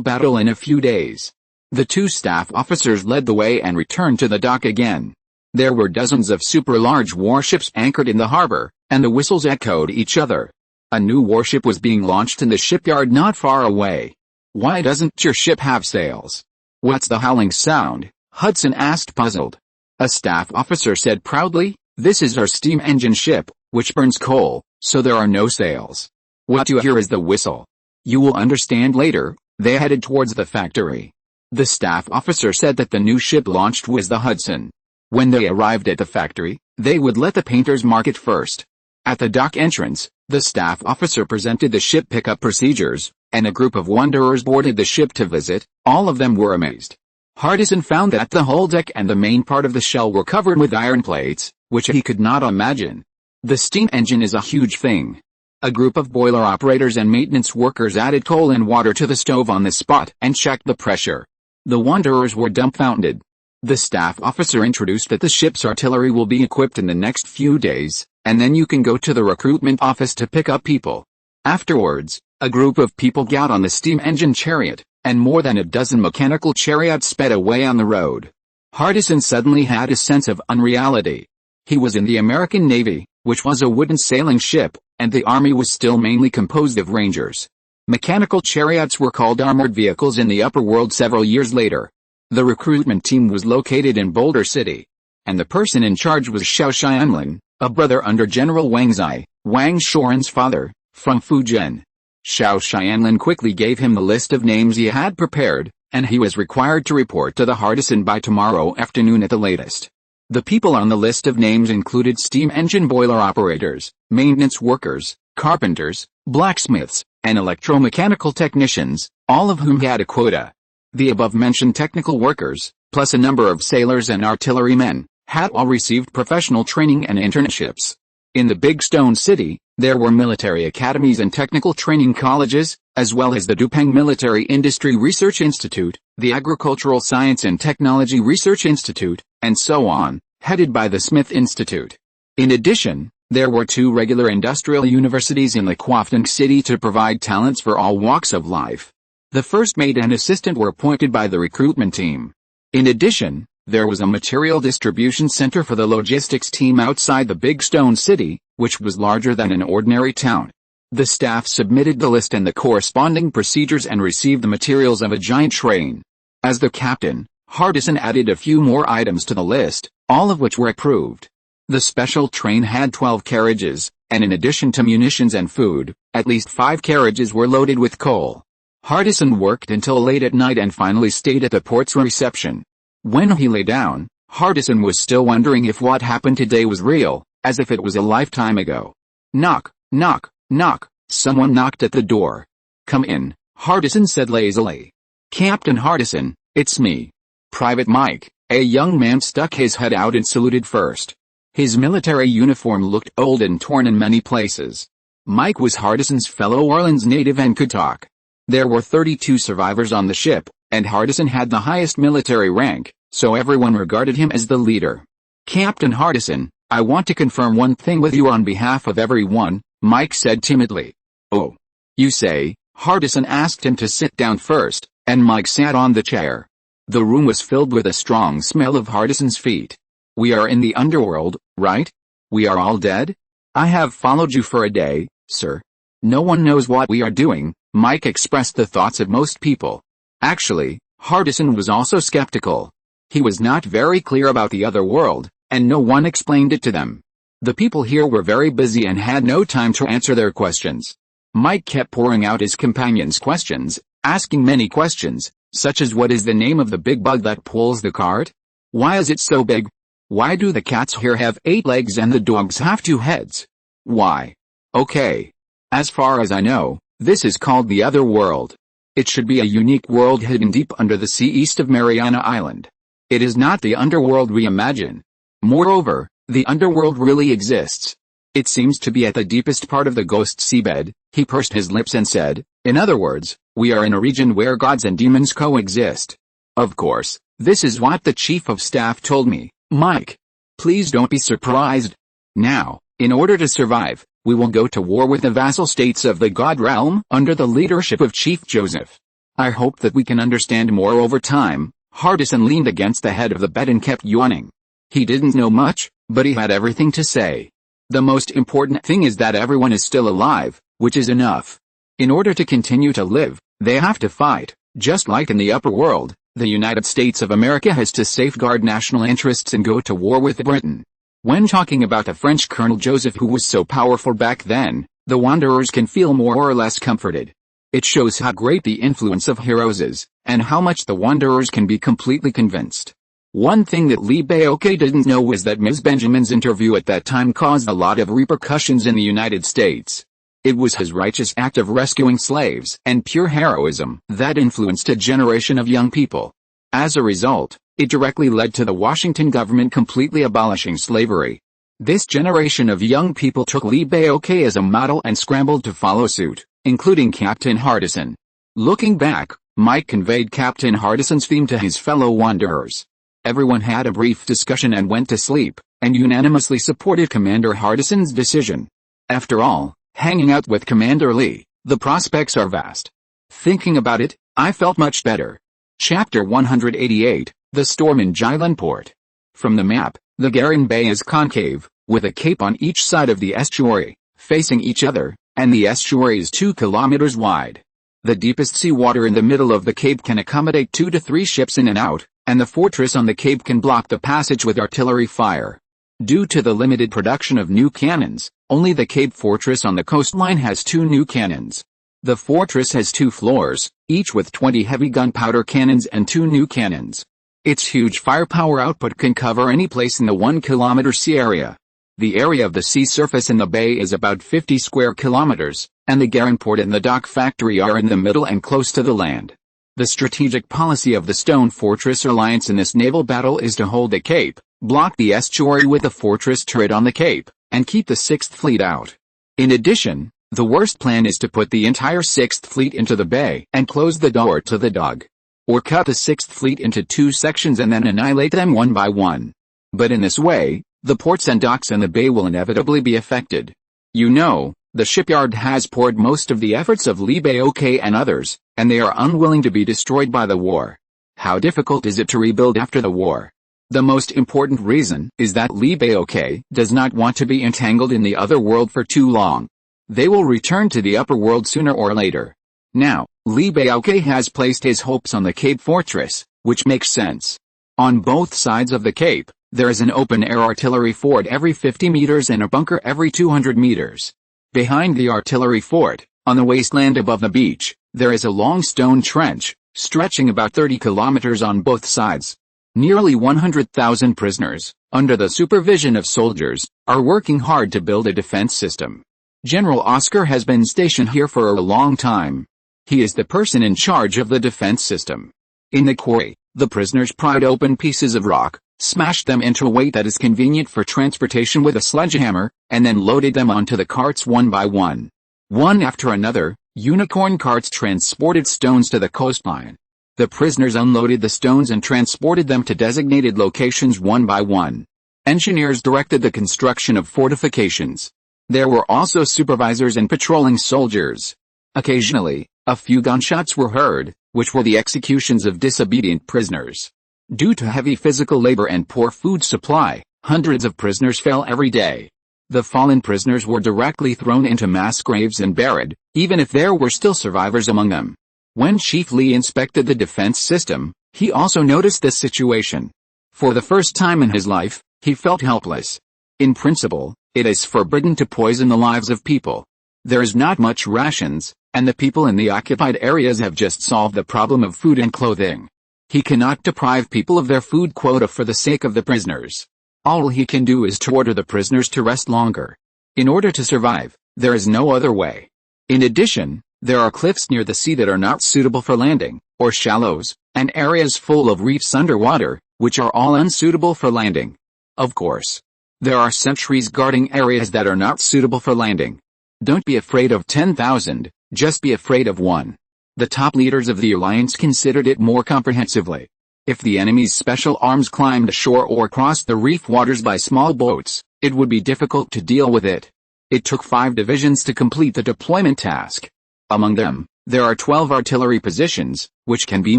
battle in a few days. The 2 staff officers led the way and returned to the dock again. There were dozens of super-large warships anchored in the harbor, and the whistles echoed each other. A new warship was being launched in the shipyard not far away. Why doesn't your ship have sails? What's the howling sound? Hudson asked puzzled. A staff officer said proudly, this is our steam engine ship, which burns coal, so there are no sails. What you hear is the whistle. You will understand later. They headed towards the factory. The staff officer said that the new ship launched was the Hudson. When they arrived at the factory, they would let the painters mark it first. At the dock entrance, the staff officer presented the ship pickup procedures, and a group of wanderers boarded the ship to visit. All of them were amazed. Hardison found that the whole deck and the main part of the shell were covered with iron plates, which he could not imagine. The steam engine is a huge thing. A group of boiler operators and maintenance workers added coal and water to the stove on the spot and checked the pressure. The wanderers were dumbfounded. The staff officer introduced that the ship's artillery will be equipped in the next few days, and then you can go to the recruitment office to pick up people. Afterwards, a group of people got on the steam engine chariot, and more than a dozen mechanical chariots sped away on the road. Hardison suddenly had a sense of unreality. He was in the American Navy, which was a wooden sailing ship, and the army was still mainly composed of rangers. Mechanical chariots were called armored vehicles in the upper world several years later. The recruitment team was located in Boulder City, and the person in charge was Xiao Xianlin, a brother under General Wang Zai, Wang Shoren's father, from Fujian. Xiao Xianlin quickly gave him the list of names he had prepared, and he was required to report to the Hardison by tomorrow afternoon at the latest. The people on the list of names included steam engine boiler operators, maintenance workers, carpenters, blacksmiths, and electromechanical technicians, all of whom had a quota. The above-mentioned technical workers, plus a number of sailors and artillerymen, had all received professional training and internships. In the Big Stone City, there were military academies and technical training colleges, as well as the Dupang Military Industry Research Institute, the Agricultural Science and Technology Research Institute, and so on, headed by the Smith Institute. In addition, there were 2 regular industrial universities in Lakwaftung City to provide talents for all walks of life. The first mate and assistant were appointed by the recruitment team. In addition, there was a material distribution center for the logistics team outside the Big Stone City, which was larger than an ordinary town. The staff submitted the list and the corresponding procedures and received the materials of a giant train. As the captain, Hardison added a few more items to the list, all of which were approved. The special train had 12 carriages, and in addition to munitions and food, at least 5 carriages were loaded with coal. Hardison worked until late at night and finally stayed at the port's reception. When he lay down, Hardison was still wondering if what happened today was real, as if it was a lifetime ago. Knock, knock, knock. Someone knocked at the door. Come in, Hardison said lazily. Captain Hardison, it's me. Private Mike. A young man stuck his head out and saluted first. His military uniform looked old and torn in many places. Mike was Hardison's fellow Orleans native and could talk. There were 32 survivors on the ship, and Hardison had the highest military rank, so everyone regarded him as the leader. Captain Hardison, I want to confirm one thing with you on behalf of everyone, Mike said timidly. Oh. You say? Hardison asked him to sit down first, and Mike sat on the chair. The room was filled with a strong smell of Hardison's feet. We are in the underworld, right? We are all dead? I have followed you for a day, sir. No one knows what we are doing. Mike expressed the thoughts of most people. Actually, Hardison was also skeptical. He was not very clear about the other world, and no one explained it to them. The people here were very busy and had no time to answer their questions. Mike kept pouring out his companions' questions, asking many questions, such as what is the name of the big bug that pulls the cart? Why is it so big? Why do the cats here have 8 legs and the dogs have 2 heads? Why? Okay. As far as I know, this is called the other world. It should be a unique world hidden deep under the sea east of Mariana Island. It is not the underworld we imagine. Moreover, the underworld really exists. It seems to be at the deepest part of the ghost seabed. He pursed his lips and said, in other words, we are in a region where gods and demons coexist. Of course, this is what the chief of staff told me. Mike, please don't be surprised. Now, in order to survive, we will go to war with the vassal states of the god realm under the leadership of Chief Joseph. I hope that we can understand more over time. Hardison leaned against the head of the bed and kept yawning. He didn't know much, but he had everything to say. The most important thing is that everyone is still alive, which is enough. In order to continue to live, they have to fight. Just like in the upper world, the United States of America has to safeguard national interests and go to war with Britain. When talking about the French Colonel Joseph who was so powerful back then, the wanderers can feel more or less comforted. It shows how great the influence of heroes is, and how much the wanderers can be completely convinced. One thing that Lee Baoke didn't know was that Ms. Benjamin's interview at that time caused a lot of repercussions in the United States. It was his righteous act of rescuing slaves and pure heroism that influenced a generation of young people. As a result, it directly led to the Washington government completely abolishing slavery. This generation of young people took Lee Baoke as a model and scrambled to follow suit, including Captain Hardison. Looking back, Mike conveyed Captain Hardison's theme to his fellow wanderers. Everyone had a brief discussion and went to sleep, and unanimously supported Commander Hardison's decision. After all, hanging out with Commander Lee, the prospects are vast. Thinking about it, I felt much better. Chapter 188, The Storm in Jylland. From the map, the Garin Bay is concave, with a cape on each side of the estuary, facing each other, and the estuary is 2 kilometers wide. The deepest seawater in the middle of the cape can accommodate 2 to 3 ships in and out, and the fortress on the cape can block the passage with artillery fire. Due to the limited production of new cannons, only the Cape Fortress on the coastline has 2 new cannons. The fortress has 2 floors, each with 20 heavy gunpowder cannons and 2 new cannons. Its huge firepower output can cover any place in the 1-kilometer sea area. The area of the sea surface in the bay is about 50 square kilometers, and the Garin port and the dock factory are in the middle and close to the land. The strategic policy of the Stone Fortress Alliance in this naval battle is to hold the Cape, block the estuary with a fortress turret on the Cape, and keep the 6th Fleet out. In addition, the worst plan is to put the entire 6th Fleet into the bay and close the door to the dock. Or cut the 6th Fleet into 2 sections and then annihilate them one by one. But in this way, the ports and docks in the bay will inevitably be affected. You know, the shipyard has poured most of the efforts of Lee Baoke and others, and they are unwilling to be destroyed by the war. How difficult is it to rebuild after the war? The most important reason is that Lee Baoke does not want to be entangled in the other world for too long. They will return to the upper world sooner or later. Now, Lee Baoke has placed his hopes on the Cape Fortress, which makes sense. On both sides of the Cape, there is an open-air artillery fort every 50 meters and a bunker every 200 meters. Behind the artillery fort, on the wasteland above the beach, there is a long stone trench, stretching about 30 kilometers on both sides. Nearly 100,000 prisoners, under the supervision of soldiers, are working hard to build a defense system. General Oscar has been stationed here for a long time. He is the person in charge of the defense system. In the quarry, the prisoners pried open pieces of rock, smashed them into a weight that is convenient for transportation with a sledgehammer, and then loaded them onto the carts one by one. One after another, unicorn carts transported stones to the coastline. The prisoners unloaded the stones and transported them to designated locations one by one. Engineers directed the construction of fortifications. There were also supervisors and patrolling soldiers. Occasionally, a few gunshots were heard, which were the executions of disobedient prisoners. Due to heavy physical labor and poor food supply, hundreds of prisoners fell every day. The fallen prisoners were directly thrown into mass graves and buried, even if there were still survivors among them. When Chief Lee inspected the defense system, he also noticed this situation. For the first time in his life, he felt helpless. In principle, It is forbidden to poison the lives of people. There is not much rations, and the people in the occupied areas have just solved the problem of food and clothing. He cannot deprive people of their food quota for the sake of the prisoners. All he can do is to order the prisoners to rest longer. In order to survive, there is no other way. In addition, there are cliffs near the sea that are not suitable for landing, or shallows, and areas full of reefs underwater, which are all unsuitable for landing. Of course, there are sentries guarding areas that are not suitable for landing. Don't be afraid of 10,000, just be afraid of one. The top leaders of the alliance considered it more comprehensively. If the enemy's special arms climbed ashore or crossed the reef waters by small boats, it would be difficult to deal with it. It took 5 divisions to complete the deployment task. Among them, there are 12 artillery positions, which can be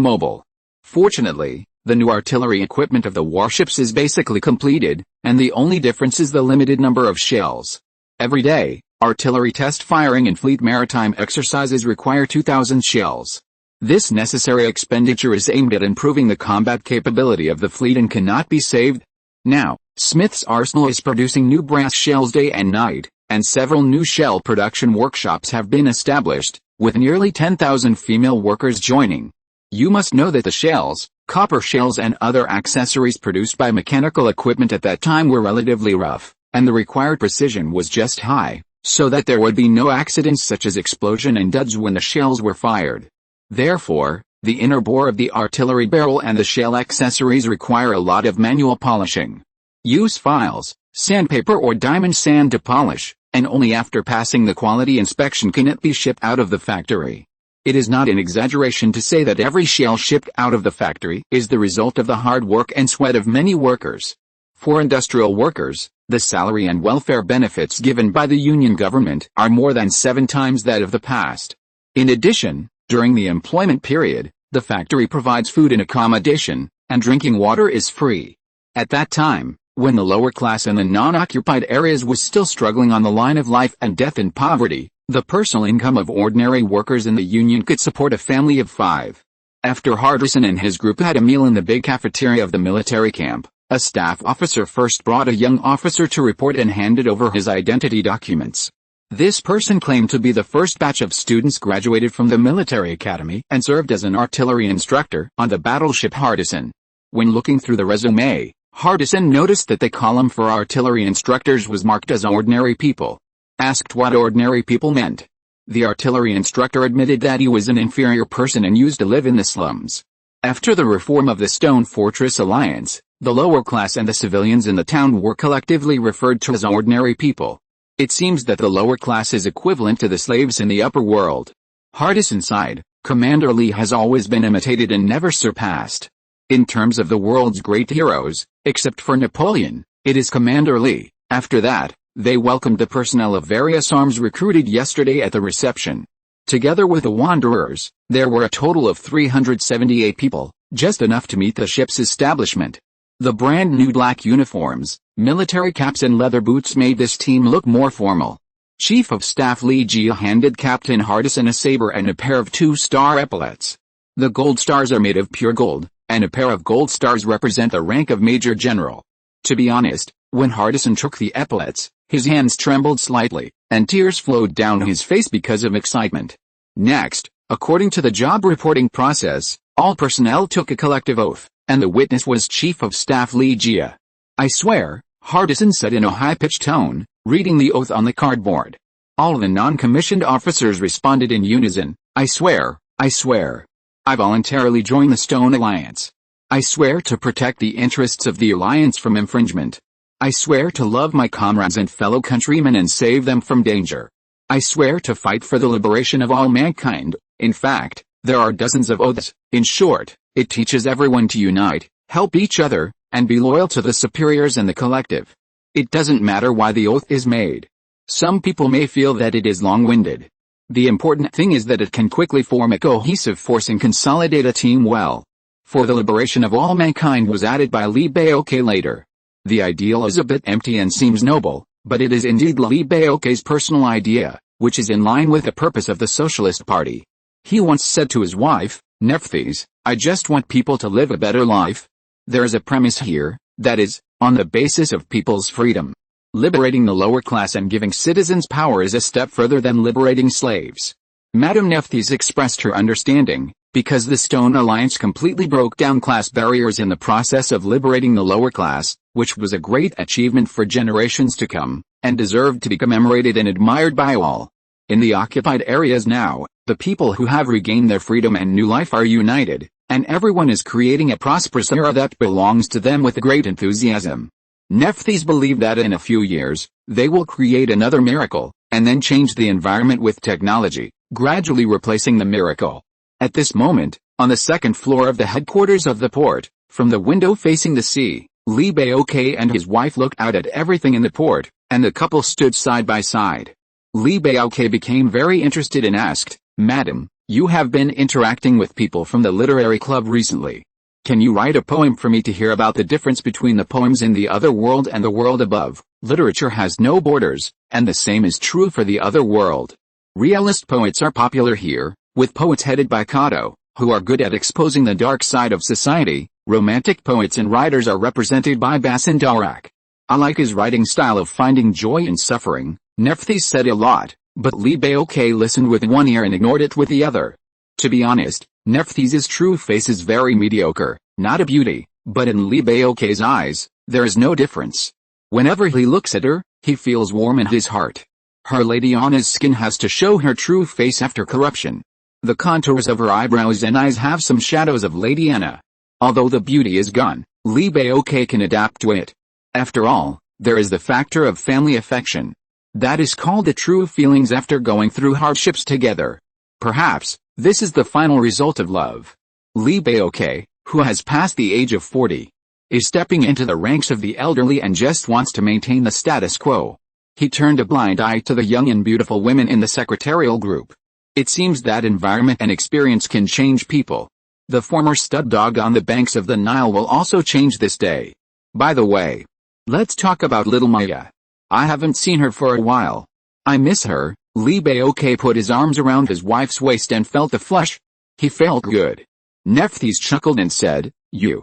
mobile. Fortunately, the new artillery equipment of the warships is basically completed, and the only difference is the limited number of shells. Every day, artillery test firing and fleet maritime exercises require 2,000 shells. This necessary expenditure is aimed at improving the combat capability of the fleet and cannot be saved. Now, Smith's arsenal is producing new brass shells day and night, and several new shell production workshops have been established, with nearly 10,000 female workers joining. You must know that the shells, copper shells and other accessories produced by mechanical equipment at that time were relatively rough, and the required precision was just high, so that there would be no accidents such as explosion and duds when the shells were fired. Therefore, the inner bore of the artillery barrel and the shell accessories require a lot of manual polishing. Use files, sandpaper or diamond sand to polish, and only after passing the quality inspection can it be shipped out of the factory. It is not an exaggeration to say that every shell shipped out of the factory is the result of the hard work and sweat of many workers. For industrial workers, the salary and welfare benefits given by the Union government are more than 7 times that of the past. In addition, during the employment period, the factory provides food and accommodation, and drinking water is free. At that time, when the lower class in the non-occupied areas was still struggling on the line of life and death in poverty, the personal income of ordinary workers in the Union could support a family of 5. After Hardison and his group had a meal in the big cafeteria of the military camp, a staff officer first brought a young officer to report and handed over his identity documents. This person claimed to be the first batch of students graduated from the military academy and served as an artillery instructor on the battleship Hardison. When looking through the resume, Hardison noticed that the column for artillery instructors was marked as ordinary people. Asked what ordinary people meant, the artillery instructor admitted that he was an inferior person and used to live in the slums. After the reform of the Stone Fortress Alliance, the lower class and the civilians in the town were collectively referred to as ordinary people. It seems that the lower class is equivalent to the slaves in the upper world. Hardison sighed, Commander Lee has always been imitated and never surpassed. In terms of the world's great heroes, except for Napoleon, it is Commander Lee. After that, they welcomed the personnel of various arms recruited yesterday at the reception. Together with the wanderers, there were a total of 378 people, just enough to meet the ship's establishment. The brand new black uniforms, military caps and leather boots made this team look more formal. Chief of Staff Lee Jia handed Captain Hardison a saber and a pair of 2-star epaulets. The gold stars are made of pure gold, and a pair of gold stars represent the rank of Major General. To be honest, when Hardison took the epaulets, his hands trembled slightly, and tears flowed down his face because of excitement. Next, according to the job reporting process, all personnel took a collective oath, and the witness was Chief of Staff Lee Jia. I swear, Hardison said in a high-pitched tone, reading the oath on the cardboard. All the non-commissioned officers responded in unison, I swear, I swear. I voluntarily join the Stone Alliance. I swear to protect the interests of the Alliance from infringement. I swear to love my comrades and fellow countrymen and save them from danger. I swear to fight for the liberation of all mankind. In fact, there are dozens of oaths. In short, it teaches everyone to unite, help each other, and be loyal to the superiors and the collective. It doesn't matter why the oath is made. Some people may feel that it is long-winded. The important thing is that it can quickly form a cohesive force and consolidate a team well. For the liberation of all mankind was added by Li Baoke later. The ideal is a bit empty and seems noble, but it is indeed Li Baoke's personal idea, which is in line with the purpose of the Socialist Party. He once said to his wife, Nephthys, I just want people to live a better life. There is a premise here, that is, on the basis of people's freedom. Liberating the lower class and giving citizens power is a step further than liberating slaves. Madame Nephthys expressed her understanding, because the Stone Alliance completely broke down class barriers in the process of liberating the lower class, which was a great achievement for generations to come, and deserved to be commemorated and admired by all. In the occupied areas now, the people who have regained their freedom and new life are united, and everyone is creating a prosperous era that belongs to them with great enthusiasm. Nephthys believe that in a few years, they will create another miracle, and then change the environment with technology, gradually replacing the miracle. At this moment, on the second floor of the headquarters of the port, from the window facing the sea, Li Baoke and his wife looked out at everything in the port, and the couple stood side by side. Li Baoke became very interested and asked, "Madam, you have been interacting with people from the literary club recently. Can you write a poem for me to hear about the difference between the poems in the other world and the world above? Literature has no borders, and the same is true for the other world. Realist poets are popular here, with poets headed by Kato, who are good at exposing the dark side of society. Romantic poets and writers are represented by Basandarak. I like his writing style of finding joy in suffering." Nephthys said a lot, but Li Baoke listened with one ear and ignored it with the other. To be honest, Nephthys' true face is very mediocre, not a beauty, but in Li Baoke's eyes, there is no difference. Whenever he looks at her, he feels warm in his heart. Her Lady Anna's skin has to show her true face after corruption. The contours of her eyebrows and eyes have some shadows of Lady Anna. Although the beauty is gone, Li Baoke can adapt to it. After all, there is the factor of family affection. That is called the true feelings after going through hardships together. Perhaps, this is the final result of love. Li Baoke, who has passed the age of 40, is stepping into the ranks of the elderly and just wants to maintain the status quo. He turned a blind eye to the young and beautiful women in the secretarial group. It seems that environment and experience can change people. The former stud dog on the banks of the Nile will also change this day. By the way, let's talk about little Maya. I haven't seen her for a while. I miss her. Li Baoke put his arms around his wife's waist and felt the flush. He felt good. Nephthys chuckled and said, You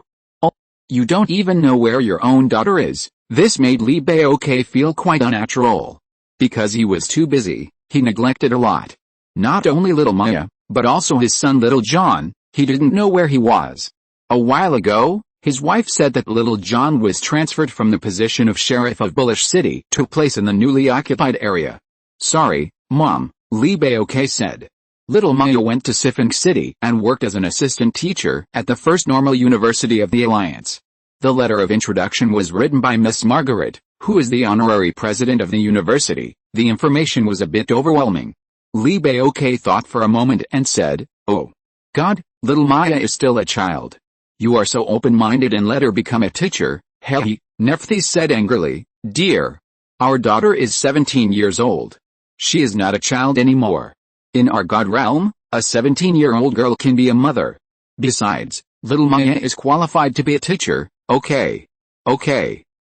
don't even know where your own daughter is." This made Li Baoke feel quite unnatural. Because he was too busy, he neglected a lot. Not only little Maya, but also his son little John. He didn't know where he was. A while ago, his wife said that little John was transferred from the position of sheriff of Bullish City to a place in the newly occupied area. "Sorry, Mom," Li Baoke said. Little Maya went to Sifink City and worked as an assistant teacher at the first normal university of the Alliance. The letter of introduction was written by Miss Margaret, who is the honorary president of the university. The information was a bit overwhelming. Li Baoke thought for a moment and said, "Oh, God, little Maya is still a child. You are so open-minded and let her become a teacher." "Hey," Nephthys said angrily, "Dear, our daughter is 17 years old. She is not a child anymore. In our God realm, a 17-year-old girl can be a mother. Besides, little Maya is qualified to be a teacher." Okay,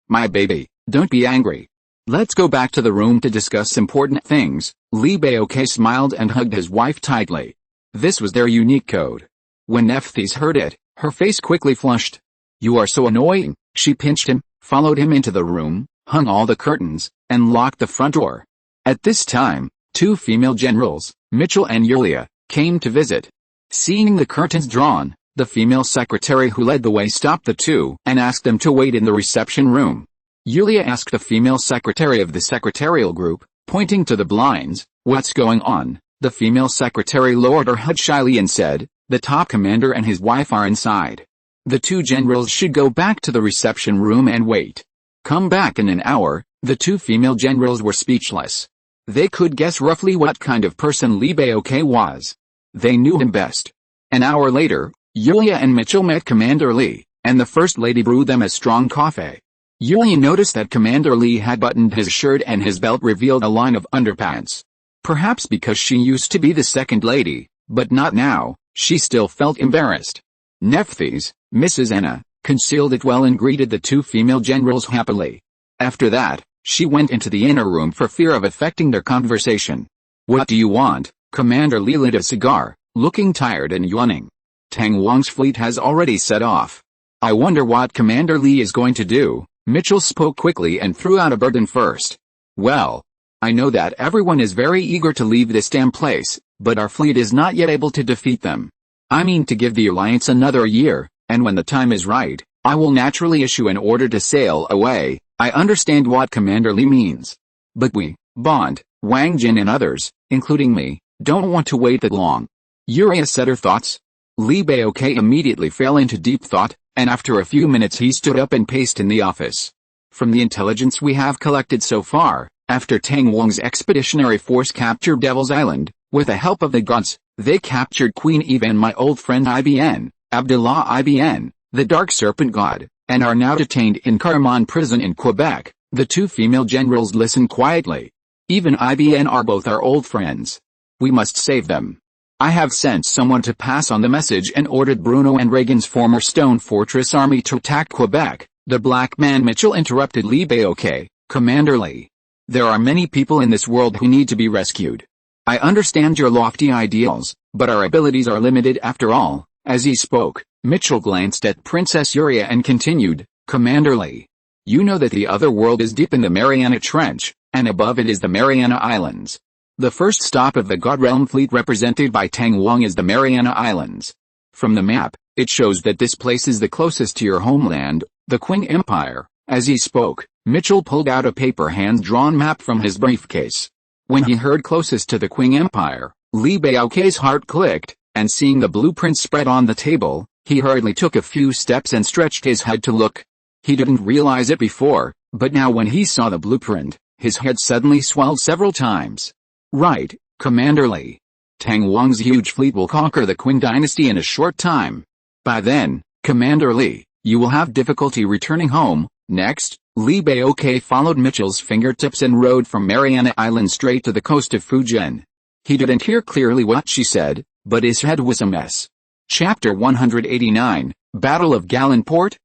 my baby, don't be angry. Let's go back to the room to discuss important things." Li Baoke smiled and hugged his wife tightly. This was their unique code. When Nephthys heard it, her face quickly flushed. "You are so annoying." She pinched him, followed him into the room, hung all the curtains, and locked the front door. At this time, two female generals, Mitchell and Yulia, came to visit. Seeing the curtains drawn, the female secretary who led the way stopped the two and asked them to wait in the reception room. Yulia asked the female secretary of the secretarial group, pointing to the blinds, "What's going on?" The female secretary lowered her head shyly and said, "The top commander and his wife are inside. The two generals should go back to the reception room and wait. Come back in an hour." The two female generals were speechless. They could guess roughly what kind of person Li Baoke was. They knew him best. An hour later, Yulia and Mitchell met Commander Li, and the First Lady brewed them a strong coffee. Yulia noticed that Commander Li had buttoned his shirt and his belt revealed a line of underpants. Perhaps because she used to be the second lady, but not now, she still felt embarrassed. Nephthys, Mrs. Anna, concealed it well and greeted the two female generals happily. After that, she went into the inner room for fear of affecting their conversation. "What do you want?" Commander Li lit a cigar, looking tired and yawning. "Tang Wang's fleet has already set off. I wonder what Commander Li is going to do." Mitchell spoke quickly and threw out a burden first. Well, I know that everyone is very eager to leave this damn place, but our fleet is not yet able to defeat them. I mean to give the Alliance another year, and when the time is right, I will naturally issue an order to sail away. I understand what Commander Li means. But we, Bond, Wang Jin and others, including me, don't want to wait that long. Yuria said her thoughts. Li Baoke immediately fell into deep thought, and after a few minutes he stood up and paced in the office. From the intelligence we have collected so far, after Tang Wang's expeditionary force captured Devil's Island, with the help of the gods, they captured Queen Eve and my old friend IBN, Abdullah IBN, the Dark Serpent God, and are now detained in Carmon prison in Quebec. The two female generals listened quietly. Even IBN are both our old friends. We must save them. I have sent someone to pass on the message and ordered Bruno and Reagan's former Stone Fortress army to attack Quebec. The black man Mitchell interrupted Li Baoke. Commander Li. There are many people in this world who need to be rescued. I understand your lofty ideals, but our abilities are limited after all. As he spoke, Mitchell glanced at Princess Yuria and continued, Commander Li. You know that the other world is deep in the Mariana Trench, and above it is the Mariana Islands. The first stop of the God Realm fleet represented by Tang Wang is the Mariana Islands. From the map, it shows that this place is the closest to your homeland, the Qing Empire. As he spoke, Mitchell pulled out a paper hand-drawn map from his briefcase. When he heard closest to the Qing Empire, Li Baoke's heart clicked, and seeing the blueprint spread on the table, he hurriedly took a few steps and stretched his head to look. He didn't realize it before, but now when he saw the blueprint, his head suddenly swelled several times. Right, Commander Li. Tang Wang's huge fleet will conquer the Qing dynasty in a short time. By then, Commander Li, you will have difficulty returning home. Next, Li Baoke followed Mitchell's fingertips and rode from Mariana Island straight to the coast of Fujian. He didn't hear clearly what she said, but his head was a mess. Chapter 189, Battle of Galenport.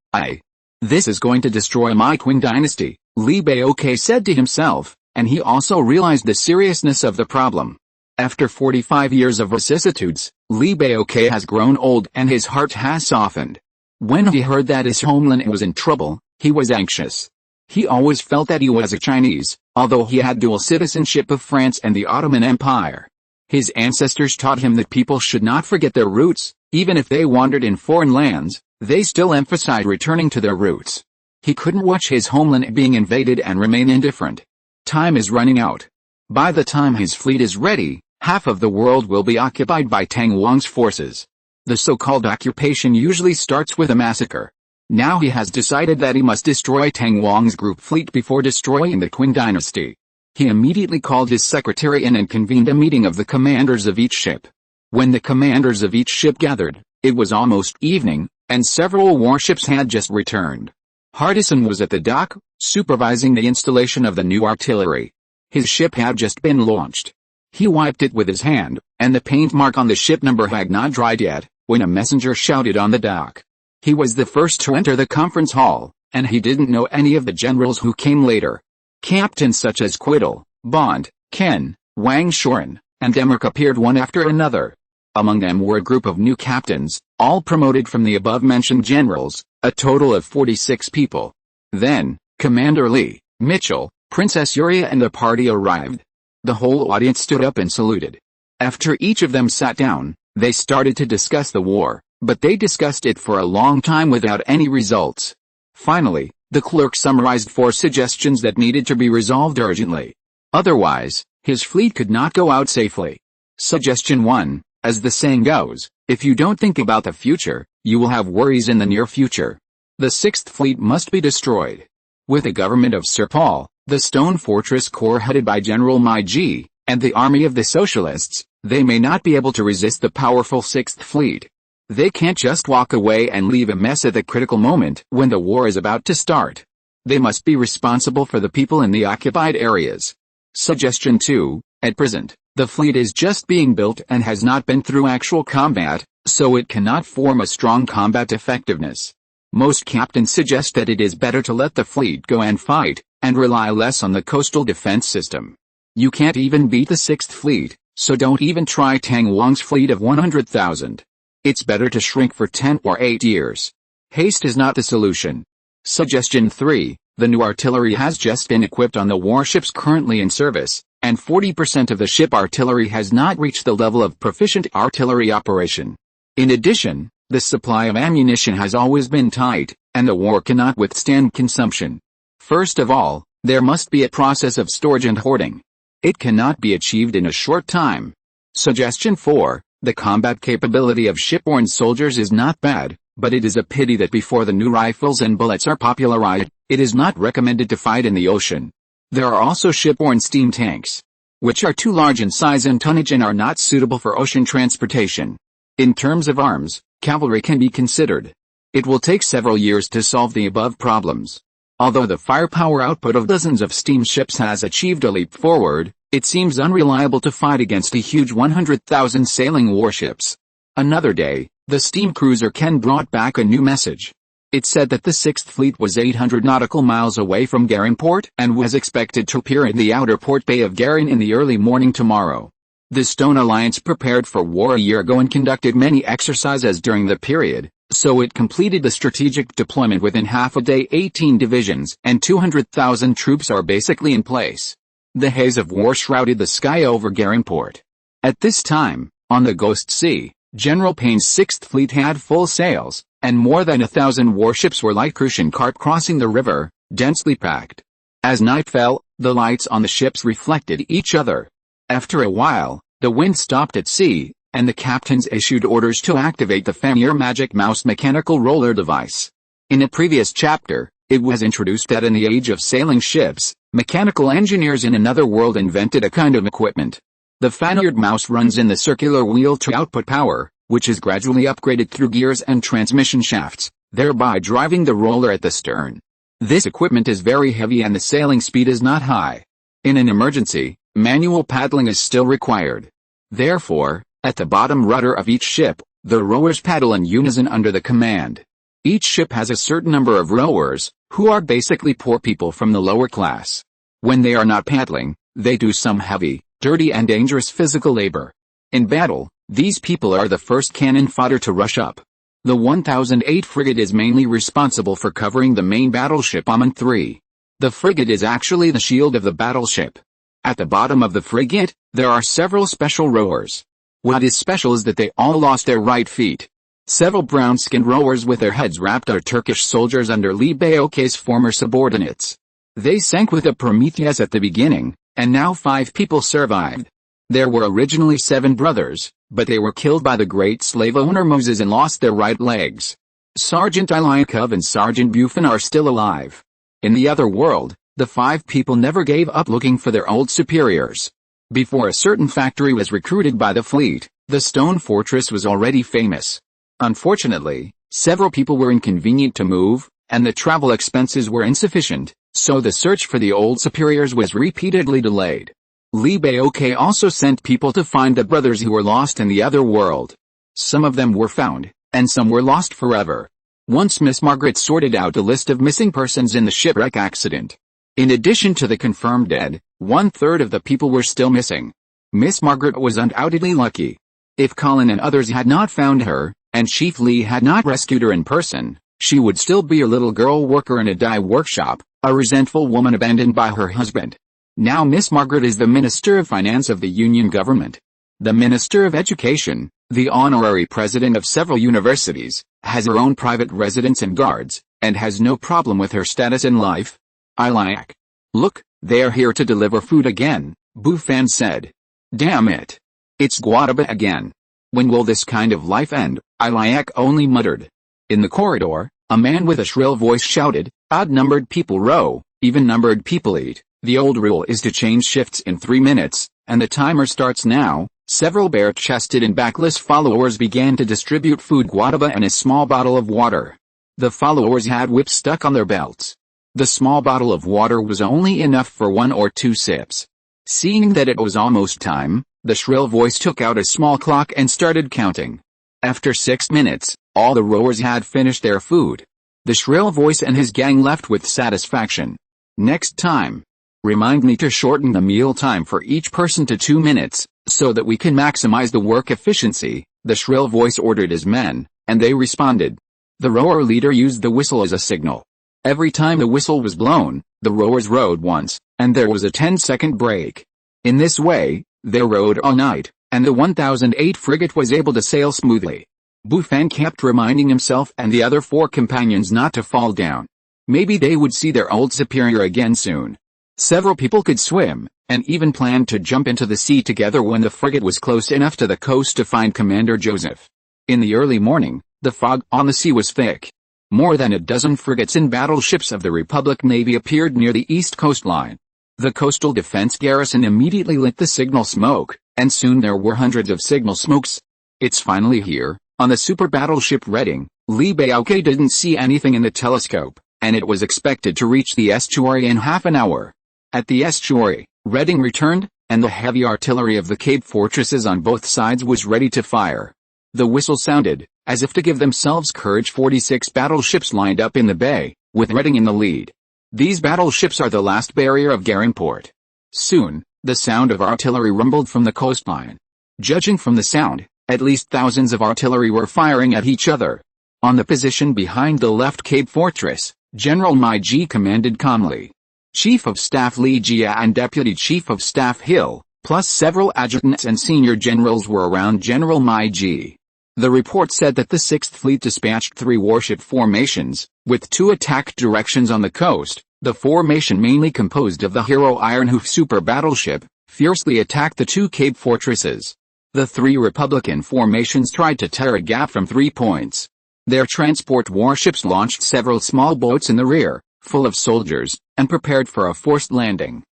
This is going to destroy my Qing dynasty, Li Baoke said to himself, and he also realized the seriousness of the problem. After 45 years of vicissitudes, Li Baoke has grown old and his heart has softened. When he heard that his homeland was in trouble, he was anxious. He always felt that he was a Chinese, although he had dual citizenship of France and the Ottoman Empire. His ancestors taught him that people should not forget their roots, even if they wandered in foreign lands, they still emphasized returning to their roots. He couldn't watch his homeland being invaded and remain indifferent. Time is running out. By the time his fleet is ready, half of the world will be occupied by Tang Wang's forces. The so-called occupation usually starts with a massacre. Now he has decided that he must destroy Tang Wang's group fleet before destroying the Qing dynasty. He immediately called his secretary in and convened a meeting of the commanders of each ship. When the commanders of each ship gathered, it was almost evening, and several warships had just returned. Hardison was at the dock, supervising the installation of the new artillery. His ship had just been launched. He wiped it with his hand, and the paint mark on the ship number had not dried yet, when a messenger shouted on the dock. He was the first to enter the conference hall, and he didn't know any of the generals who came later. Captains such as Quiddle, Bond, Ken, Wang Shoren, and Demark appeared one after another. Among them were a group of new captains, all promoted from the above-mentioned generals, a total of 46 people. Then, Commander Li, Mitchell, Princess Yuria and the party arrived. The whole audience stood up and saluted. After each of them sat down, they started to discuss the war, but they discussed it for a long time without any results. Finally, the clerk summarized 4 suggestions that needed to be resolved urgently. Otherwise, his fleet could not go out safely. Suggestion 1, as the saying goes, if you don't think about the future, you will have worries in the near future. The 6th Fleet must be destroyed. With the government of Sir Paul, the Stone Fortress Corps headed by General Mai Ji, and the army of the Socialists, they may not be able to resist the powerful 6th Fleet. They can't just walk away and leave a mess at the critical moment when the war is about to start. They must be responsible for the people in the occupied areas. Suggestion 2, at present, the fleet is just being built and has not been through actual combat, so it cannot form a strong combat effectiveness. Most captains suggest that it is better to let the fleet go and fight, and rely less on the coastal defense system. You can't even beat the 6th Fleet, so don't even try Tang Wang's fleet of 100,000. It's better to shrink for 10 or 8 years. Haste is not the solution. Suggestion 3. The new artillery has just been equipped on the warships currently in service, and 40% of the ship artillery has not reached the level of proficient artillery operation. In addition, the supply of ammunition has always been tight, and the war cannot withstand consumption. First of all, there must be a process of storage and hoarding. It cannot be achieved in a short time. Suggestion 4. The combat capability of shipborne soldiers is not bad, but it is a pity that before the new rifles and bullets are popularized, it is not recommended to fight in the ocean. There are also shipborne steam tanks, which are too large in size and tonnage and are not suitable for ocean transportation. In terms of arms, cavalry can be considered. It will take several years to solve the above problems. Although the firepower output of dozens of steamships has achieved a leap forward, it seems unreliable to fight against a huge 100,000 sailing warships. Another day, the steam cruiser Ken brought back a new message. It said that the 6th Fleet was 800 nautical miles away from Garenport and was expected to appear in the outer port bay of Garen in the early morning tomorrow. The Stone Alliance prepared for war a year ago and conducted many exercises during the period, so it completed the strategic deployment within half a day. 18 divisions and 200,000 troops are basically in place. The haze of war shrouded the sky over Garenport. At this time, on the Ghost Sea, General Payne's 6th Fleet had full sails, and more than 1,000 warships were like crucian carp crossing the river, densely packed. As night fell, the lights on the ships reflected each other. After a while, the wind stopped at sea, and the captains issued orders to activate the Famir Magic Mouse mechanical roller device. In a previous chapter, it was introduced that in the age of sailing ships, mechanical engineers in another world invented a kind of equipment. The Famir mouse runs in the circular wheel to output power, which is gradually upgraded through gears and transmission shafts, thereby driving the roller at the stern. This equipment is very heavy and the sailing speed is not high. In an emergency, manual paddling is still required. Therefore, at the bottom rudder of each ship, the rowers paddle in unison under the command. Each ship has a certain number of rowers, who are basically poor people from the lower class. When they are not paddling, they do some heavy, dirty and dangerous physical labor. In battle, these people are the first cannon fodder to rush up. The 1008 frigate is mainly responsible for covering the main battleship Amon III. The frigate is actually the shield of the battleship. At the bottom of the frigate, there are several special rowers. What is special is that they all lost their right feet. Several brown-skinned rowers with their heads wrapped are Turkish soldiers under Li Baok's former subordinates. They sank with a Prometheus at the beginning, and now 5 people survived. There were originally 7 brothers, but they were killed by the great slave owner Moses and lost their right legs. Sergeant Ilyakov and Sergeant Bufin are still alive. In the other world, the 5 people never gave up looking for their old superiors. Before a certain factory was recruited by the fleet, the stone fortress was already famous. Unfortunately, several people were inconvenient to move, and the travel expenses were insufficient, so the search for the old superiors was repeatedly delayed. Li Baok also sent people to find the brothers who were lost in the other world. Some of them were found, and some were lost forever. Once Miss Margaret sorted out a list of missing persons in the shipwreck accident. In addition to the confirmed dead, 1/3 of the people were still missing. Miss Margaret was undoubtedly lucky. If Colin and others had not found her, and Chief Lee had not rescued her in person, she would still be a little girl worker in a dye workshop, a resentful woman abandoned by her husband. Now Miss Margaret is the Minister of Finance of the Union government. The Minister of Education, the honorary president of several universities, has her own private residence and guards, and has no problem with her status in life. Ilyak. Look, they are here to deliver food again, Bufan said. Damn it. It's Guadaba again. When will this kind of life end? Ilyak only muttered. In the corridor, a man with a shrill voice shouted, odd-numbered people row, even-numbered people eat. The old rule is to change shifts in 3 minutes, and the timer starts now. Several bare-chested and backless followers began to distribute food, Guadaba and a small bottle of water. The followers had whips stuck on their belts. The small bottle of water was only enough for 1 or 2 sips. Seeing that it was almost time, the shrill voice took out a small clock and started counting. After 6 minutes, all the rowers had finished their food. The shrill voice and his gang left with satisfaction. Next time, remind me to shorten the meal time for each person to 2 minutes, so that we can maximize the work efficiency, the shrill voice ordered his men, and they responded. The rower leader used the whistle as a signal. Every time the whistle was blown, the rowers rowed once, and there was a 10-second break. In this way, they rowed all night, and the 1008 frigate was able to sail smoothly. Buffon kept reminding himself and the other 4 companions not to fall down. Maybe they would see their old superior again soon. Several people could swim, and even planned to jump into the sea together when the frigate was close enough to the coast to find Commander Joseph. In the early morning, the fog on the sea was thick. More than a dozen frigates and battleships of the Republic Navy appeared near the east coastline. The coastal defense garrison immediately lit the signal smoke, and soon there were hundreds of signal smokes. It's finally here. On the super battleship Reading, Li Baoque didn't see anything in the telescope, and it was expected to reach the estuary in half an hour. At the estuary, Reading returned, and the heavy artillery of the Cape fortresses on both sides was ready to fire. The whistle sounded, as if to give themselves courage. 46 battleships lined up in the bay, with Reading in the lead. These battleships are the last barrier of Garenport. Soon, the sound of artillery rumbled from the coastline. Judging from the sound, at least thousands of artillery were firing at each other. On the position behind the left Cape Fortress, General Meiji commanded calmly. Chief of Staff Li Jia and Deputy Chief of Staff Hill, plus several adjutants and senior generals were around General Meiji. The report said that the 6th Fleet dispatched 3 warship formations, with 2 attack directions on the coast. The formation, mainly composed of the hero Ironhoof super battleship, fiercely attacked the 2 Cape fortresses. The 3 Republican formations tried to tear a gap from 3 points. Their transport warships launched several small boats in the rear, full of soldiers, and prepared for a forced landing.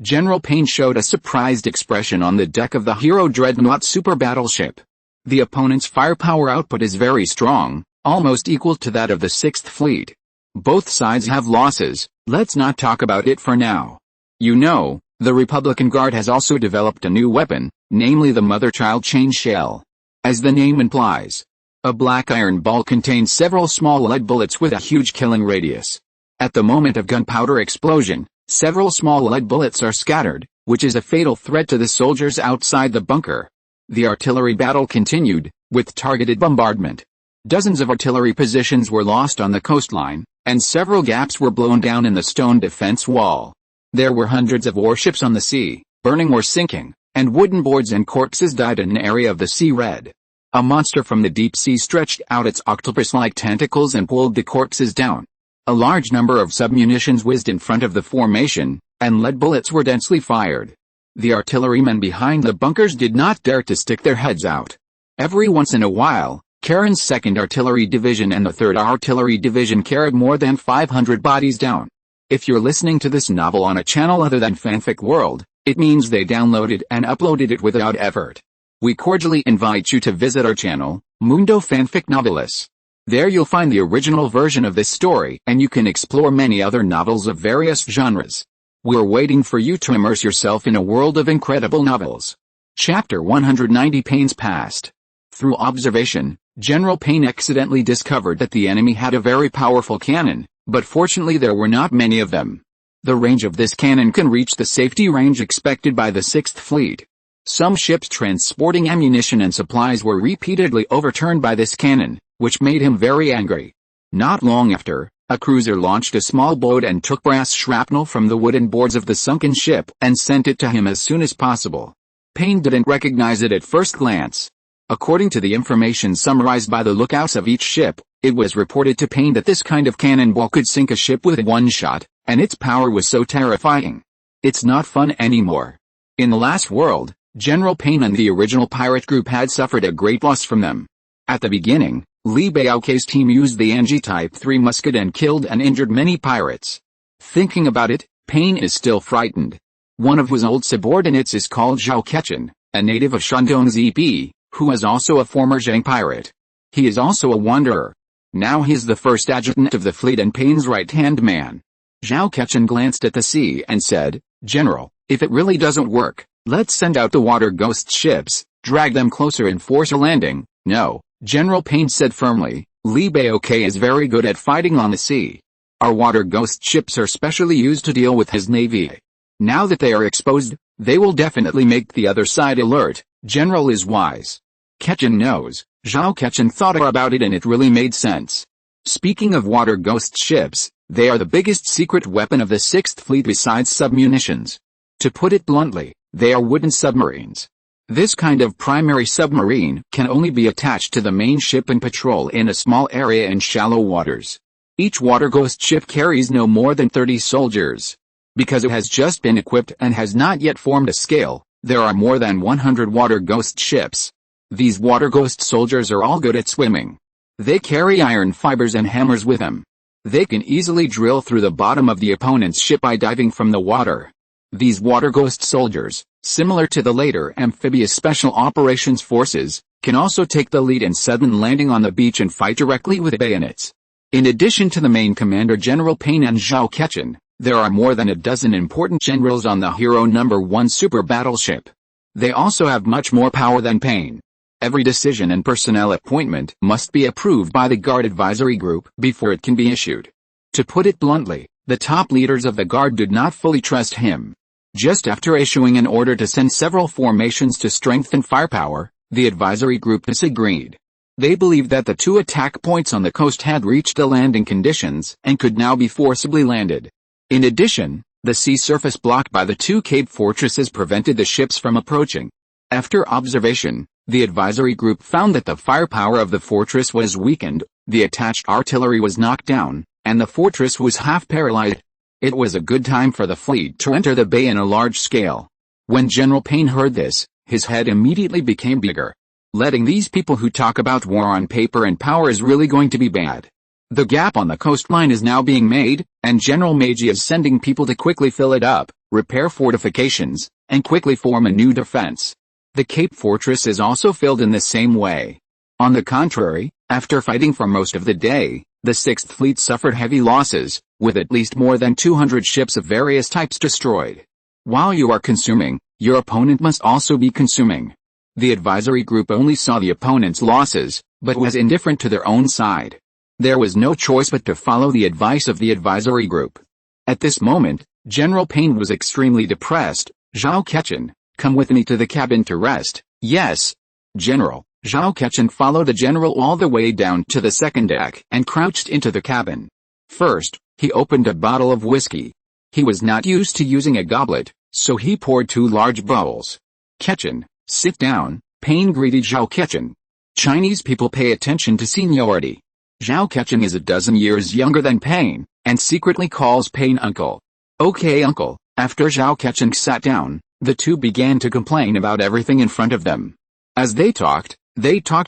General Payne showed a surprised expression on the deck of the hero dreadnought super battleship. The opponent's firepower output is very strong, almost equal to that of the 6th Fleet. Both sides have losses, let's not talk about it for now. You know, the Republican Guard has also developed a new weapon, namely the mother-child chain shell. As the name implies, a black iron ball contains several small lead bullets with a huge killing radius. At the moment of gunpowder explosion, several small lead bullets are scattered, which is a fatal threat to the soldiers outside the bunker. The artillery battle continued, with targeted bombardment. Dozens of artillery positions were lost on the coastline, and several gaps were blown down in the stone defense wall. There were hundreds of warships on the sea, burning or sinking, and wooden boards and corpses died in an area of the sea red. A monster from the deep sea stretched out its octopus-like tentacles and pulled the corpses down. A large number of submunitions whizzed in front of the formation, and lead bullets were densely fired. The artillerymen behind the bunkers did not dare to stick their heads out. Every once in a while, Karen's 2nd Artillery Division and the 3rd Artillery Division carried more than 500 bodies down. If you're listening to this novel on a channel other than Fanfic World, it means they downloaded and uploaded it without effort. We cordially invite you to visit our channel, Mundo Fanfic Novelis. There you'll find the original version of this story, and you can explore many other novels of various genres. We're waiting for you to immerse yourself in a world of incredible novels. Chapter 190 Payne's Past. Through observation, General Payne accidentally discovered that the enemy had a very powerful cannon, but fortunately there were not many of them. The range of this cannon can reach the safety range expected by the 6th Fleet. Some ships transporting ammunition and supplies were repeatedly overturned by this cannon, which made him very angry. Not long after, a cruiser launched a small boat and took brass shrapnel from the wooden boards of the sunken ship and sent it to him as soon as possible. Payne didn't recognize it at first glance. According to the information summarized by the lookouts of each ship, it was reported to Payne that this kind of cannonball could sink a ship with one shot, and its power was so terrifying. It's not fun anymore. In the last world, General Payne and the original pirate group had suffered a great loss from them. At the beginning, Li Baoque's team used the Angie Type 3 musket and killed and injured many pirates. Thinking about it, Payne is still frightened. One of his old subordinates is called Zhao Ketchen, a native of Shandong ZB, who is also a former Zhang pirate. He is also a wanderer. Now he's the first adjutant of the fleet and Payne's right-hand man. Zhao Ketchen glanced at the sea and said, "General, if it really doesn't work, let's send out the water ghost ships, drag them closer and force a landing." "No," General Payne said firmly, "Li Baoque is very good at fighting on the sea. Our water ghost ships are specially used to deal with his navy. Now that they are exposed, they will definitely make the other side alert. General is wise." Ketchen knows. Zhao Ketchen thought about it and it really made sense. Speaking of water ghost ships, They are the biggest secret weapon of the Sixth Fleet besides submunitions. To put it bluntly, they are wooden submarines. This kind of primary submarine can only be attached to the main ship and patrol in a small area in shallow waters. Each water ghost ship carries no more than 30 soldiers. Because it has just been equipped and has not yet formed a scale, there are more than 100 water ghost ships. These water ghost soldiers are all good at swimming. They carry iron fibers and hammers with them. They can easily drill through the bottom of the opponent's ship by diving from the water. These water ghost soldiers, similar to the later amphibious special operations forces, can also take the lead in sudden landing on the beach and fight directly with bayonets. In addition to the main commander General Payne and Zhao Keqin, there are more than a dozen important generals on the Hero No. 1 super battleship. They also have much more power than Payne. Every decision and personnel appointment must be approved by the Guard Advisory Group before it can be issued. To put it bluntly, the top leaders of the Guard did not fully trust him. Just after issuing an order to send several formations to strengthen firepower, the advisory group disagreed. They believed that the 2 attack points on the coast had reached the landing conditions and could now be forcibly landed. In addition, the sea surface blocked by the 2 cape fortresses prevented the ships from approaching. After observation, the advisory group found that the firepower of the fortress was weakened, the attached artillery was knocked down, and the fortress was half paralyzed. It was a good time for the fleet to enter the bay in a large scale. When General Payne heard this, his head immediately became bigger. Letting these people who talk about war on paper and power is really going to be bad. The gap on the coastline is now being made, and General Meiji is sending people to quickly fill it up, repair fortifications, and quickly form a new defense. The Cape Fortress is also filled in the same way. On the contrary, after fighting for most of the day, the Sixth Fleet suffered heavy losses, with at least more than 200 ships of various types destroyed. While you are consuming, your opponent must also be consuming. The advisory group only saw the opponent's losses, but was indifferent to their own side. There was no choice but to follow the advice of the advisory group. At this moment, General Payne was extremely depressed. Zhao Keqin, come with me to the cabin to rest. Yes, General. Zhao Keqin followed the general all the way down to the second deck and crouched into the cabin. First, he opened a bottle of whiskey. He was not used to using a goblet, so he poured 2 large bowls. Keqin, sit down, Payne greeted Zhao Keqin. Chinese people pay attention to seniority. Zhao Keqin is a dozen years younger than Payne, and secretly calls Payne uncle. Okay uncle. After Zhao Keqin sat down, the two began to complain about everything in front of them. As they talked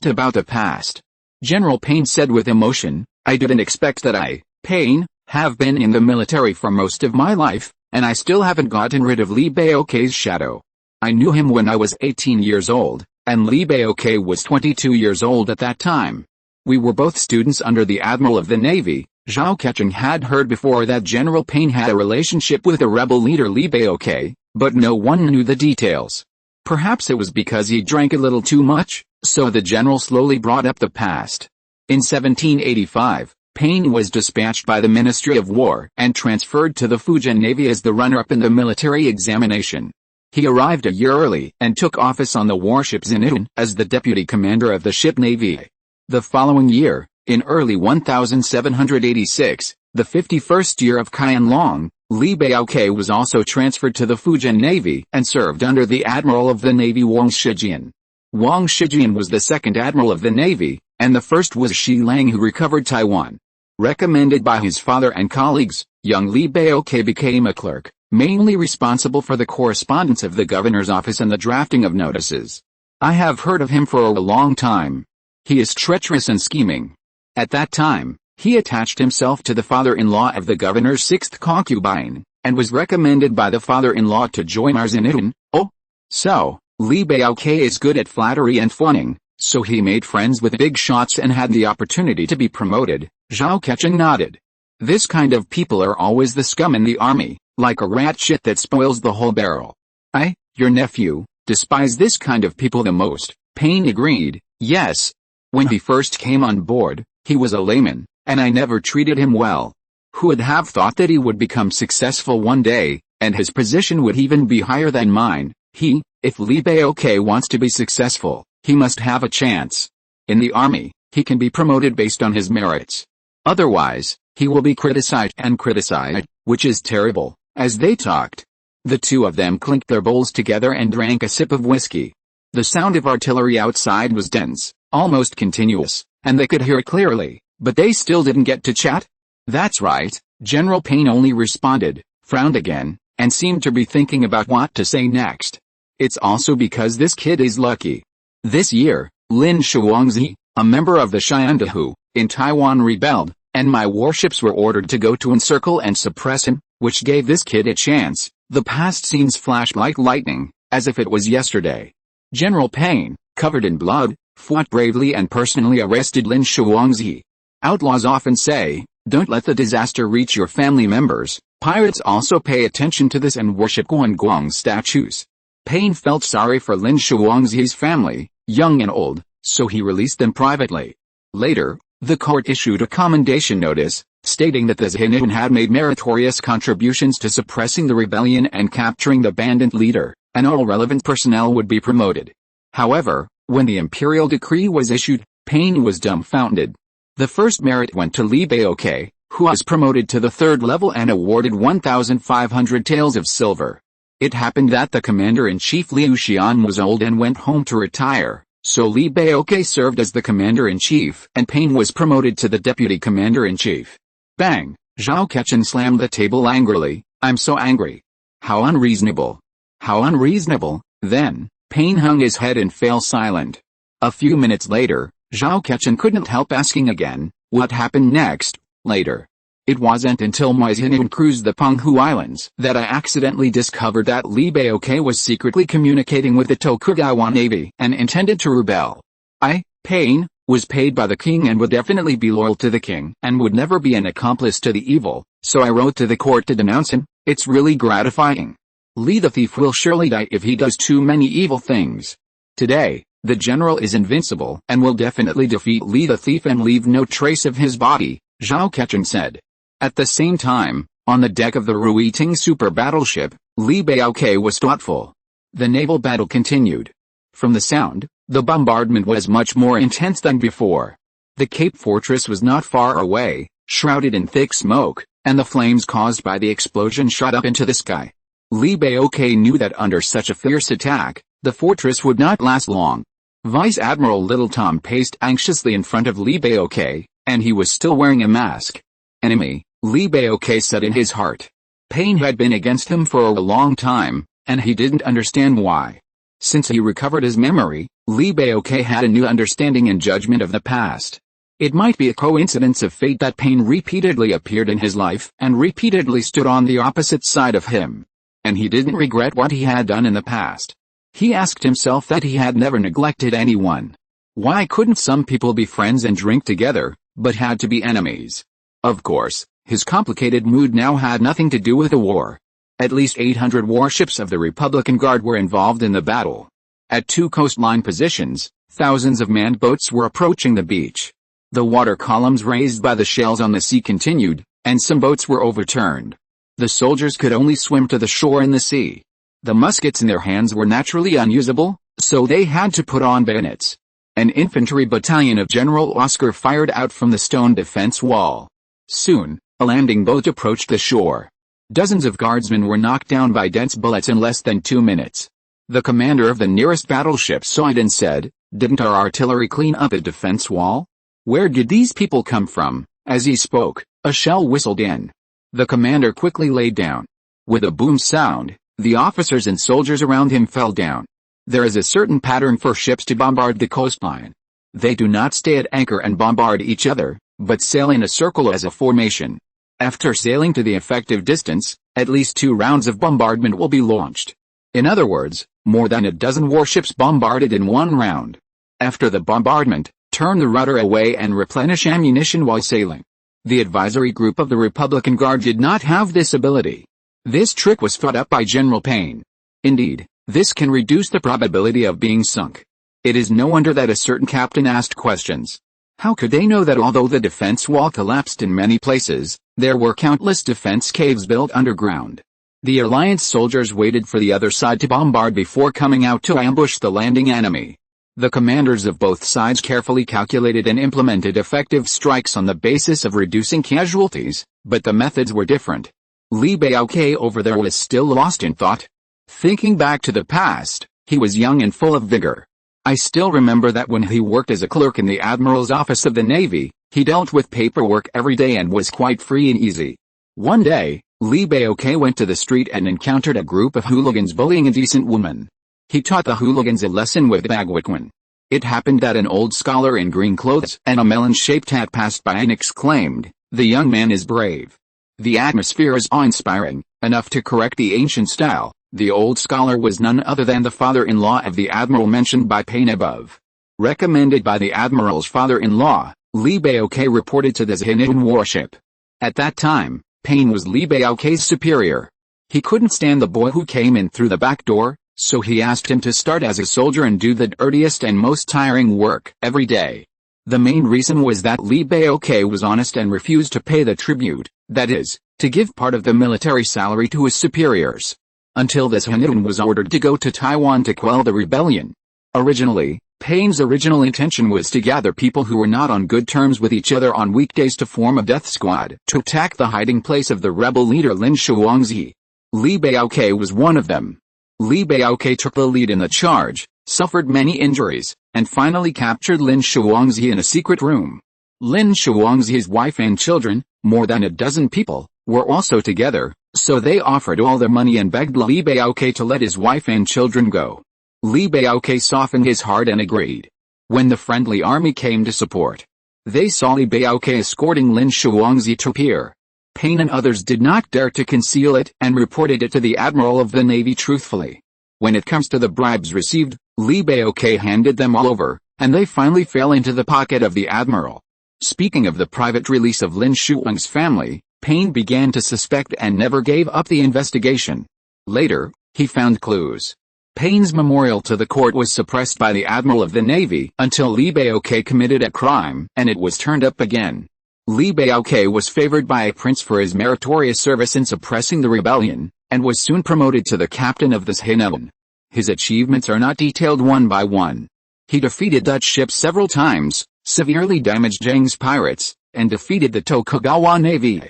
about the past. General Payne said with emotion, I didn't expect that I, Payne, have been in the military for most of my life, and I still haven't gotten rid of Li Baokei's shadow. I knew him when I was 18 years old, and Li Baokei was 22 years old at that time. We were both students under the Admiral of the Navy. Zhao Keqin had heard before that General Payne had a relationship with the rebel leader Li Baokei, but no one knew the details. Perhaps it was because he drank a little too much, so the general slowly brought up the past. In 1785, Payne was dispatched by the Ministry of War and transferred to the Fujian Navy as the runner-up in the military examination. He arrived a year early and took office on the warship Zenitun as the deputy commander of the ship navy. The following year, in early 1786, the 51st year of Qianlong, Li Baokei was also transferred to the Fujian Navy and served under the Admiral of the Navy Wang Shijian. Wang Shijian was the second Admiral of the Navy, and the first was Shi Lang, who recovered Taiwan. Recommended by his father and colleagues, young Li Baokei became a clerk, mainly responsible for the correspondence of the governor's office and the drafting of notices. I have heard of him for a long time. He is treacherous and scheming. At that time, he attached himself to the father-in-law of the governor's sixth concubine, and was recommended by the father-in-law to join our Zenitun. Oh, so, Li Baokei is good at flattery and fawning, so he made friends with big shots and had the opportunity to be promoted. Zhao Keqin nodded. This kind of people are always the scum in the army, like a rat shit that spoils the whole barrel. I, your nephew, despise this kind of people the most. Payne agreed. Yes. When he first came on board, he was a layman, and I never treated him well. Who would have thought that he would become successful one day, and his position would even be higher than mine? If Li Baokei wants to be successful, he must have a chance. In the army, he can be promoted based on his merits. Otherwise, he will be criticized and criticized, which is terrible. As they talked, the two of them clinked their bowls together and drank a sip of whiskey. The sound of artillery outside was dense, almost continuous, and they could hear it clearly, but they still didn't get to chat. That's right, General Payne only responded, frowned again, and seemed to be thinking about what to say next. It's also because this kid is lucky. This year, Lin Shuangzi, a member of the Xiandahu, in Taiwan rebelled, and my warships were ordered to go to encircle and suppress him, which gave this kid a chance. The past scenes flashed like lightning, as if it was yesterday. General Payne, covered in blood, fought bravely and personally arrested Lin Shuangzi. Outlaws often say, don't let the disaster reach your family members. Pirates also pay attention to this and worship Guangguang statues. Payne felt sorry for Lin Shuangzi's family, young and old, so he released them privately. Later, the court issued a commendation notice, stating that the Xiandahu had made meritorious contributions to suppressing the rebellion and capturing the bandit leader, and all relevant personnel would be promoted. However, when the imperial decree was issued, Payne was dumbfounded. The first merit went to Li Baoke, who was promoted to the third level and awarded 1,500 taels of silver. It happened that the commander-in-chief Liu Xian was old and went home to retire, so Li Baoke served as the commander-in-chief and Payne was promoted to the deputy commander-in-chief. Bang! Zhao Kechen slammed the table angrily. I'm so angry. How unreasonable. How unreasonable. Then, Payne hung his head and fell silent. A few minutes later, Zhao Kechen couldn't help asking again, what happened next? Later. It wasn't until my Xiandahu cruised the Penghu Islands that I accidentally discovered that Li Baoke was secretly communicating with the Tokugawa Navy and intended to rebel. I, Payne, was paid by the king and would definitely be loyal to the king and would never be an accomplice to the evil, so I wrote to the court to denounce him. It's really gratifying. Li the thief will surely die if he does too many evil things. Today, the general is invincible and will definitely defeat Li the thief and leave no trace of his body, Zhao Kechen said. At the same time, on the deck of the Ruiting super battleship, Li Baoke was thoughtful. The naval battle continued. From the sound, the bombardment was much more intense than before. The Cape Fortress was not far away, shrouded in thick smoke, and the flames caused by the explosion shot up into the sky. Li Baoke knew that under such a fierce attack, the fortress would not last long. Vice Admiral Little Tom paced anxiously in front of Li Baoke, and he was still wearing a mask. Enemy, Li Baoke said in his heart. Payne had been against him for a long time, and he didn't understand why. Since he recovered his memory, Li Baoke had a new understanding and judgment of the past. It might be a coincidence of fate that Payne repeatedly appeared in his life and repeatedly stood on the opposite side of him. And he didn't regret what he had done in the past. He asked himself that he had never neglected anyone. Why couldn't some people be friends and drink together, but had to be enemies? Of course, his complicated mood now had nothing to do with the war. At least 800 warships of the Republican Guard were involved in the battle. At two coastline positions, thousands of manned boats were approaching the beach. The water columns raised by the shells on the sea continued, and some boats were overturned. The soldiers could only swim to the shore in the sea. The muskets in their hands were naturally unusable, so they had to put on bayonets. An infantry battalion of General Oscar fired out from the stone defense wall. Soon, a landing boat approached the shore. Dozens of guardsmen were knocked down by dense bullets in less than 2 minutes. The commander of the nearest battleship saw it and said, "Didn't our artillery clean up a defense wall? Where did these people come from?" As he spoke, a shell whistled in. The commander quickly laid down. With a boom sound, the officers and soldiers around him fell down. There is a certain pattern for ships to bombard the coastline. They do not stay at anchor and bombard each other, but sail in a circle as a formation. After sailing to the effective distance, at least 2 rounds of bombardment will be launched. In other words, more than a dozen warships bombarded in 1 round. After the bombardment, turn the rudder away and replenish ammunition while sailing. The advisory group of the Republican Guard did not have this ability. This trick was thought up by General Payne. Indeed, this can reduce the probability of being sunk. It is no wonder that a certain captain asked questions. How could they know that although the defense wall collapsed in many places, there were countless defense caves built underground? The Alliance soldiers waited for the other side to bombard before coming out to ambush the landing enemy. The commanders of both sides carefully calculated and implemented effective strikes on the basis of reducing casualties, but the methods were different. Li Baoque over there was still lost in thought. Thinking back to the past, he was young and full of vigor. I still remember that when he worked as a clerk in the Admiral's office of the Navy, he dealt with paperwork every day and was quite free and easy. One day, Li Baoque went to the street and encountered a group of hooligans bullying a decent woman. He taught the hooligans a lesson with Bagwitwan. It happened that an old scholar in green clothes and a melon-shaped hat passed by and exclaimed, "The young man is brave." The atmosphere is awe-inspiring, enough to correct the ancient style. The old scholar was none other than the father-in-law of the admiral mentioned by Payne above. Recommended by the admiral's father-in-law, Li Baoque reported to the Xian'an warship. At that time, Payne was Li Baoque's superior. He couldn't stand the boy who came in through the back door, so he asked him to start as a soldier and do the dirtiest and most tiring work every day. The main reason was that Li Baoque was honest and refused to pay the tribute, that is, to give part of the military salary to his superiors. Until this Xian'an was ordered to go to Taiwan to quell the rebellion. Originally, Payne's original intention was to gather people who were not on good terms with each other on weekdays to form a death squad to attack the hiding place of the rebel leader Lin Shuangzi. Li Baoque was one of them. Li Baoque took the lead in the charge, suffered many injuries, and finally captured Lin Shuangzi in a secret room. Lin Shuangzi's wife and children, more than a dozen people, were also together, so they offered all their money and begged Li Baoque to let his wife and children go. Li Baoque softened his heart and agreed. When the friendly army came to support, they saw Li Baoque escorting Lin Shuangzi to pier. Payne and others did not dare to conceal it and reported it to the Admiral of the Navy truthfully. When it comes to the bribes received, Li Baoque handed them all over, and they finally fell into the pocket of the Admiral. Speaking of the private release of Lin Shuang's family, Payne began to suspect and never gave up the investigation. Later, he found clues. Payne's memorial to the court was suppressed by the Admiral of the Navy until Li Baoque committed a crime and it was turned up again. Li Baoque was favored by a prince for his meritorious service in suppressing the rebellion, and was soon promoted to the captain of the Xian'an. His achievements are not detailed one by one. He defeated Dutch ships several times, severely damaged Zheng's pirates, and defeated the Tokugawa Navy.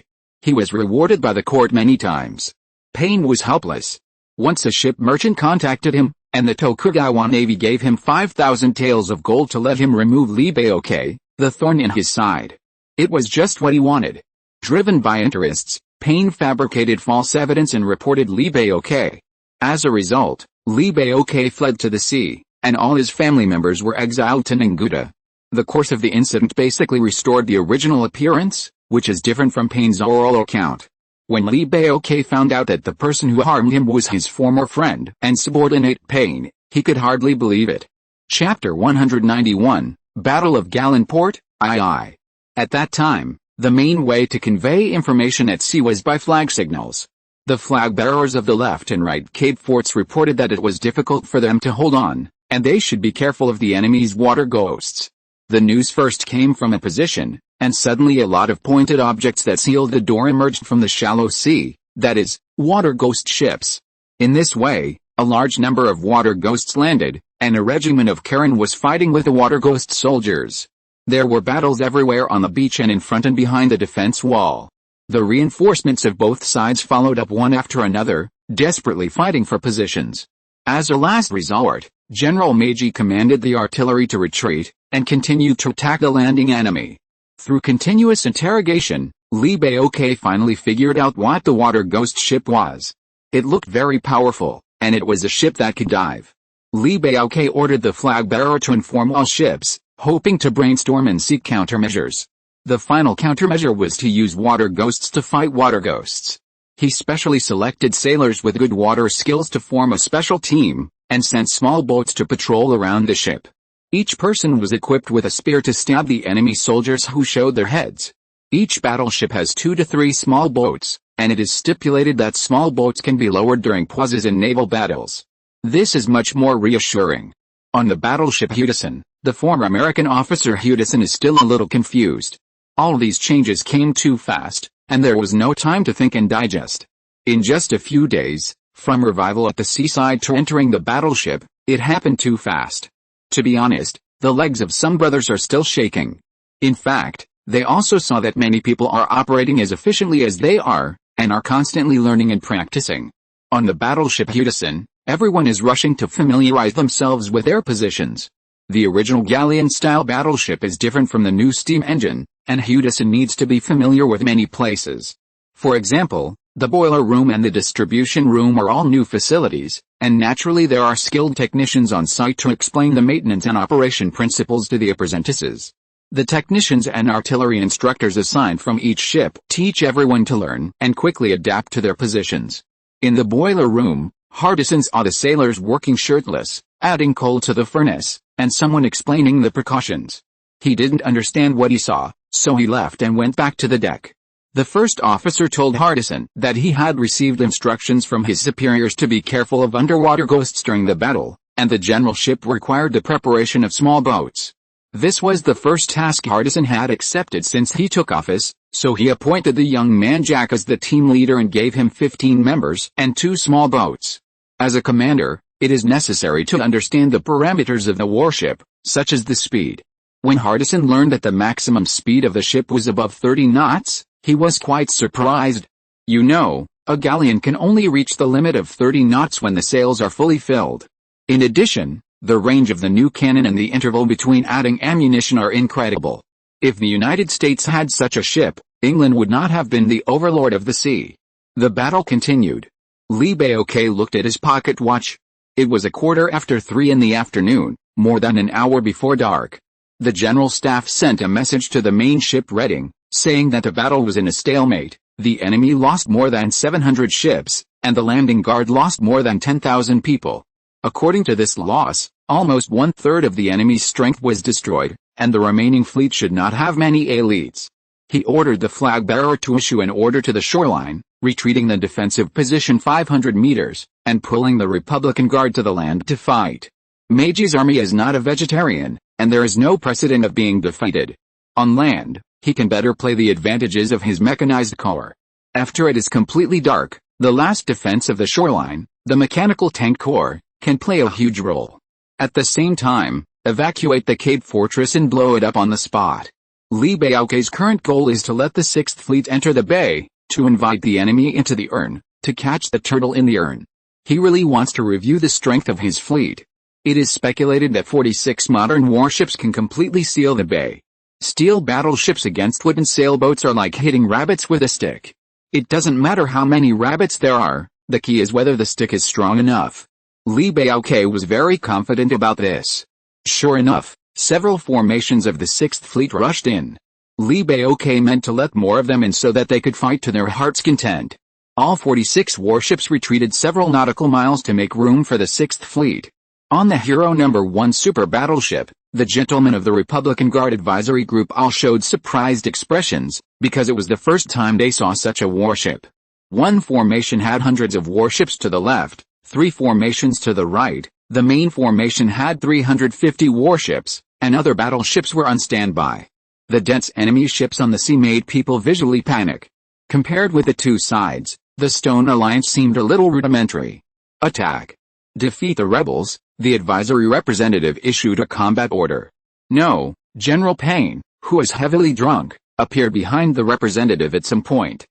He was rewarded by the court many times. Payne was helpless. Once a ship merchant contacted him, and the Tokugawa Navy gave him 5,000 taels of gold to let him remove Li Baoque, the thorn in his side. It was just what he wanted. Driven by interests, Payne fabricated false evidence and reported Li Baoque. As a result, Li Baoque fled to the sea, and all his family members were exiled to Nanguta. The course of the incident basically restored the original appearance, which is different from Payne's oral account. When Li Baoque found out that the person who harmed him was his former friend and subordinate Payne, he could hardly believe it. Chapter 191, Battle of Galenport, II. At that time, the main way to convey information at sea was by flag signals. The flag bearers of the left and right Cape forts reported that it was difficult for them to hold on, and they should be careful of the enemy's water ghosts. The news first came from a position, and suddenly a lot of pointed objects that sealed the door emerged from the shallow sea, that is, water ghost ships. In this way, a large number of water ghosts landed, and a regiment of Karen was fighting with the water ghost soldiers. There were battles everywhere on the beach and in front and behind the defense wall. The reinforcements of both sides followed up one after another, desperately fighting for positions. As a last resort, General Meiji commanded the artillery to retreat, and continued to attack the landing enemy. Through continuous interrogation, Li Baoque finally figured out what the water ghost ship was. It looked very powerful, and it was a ship that could dive. Li Baoque ordered the flag bearer to inform all ships, hoping to brainstorm and seek countermeasures. The final countermeasure was to use water ghosts to fight water ghosts. He specially selected sailors with good water skills to form a special team, and sent small boats to patrol around the ship. Each person was equipped with a spear to stab the enemy soldiers who showed their heads. Each battleship has 2 to 3 small boats, and it is stipulated that small boats can be lowered during pauses in naval battles. This is much more reassuring. On the battleship Hudson, the former American officer Hudson is still a little confused. All these changes came too fast, and there was no time to think and digest. In just a few days, from revival at the seaside to entering the battleship, it happened too fast. To be honest, the legs of some brothers are still shaking. In fact, they also saw that many people are operating as efficiently as they are, and are constantly learning and practicing. On the battleship Hudson, everyone is rushing to familiarize themselves with their positions. The original galleon-style battleship is different from the new steam engine, and Hudson needs to be familiar with many places. For example, the boiler room and the distribution room are all new facilities, and naturally there are skilled technicians on site to explain the maintenance and operation principles to the apprentices. The technicians and artillery instructors assigned from each ship teach everyone to learn and quickly adapt to their positions. In the boiler room, Hardison saw the sailors working shirtless, adding coal to the furnace, and someone explaining the precautions. He didn't understand what he saw, so he left and went back to the deck. The first officer told Hardison that he had received instructions from his superiors to be careful of underwater ghosts during the battle, and the generalship required the preparation of small boats. This was the first task Hardison had accepted since he took office, so he appointed the young man Jack as the team leader and gave him 15 members and 2 small boats. As a commander, it is necessary to understand the parameters of the warship, such as the speed. When Hardison learned that the maximum speed of the ship was above 30 knots, he was quite surprised. You know, a galleon can only reach the limit of 30 knots when the sails are fully filled. In addition, the range of the new cannon and the interval between adding ammunition are incredible. If the United States had such a ship, England would not have been the overlord of the sea. The battle continued. Lee Baoke looked at his pocket watch. It was 3:15 in the afternoon, more than an hour before dark. The general staff sent a message to the main ship Reading, saying that the battle was in a stalemate, the enemy lost more than 700 ships, and the landing guard lost more than 10,000 people. According to this loss, almost 1/3 of the enemy's strength was destroyed, and the remaining fleet should not have many elites. He ordered the flag bearer to issue an order to the shoreline, retreating the defensive position 500 meters, and pulling the Republican Guard to the land to fight. Meijei's army is not a vegetarian, and there is no precedent of being defeated. On land, he can better play the advantages of his mechanized corps. After it is completely dark, the last defense of the shoreline, the mechanical tank corps, can play a huge role. At the same time, evacuate the Cape Fortress and blow it up on the spot. Lee Baoke's current goal is to let the 6th Fleet enter the bay, to invite the enemy into the urn, to catch the turtle in the urn. He really wants to review the strength of his fleet. It is speculated that 46 modern warships can completely seal the bay. Steel battleships against wooden sailboats are like hitting rabbits with a stick. It doesn't matter how many rabbits there are, the key is whether the stick is strong enough. Lee Baoke was very confident about this. Sure enough, several formations of the 6th Fleet rushed in. Lee Baoke meant to let more of them in so that they could fight to their heart's content. All 46 warships retreated several nautical miles to make room for the 6th Fleet. On the Hero No. 1 super battleship, the gentlemen of the Republican Guard Advisory Group all showed surprised expressions, because it was the first time they saw such a warship. One formation had hundreds of warships to the left, 3 formations to the right, the main formation had 350 warships, and other battleships were on standby. The dense enemy ships on the sea made people visually panic. Compared with the two sides, the Stone Alliance seemed a little rudimentary. Attack. Defeat the rebels, the advisory representative issued a combat order. No, General Payne, who was heavily drunk, appeared behind the representative at some point.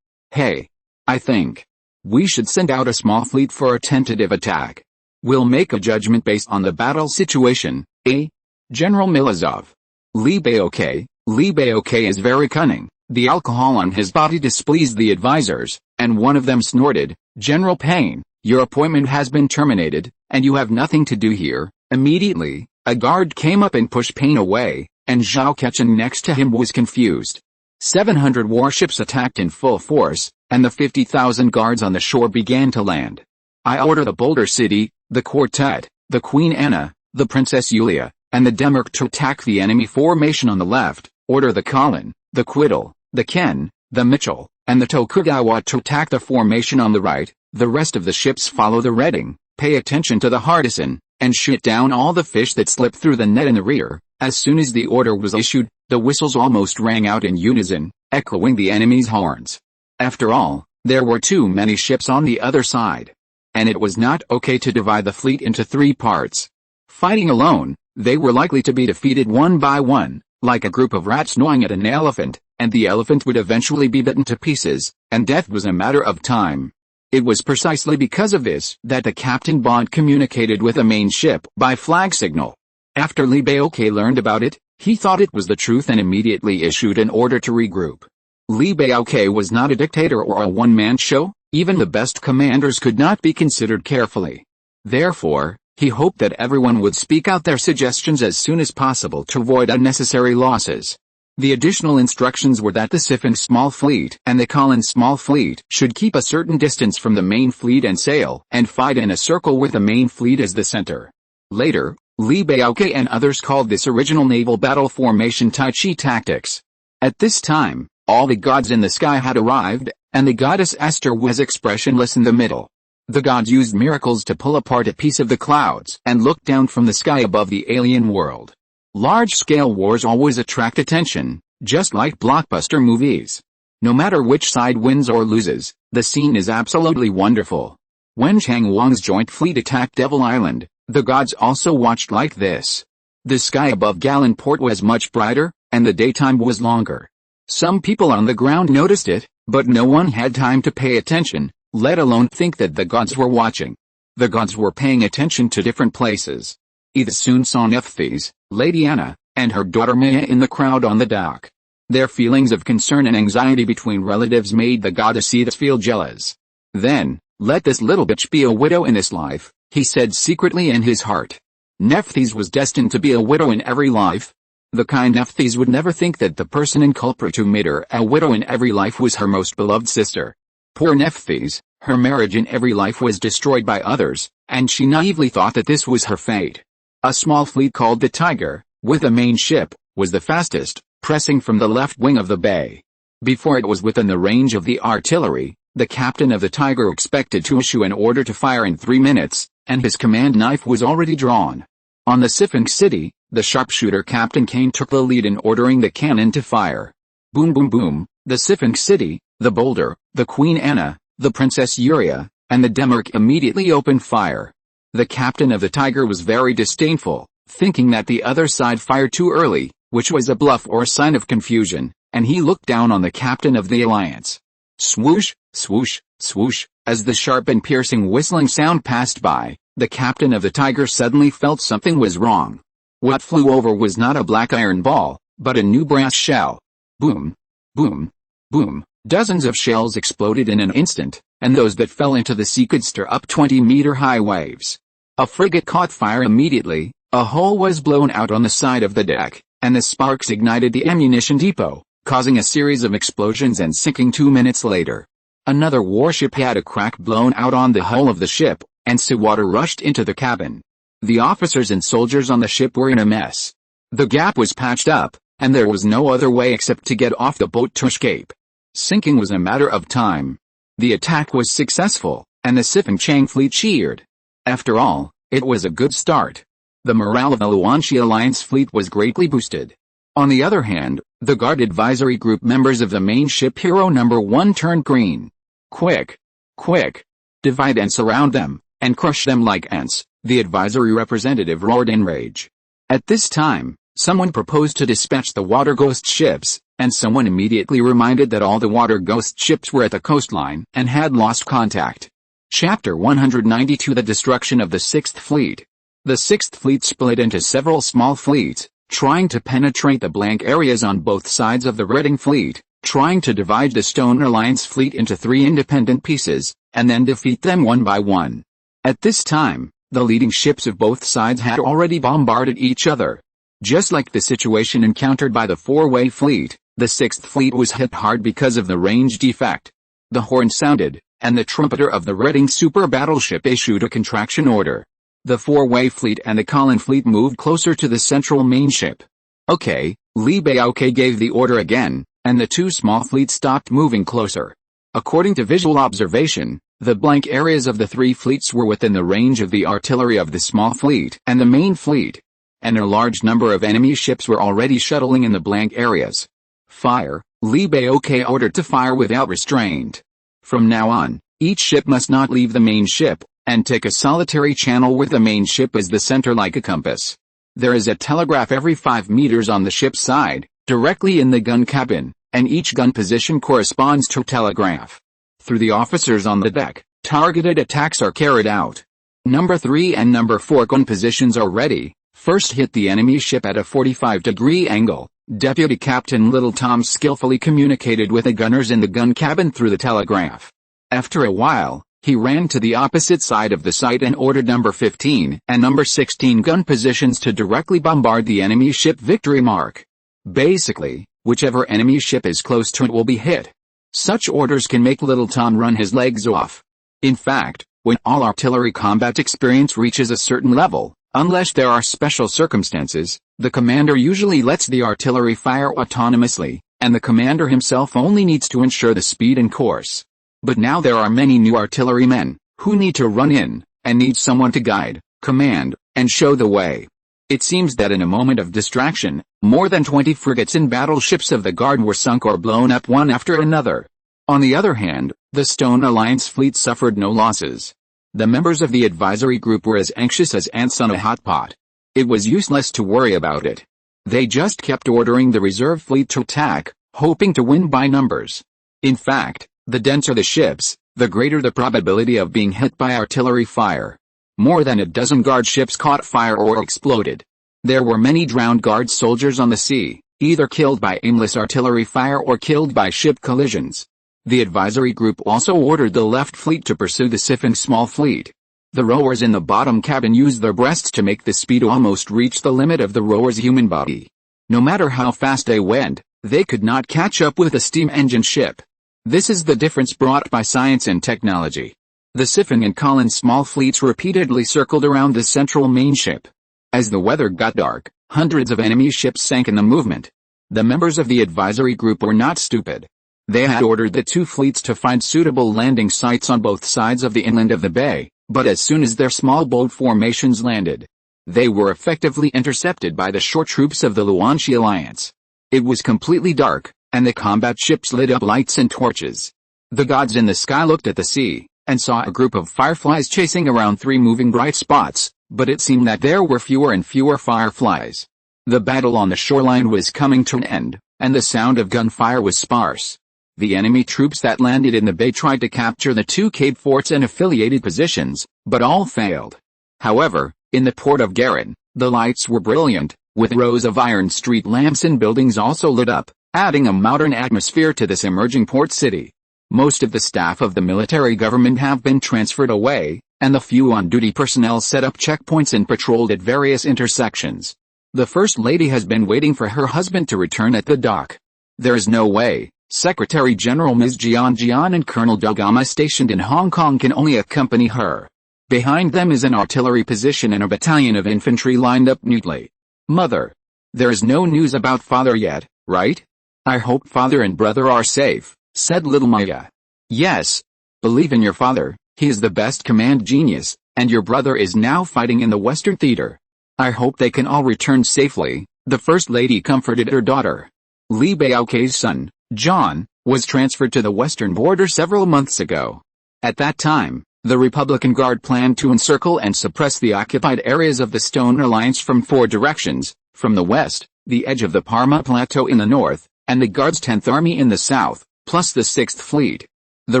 Hey. I think we should send out a small fleet for a tentative attack. We'll make a judgment based on the battle situation, eh? General Milazov. Lee Baoke is very cunning. The alcohol on his body displeased the advisors, and one of them snorted, General Payne, your appointment has been terminated, and you have nothing to do here. Immediately, a guard came up and pushed Payne away, and Zhao Kechen next to him was confused. 700 warships attacked in full force, and the 50,000 guards on the shore began to land. I order the Boulder City, the Quartet, the Queen Anna, the Princess Yulia, and the Demark to attack the enemy formation on the left, order the Colin, the Quiddle, the Ken, the Mitchell, and the Tokugawa to attack the formation on the right. The rest of the ships follow the Reading, pay attention to the Hardison, and shoot down all the fish that slip through the net in the rear. As soon as the order was issued, the whistles almost rang out in unison, echoing the enemy's horns. After all, there were too many ships on the other side. And it was not okay to divide the fleet into 3 parts. Fighting alone, they were likely to be defeated one by one, like a group of rats gnawing at an elephant, and the elephant would eventually be bitten to pieces, and death was a matter of time. It was precisely because of this that the Captain Bond communicated with the main ship by flag signal. After Lee Baoke learned about it, he thought it was the truth and immediately issued an order to regroup. Lee Baoke was not a dictator or a one-man show. Even the best commanders could not be considered carefully. Therefore, he hoped that everyone would speak out their suggestions as soon as possible to avoid unnecessary losses. The additional instructions were that the Siphon Small Fleet and the Colin Small Fleet should keep a certain distance from the main fleet and sail and fight in a circle with the main fleet as the center. Later, Lee Baoke and others called this original naval battle formation Tai Chi tactics. At this time, all the gods in the sky had arrived, and the goddess Esther was expressionless in the middle. The gods used miracles to pull apart a piece of the clouds and look down from the sky above the alien world. Large-scale wars always attract attention, just like blockbuster movies. No matter which side wins or loses, the scene is absolutely wonderful. When Chang Wang's joint fleet attacked Devil Island, the gods also watched like this. The sky above Galan Port was much brighter, and the daytime was longer. Some people on the ground noticed it, but no one had time to pay attention, let alone think that the gods were watching. The gods were paying attention to different places. Edith soon saw Nephthys, Lady Anna, and her daughter Maya in the crowd on the dock. Their feelings of concern and anxiety between relatives made the goddess Edith feel jealous. Then, let this little bitch be a widow in this life, he said secretly in his heart. Nephthys was destined to be a widow in every life. The kind Nephthys would never think that the person and culprit who made her a widow in every life was her most beloved sister. Poor Nephthys, her marriage in every life was destroyed by others, and she naively thought that this was her fate. A small fleet called the Tiger, with a main ship, was the fastest, pressing from the left wing of the bay. Before it was within the range of the artillery, the captain of the Tiger expected to issue an order to fire in 3 minutes, and his command knife was already drawn. On the Siphon City, the sharpshooter Captain Kane took the lead in ordering the cannon to fire. Boom boom boom, the Siphon City, the Boulder, the Queen Anna, the Princess Uria, and the Demark immediately opened fire. The captain of the Tiger was very disdainful, thinking that the other side fired too early, which was a bluff or sign of confusion, and he looked down on the captain of the Alliance. Swoosh, swoosh, swoosh, as the sharp and piercing whistling sound passed by, the captain of the Tiger suddenly felt something was wrong. What flew over was not a black iron ball, but a new brass shell. Boom, boom, boom, dozens of shells exploded in an instant, and those that fell into the sea could stir up 20-meter-high waves. A frigate caught fire immediately, a hole was blown out on the side of the deck, and the sparks ignited the ammunition depot, causing a series of explosions and sinking 2 minutes later. Another warship had a crack blown out on the hull of the ship, and seawater rushed into the cabin. The officers and soldiers on the ship were in a mess. The gap was patched up, and there was no other way except to get off the boat to escape. Sinking was a matter of time. The attack was successful, and the Siphon Chang fleet cheered. After all, it was a good start. The morale of the Luanxi Alliance fleet was greatly boosted. On the other hand, the Guard Advisory Group members of the main ship Hero No. 1 turned green. Quick! Quick! Divide and surround them, and crush them like ants, the advisory representative roared in rage. At this time, someone proposed to dispatch the water ghost ships, and someone immediately reminded that all the water ghost ships were at the coastline and had lost contact. Chapter 192 The Destruction of the Sixth Fleet. The Sixth Fleet split into several small fleets, trying to penetrate the blank areas on both sides of the Reading Fleet, trying to divide the Stone Alliance fleet into 3 independent pieces, and then defeat them one by one. At this time, the leading ships of both sides had already bombarded each other. Just like the situation encountered by the Four-Way Fleet, the Sixth Fleet was hit hard because of the range defect. The horn sounded, and the trumpeter of the Reading super battleship issued a contraction order. The Four-Way Fleet and the Colin Fleet moved closer to the central main ship. Okay, Lee Baoke gave the order again, and the 2 small fleets stopped moving closer. According to visual observation, the blank areas of the 3 fleets were within the range of the artillery of the small fleet and the main fleet, and a large number of enemy ships were already shuttling in the blank areas. Fire! Lee Baoke ordered to fire without restraint. From now on, each ship must not leave the main ship, and take a solitary channel with the main ship as the center like a compass. There is a telegraph every 5 meters on the ship's side, directly in the gun cabin, and each gun position corresponds to a telegraph. Through the officers on the deck, targeted attacks are carried out. Number 3 and number 4 gun positions are ready. First hit the enemy ship at a 45-degree angle. Deputy Captain Little Tom skillfully communicated with the gunners in the gun cabin through the telegraph. After a while, he ran to the opposite side of the site and ordered number 15 and number 16 gun positions to directly bombard the enemy ship Victory Mark. Basically, whichever enemy ship is close to it will be hit. Such orders can make Little Tom run his legs off. In fact, when all artillery combat experience reaches a certain level, unless there are special circumstances, the commander usually lets the artillery fire autonomously, and the commander himself only needs to ensure the speed and course. But now there are many new artillerymen, who need to run in, and need someone to guide, command, and show the way. It seems that in a moment of distraction, more than 20 frigates and battleships of the Guard were sunk or blown up one after another. On the other hand, the Stone Alliance fleet suffered no losses. The members of the advisory group were as anxious as ants on a hot pot. It was useless to worry about it. They just kept ordering the reserve fleet to attack, hoping to win by numbers. In fact, the denser the ships, the greater the probability of being hit by artillery fire. More than a dozen Guard ships caught fire or exploded. There were many drowned Guard soldiers on the sea, either killed by aimless artillery fire or killed by ship collisions. The advisory group also ordered the left fleet to pursue the siphoned small fleet. The rowers in the bottom cabin used their breasts to make the speed almost reach the limit of the rower's human body. No matter how fast they went, they could not catch up with a steam engine ship. This is the difference brought by science and technology. The Siphon and Collins small fleets repeatedly circled around the central main ship. As the weather got dark, hundreds of enemy ships sank in the movement. The members of the advisory group were not stupid. They had ordered the two fleets to find suitable landing sites on both sides of the inland of the bay, but as soon as their small boat formations landed, they were effectively intercepted by the shore troops of the Luanshi Alliance. It was completely dark, and the combat ships lit up lights and torches. The gods in the sky looked at the sea, and saw a group of fireflies chasing around 3 moving bright spots, but it seemed that there were fewer and fewer fireflies. The battle on the shoreline was coming to an end, and the sound of gunfire was sparse. The enemy troops that landed in the bay tried to capture the 2 Cape forts and affiliated positions, but all failed. However, in the port of Garin, the lights were brilliant, with rows of iron street lamps and buildings also lit up, adding a modern atmosphere to this emerging port city. Most of the staff of the military government have been transferred away, and the few on-duty personnel set up checkpoints and patrolled at various intersections. The First Lady has been waiting for her husband to return at the dock. There is no way. Secretary General Ms. Jian and Colonel Dogama stationed in Hong Kong can only accompany her. Behind them is an artillery position and a battalion of infantry lined up neatly. Mother. There is no news about father yet, right? I hope father and brother are safe, said little Maya. Yes. Believe in your father, he is the best command genius, and your brother is now fighting in the Western Theater. I hope they can all return safely, the First Lady comforted her daughter. Li Baoque's son, John, was transferred to the western border several months ago. At that time, the Republican Guard planned to encircle and suppress the occupied areas of the Stone Alliance from 4 directions, from the west, the edge of the Parma Plateau in the north, and the Guard's 10th Army in the south, plus the 6th Fleet. The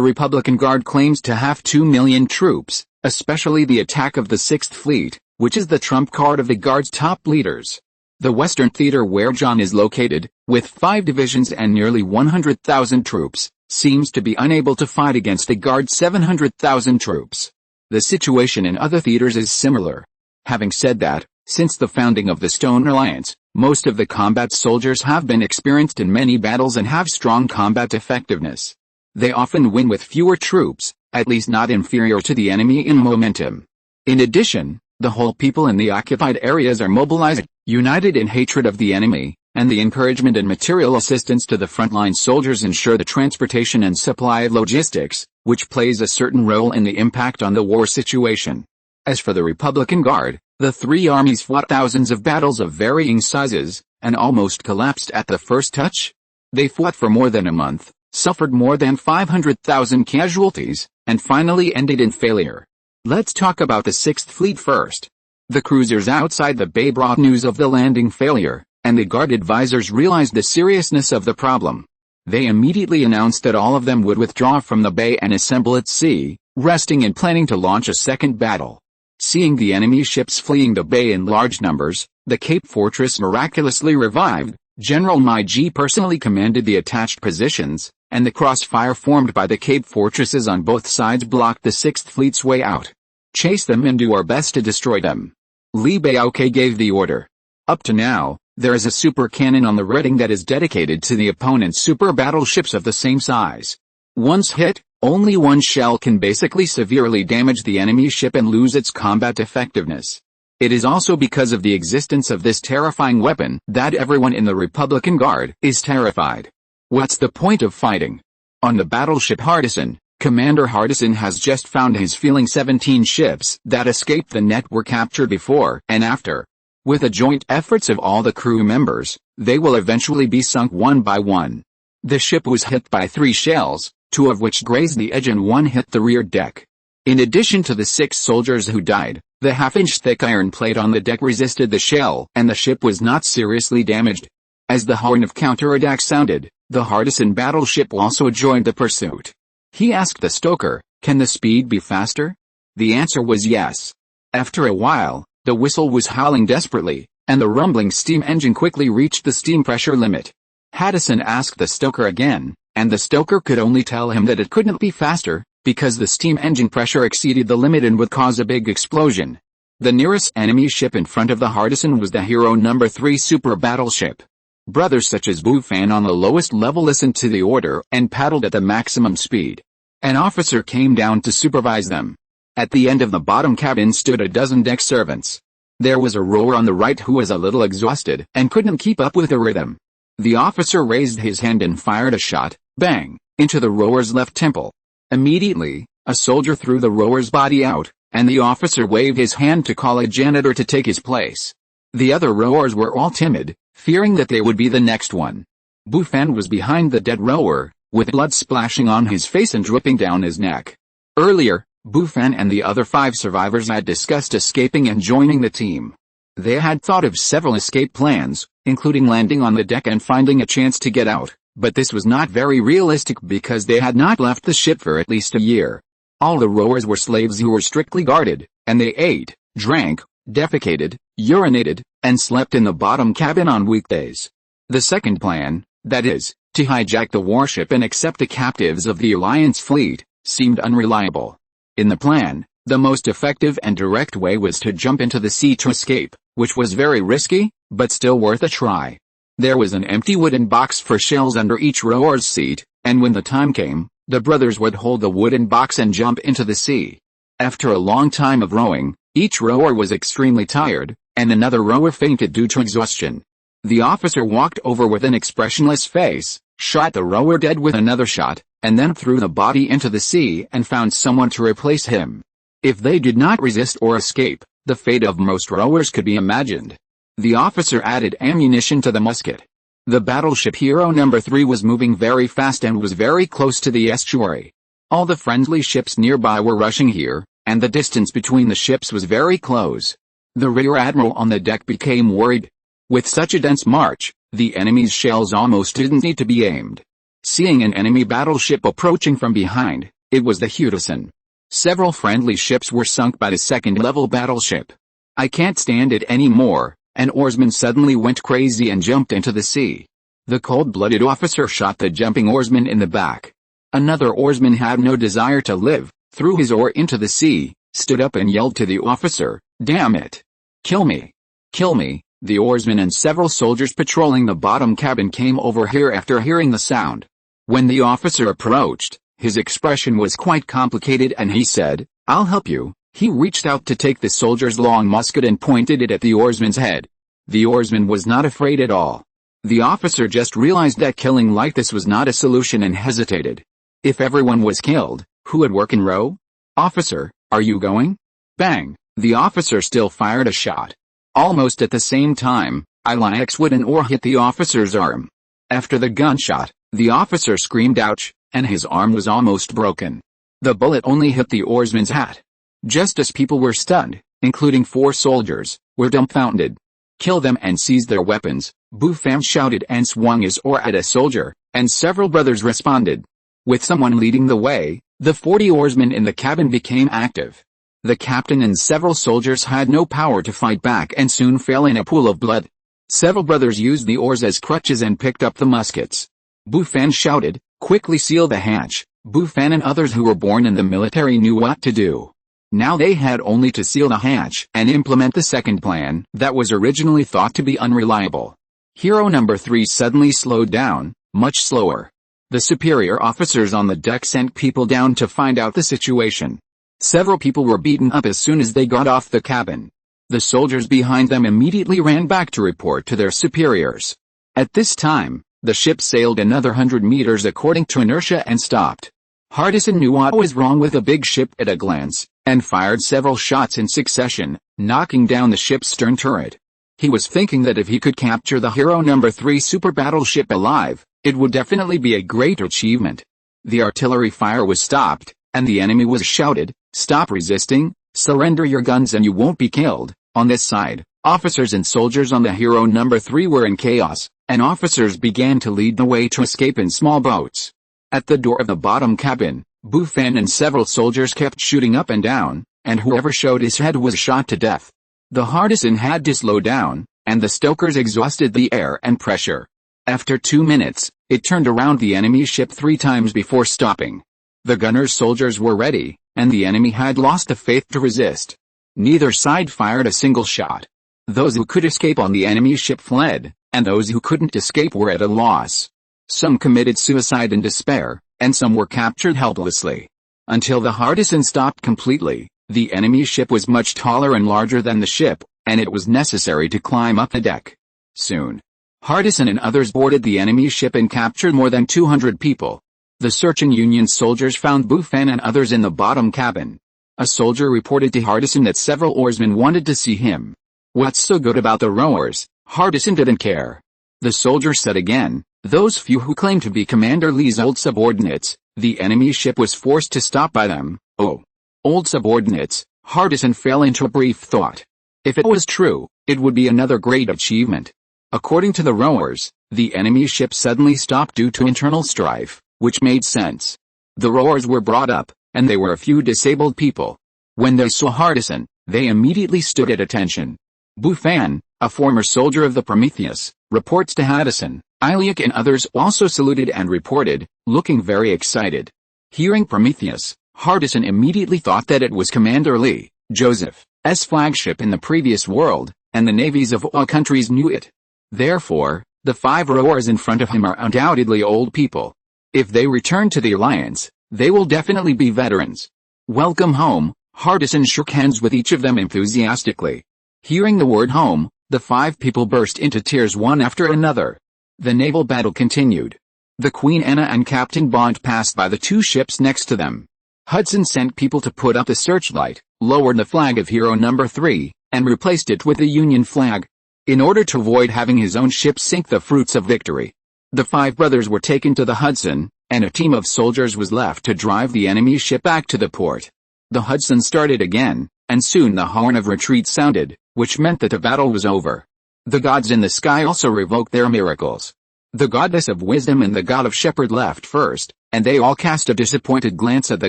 Republican Guard claims to have 2 million troops, especially the attack of the 6th Fleet, which is the trump card of the Guard's top leaders. The Western Theater where John is located, with 5 divisions and nearly 100,000 troops, seems to be unable to fight against the Guard's 700,000 troops. The situation in other theaters is similar. Having said that, since the founding of the Stone Alliance, most of the combat soldiers have been experienced in many battles and have strong combat effectiveness. They often win with fewer troops, at least not inferior to the enemy in momentum. In addition, the whole people in the occupied areas are mobilized, united in hatred of the enemy, and the encouragement and material assistance to the frontline soldiers ensure the transportation and supply of logistics, which plays a certain role in the impact on the war situation. As for the Republican Guard, the 3 armies fought thousands of battles of varying sizes, and almost collapsed at the first touch. They fought for more than a month, suffered more than 500,000 casualties, and finally ended in failure. Let's talk about the Sixth Fleet first. The cruisers outside the bay brought news of the landing failure, and the guard advisors realized the seriousness of the problem. They immediately announced that all of them would withdraw from the bay and assemble at sea, resting and planning to launch a second battle. Seeing the enemy ships fleeing the bay in large numbers, the Cape Fortress miraculously revived. General Meiji personally commanded the attached positions, and the crossfire formed by the Cape Fortresses on both sides blocked the Sixth Fleet's way out. Chase them and do our best to destroy them. Li Baoke gave the order. Up to now, there is a super cannon on the Reading that is dedicated to the opponent's super battleships of the same size. Once hit, only one shell can basically severely damage the enemy ship and lose its combat effectiveness. It is also because of the existence of this terrifying weapon that everyone in the Republican Guard is terrified. What's the point of fighting? On the battleship Hardison, Commander Hardison has just found his feeling 17 ships that escaped the net were captured before and after. With the joint efforts of all the crew members, they will eventually be sunk one by one. The ship was hit by 3 shells, 2 of which grazed the edge and 1 hit the rear deck. In addition to the 6 soldiers who died, the half-inch thick iron plate on the deck resisted the shell and the ship was not seriously damaged. As the horn of counterattack sounded, the Hardison battleship also joined the pursuit. He asked the stoker, "Can the speed be faster?" The answer was yes. After a while, the whistle was howling desperately, and the rumbling steam engine quickly reached the steam pressure limit. Hardison asked the stoker again, and the stoker could only tell him that it couldn't be faster, because the steam engine pressure exceeded the limit and would cause a big explosion. The nearest enemy ship in front of the Hardison was the Hero No. 3 super battleship. Brothers such as Bufan on the lowest level listened to the order and paddled at the maximum speed. An officer came down to supervise them. At the end of the bottom cabin stood a dozen deck servants. There was a rower on the right who was a little exhausted and couldn't keep up with the rhythm. The officer raised his hand and fired a shot, bang, into the rower's left temple. Immediately, a soldier threw the rower's body out, and the officer waved his hand to call a janitor to take his place. The other rowers were all timid, fearing that they would be the next one. Bufan was behind the dead rower, with blood splashing on his face and dripping down his neck. Earlier, Bufan and the other 5 survivors had discussed escaping and joining the team. They had thought of several escape plans, including landing on the deck and finding a chance to get out. But this was not very realistic because they had not left the ship for at least a year. All the rowers were slaves who were strictly guarded, and they ate, drank, defecated, urinated, and slept in the bottom cabin on weekdays. The second plan, that is, to hijack the warship and accept the captives of the Alliance fleet, seemed unreliable. In the plan, the most effective and direct way was to jump into the sea to escape, which was very risky, but still worth a try. There was an empty wooden box for shells under each rower's seat, and when the time came, the brothers would hold the wooden box and jump into the sea. After a long time of rowing, each rower was extremely tired, and another rower fainted due to exhaustion. The officer walked over with an expressionless face, shot the rower dead with another shot, and then threw the body into the sea and found someone to replace him. If they did not resist or escape, the fate of most rowers could be imagined. The officer added ammunition to the musket. The battleship Hero No. 3 was moving very fast and was very close to the estuary. All the friendly ships nearby were rushing here, and the distance between the ships was very close. The rear admiral on the deck became worried. With such a dense march, the enemy's shells almost didn't need to be aimed. Seeing an enemy battleship approaching from behind, it was the Hudson. Several friendly ships were sunk by the second-level battleship. "I can't stand it anymore." An oarsman suddenly went crazy and jumped into the sea. The cold-blooded officer shot the jumping oarsman in the back. Another oarsman had no desire to live, threw his oar into the sea, stood up and yelled to the officer, "Damn it! Kill me! Kill me!" The oarsman and several soldiers patrolling the bottom cabin came over here after hearing the sound. When the officer approached, his expression was quite complicated and he said, "I'll help you." He reached out to take the soldier's long musket and pointed it at the oarsman's head. The oarsman was not afraid at all. The officer just realized that killing like this was not a solution and hesitated. If everyone was killed, who would work and row? "Officer, are you going?" Bang! The officer still fired a shot. Almost at the same time, Iliak's wooden oar hit the officer's arm. After the gunshot, the officer screamed ouch, and his arm was almost broken. The bullet only hit the oarsman's hat. Just as people were stunned, including 4 soldiers, were dumbfounded. "Kill them and seize their weapons," Bufan shouted and swung his oar at a soldier, and several brothers responded. With someone leading the way, the 40 oarsmen in the cabin became active. The captain and several soldiers had no power to fight back and soon fell in a pool of blood. Several brothers used the oars as crutches and picked up the muskets. Bufan shouted, "Quickly seal the hatch." Bufan and others who were born in the military knew what to do. Now they had only to seal the hatch and implement the second plan that was originally thought to be unreliable. Hero number 3 suddenly slowed down, much slower. The superior officers on the deck sent people down to find out the situation. Several people were beaten up as soon as they got off the cabin. The soldiers behind them immediately ran back to report to their superiors. At this time, the ship sailed another 100 meters according to inertia and stopped. Hardison knew what was wrong with the big ship at a glance, and fired several shots in succession, knocking down the ship's stern turret. He was thinking that if he could capture the Hero number 3 super battleship alive, it would definitely be a great achievement. The artillery fire was stopped, and the enemy was shouted, "Stop resisting, surrender your guns and you won't be killed." On this side, officers and soldiers on the Hero number 3 were in chaos, and officers began to lead the way to escape in small boats. At the door of the bottom cabin, Bufan and several soldiers kept shooting up and down, and whoever showed his head was shot to death. The Hardison had to slow down, and the stokers exhausted the air and pressure. After 2 minutes, it turned around the enemy ship 3 times before stopping. The gunner's soldiers were ready, and the enemy had lost the faith to resist. Neither side fired a single shot. Those who could escape on the enemy ship fled, and those who couldn't escape were at a loss. Some committed suicide in despair, and some were captured helplessly. Until the Hardison stopped completely, the enemy ship was much taller and larger than the ship, and it was necessary to climb up the deck. Soon, Hardison and others boarded the enemy ship and captured more than 200 people. The searching Union soldiers found Bufan and others in the bottom cabin. A soldier reported to Hardison that several oarsmen wanted to see him. "What's so good about the rowers?" Hardison didn't care. The soldier said again, "Those few who claimed to be Commander Lee's old subordinates, the enemy ship was forced to stop by them." Oh, old subordinates, Hardison fell into a brief thought. If it was true, it would be another great achievement. According to the rowers, the enemy ship suddenly stopped due to internal strife, which made sense. The rowers were brought up, and they were a few disabled people. When they saw Hardison, they immediately stood at attention. Bufan, a former soldier of the Prometheus, reports to Hardison. Iliac and others also saluted and reported, looking very excited. Hearing Prometheus, Hardison immediately thought that it was Commander Lee, Joseph's flagship in the previous world, and the navies of all countries knew it. Therefore, the 5 rowers in front of him are undoubtedly old people. If they return to the Alliance, they will definitely be veterans. "Welcome home," Hardison shook hands with each of them enthusiastically. Hearing the word home, the 5 people burst into tears one after another. The naval battle continued. The Queen Anna and Captain Bond passed by the 2 ships next to them. Hudson sent people to put up the searchlight, lowered the flag of Hero number 3, and replaced it with the Union flag, in order to avoid having his own ship sink the fruits of victory. The 5 brothers were taken to the Hudson, and a team of soldiers was left to drive the enemy ship back to the port. The Hudson started again, and soon the horn of retreat sounded, which meant that the battle was over. The gods in the sky also revoked their miracles. The goddess of wisdom and the god of shepherd left first, and they all cast a disappointed glance at the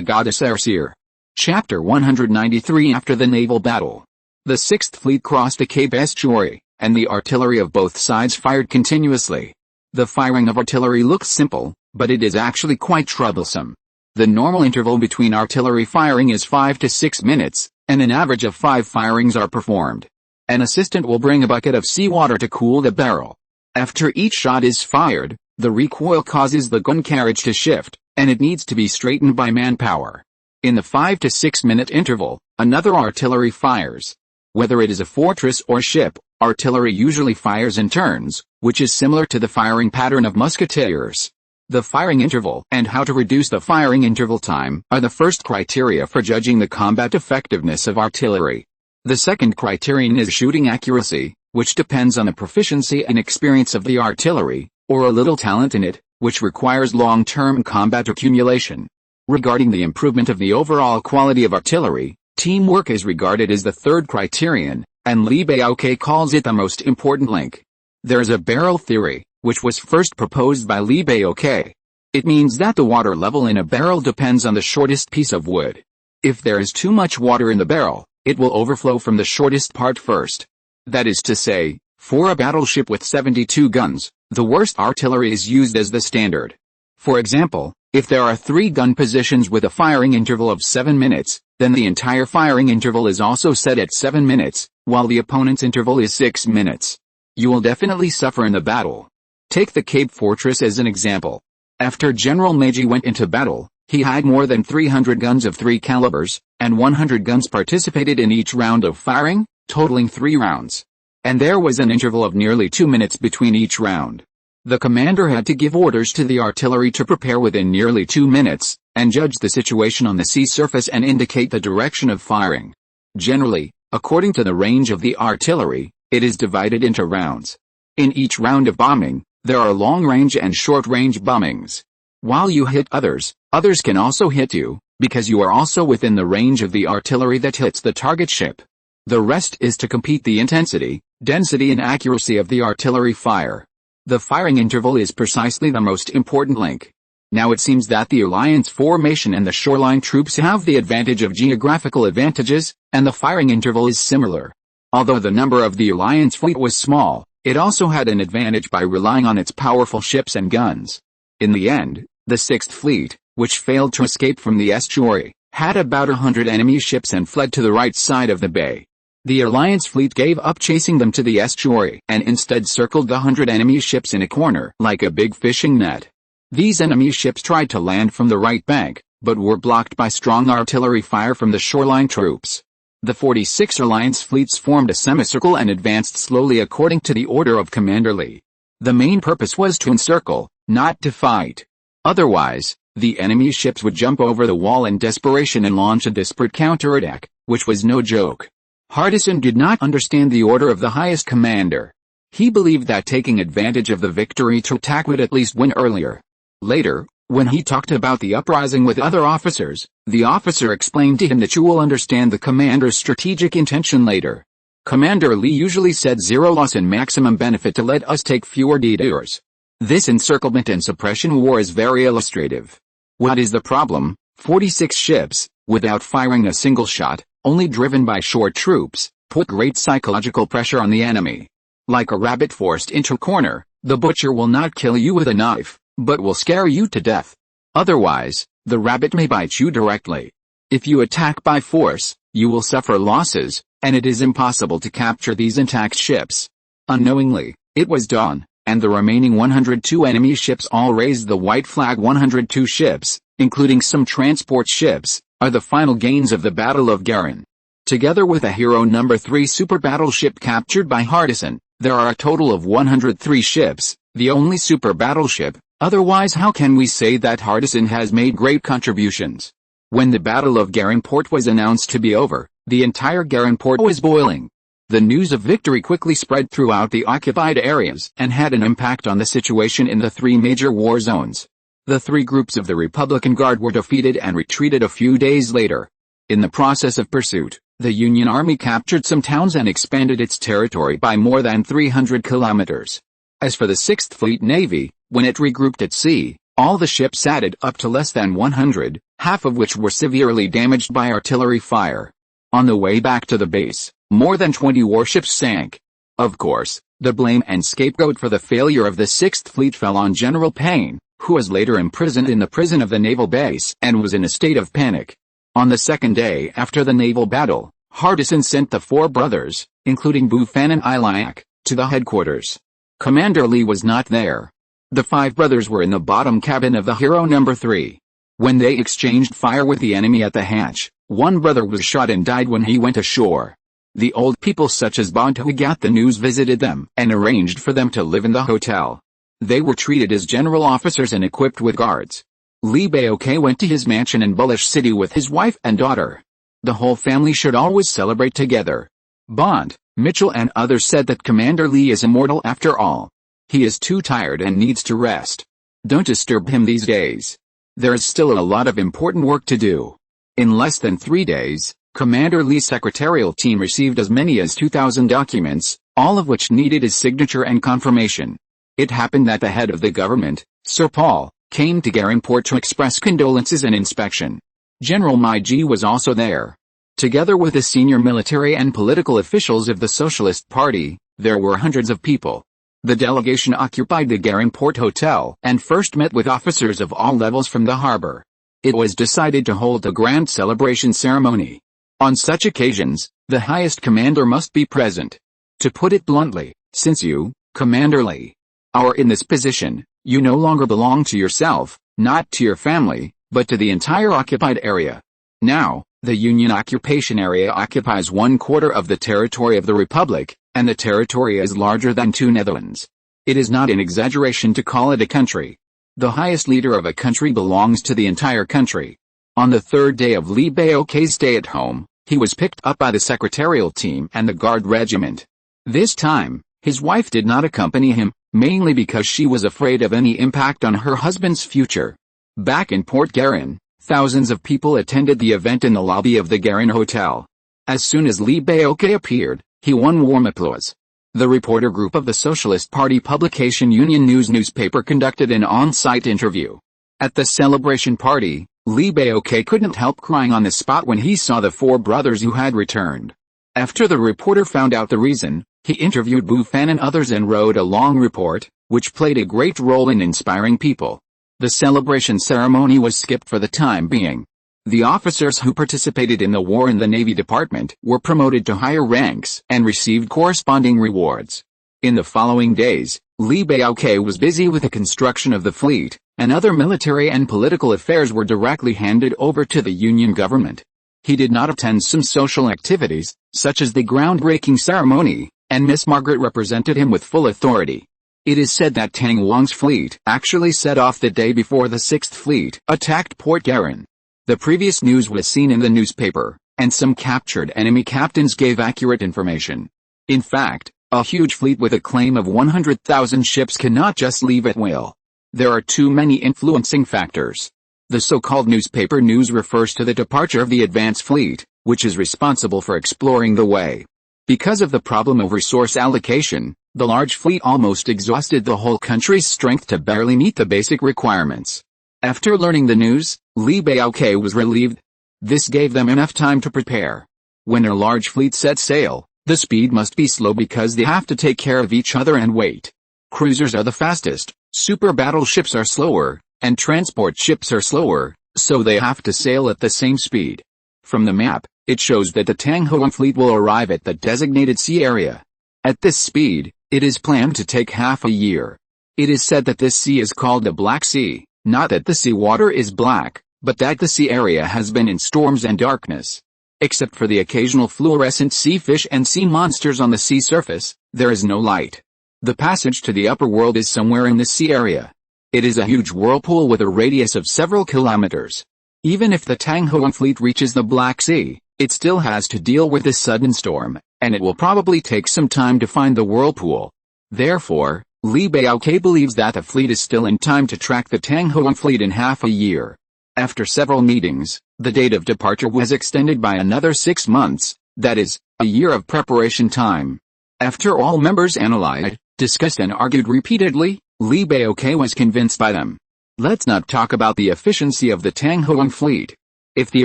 goddess Arsir. Chapter 193. After the naval battle, the 6th Fleet crossed the Cape estuary, and the artillery of both sides fired continuously. The firing of artillery looks simple, but it is actually quite troublesome. The normal interval between artillery firing is 5 to 6 minutes, and an average of 5 firings are performed. An assistant will bring a bucket of seawater to cool the barrel. After each shot is fired, the recoil causes the gun carriage to shift, and it needs to be straightened by manpower. In the 5 to 6 minute interval, another artillery fires. Whether it is a fortress or ship, artillery usually fires in turns, which is similar to the firing pattern of musketeers. The firing interval and how to reduce the firing interval time are the first criteria for judging the combat effectiveness of artillery. The second criterion is shooting accuracy, which depends on the proficiency and experience of the artillery, or a little talent in it, which requires long-term combat accumulation. Regarding the improvement of the overall quality of artillery, Teamwork is regarded as the third criterion, and Lee Baoke calls it the most important link. There is a barrel theory, which was first proposed by Lee Baoke. It means that the water level in a barrel depends on the shortest piece of wood. If there is too much water in the barrel, it will overflow from the shortest part first. That is to say, for a battleship with 72 guns, the worst artillery is used as the standard. For example, if there are 3 gun positions with a firing interval of 7 minutes, then the entire firing interval is also set at 7 minutes, while the opponent's interval is 6 minutes. You will definitely suffer in the battle. Take the Cape Fortress as an example. After General Meiji went into battle, he had more than 300 guns of 3 calibers, and 100 guns participated in each round of firing, totaling 3 rounds. And there was an interval of nearly 2 minutes between each round. The commander had to give orders to the artillery to prepare within nearly 2 minutes, and judge the situation on the sea surface and indicate the direction of firing. Generally, according to the range of the artillery, it is divided into rounds. In each round of bombing, there are long-range and short-range bombings. While you hit others, others can also hit you, because you are also within the range of the artillery that hits the target ship. The rest is to compete the intensity, density and accuracy of the artillery fire. The firing interval is precisely the most important link. Now it seems that the alliance formation and the shoreline troops have the advantage of geographical advantages, and the firing interval is similar. Although the number of the alliance fleet was small, it also had an advantage by relying on its powerful ships and guns. In the end, the 6th Fleet, which failed to escape from the estuary, had about 100 enemy ships and fled to the right side of the bay. The Alliance fleet gave up chasing them to the estuary and instead circled the 100 enemy ships in a corner like a big fishing net. These enemy ships tried to land from the right bank, but were blocked by strong artillery fire from the shoreline troops. The 46 Alliance fleets formed a semicircle and advanced slowly according to the order of Commander Lee. The main purpose was to encircle, not to fight. Otherwise, the enemy ships would jump over the wall in desperation and launch a desperate counterattack, which was no joke. Hardison did not understand the order of the highest commander. He believed that taking advantage of the victory to attack would at least win earlier. Later, when he talked about the uprising with other officers, the officer explained to him that you will understand the commander's strategic intention later. Commander Lee usually said zero loss and maximum benefit to let us take fewer detours. This encirclement and suppression war is very illustrative. What is the problem? 46 ships, without firing a single shot, only driven by short troops, put great psychological pressure on the enemy. Like a rabbit forced into a corner, the butcher will not kill you with a knife, but will scare you to death. Otherwise, the rabbit may bite you directly. If you attack by force, you will suffer losses, and it is impossible to capture these intact ships. Unknowingly, it was dawn, and the remaining 102 enemy ships all raised the white flag. 102 ships, including some transport ships, are the final gains of the Battle of Garin. Together with a Hero No. 3 super battleship captured by Hardison, there are a total of 103 ships, the only super battleship. Otherwise, how can we say that Hardison has made great contributions? When the Battle of Garin port was announced to be over, the entire Garin port was boiling. The news of victory quickly spread throughout the occupied areas and had an impact on the situation in the 3 major war zones. The 3 groups of the Republican Guard were defeated and retreated a few days later. In the process of pursuit, the Union Army captured some towns and expanded its territory by more than 300 kilometers. As for the 6th Fleet Navy, when it regrouped at sea, all the ships added up to less than 100, half of which were severely damaged by artillery fire. On the way back to the base, more than 20 warships sank. Of course, the blame and scapegoat for the failure of the 6th Fleet fell on General Payne, who was later imprisoned in the prison of the naval base and was in a state of panic. On the second day after the naval battle, Hardison sent the 4 brothers, including Bufan and Iliac, to the headquarters. Commander Lee was not there. The 5 brothers were in the bottom cabin of the Hero No. 3. When they exchanged fire with the enemy at the hatch, one brother was shot and died when he went ashore. The old people such as Bond who got the news visited them and arranged for them to live in the hotel. They were treated as general officers and equipped with guards. Lee Baoke went to his mansion in Bullish City with his wife and daughter. The whole family should always celebrate together. Bond, Mitchell and others said that Commander Lee is immortal after all. He is too tired and needs to rest. Don't disturb him these days. There is still a lot of important work to do. In less than 3 days, Commander Lee's secretarial team received as many as 2,000 documents, all of which needed his signature and confirmation. It happened that the head of the government, Sir Paul, came to Garenport to express condolences and inspection. General Meiji was also there. Together with the senior military and political officials of the Socialist Party, there were hundreds of people. The delegation occupied the Garenport Hotel and first met with officers of all levels from the harbor. It was decided to hold a grand celebration ceremony. On such occasions, the highest commander must be present. To put it bluntly, since you, Commander Lee, are in this position, you no longer belong to yourself, not to your family, but to the entire occupied area. Now, the Union occupation area occupies 1/4 of the territory of the Republic, and the territory is larger than 2 Netherlands. It is not an exaggeration to call it a country. The highest leader of a country belongs to the entire country. On the 3rd day of Lee Baok's stay at home, he was picked up by the secretarial team and the Guard regiment. This time, his wife did not accompany him, mainly because she was afraid of any impact on her husband's future. Back in Port Garen, thousands of people attended the event in the lobby of the Garen Hotel. As soon as Lee Baok appeared, he won warm applause. The reporter group of the Socialist Party publication Union News newspaper conducted an on-site interview. At the celebration party, Lee Baok couldn't help crying on the spot when he saw the 4 brothers who had returned. After the reporter found out the reason, he interviewed Bu Fan and others and wrote a long report, which played a great role in inspiring people. The celebration ceremony was skipped for the time being. The officers who participated in the war in the Navy Department were promoted to higher ranks and received corresponding rewards. In the following days, Lee Baok was busy with the construction of the fleet, and other military and political affairs were directly handed over to the Union government. He did not attend some social activities, such as the groundbreaking ceremony, and Miss Margaret represented him with full authority. It is said that Tang Wang's fleet actually set off the day before the 6th Fleet attacked Port Garen. The previous news was seen in the newspaper, and some captured enemy captains gave accurate information. In fact, a huge fleet with a claim of 100,000 ships cannot just leave at will. There are too many influencing factors. The so-called newspaper news refers to the departure of the advance fleet, which is responsible for exploring the way. Because of the problem of resource allocation, the large fleet almost exhausted the whole country's strength to barely meet the basic requirements. After learning the news, Lee Baok was relieved. This gave them enough time to prepare. When a large fleet sets sail, the speed must be slow because they have to take care of each other and wait. Cruisers are the fastest, super battleships are slower, and transport ships are slower, so they have to sail at the same speed. From the map, it shows that the Tang Hoang fleet will arrive at the designated sea area. At this speed, it is planned to take half a year. It is said that this sea is called the Black Sea, not that the sea water is black, but that the sea area has been in storms and darkness. Except for the occasional fluorescent sea fish and sea monsters on the sea surface, there is no light. The passage to the upper world is somewhere in this sea area. It is a huge whirlpool with a radius of several kilometers. Even if the Tang Hoang fleet reaches the Black Sea, it still has to deal with this sudden storm, and it will probably take some time to find the whirlpool. Therefore, Lee Baok believes that the fleet is still in time to track the Tang Hoang fleet in half a year. After several meetings, the date of departure was extended by another 6 months, that is, a year of preparation time. After all members analyzed, discussed and argued repeatedly, Lee Baok was convinced by them. Let's not talk about the efficiency of the Tang Hoang fleet. If the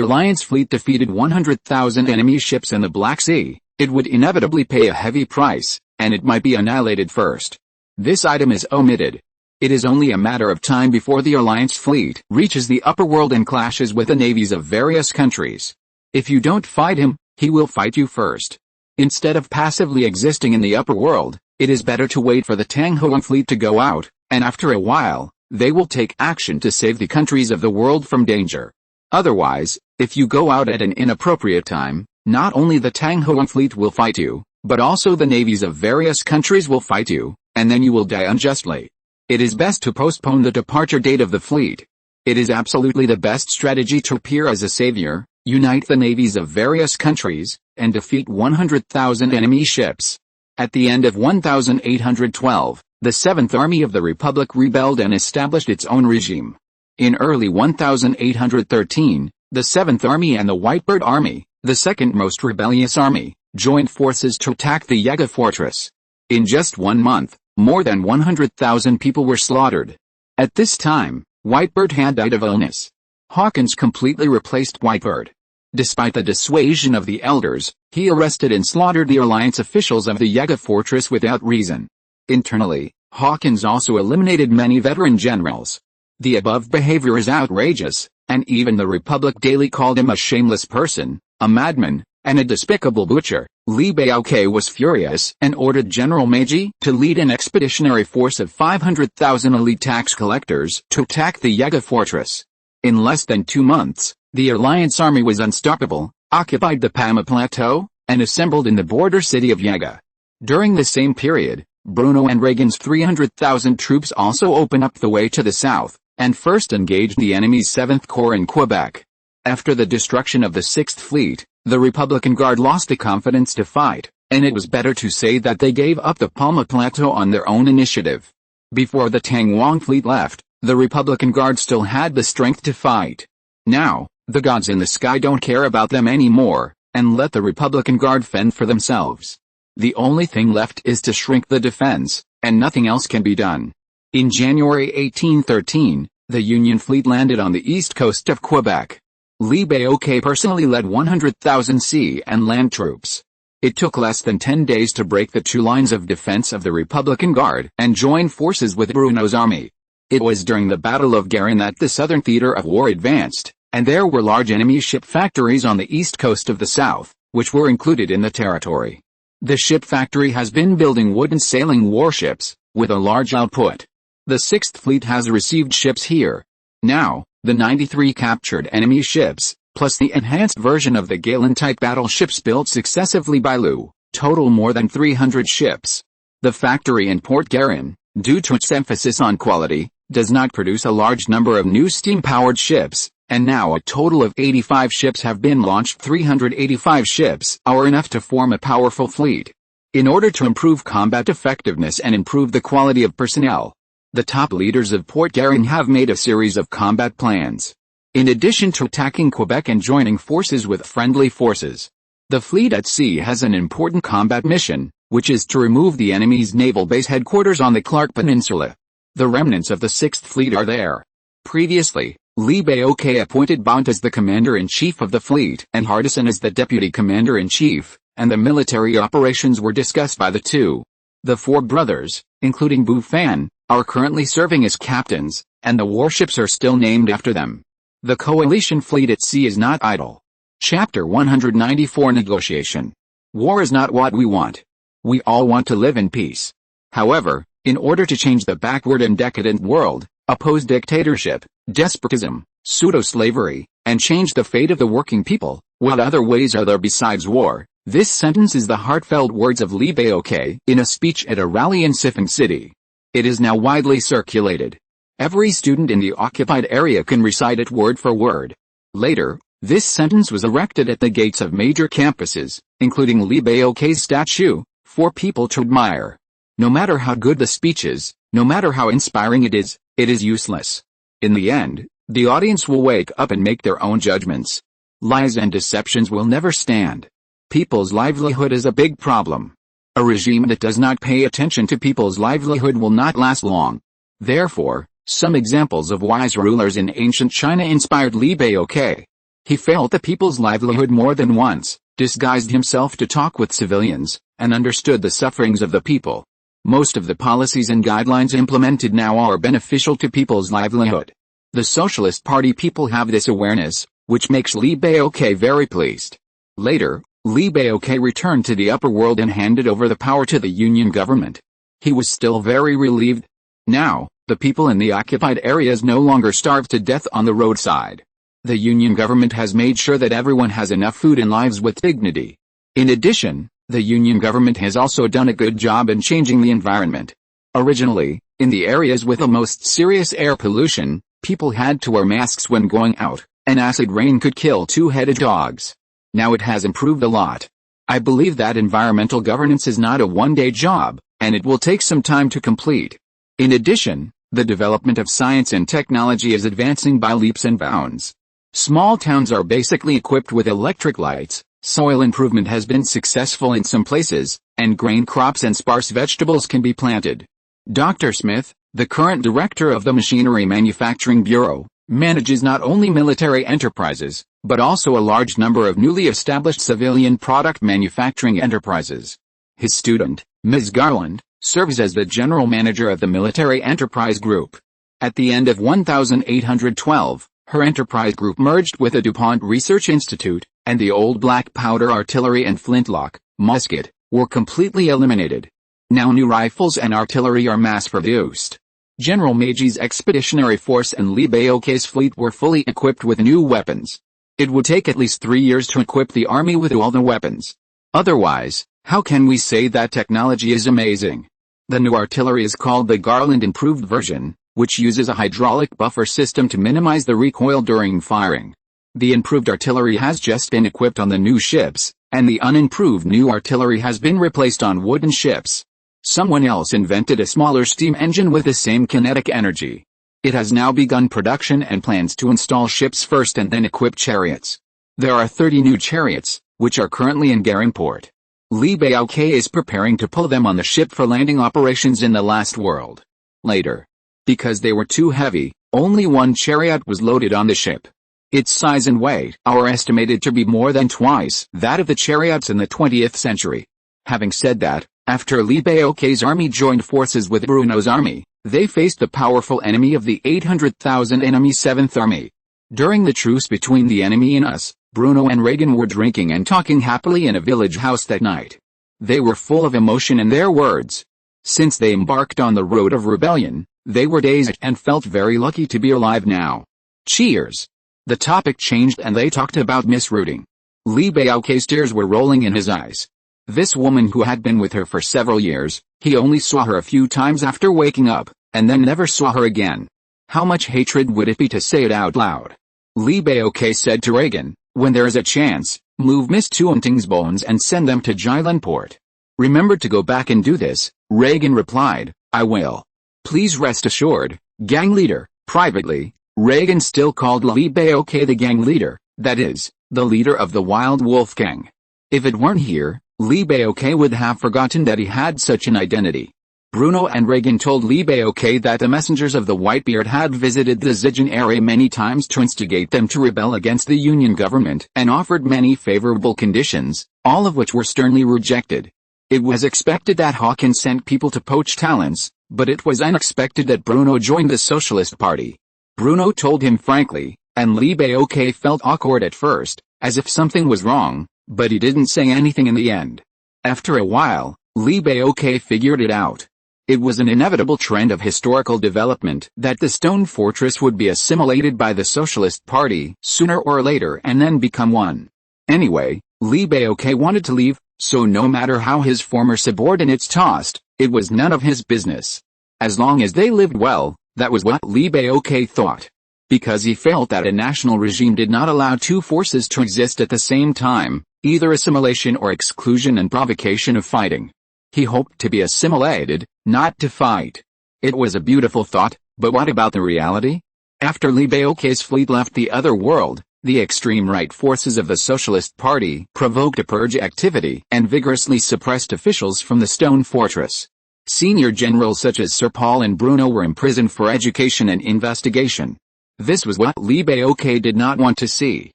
Alliance fleet defeated 100,000 enemy ships in the Black Sea, it would inevitably pay a heavy price, and it might be annihilated first. This item is omitted. It is only a matter of time before the Alliance fleet reaches the upper world and clashes with the navies of various countries. If you don't fight him, he will fight you first. Instead of passively existing in the upper world, it is better to wait for the Tang Hoang fleet to go out, and after a while, they will take action to save the countries of the world from danger. Otherwise, if you go out at an inappropriate time, not only the Tang Hoang fleet will fight you, but also the navies of various countries will fight you, and then you will die unjustly. It is best to postpone the departure date of the fleet. It is absolutely the best strategy to appear as a savior, unite the navies of various countries, and defeat 100,000 enemy ships. At the end of 1812, the 7th Army of the Republic rebelled and established its own regime. In early 1813, the 7th Army and the Whitebird Army, the second most rebellious army, joined forces to attack the Yega fortress. In just 1 month, more than 100,000 people were slaughtered. At this time, Whitebird had died of illness. Hawkins completely replaced Whitebird. Despite the dissuasion of the elders, he arrested and slaughtered the alliance officials of the Yega fortress without reason. Internally, Hawkins also eliminated many veteran generals. The above behavior is outrageous, and even the Republic Daily called him a shameless person, a madman, and a despicable butcher. Li Baoque was furious and ordered General Meiji to lead an expeditionary force of 500,000 elite tax collectors to attack the Yega fortress. In less than 2 months, the Alliance army was unstoppable, occupied the Pama Plateau, and assembled in the border city of Yega. During the same period, Bruno and Reagan's 300,000 troops also opened up the way to the south, and first engaged the enemy's 7th Corps in Quebec. After the destruction of the 6th Fleet, the Republican Guard lost the confidence to fight, and it was better to say that they gave up the Palma Plateau on their own initiative. Before the Tang Wang fleet left, the Republican Guard still had the strength to fight. Now, the gods in the sky don't care about them anymore, and let the Republican Guard fend for themselves. The only thing left is to shrink the defense, and nothing else can be done. In January 1813, the Union fleet landed on the east coast of Quebec. Li Baoque personally led 100,000 sea and land troops. It took less than 10 days to break the 2 lines of defense of the Republican Guard and join forces with Bruno's army. It was during the Battle of Garin that the southern theater of war advanced, and there were large enemy ship factories on the east coast of the south, which were included in the territory. The ship factory has been building wooden sailing warships, with a large output. The 6th Fleet has received ships here. Now, the 93 captured enemy ships, plus the enhanced version of the Galen-type battleships built successively by Lu, total more than 300 ships. The factory in Port Garin, due to its emphasis on quality, does not produce a large number of new steam-powered ships, and now a total of 85 ships have been launched. 385 ships are enough to form a powerful fleet. In order to improve combat effectiveness and improve the quality of personnel, the top leaders of Port Garin have made a series of combat plans. In addition to attacking Quebec and joining forces with friendly forces, the fleet at sea has an important combat mission, which is to remove the enemy's naval base headquarters on the Clark Peninsula. The remnants of the 6th Fleet are there. Previously, Li Baoque appointed Bont as the commander-in-chief of the fleet and Hardison as the deputy commander-in-chief, and the military operations were discussed by the two. The 4 brothers, including Bu Fan, are currently serving as captains, and the warships are still named after them. The coalition fleet at sea is not idle. Chapter 194 Negotiation. War is not what we want. We all want to live in peace. However, in order to change the backward and decadent world, oppose dictatorship, despotism, pseudo-slavery, and change the fate of the working people, what other ways are there besides war? This sentence is the heartfelt words of Li Baoque in a speech at a rally in Sifan City. It is now widely circulated. Every student in the occupied area can recite it word for word. Later, this sentence was erected at the gates of major campuses, including Li Baoque's statue, for people to admire. No matter how good the speech is, no matter how inspiring it is useless. In the end, the audience will wake up and make their own judgments. Lies and deceptions will never stand. People's livelihood is a big problem. A regime that does not pay attention to people's livelihood will not last long. Therefore, some examples of wise rulers in ancient China inspired Li Baoque. He felt the people's livelihood more than once, disguised himself to talk with civilians, and understood the sufferings of the people. Most of the policies and guidelines implemented now are beneficial to people's livelihood. The Socialist Party people have this awareness, which makes Li Baoque very pleased. Later, Li Baoque returned to the upper world and handed over the power to the Union government. He was still very relieved. Now, the people in the occupied areas no longer starve to death on the roadside. The Union government has made sure that everyone has enough food and lives with dignity. In addition, the Union government has also done a good job in changing the environment. Originally, in the areas with the most serious air pollution, people had to wear masks when going out, and acid rain could kill 2-headed dogs. Now it has improved a lot. I believe that environmental governance is not a one-day job, and it will take some time to complete. In addition, the development of science and technology is advancing by leaps and bounds. Small towns are basically equipped with electric lights, Soil improvement has been successful in some places, and grain crops and sparse vegetables can be planted. Dr. Smith, the current director of the Machinery Manufacturing Bureau, manages not only military enterprises, but also a large number of newly established civilian product manufacturing enterprises. His student, Ms. Garland, serves as the general manager of the Military Enterprise Group. At the end of 1812, her enterprise group merged with the DuPont Research Institute, and the old black powder artillery and flintlock, musket, were completely eliminated. Now new rifles and artillery are mass-produced. General Meijei's expeditionary force and Li Baokei's fleet were fully equipped with new weapons. It would take at least 3 years to equip the army with all the weapons. Otherwise, how can we say that technology is amazing? The new artillery is called the Garland Improved version, which uses a hydraulic buffer system to minimize the recoil during firing. The improved artillery has just been equipped on the new ships, and the unimproved new artillery has been replaced on wooden ships. Someone else invented a smaller steam engine with the same kinetic energy. It has now begun production and plans to install ships first and then equip chariots. There are 30 new chariots, which are currently in Garingport. Li Baokei is preparing to pull them on the ship for landing operations in the last world. Later, because they were too heavy, only one chariot was loaded on the ship. Its size and weight are estimated to be more than twice that of the chariots in the 20th century. Having said that, after Li Baokei's army joined forces with Bruno's army, they faced the powerful enemy of the 800,000 enemy 7th Army. During the truce between the enemy and us, Bruno and Reagan were drinking and talking happily in a village house that night. They were full of emotion in their words. Since they embarked on the road of rebellion, they were dazed and felt very lucky to be alive now. Cheers! The topic changed and they talked about Miss Rooting. Li Baokei's tears were rolling in his eyes. This woman who had been with her for several years, he only saw her a few times after waking up, and then never saw her again. How much hatred would it be to say it out loud? Li Baokei said to Reagan, when there is a chance, move Miss Tuanting's bones and send them to Jailanport. Remember to go back and do this, Reagan replied, I will. Please rest assured, gang leader. Privately, Reagan still called Li Baokei the gang leader, that is, the leader of the Wild Wolf Gang. If it weren't here, Li Baokei would have forgotten that he had such an identity. Bruno and Reagan told Li Baokei that the messengers of the Whitebeard had visited the Zijin area many times to instigate them to rebel against the Union government and offered many favorable conditions, all of which were sternly rejected. It was expected that Hawkins sent people to poach talents, but it was unexpected that Bruno joined the Socialist Party. Bruno told him frankly, and Li Baokei felt awkward at first, as if something was wrong, but he didn't say anything in the end. After a while, Li Baokei figured it out. It was an inevitable trend of historical development that the stone fortress would be assimilated by the Socialist Party sooner or later and then become one. Anyway, Li Baokei wanted to leave, so no matter how his former subordinates tossed, it was none of his business. As long as they lived well, that was what Li Baokei thought. Because he felt that a national regime did not allow two forces to exist at the same time, either assimilation or exclusion and provocation of fighting. He hoped to be assimilated, not to fight. It was a beautiful thought, but what about the reality? After Li Baokei's fleet left the other world, the extreme right forces of the Socialist Party provoked a purge activity and vigorously suppressed officials from the stone fortress. Senior generals such as Sir Paul and Bruno were imprisoned for education and investigation. This was what Li Baokei did not want to see.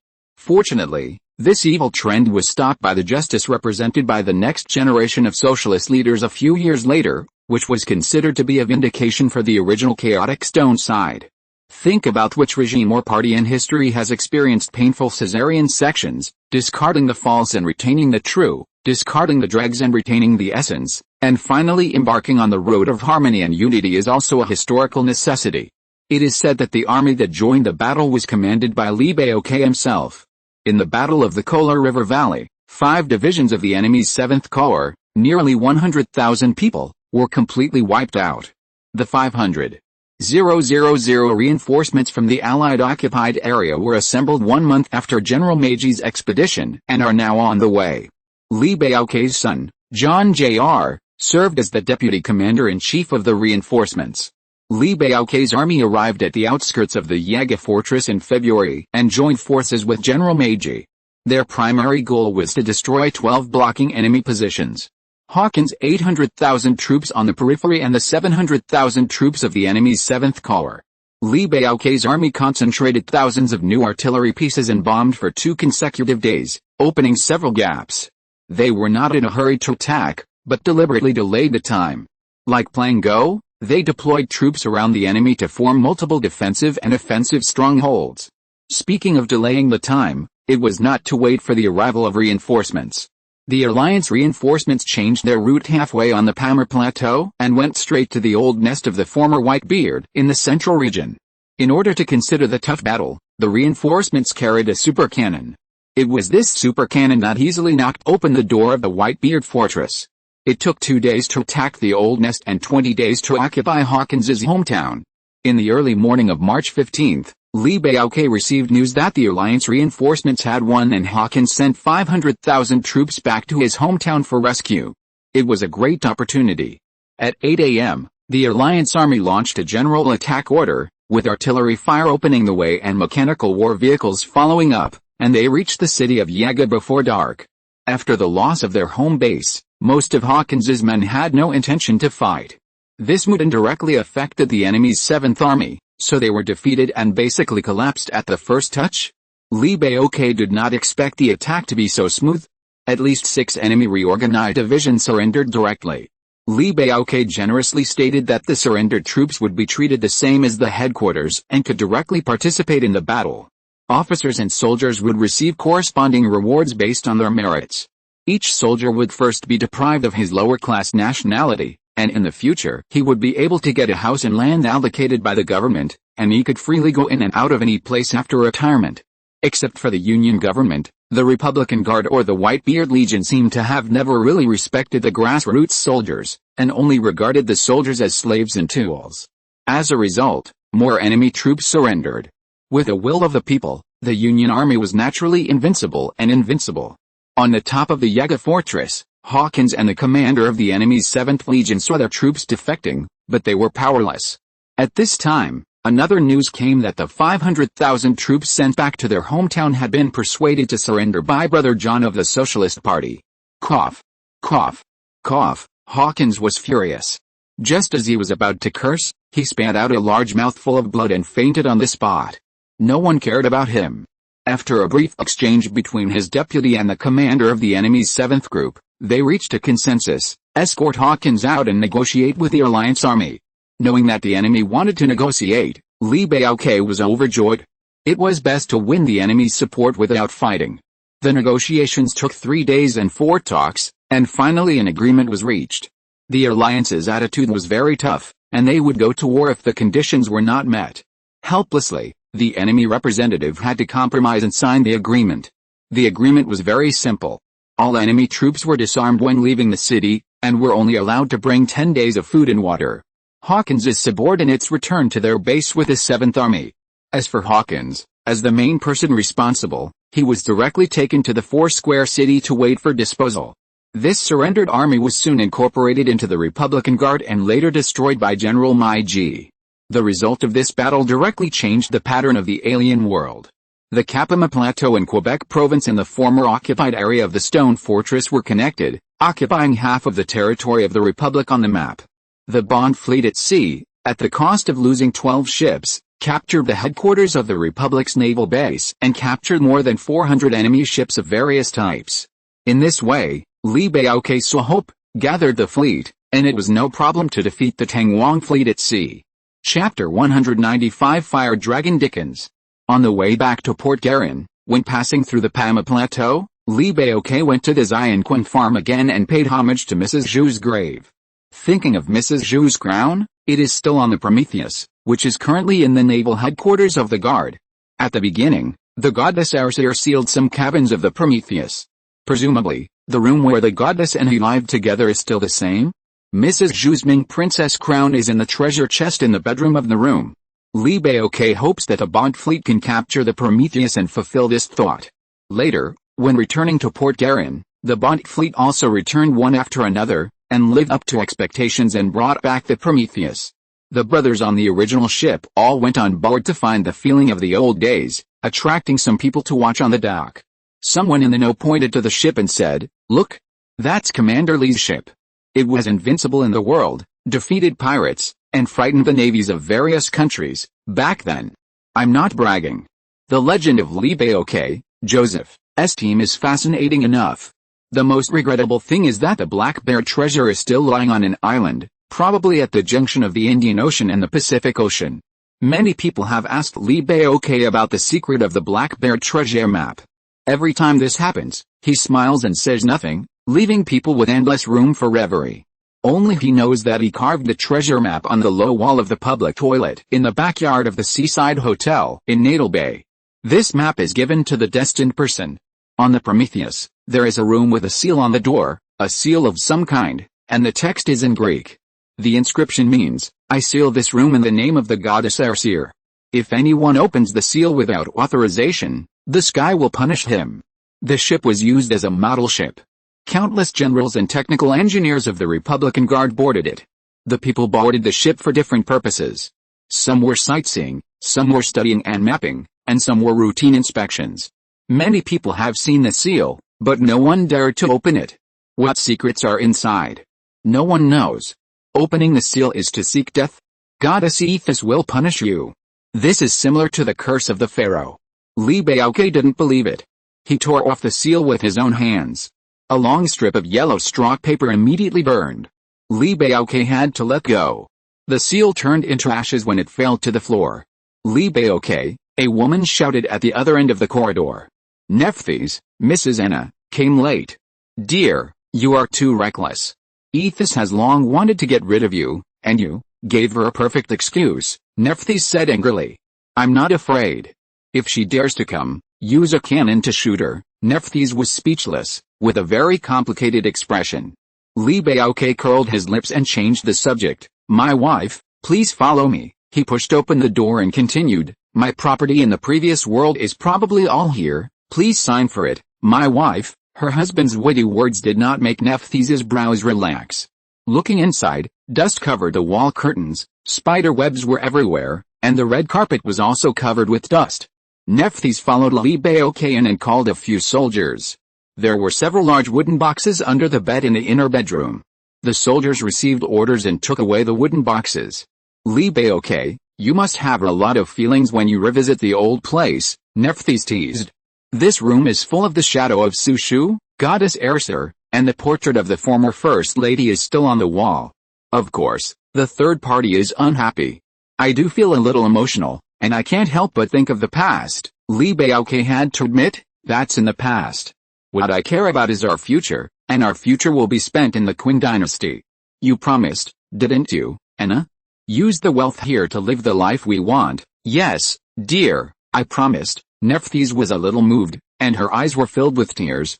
Fortunately, this evil trend was stopped by the justice represented by the next generation of socialist leaders a few years later, which was considered to be a vindication for the original chaotic stone side. Think about which regime or party in history has experienced painful caesarean sections, discarding the false and retaining the true, discarding the dregs and retaining the essence, and finally embarking on the road of harmony and unity is also a historical necessity. It is said that the army that joined the battle was commanded by Li Baokei himself. In the Battle of the Kola River Valley, 5 divisions of the enemy's 7th Corps, nearly 100,000 people, were completely wiped out. The 500,000 reinforcements from the Allied occupied area were assembled 1 month after General Meijei's expedition and are now on the way. Li Baokei's son, John Jr., served as the deputy commander-in-chief of the reinforcements. Li Baokei's army arrived at the outskirts of the Yaga fortress in February and joined forces with General Meiji. Their primary goal was to destroy 12 blocking enemy positions. Hawkins' 800,000 troops on the periphery and the 700,000 troops of the enemy's 7th Corps. Li Baoquai's army concentrated thousands of new artillery pieces and bombed for 2 consecutive days, opening several gaps. They were not in a hurry to attack, but deliberately delayed the time. Like playing Go, they deployed troops around the enemy to form multiple defensive and offensive strongholds. Speaking of delaying the time, it was not to wait for the arrival of reinforcements. The Alliance reinforcements changed their route halfway on the Pamir Plateau and went straight to the old nest of the former Whitebeard in the central region. In order to consider the tough battle, the reinforcements carried a super cannon. It was this super cannon that easily knocked open the door of the Whitebeard fortress. It took 2 days to attack the old nest and 20 days to occupy Hawkins's hometown. In the early morning of March 15, Li Baoquai received news that the Alliance reinforcements had won and Hawkins sent 500,000 troops back to his hometown for rescue. It was a great opportunity. At 8 a.m., the Alliance army launched a general attack order, with artillery fire opening the way and mechanical war vehicles following up, and they reached the city of Yaga before dark. After the loss of their home base, most of Hawkins's men had no intention to fight. This mood indirectly affected the enemy's 7th Army, so they were defeated and basically collapsed at the first touch. Li Baoquai did not expect the attack to be so smooth. At least 6 enemy reorganized divisions surrendered directly. Li Baoquai generously stated that the surrendered troops would be treated the same as the headquarters and could directly participate in the battle. Officers and soldiers would receive corresponding rewards based on their merits. Each soldier would first be deprived of his lower-class nationality, and in the future he would be able to get a house and land allocated by the government, and he could freely go in and out of any place after retirement. Except for the Union government, the Republican Guard or the Whitebeard Legion seemed to have never really respected the grassroots soldiers, and only regarded the soldiers as slaves and tools. As a result, more enemy troops surrendered. With the will of the people, the Union army was naturally invincible and invincible. On the top of the Yaga fortress, Hawkins and the commander of the enemy's 7th Legion saw their troops defecting, but they were powerless. At this time, another news came that the 500,000 troops sent back to their hometown had been persuaded to surrender by Brother John of the Socialist Party. Cough. Cough. Cough. Hawkins was furious. Just as he was about to curse, he spat out a large mouthful of blood and fainted on the spot. No one cared about him. After a brief exchange between his deputy and the commander of the enemy's 7th Group, they reached a consensus: escort Hawkins out and negotiate with the Alliance army. Knowing that the enemy wanted to negotiate, Li Baoquai was overjoyed. It was best to win the enemy's support without fighting. The negotiations took 3 days and 4 talks, and finally an agreement was reached. The Alliance's attitude was very tough, and they would go to war if the conditions were not met. Helplessly, the enemy representative had to compromise and sign the agreement. The agreement was very simple. All enemy troops were disarmed when leaving the city, and were only allowed to bring 10 days of food and water. Hawkins's subordinates returned to their base with the 7th Army. As for Hawkins, as the main person responsible, he was directly taken to the Foursquare City to wait for disposal. This surrendered army was soon incorporated into the Republican Guard and later destroyed by General Meiji. The result of this battle directly changed the pattern of the alien world. The Kapama Plateau in Quebec province and the former occupied area of the Stone Fortress were connected, occupying half of the territory of the Republic on the map. The Bond fleet at sea, at the cost of losing 12 ships, captured the headquarters of the Republic's naval base and captured more than 400 enemy ships of various types. In this way, Li Baoquai saw hope, gathered the fleet, and it was no problem to defeat the Tangwang fleet at sea. Chapter 195 Fire Dragon Dickens. On the way back to Port Garin, when passing through the Pama Plateau, Li Baoquai went to the Xianquan farm again and paid homage to Mrs. Zhu's grave. Thinking of Mrs. Zhu's crown, it is still on the Prometheus, which is currently in the naval headquarters of the Guard. At the beginning, the goddess Arcir sealed some cabins of the Prometheus. Presumably, the room where the goddess and he lived together is still the same? Mrs. Zhu's Ming princess crown is in the treasure chest in the bedroom of the room. Li Baoquai hopes that a Bond fleet can capture the Prometheus and fulfill this thought. Later, when returning to Port Garin, the Bond fleet also returned one after another, and lived up to expectations and brought back the Prometheus. The brothers on the original ship all went on board to find the feeling of the old days, attracting some people to watch on the dock. Someone in the know pointed to the ship and said, "Look! That's Commander Lee's ship. It was invincible in the world, defeated pirates, and frightened the navies of various countries, back then. I'm not bragging." The legend of Lee Baoke, Joseph's team is fascinating enough. The most regrettable thing is that the Black Bear treasure is still lying on an island, probably at the junction of the Indian Ocean and the Pacific Ocean. Many people have asked Lee Baoke about the secret of the Black Bear treasure map. Every time this happens, he smiles and says nothing, leaving people with endless room for reverie. Only he knows that he carved the treasure map on the low wall of the public toilet in the backyard of the Seaside Hotel in Natal Bay. This map is given to the destined person. On the Prometheus, there is a room with a seal on the door, a seal of some kind, and the text is in Greek. The inscription means, "I seal this room in the name of the goddess Arsir. If anyone opens the seal without authorization, the sky will punish him." The ship was used as a model ship. Countless generals and technical engineers of the Republican Guard boarded it. The people boarded the ship for different purposes. Some were sightseeing, some were studying and mapping, and some were routine inspections. Many people have seen the seal, but no one dared to open it. What secrets are inside? No one knows. Opening the seal is to seek death. Goddess Ethis will punish you. This is similar to the curse of the pharaoh. Lee Baoke didn't believe it. He tore off the seal with his own hands. A long strip of yellow straw paper immediately burned. Lee Baoke had to let go. The seal turned into ashes when it fell to the floor. Lee Baoke, a woman shouted at the other end of the corridor. "Nephthys, Mrs. Anna, came late. Dear, you are too reckless. Ethis has long wanted to get rid of you, and you gave her a perfect excuse," Nephthys said angrily. "I'm not afraid. If she dares to come, use a cannon to shoot her." Nephthys was speechless, with a very complicated expression. Lee Baoke curled his lips and changed the subject. "My wife, please follow me." He pushed open the door and continued, "My property in the previous world is probably all here. Please sign for it, my wife." Her husband's witty words did not make Nephthys' brows relax. Looking inside, dust covered the wall curtains, spider webs were everywhere, and the red carpet was also covered with dust. Nephthys followed Lee Baoke in and called a few soldiers. There were several large wooden boxes under the bed in the inner bedroom. The soldiers received orders and took away the wooden boxes. "Lee Baoke, you must have a lot of feelings when you revisit the old place," Nephthys teased. "This room is full of the shadow of Sushu, goddess Arsir, and the portrait of the former First Lady is still on the wall. Of course, the third party is unhappy. I do feel a little emotional, and I can't help but think of the past." Lee Baoke had to admit, "That's in the past. What I care about is our future, and our future will be spent in the Qin dynasty. You promised, didn't you, Anna? Use the wealth here to live the life we want." "Yes, dear, I promised." Nephthys was a little moved, and her eyes were filled with tears.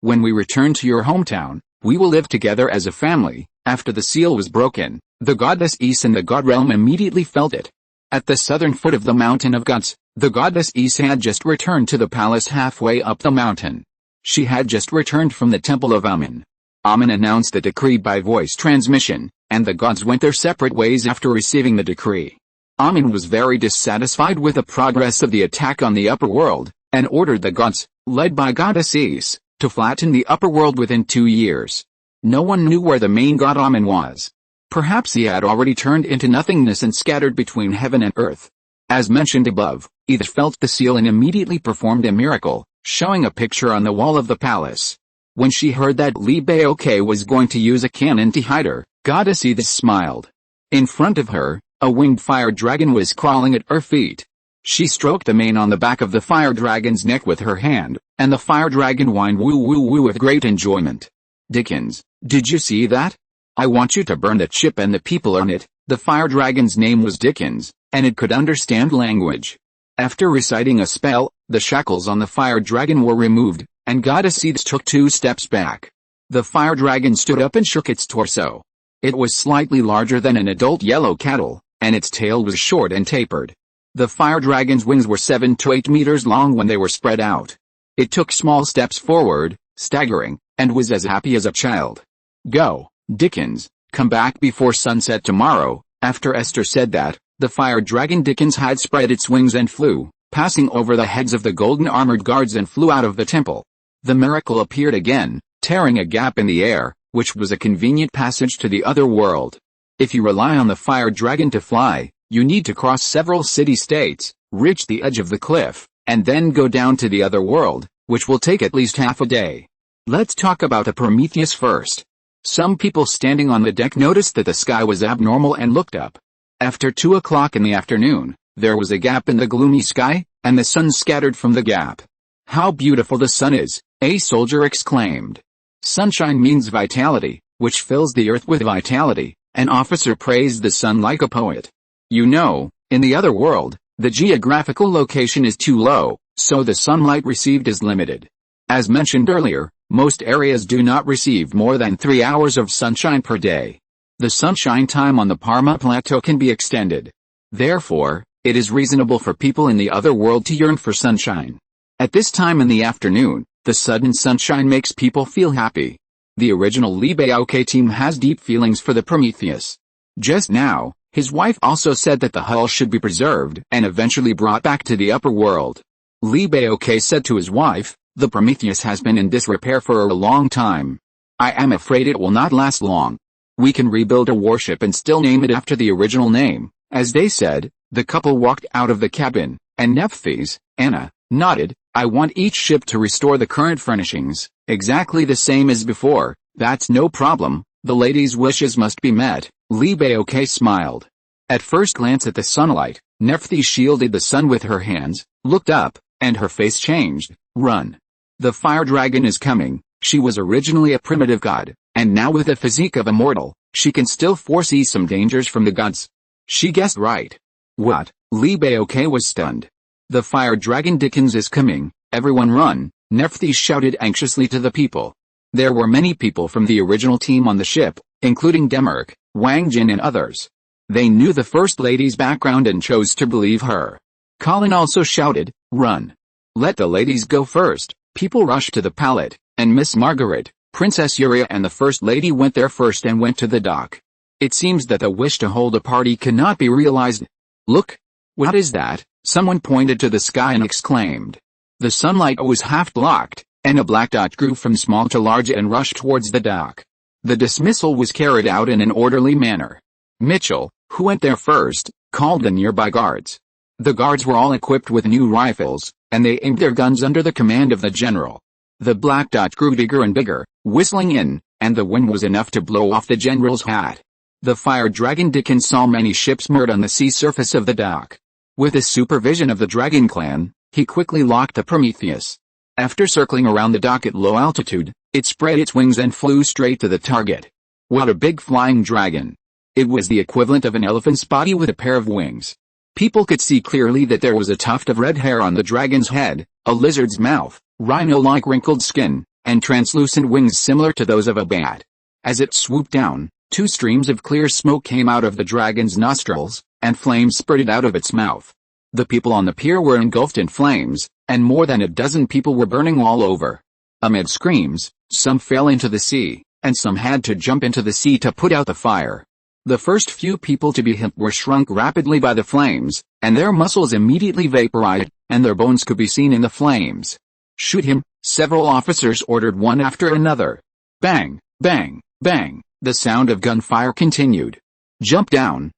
"When we return to your hometown, we will live together as a family." After the seal was broken, the goddess Is in the god realm immediately felt it. At the southern foot of the mountain of gods, the goddess Is had just returned to the palace halfway up the mountain. She had just returned from the temple of Amun. Amun announced the decree by voice transmission, and the gods went their separate ways after receiving the decree. Amun was very dissatisfied with the progress of the attack on the upper world, and ordered the gods, led by goddess Is, to flatten the upper world within 2 years. No one knew where the main god Amun was. Perhaps he had already turned into nothingness and scattered between heaven and earth. As mentioned above, Eth felt the seal and immediately performed a miracle, showing a picture on the wall of the palace. When she heard that Lee Baoke was going to use a cannon to hide her, goddess Eth smiled. In front of her, a winged fire dragon was crawling at her feet. She stroked the mane on the back of the fire dragon's neck with her hand, and the fire dragon whined woo woo woo with great enjoyment. "Dickens, did you see that? I want you to burn that ship and the people on it." The fire dragon's name was Dickens, and it could understand language. After reciting a spell, the shackles on the fire dragon were removed, and goddess Eth took 2 steps back. The fire dragon stood up and shook its torso. It was slightly larger than an adult yellow cattle, and its tail was short and tapered. The fire dragon's wings were 7 to 8 meters long when they were spread out. It took small steps forward, staggering, and was as happy as a child. "Go, Dickens, come back before sunset tomorrow." After Esther said that, the fire dragon Dickens had spread its wings and flew, passing over the heads of the golden armored guards and flew out of the temple. The miracle appeared again, tearing a gap in the air, which was a convenient passage to the other world. If you rely on the fire dragon to fly, you need to cross several city-states, reach the edge of the cliff, and then go down to the other world, which will take at least half a day. Let's talk about the Prometheus first. Some people standing on the deck noticed that the sky was abnormal and looked up. After 2 o'clock in the afternoon, there was a gap in the gloomy sky, and the sun scattered from the gap. "How beautiful the sun is," a soldier exclaimed. "Sunshine means vitality, which fills the earth with vitality." An officer praised the sun like a poet. "You know, in the other world, the geographical location is too low, so the sunlight received is limited. As mentioned earlier, most areas do not receive more than 3 hours of sunshine per day. The sunshine time on the Parma Plateau can be extended. Therefore, it is reasonable for people in the other world to yearn for sunshine. At this time in the afternoon, the sudden sunshine makes people feel happy. The original Lee Baoke team has deep feelings for the Prometheus. Just now, his wife also said that the hull should be preserved and eventually brought back to the upper world. Lee Baoke said to his wife, "The Prometheus has been in disrepair for a long time. I am afraid it will not last long. We can rebuild a warship and still name it after the original name." As they said, the couple walked out of the cabin, and Nephthys, Anna, nodded, "I want each ship to restore the current furnishings, exactly the same as before." "That's no problem, the ladies' wishes must be met." Lee Baoke smiled. At first glance at the sunlight, Nephthys shielded the sun with her hands, looked up, and her face changed. "Run. The fire dragon is coming." She was originally a primitive god, and now with the physique of a mortal, she can still foresee some dangers from the gods. She guessed right. "What?" Lee Baoke was stunned. "The fire dragon Dickens is coming, everyone run," Nephthys shouted anxiously to the people. There were many people from the original team on the ship, including Demark, Wang Jin and others. They knew the First Lady's background and chose to believe her. Colin also shouted, "Run. Let the ladies go first." People rushed to the pallet, and Miss Margaret, Princess Uria and the First Lady went there first and went to the dock. It seems that the wish to hold a party cannot be realized. "Look! What is that?" Someone pointed to the sky and exclaimed. The sunlight was half blocked, and a black dot grew from small to large and rushed towards the dock. The dismissal was carried out in an orderly manner. Mitchell, who went there first, called the nearby guards. The guards were all equipped with new rifles, and they aimed their guns under the command of the general. The black dot grew bigger and bigger, whistling in, and the wind was enough to blow off the general's hat. The fire dragon Dickens saw many ships moored on the sea surface of the dock. With the supervision of the Dragon Clan, he quickly locked the Prometheus. After circling around the dock at low altitude, it spread its wings and flew straight to the target. What a big flying dragon! It was the equivalent of an elephant's body with a pair of wings. People could see clearly that there was a tuft of red hair on the dragon's head, a lizard's mouth, rhino-like wrinkled skin, and translucent wings similar to those of a bat. As it swooped down, 2 streams of clear smoke came out of the dragon's nostrils, and flames spurted out of its mouth. The people on the pier were engulfed in flames, and more than a dozen people were burning all over. Amid screams, some fell into the sea, and some had to jump into the sea to put out the fire. The first few people to be hit were shrunk rapidly by the flames, and their muscles immediately vaporized, and their bones could be seen in the flames. "Shoot him," several officers ordered one after another. Bang, bang, bang, the sound of gunfire continued. Jump down,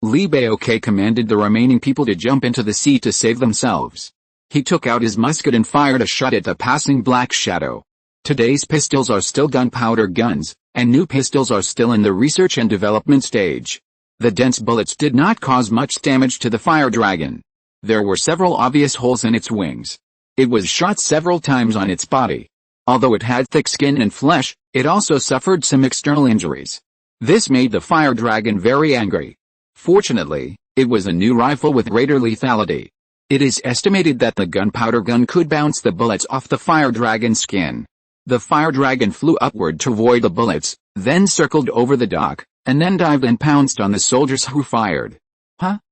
Lee Baoke commanded the remaining people to jump into the sea to save themselves. He took out his musket and fired a shot at the passing black shadow. Today's pistols are still gunpowder guns, and new pistols are still in the research and development stage. The dense bullets did not cause much damage to the fire dragon. There were several obvious holes in its wings. It was shot several times on its body. Although it had thick skin and flesh, it also suffered some external injuries. This made the fire dragon very angry. Fortunately, it was a new rifle with greater lethality. It is estimated that the gunpowder gun could bounce the bullets off the fire dragon's skin. The fire dragon flew upward to avoid the bullets, then circled over the dock, and then dived and pounced on the soldiers who fired.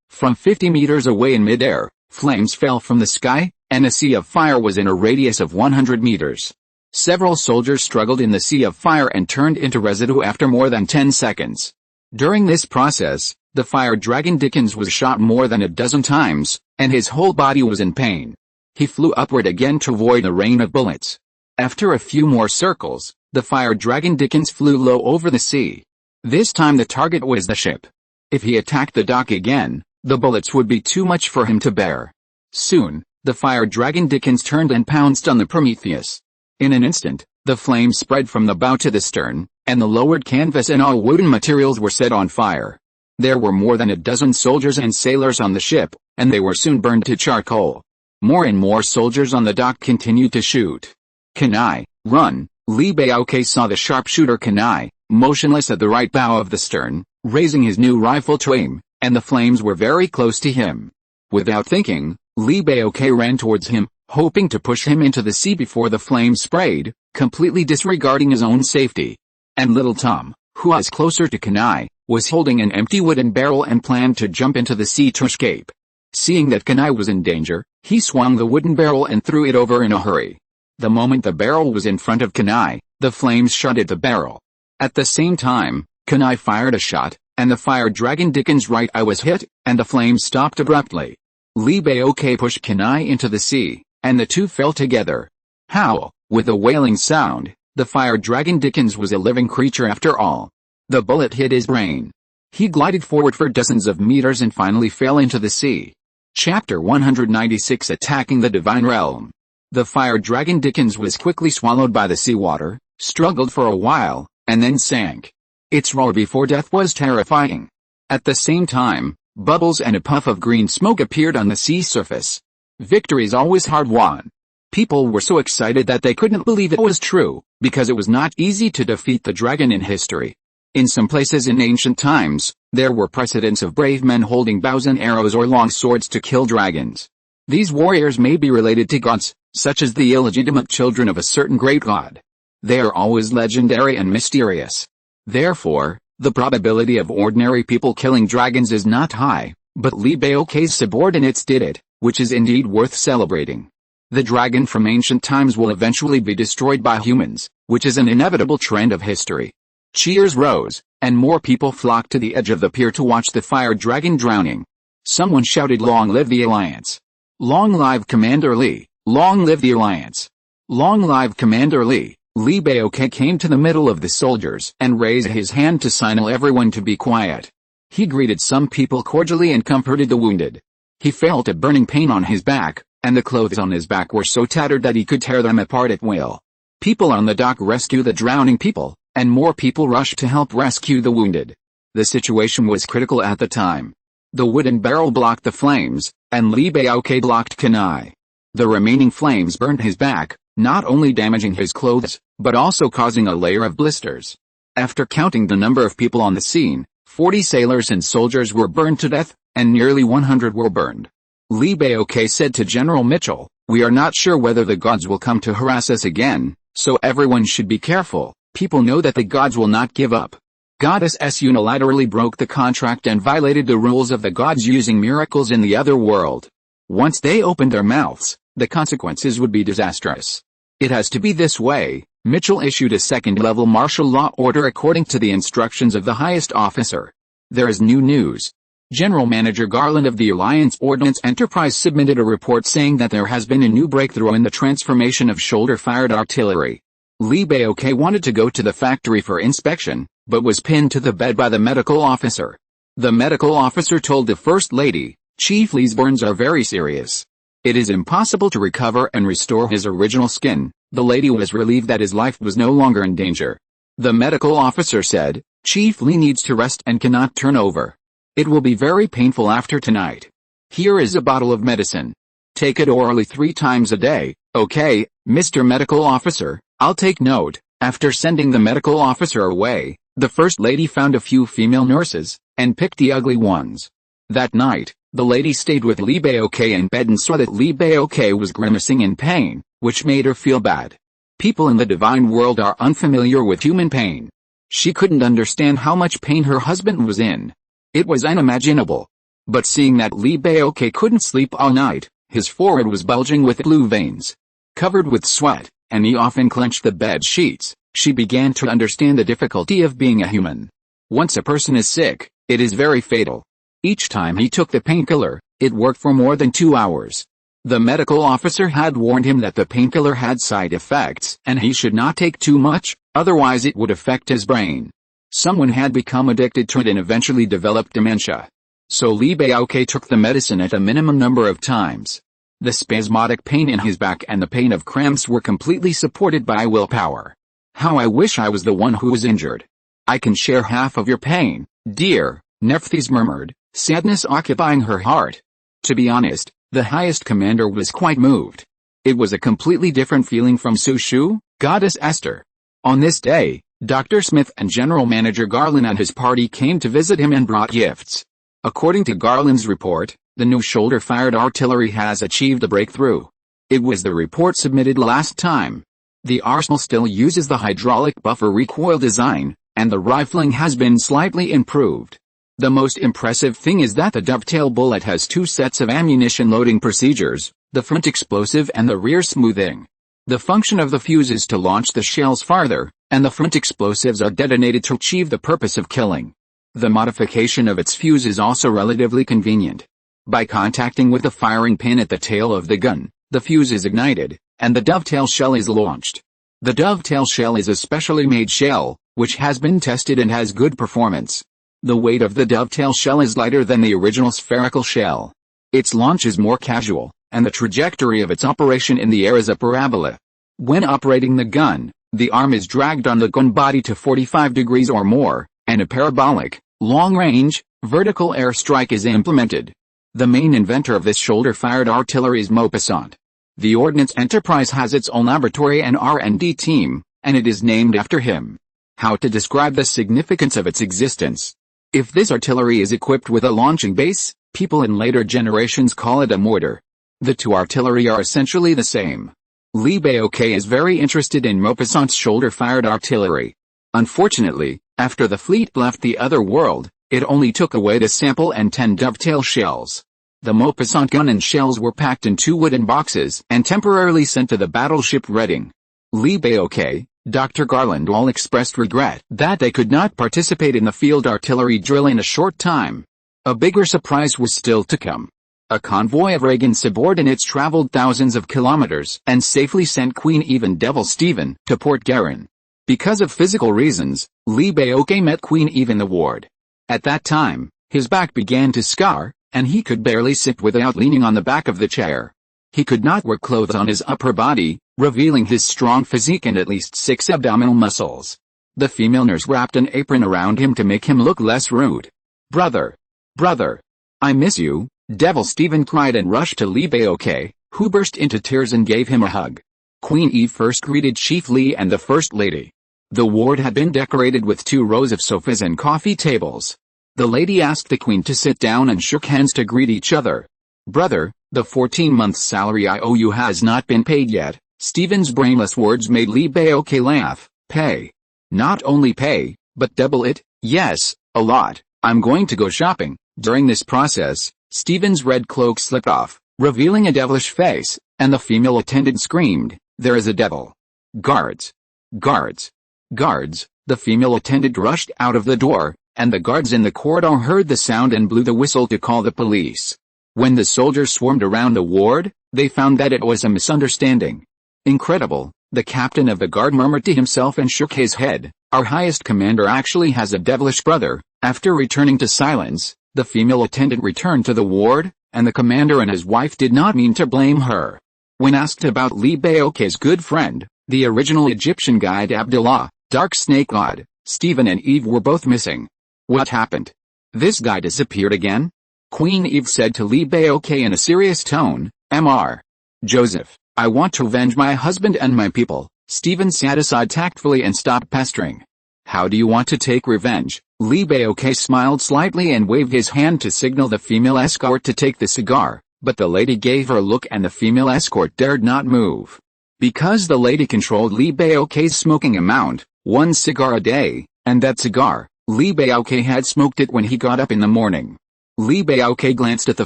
From 50 meters away in midair, flames fell from the sky, and a sea of fire was in a radius of 100 meters. Several soldiers struggled in the sea of fire and turned into residue after more than 10 seconds. During this process, The fire dragon Dickens was shot more than a dozen times, and his whole body was in pain. He flew upward again to avoid a rain of bullets. After a few more circles, the fire dragon Dickens flew low over the sea. This time the target was the ship. If he attacked the dock again, the bullets would be too much for him to bear. Soon, the fire dragon Dickens turned and pounced on the Prometheus. In an instant, the flames spread from the bow to the stern, and the lowered canvas and all wooden materials were set on fire. There were more than a dozen soldiers and sailors on the ship, and they were soon burned to charcoal. More and more soldiers on the dock continued to shoot. "Kenai, run!" Li Baoke saw the sharpshooter Kenai, motionless at the right bow of the stern, raising his new rifle to aim, and the flames were very close to him. Without thinking, Li Baoke ran towards him, hoping to push him into the sea before the flames sprayed, completely disregarding his own safety. And little Tom, who was closer to Kenai, was holding an empty wooden barrel and planned to jump into the sea to escape. Seeing that Kenai was in danger, he swung the wooden barrel and threw it over in a hurry. The moment the barrel was in front of Kenai, the flames shot at the barrel. At the same time, Kenai fired a shot, and the fire dragon Dickens' right eye was hit, and the flames stopped abruptly. Li Baoke pushed Kenai into the sea, and the two fell together. Howl! With a wailing sound, the fire dragon Dickens was a living creature after all. The bullet hit his brain. He glided forward for dozens of meters and finally fell into the sea. Chapter 196 Attacking the Divine Realm. The fire dragon Dickens was quickly swallowed by the seawater, struggled for a while, and then sank. Its roar before death was terrifying. At the same time, bubbles and a puff of green smoke appeared on the sea surface. Victory's always hard-won. People were so excited that they couldn't believe it was true, because it was not easy to defeat the dragon in history. In some places in ancient times, there were precedents of brave men holding bows and arrows or long swords to kill dragons. These warriors may be related to gods, such as the illegitimate children of a certain great god. They are always legendary and mysterious. Therefore, the probability of ordinary people killing dragons is not high, but Li Baoke's subordinates did it, which is indeed worth celebrating. The dragon from ancient times will eventually be destroyed by humans, which is an inevitable trend of history. Cheers rose, and more people flocked to the edge of the pier to watch the fire dragon drowning. Someone shouted, "Long live the Alliance! Long live Commander Li! Long live the Alliance! Long live Commander Li!" Li Baoke came to the middle of the soldiers and raised his hand to signal everyone to be quiet. He greeted some people cordially and comforted the wounded. He felt a burning pain on his back, and the clothes on his back were so tattered that he could tear them apart at will. People on the dock rescued the drowning people, and more people rushed to help rescue the wounded. The situation was critical at the time. The wooden barrel blocked the flames, and Li Baoke blocked Kenai. The remaining flames burned his back, not only damaging his clothes, but also causing a layer of blisters. After counting the number of people on the scene, 40 sailors and soldiers were burned to death, and nearly 100 were burned. Li Baoke said to General Mitchell, "We are not sure whether the gods will come to harass us again, so everyone should be careful. People know that the gods will not give up." Goddess S unilaterally broke the contract and violated the rules of the gods using miracles in the other world. Once they opened their mouths, the consequences would be disastrous. It has to be this way. Mitchell issued a second-level martial law order according to the instructions of the highest officer. There is new news. General Manager Garland of the Alliance Ordnance Enterprise submitted a report saying that there has been a new breakthrough in the transformation of shoulder-fired artillery. Li Baoke wanted to go to the factory for inspection, but was pinned to the bed by the medical officer. The medical officer told the First Lady, "Chief Li's burns are very serious. It is impossible to recover and restore his original skin." The lady was relieved that his life was no longer in danger. The medical officer said, "Chief Li needs to rest and cannot turn over. It will be very painful after tonight. Here is a bottle of medicine. Take it orally 3 times a day." "Okay, Mr. Medical Officer, I'll take note." After sending the medical officer away, the First Lady found a few female nurses, and picked the ugly ones. That night, the lady stayed with Li Baoke in bed and saw that Li Baoke was grimacing in pain, which made her feel bad. People in the divine world are unfamiliar with human pain. She couldn't understand how much pain her husband was in. It was unimaginable. But seeing that Li Baoke couldn't sleep all night, his forehead was bulging with blue veins, covered with sweat, and he often clenched the bed sheets, she began to understand the difficulty of being a human. Once a person is sick, It is very fatal. Each time he took the painkiller, it worked for more than 2 hours. The medical officer had warned him that the painkiller had side effects and he should not take too much, otherwise it would affect his brain. Someone had become addicted to it and eventually developed dementia. So Li Baoque took the medicine at a minimum number of times. The spasmodic pain in his back and the pain of cramps were completely supported by willpower. How I wish I was the one who was injured. I can share half of your pain, dear, Nephthys murmured, sadness occupying her heart. To be honest, the highest commander was quite moved. It was a completely different feeling from Su Shu, Goddess Esther. On this day, Dr. Smith and General Manager Garland and his party came to visit him and brought gifts. According to Garland's report, the new shoulder-fired artillery has achieved a breakthrough. It was the report submitted last time. The arsenal still uses the hydraulic buffer recoil design, and the rifling has been slightly improved. The most impressive thing is that the dovetail bullet has 2 sets of ammunition loading procedures, the front explosive and the rear smoothing. The function of the fuse is to launch the shells farther, and the front explosives are detonated to achieve the purpose of killing. The modification of its fuse is also relatively convenient. By contacting with the firing pin at the tail of the gun, the fuse is ignited, and the dovetail shell is launched. The dovetail shell is a specially made shell, which has been tested and has good performance. The weight of the dovetail shell is lighter than the original spherical shell. Its launch is more casual, and the trajectory of its operation in the air is a parabola. When operating the gun, the arm is dragged on the gun body to 45 degrees or more, and a parabolic, long-range, vertical air strike is implemented. The main inventor of this shoulder-fired artillery is Maupassant. The Ordnance Enterprise has its own laboratory and R&D team, and it is named after him. How to describe the significance of its existence? If this artillery is equipped with a launching base, people in later generations call it a mortar. The 2 artillery are essentially the same. Li Baoque is very interested in Maupassant's shoulder-fired artillery. Unfortunately, after the fleet left the other world, it only took away the sample and 10 dovetail shells. The Maupassant gun and shells were packed in 2 wooden boxes and temporarily sent to the battleship Reading. Li Baoque, Dr. Garland all expressed regret that they could not participate in the field artillery drill in a short time. A bigger surprise was still to come. A convoy of Reagan subordinates traveled thousands of kilometers and safely sent Queen Eve and Devil Stephen to Port Garin. Because of physical reasons, Li Baoque met Queen Eve in the ward. At that time, his back began to scar, and he could barely sit without leaning on the back of the chair. He could not wear clothes on his upper body, revealing his strong physique and at least 6 abdominal muscles. The female nurse wrapped an apron around him to make him look less rude. Brother! Brother! I miss you, Devil Stephen cried and rushed to Li Baoque, who burst into tears and gave him a hug. Queen Eve first greeted Chief Li and the First Lady. The ward had been decorated with 2 rows of sofas and coffee tables. The lady asked the queen to sit down and shook hands to greet each other. Brother, the 14-month salary I owe you has not been paid yet. Stephen's brainless words made Li Baoque laugh. Pay. Not only pay, but double it. Yes, a lot. I'm going to go shopping. During this process, Stephen's red cloak slipped off, revealing a devilish face, and the female attendant screamed, "There is a devil! Guards! Guards! Guards!" The female attendant rushed out of the door, and the guards in the corridor heard the sound and blew the whistle to call the police. When the soldiers swarmed around the ward, they found that it was a misunderstanding. Incredible, the captain of the guard murmured to himself and shook his head. Our highest commander actually has a devilish brother. After returning to silence, the female attendant returned to the ward, and the commander and his wife did not mean to blame her. When asked about Li Baoque's good friend, the original Egyptian guide Abdullah, Dark Snake God, Stephen and Eve were both missing. What happened? This guy disappeared again? Queen Eve said to Li Baoque in a serious tone, Mr. Joseph, I want to avenge my husband and my people. Stephen sat aside tactfully and stopped pestering. How do you want to take revenge? Li Baoque smiled slightly and waved his hand to signal the female escort to take the cigar, but the lady gave her a look and the female escort dared not move. Because the lady controlled Li Baoque's smoking amount, 1 cigar a day, and that cigar, Li Baoque had smoked it when he got up in the morning. Li Baoque glanced at the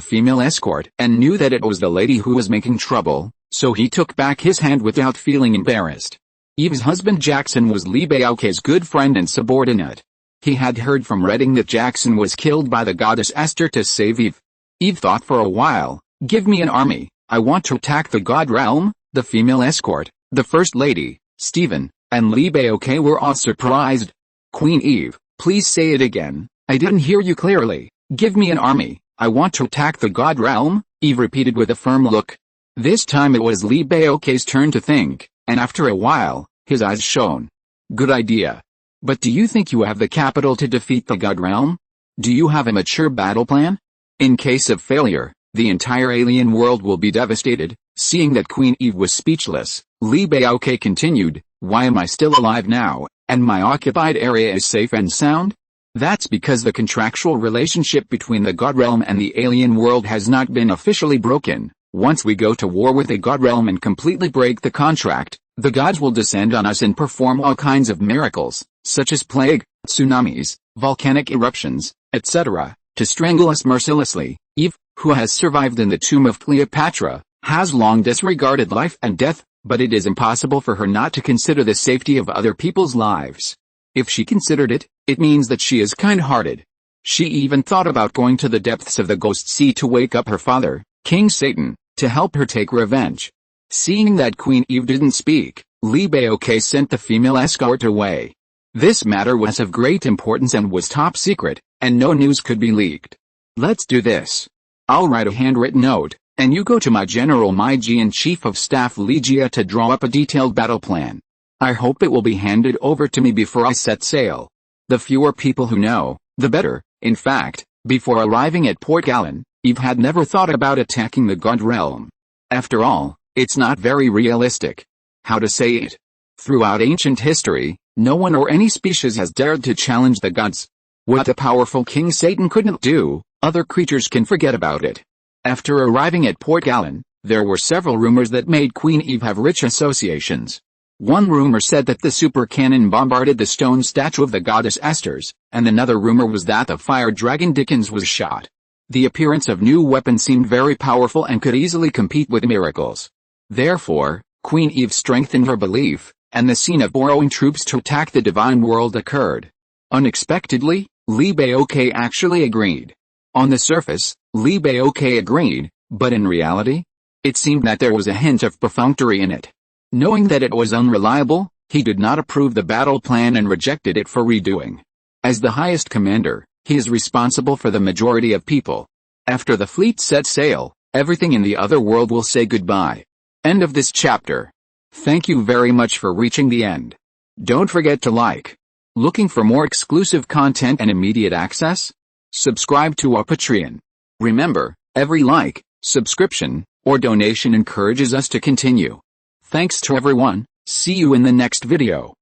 female escort and knew that it was the lady who was making trouble, so he took back his hand without feeling embarrassed. Eve's husband Jackson was Li Baoque's good friend and subordinate. He had heard from Redding that Jackson was killed by the goddess Esther to save Eve. Eve thought for a while, "Give me an army, I want to attack the god realm." The female escort, the First Lady, Stephen, and Libeoke were all surprised. "Queen Eve, please say it again, I didn't hear you clearly." "Give me an army, I want to attack the god realm," Eve repeated with a firm look. This time it was Libeoke's turn to think, and after a while, his eyes shone. "Good idea. But do you think you have the capital to defeat the god realm? Do you have a mature battle plan? In case of failure, the entire alien world will be devastated." Seeing that Queen Eve was speechless, Libeoke continued, "Why am I still alive now, and my occupied area is safe and sound? That's because the contractual relationship between the god realm and the alien world has not been officially broken. Once we go to war with the god realm and completely break the contract, the gods will descend on us and perform all kinds of miracles, such as plague, tsunamis, volcanic eruptions, etc., to strangle us mercilessly." Eve, who has survived in the tomb of Cleopatra, has long disregarded life and death, but it is impossible for her not to consider the safety of other people's lives. If she considered it, it means that she is kind-hearted. She even thought about going to the depths of the Ghost Sea to wake up her father, King Satan, to help her take revenge. Seeing that Queen Eve didn't speak, Libeoke sent the female escort away. This matter was of great importance and was top secret, and no news could be leaked. "Let's do this. I'll write a handwritten note, and you go to my General Meiji and Chief of Staff Ligia to draw up a detailed battle plan. I hope it will be handed over to me before I set sail." The fewer people who know, the better. In fact, before arriving at Port Gallen, Eve had never thought about attacking the god realm. After all, it's not very realistic. How to say it? Throughout ancient history, no one or any species has dared to challenge the gods. What the powerful King Satan couldn't do, other creatures can forget about it. After arriving at Port Gallen, there were several rumors that made Queen Eve have rich associations. One rumor said that the super cannon bombarded the stone statue of the goddess Esther's, and another rumor was that the fire dragon Dickens was shot. The appearance of new weapons seemed very powerful and could easily compete with miracles. Therefore, Queen Eve strengthened her belief, and the scene of borrowing troops to attack the divine world occurred. Unexpectedly, Libeoke actually agreed. On the surface, Libeoke agreed, but in reality, it seemed that there was a hint of perfunctory in it. Knowing that it was unreliable, he did not approve the battle plan and rejected it for redoing. As the highest commander, he is responsible for the majority of people. After the fleet sets sail, everything in the other world will say goodbye. End of this chapter. Thank you very much for reaching the end. Don't forget to like. Looking for more exclusive content and immediate access? Subscribe to our Patreon. Remember, every like, subscription, or donation encourages us to continue. Thanks to everyone, see you in the next video.